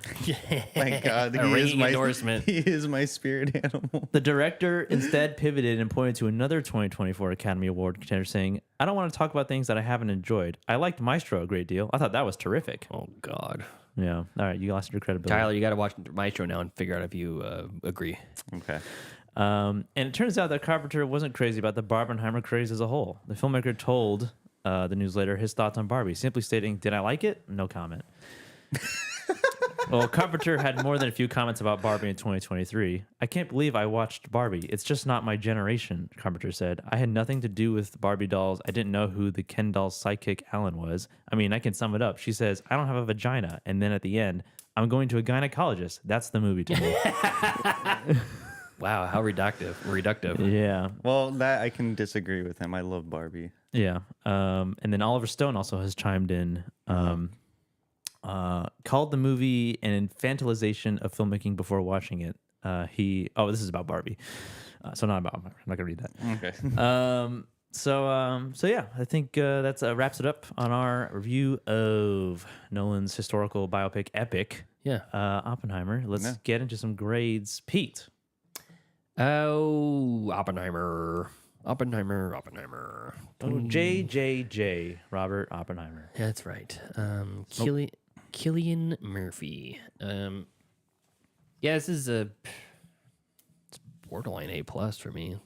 Speaker 7: Thank God.
Speaker 6: A ringing endorsement.
Speaker 7: He is my spirit animal.
Speaker 1: The director instead pivoted and pointed to another 2024 Academy Award contender saying, I don't want to talk about things that I haven't enjoyed. I liked Maestro a great deal. I thought that was terrific.
Speaker 6: Oh, God.
Speaker 1: Yeah. All right, you lost your credibility.
Speaker 6: Tyler, you got to watch Maestro now and figure out if you agree.
Speaker 7: Okay.
Speaker 1: And it turns out that Carpenter wasn't crazy about the Barbenheimer craze as a whole. The filmmaker told the newsletter his thoughts on Barbie, simply stating, "Did I like it? No comment." Well, Carpenter had more than a few comments about Barbie in 2023. "I can't believe I watched Barbie. It's just not my generation," Carpenter said. "I had nothing to do with Barbie dolls. I didn't know who the Ken doll's sidekick Alan was. I mean, I can sum it up. She says, 'I don't have a vagina.' And then at the end, 'I'm going to a gynecologist.' That's the movie to me."
Speaker 6: Wow, how reductive.
Speaker 1: Yeah.
Speaker 7: Well, that I can disagree with him. I love Barbie.
Speaker 1: Yeah. And then Oliver Stone also has chimed in. Called the movie an infantilization of filmmaking before watching it. This is about Barbie, so not about. I'm not gonna read that.
Speaker 7: Okay.
Speaker 1: So yeah, I think that's wraps it up on our review of Nolan's historical biopic epic.
Speaker 6: Yeah.
Speaker 1: Oppenheimer. Let's get into some grades. Pete.
Speaker 6: Oh, Oppenheimer. Oh,
Speaker 1: JJJ. Robert Oppenheimer.
Speaker 6: That's right. Cillian Murphy. This is it's borderline A+ for me.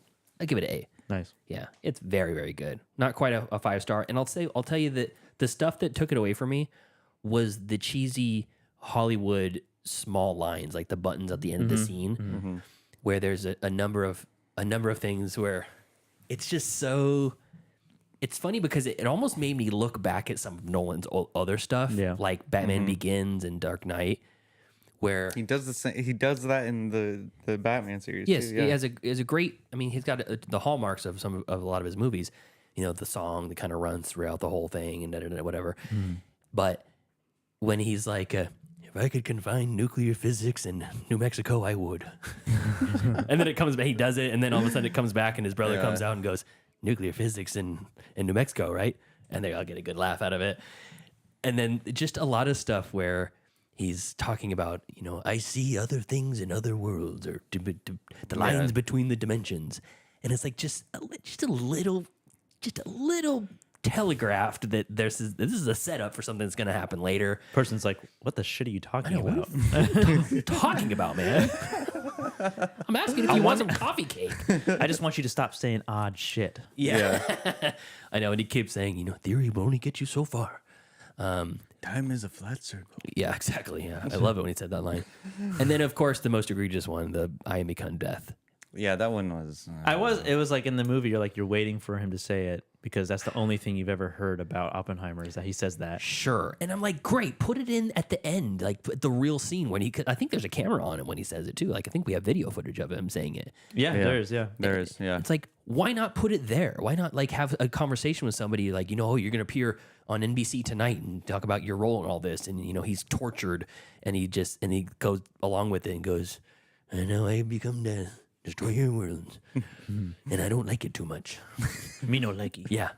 Speaker 6: I give it an A.
Speaker 1: Nice.
Speaker 6: Yeah, it's very, very good. Not quite a 5-star. And I'll tell you that the stuff that took it away from me was the cheesy Hollywood small lines, like the buttons at the end of the scene, where there's a number of things where it's just so. It's funny because it almost made me look back at some of Nolan's other stuff, like Batman Begins and Dark Knight, where
Speaker 7: he does the same. He does that in the Batman series.
Speaker 6: Yes,
Speaker 7: too, yeah.
Speaker 6: he has a great. I mean, he's got the hallmarks of a lot of his movies. You know, the song that kind of runs throughout the whole thing and whatever. But when he's like, "If I could confine nuclear physics in New Mexico, I would," and then it comes back, he does it, and then all of a sudden it comes back, and his brother comes out and goes, "Nuclear physics in New Mexico, right?" And they all get a good laugh out of it. And then just a lot of stuff where he's talking about, I see other things in other worlds, or the lines between the dimensions. And it's like just a little telegraphed that this is a setup for something that's going to happen later.
Speaker 1: Person's like, "What the shit are you talking about?"
Speaker 6: What are you talking about, man? I'm asking if you want some coffee cake.
Speaker 1: I just want you to stop saying odd shit.
Speaker 6: Yeah. I know. And he keeps saying, theory will only get you so far.
Speaker 7: Time is a flat circle.
Speaker 6: Yeah, exactly. Yeah. I love it when he said that line. And then, of course, the most egregious one, the "I am become death."
Speaker 7: Yeah, that one was.
Speaker 1: It was like in the movie, you're waiting for him to say it because that's the only thing you've ever heard about Oppenheimer is that he says that.
Speaker 6: Sure. And I'm like, great, put it in at the end, like the real scene when I think there's a camera on him when he says it too. Like, I think we have video footage of him saying it.
Speaker 1: Yeah. There is.
Speaker 7: Yeah.
Speaker 6: It's like, why not put it there? Why not like have a conversation with somebody like, you're going to appear on NBC tonight and talk about your role in all this. And, he's tortured and he goes along with it and goes, "I know I have become death. Destroy your worlds." And I don't like it too much.
Speaker 1: Me no like it.
Speaker 6: Yeah.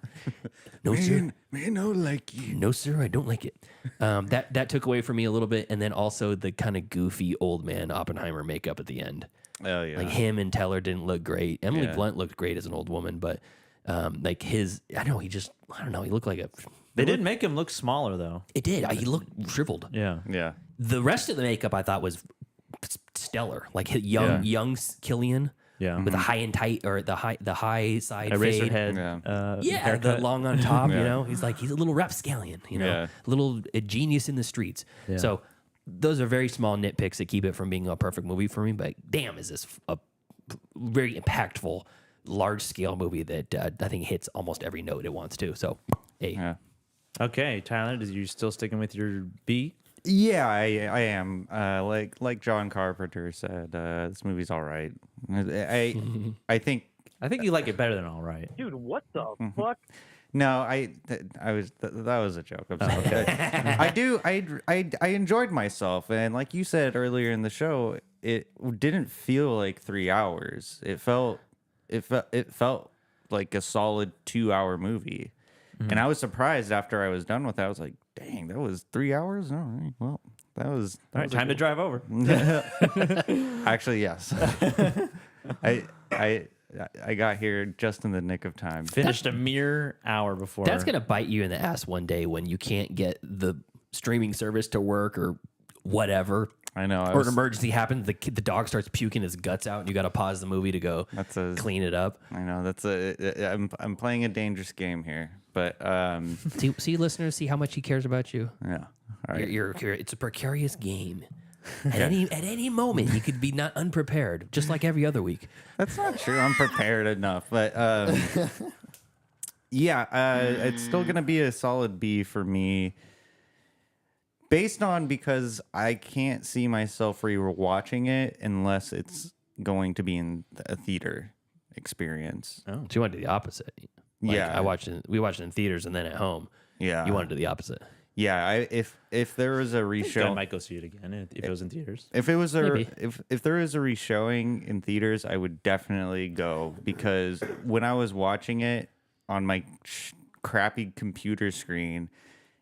Speaker 6: No, sir.
Speaker 7: Me no like you.
Speaker 6: No, sir, I don't like it. That took away from me a little bit. And then also the kind of goofy old man Oppenheimer makeup at the end.
Speaker 7: Oh, yeah.
Speaker 6: Like him and Teller didn't look great. Emily Blunt looked great as an old woman, but like his, I don't know, he looked like a...
Speaker 1: They did make him look smaller, though.
Speaker 6: It did. He looked shriveled.
Speaker 1: Yeah.
Speaker 7: Yeah.
Speaker 6: The rest of the makeup I thought was stellar. Like young Cillian.
Speaker 1: Yeah.
Speaker 6: With the high and tight, or the high side
Speaker 1: eraser
Speaker 6: fade.
Speaker 1: head.
Speaker 6: The long on top. He's a little rapscallion. A little genius in the streets.
Speaker 1: Yeah.
Speaker 6: So those are very small nitpicks that keep it from being a perfect movie for me. But damn, is this a very impactful, large scale movie that I think hits almost every note it wants to. So, hey.
Speaker 7: Yeah.
Speaker 1: Okay, Tyler, you still sticking with your B?
Speaker 7: Yeah, I am. Like John Carpenter said, this movie's all right. I think
Speaker 1: you like it better than all right.
Speaker 4: Dude, what the fuck?
Speaker 7: No, that was a joke. I'm sorry. I enjoyed myself, and like you said earlier in the show, it didn't feel like 3 hours. It felt like a solid 2-hour movie. And I was surprised after I was done with it. I was like, dang, that was 3 hours? All right, well, that was...
Speaker 1: All right, time to drive over.
Speaker 7: Actually, yes. I got here just in the nick of time.
Speaker 1: Finished a mere hour before.
Speaker 6: That's going to bite you in the ass one day when you can't get the streaming service to work or whatever.
Speaker 7: I know.
Speaker 6: Or an emergency happens, the dog starts puking his guts out, and you got to pause the movie to go clean it up.
Speaker 7: I know I'm playing a dangerous game here, but
Speaker 6: see, listeners, see how much he cares about you.
Speaker 7: Yeah, all right.
Speaker 6: It's a precarious game. At any moment, you could be not unprepared, just like every other week.
Speaker 7: That's not true. I'm prepared enough, but it's still gonna be a solid B for me. Based on because I can't see myself rewatching it unless it's going to be in a theater experience.
Speaker 6: Oh, so you want to do the opposite? Like,
Speaker 7: yeah,
Speaker 6: we watched it in theaters and then at home.
Speaker 7: Yeah,
Speaker 6: you want to do the opposite.
Speaker 7: Yeah, if there was a reshow,
Speaker 1: I might go see it again if it was in theaters.
Speaker 7: If it was if there was a reshowing in theaters, I would definitely go because when I was watching it on my crappy computer screen.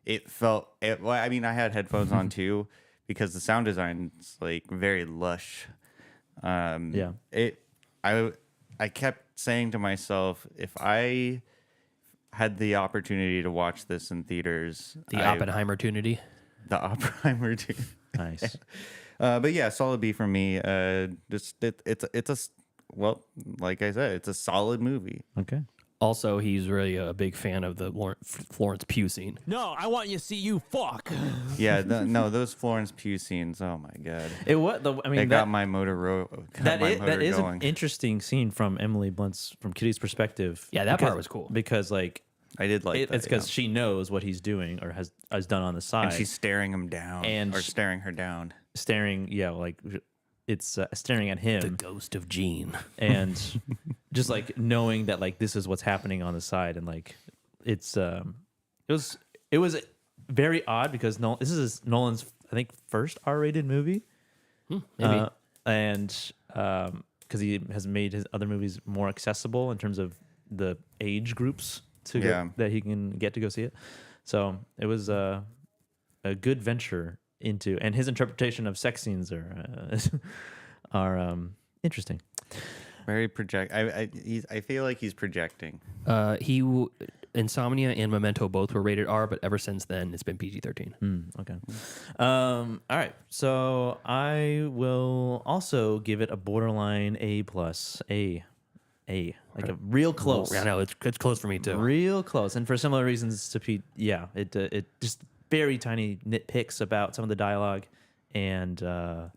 Speaker 7: It felt. I mean, I had headphones on too, because the sound design's like very lush. I kept saying to myself, if I had the opportunity to watch this in theaters,
Speaker 6: Oppenheimer-tunity.
Speaker 7: The Oppenheimer.
Speaker 1: Nice.
Speaker 7: But yeah, solid B for me. It's a like I said, it's a solid movie.
Speaker 1: Okay.
Speaker 6: Also, he's really a big fan of the Florence Pugh scene.
Speaker 2: No, I want you to see you fuck.
Speaker 7: Yeah, those Florence Pugh scenes. Oh my god!
Speaker 1: They
Speaker 7: got my motor.
Speaker 1: That is an interesting scene from Emily Blunt's, from Kitty's perspective.
Speaker 6: Yeah, that part was cool
Speaker 1: because like
Speaker 7: I did like that.
Speaker 1: It's because she knows what he's doing or has done on the side,
Speaker 7: and she's staring him down, or staring her down, it's staring at him,
Speaker 6: the ghost of Jean,
Speaker 1: and just like knowing that like this is what's happening on the side, and like it was very odd because this is Nolan's I think first R-rated movie,
Speaker 6: maybe,
Speaker 1: and because he has made his other movies more accessible in terms of the age groups that he can get to go see it. So it was a good venture into, and his interpretation of sex scenes are interesting.
Speaker 7: Very I feel like he's projecting.
Speaker 6: Insomnia and Memento both were rated R, but ever since then it's been PG-13.
Speaker 1: Okay. All right. So I will also give it a borderline A+. A. Like a real close.
Speaker 6: I know it's close for me too.
Speaker 1: Real close, and for similar reasons to Pete. Yeah, it just very tiny nitpicks about some of the dialogue, and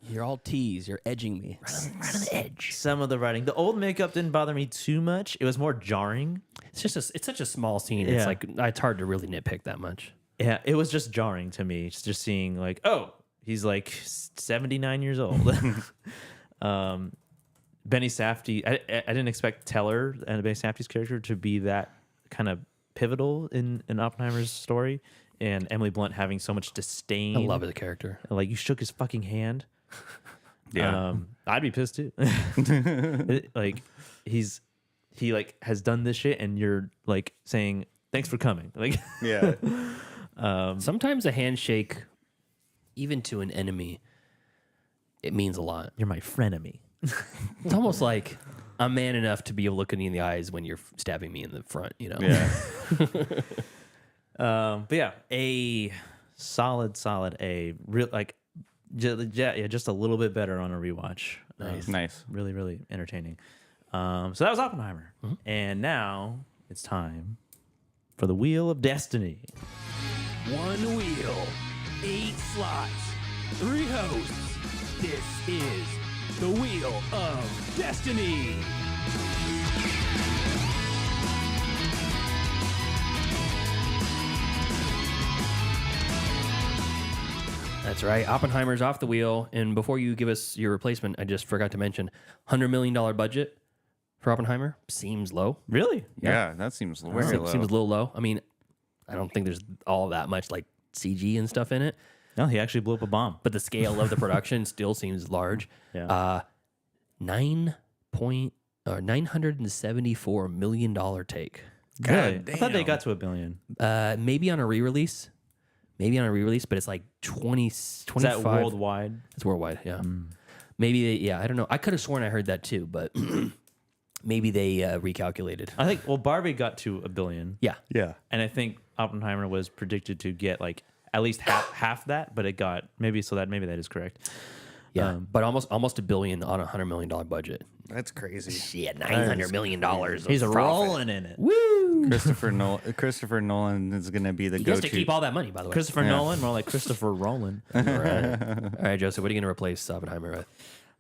Speaker 6: you're all tease. You're edging me right on the edge.
Speaker 1: Some of the writing, the old makeup didn't bother me too much. It was more jarring.
Speaker 6: It's such a small scene.
Speaker 1: Yeah.
Speaker 6: It's like it's hard to really nitpick that much.
Speaker 1: Yeah, it was just jarring to me. Just seeing like, oh, he's like 79 years old. Benny Safdie, I didn't expect Teller and Benny Safdie's character to be that kind of pivotal in Oppenheimer's story, and Emily Blunt having so much disdain.
Speaker 6: I love the character.
Speaker 1: Like, you shook his fucking hand.
Speaker 7: Yeah.
Speaker 1: I'd be pissed too. Like he like has done this shit, and you're like saying thanks for coming. Like,
Speaker 7: yeah.
Speaker 6: Sometimes a handshake, even to an enemy, it means a lot.
Speaker 1: You're my frenemy.
Speaker 6: It's almost like I'm man enough to be able to look in the eyes when you're stabbing me in the front, you know?
Speaker 7: Yeah.
Speaker 1: But yeah, A, solid A. Real like, just a little bit better on a rewatch.
Speaker 7: Nice.
Speaker 1: Really, really entertaining. So that was Oppenheimer.
Speaker 6: Mm-hmm.
Speaker 1: And now it's time for the Wheel of Destiny.
Speaker 2: 1 wheel, 8 slots, 3 hosts. This is the Wheel of Destiny.
Speaker 6: That's right. Oppenheimer's off the wheel. And before you give us your replacement, I just forgot to mention $100 million budget for Oppenheimer. Seems low.
Speaker 1: Really?
Speaker 7: Yeah, that seems very low.
Speaker 6: Seems a little low. I mean, I don't think there's all that much like CG and stuff in it.
Speaker 1: No, he actually blew up a bomb.
Speaker 6: But the scale of the production still seems large.
Speaker 1: Yeah.
Speaker 6: $974 million take.
Speaker 1: Really? I thought they got to $1 billion.
Speaker 6: Maybe on a re-release. But it's like 25. Is
Speaker 1: that worldwide?
Speaker 6: It's worldwide, yeah. Maybe, I don't know. I could have sworn I heard that too, but maybe they recalculated.
Speaker 1: I think, Barbie got to $1 billion.
Speaker 6: Yeah.
Speaker 7: Yeah.
Speaker 1: And I think Oppenheimer was predicted to get like at least half that, but it got maybe that is correct.
Speaker 6: Yeah, but almost $1 billion on a $100 million budget.
Speaker 7: That's crazy.
Speaker 6: Yeah, $900 million.
Speaker 1: He's rolling in it. Woo!
Speaker 7: Christopher Nolan is going to be the
Speaker 6: He
Speaker 7: go-to.
Speaker 6: gets to keep all that money, by the way.
Speaker 1: Christopher Nolan, more like Christopher Roland.
Speaker 6: All right, Joseph, what are you going to replace Oppenheimer with?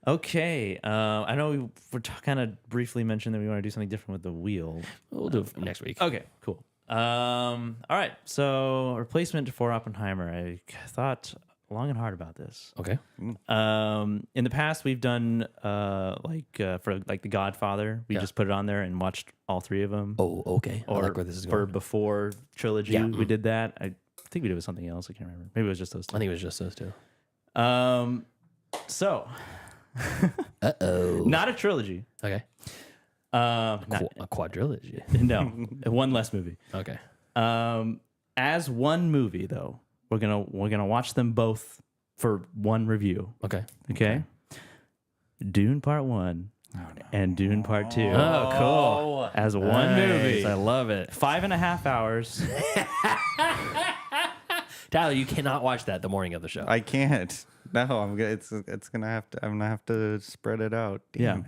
Speaker 1: Okay, I know we kind of briefly mentioned that we want to do something different with the wheel.
Speaker 6: We'll do it next week.
Speaker 1: Okay, cool. All right, so replacement for Oppenheimer. I thought long and hard about this.
Speaker 6: Okay.
Speaker 1: In the past, we've done for The Godfather. We just put it on there and watched all 3 of them.
Speaker 6: Oh, okay.
Speaker 1: Or
Speaker 6: I like where this is
Speaker 1: for
Speaker 6: going.
Speaker 1: Before trilogy, we did that. I think we did with something else. I can't remember. Maybe it was just those 2.
Speaker 6: I think it was just those 2.
Speaker 1: So.
Speaker 6: Uh-oh.
Speaker 1: Not a trilogy.
Speaker 6: Okay.
Speaker 1: A
Speaker 6: quadrilogy.
Speaker 1: No, one less movie.
Speaker 6: Okay.
Speaker 1: As one movie though, we're gonna watch them both for one review. Okay. Dune Part 1 and Dune Part 2.
Speaker 6: Oh, cool.
Speaker 1: As one movie.
Speaker 6: I love it.
Speaker 1: 5.5 hours.
Speaker 6: Tyler, you cannot watch that the morning of the show.
Speaker 7: I can't. No, I'm gonna. It's gonna have to. I'm gonna have to spread it out. Damn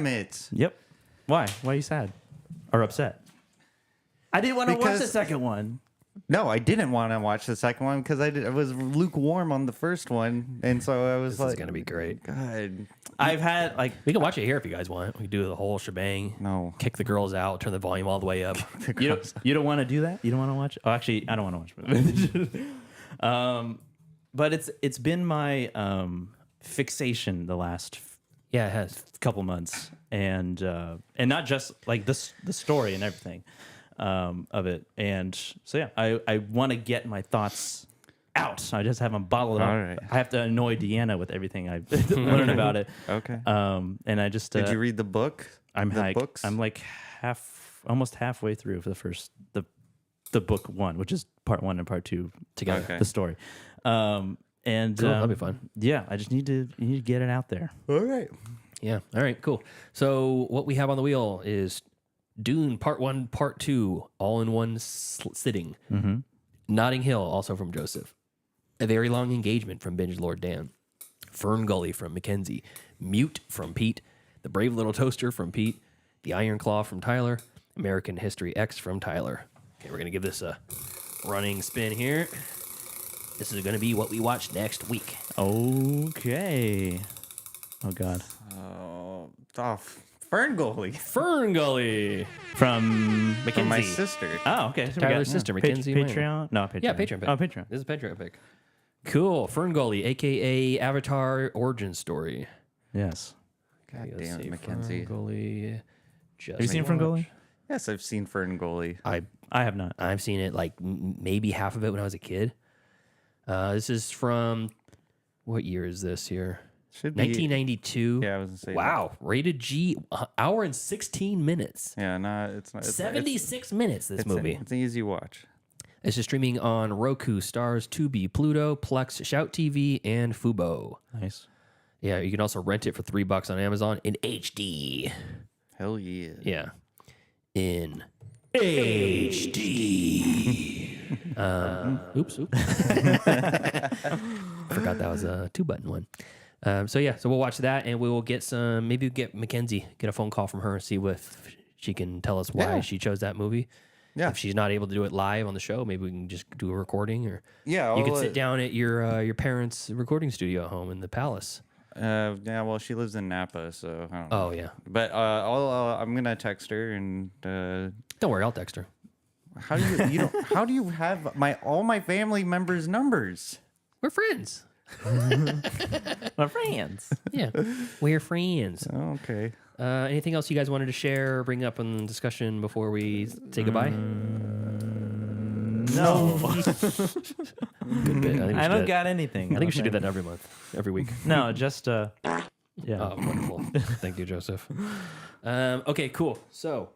Speaker 7: it.
Speaker 1: Yep. Why? Why are you sad or upset? I didn't want to watch the second one.
Speaker 7: No, I didn't want to watch the second one because I was lukewarm on the first one, and so I was
Speaker 6: This
Speaker 7: like,
Speaker 6: is gonna be great.
Speaker 7: God.
Speaker 1: I've had
Speaker 6: we can watch it here if you guys want. We can do the whole shebang.
Speaker 7: No.
Speaker 6: Kick the girls out. Turn the volume all the way up.
Speaker 1: You don't want to do that? You don't want to watch? Oh, actually, I don't want to watch it. But it's been my fixation the last
Speaker 6: it has
Speaker 1: couple months, and not just like the story and everything of it, and so yeah, I want to get my thoughts out. I just haven't bottled it up.
Speaker 7: All right.
Speaker 1: I have to annoy Deanna with everything I learned about it.
Speaker 7: Okay.
Speaker 1: And I just
Speaker 7: Did you read the book?
Speaker 1: I'm
Speaker 7: books?
Speaker 1: I'm like almost halfway through for the first the book 1, which is Part 1 and Part 2 together.
Speaker 7: Okay.
Speaker 1: The story. And
Speaker 6: Cool, that'll be fun.
Speaker 1: Yeah, I just need to get it out there.
Speaker 7: All right.
Speaker 6: Yeah. All right. Cool. So what we have on the wheel is Dune Part 1, Part 2, all in one sitting.
Speaker 1: Mm-hmm.
Speaker 6: Notting Hill, also from Joseph. A Very Long Engagement from Binge Lord Dan. Fern Gully from MacKenzie. Mute from Pete. The Brave Little Toaster from Pete. The Iron Claw from Tyler. American History X from Tyler. Okay, we're going to give this a running spin here. This is going to be what we watch next week.
Speaker 1: Okay. Oh, God.
Speaker 7: Fern Gully.
Speaker 6: Fern Gully.
Speaker 1: From
Speaker 6: MacKenzie.
Speaker 7: From my sister.
Speaker 1: Oh, okay. So
Speaker 6: Tyler's sister, MacKenzie.
Speaker 1: Patreon? No, Patreon.
Speaker 6: Yeah, Patreon pick.
Speaker 1: Oh, Patreon.
Speaker 6: This is a Patreon pick. Cool. Fern Gully, a.k.a. Avatar Origin Story.
Speaker 1: Yes.
Speaker 7: God damn it, MacKenzie.
Speaker 6: Fern Gully.
Speaker 1: Have you seen Fern Gully?
Speaker 7: Yes, I've seen Fern Gully.
Speaker 6: I
Speaker 1: have not.
Speaker 6: I've seen it like maybe half of it when I was a kid. This is from, what year is this here?
Speaker 7: Should be
Speaker 6: 1992.
Speaker 7: Yeah, I was gonna say.
Speaker 6: Wow, rated G, hour and 16 minutes.
Speaker 7: Yeah, it's not.
Speaker 6: 76 minutes. This movie.
Speaker 7: It's an easy watch.
Speaker 6: This is streaming on Roku, Stars, Tubi, Pluto, Plex, Shout TV, and Fubo.
Speaker 1: Nice.
Speaker 6: Yeah, you can also rent it for $3 on Amazon in HD.
Speaker 7: Hell yeah.
Speaker 6: Yeah, in HD. Oops. Forgot that was a 2-button one. So we'll watch that, and we will get some. Maybe we'll get MacKenzie, get a phone call from her, and see if she can tell us why she chose that movie. Yeah. If she's not able to do it live on the show, maybe we can just do a recording, or you can sit down at your parents' recording studio at home in the Palace.
Speaker 7: Yeah, well, she lives in Napa, so I don't know.
Speaker 6: Oh yeah.
Speaker 7: But I'm gonna text her and.
Speaker 6: Don't worry, I'll text her.
Speaker 7: How do you how do you have all my family members' numbers?
Speaker 6: We're friends.
Speaker 1: We're friends.
Speaker 6: Yeah, we're friends.
Speaker 7: Okay.
Speaker 6: Anything else you guys wanted to share or bring up in the discussion before we say goodbye?
Speaker 1: No.
Speaker 6: Good bit.
Speaker 1: I don't got anything.
Speaker 6: I think we should do that every month, every week.
Speaker 1: No, just yeah.
Speaker 6: Oh, wonderful. Thank you, Joseph. Okay, cool. So,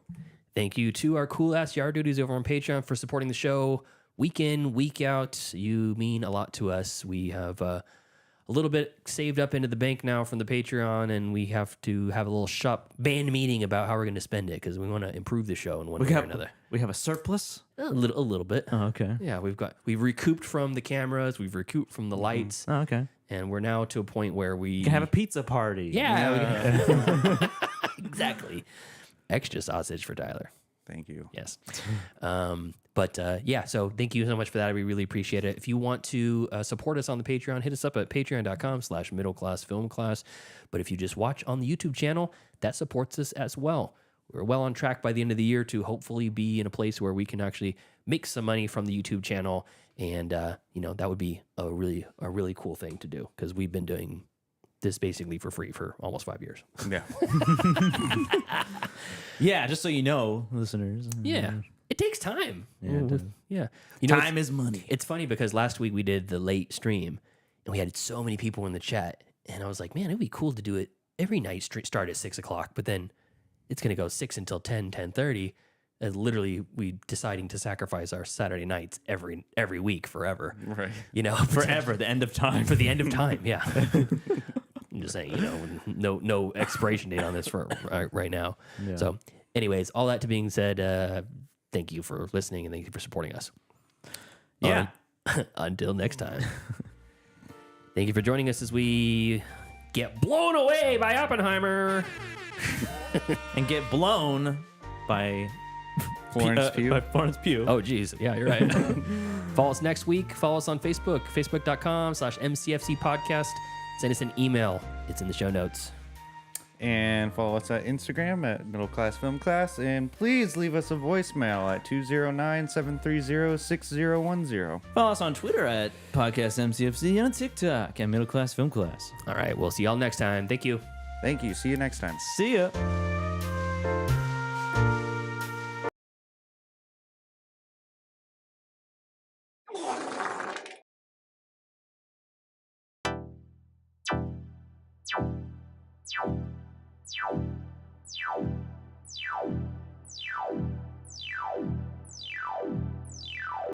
Speaker 6: thank you to our cool ass yard duties over on Patreon for supporting the show week in, week out. You mean a lot to us. We have a little bit saved up into the bank now from the Patreon, and we have to have a little shop band meeting about how we're going to spend it because we want to improve the show in one way or another.
Speaker 1: We have a surplus?
Speaker 6: A little bit.
Speaker 1: Oh, okay.
Speaker 6: Yeah, we've recouped from the cameras, we've recouped from the lights.
Speaker 1: Oh, okay.
Speaker 6: And we're now to a point where we
Speaker 1: can have a pizza party.
Speaker 6: Yeah. Exactly. Extra sausage for Tyler.
Speaker 7: Thank you.
Speaker 6: Yes. So thank you so much for that. We really appreciate it. If you want to support us on the Patreon, hit us up at patreon.com/middleclassfilmclass. But if you just watch on the YouTube channel, that supports us as well. We're well on track by the end of the year to hopefully be in a place where we can actually make some money from the YouTube channel. And, that would be a really cool thing to do because we've been doing this basically for free for almost 5 years.
Speaker 7: Yeah.
Speaker 1: Yeah, just so you know, listeners.
Speaker 6: Yeah. It takes time.
Speaker 1: Yeah, it does.
Speaker 6: Yeah.
Speaker 1: Time is money.
Speaker 6: It's funny because last week we did the late stream and we had so many people in the chat. And I was like, man, it'd be cool to do it every night, start at 6 o'clock. But then it's going to go 6 until 10:30. And literally we deciding to sacrifice our Saturday nights every week forever.
Speaker 7: Right.
Speaker 1: Forever, the end of time.
Speaker 6: For the end of time, yeah. I'm just saying, no expiration date on this for right now.
Speaker 1: Yeah.
Speaker 6: So anyways, all that to being said, thank you for listening and thank you for supporting us.
Speaker 1: Yeah.
Speaker 6: Until next time. Thank you for joining us as we get blown away by Oppenheimer.
Speaker 1: And get blown by
Speaker 7: Florence Pugh.
Speaker 1: By Florence Pugh.
Speaker 6: Oh, geez. Yeah, you're right. Follow us next week. Follow us on Facebook, facebook.com/MCFC podcast. Send us an email. It's in the show notes.
Speaker 7: And follow us at Instagram at Middle Class Film Class. And please leave us a voicemail at 209-730-6010.
Speaker 1: Follow us on Twitter at Podcast MCFC and on TikTok at Middle Class Film Class.
Speaker 6: All right. We'll see y'all next time. Thank you.
Speaker 7: Thank you. See you next time.
Speaker 1: See ya.
Speaker 3: Ciao.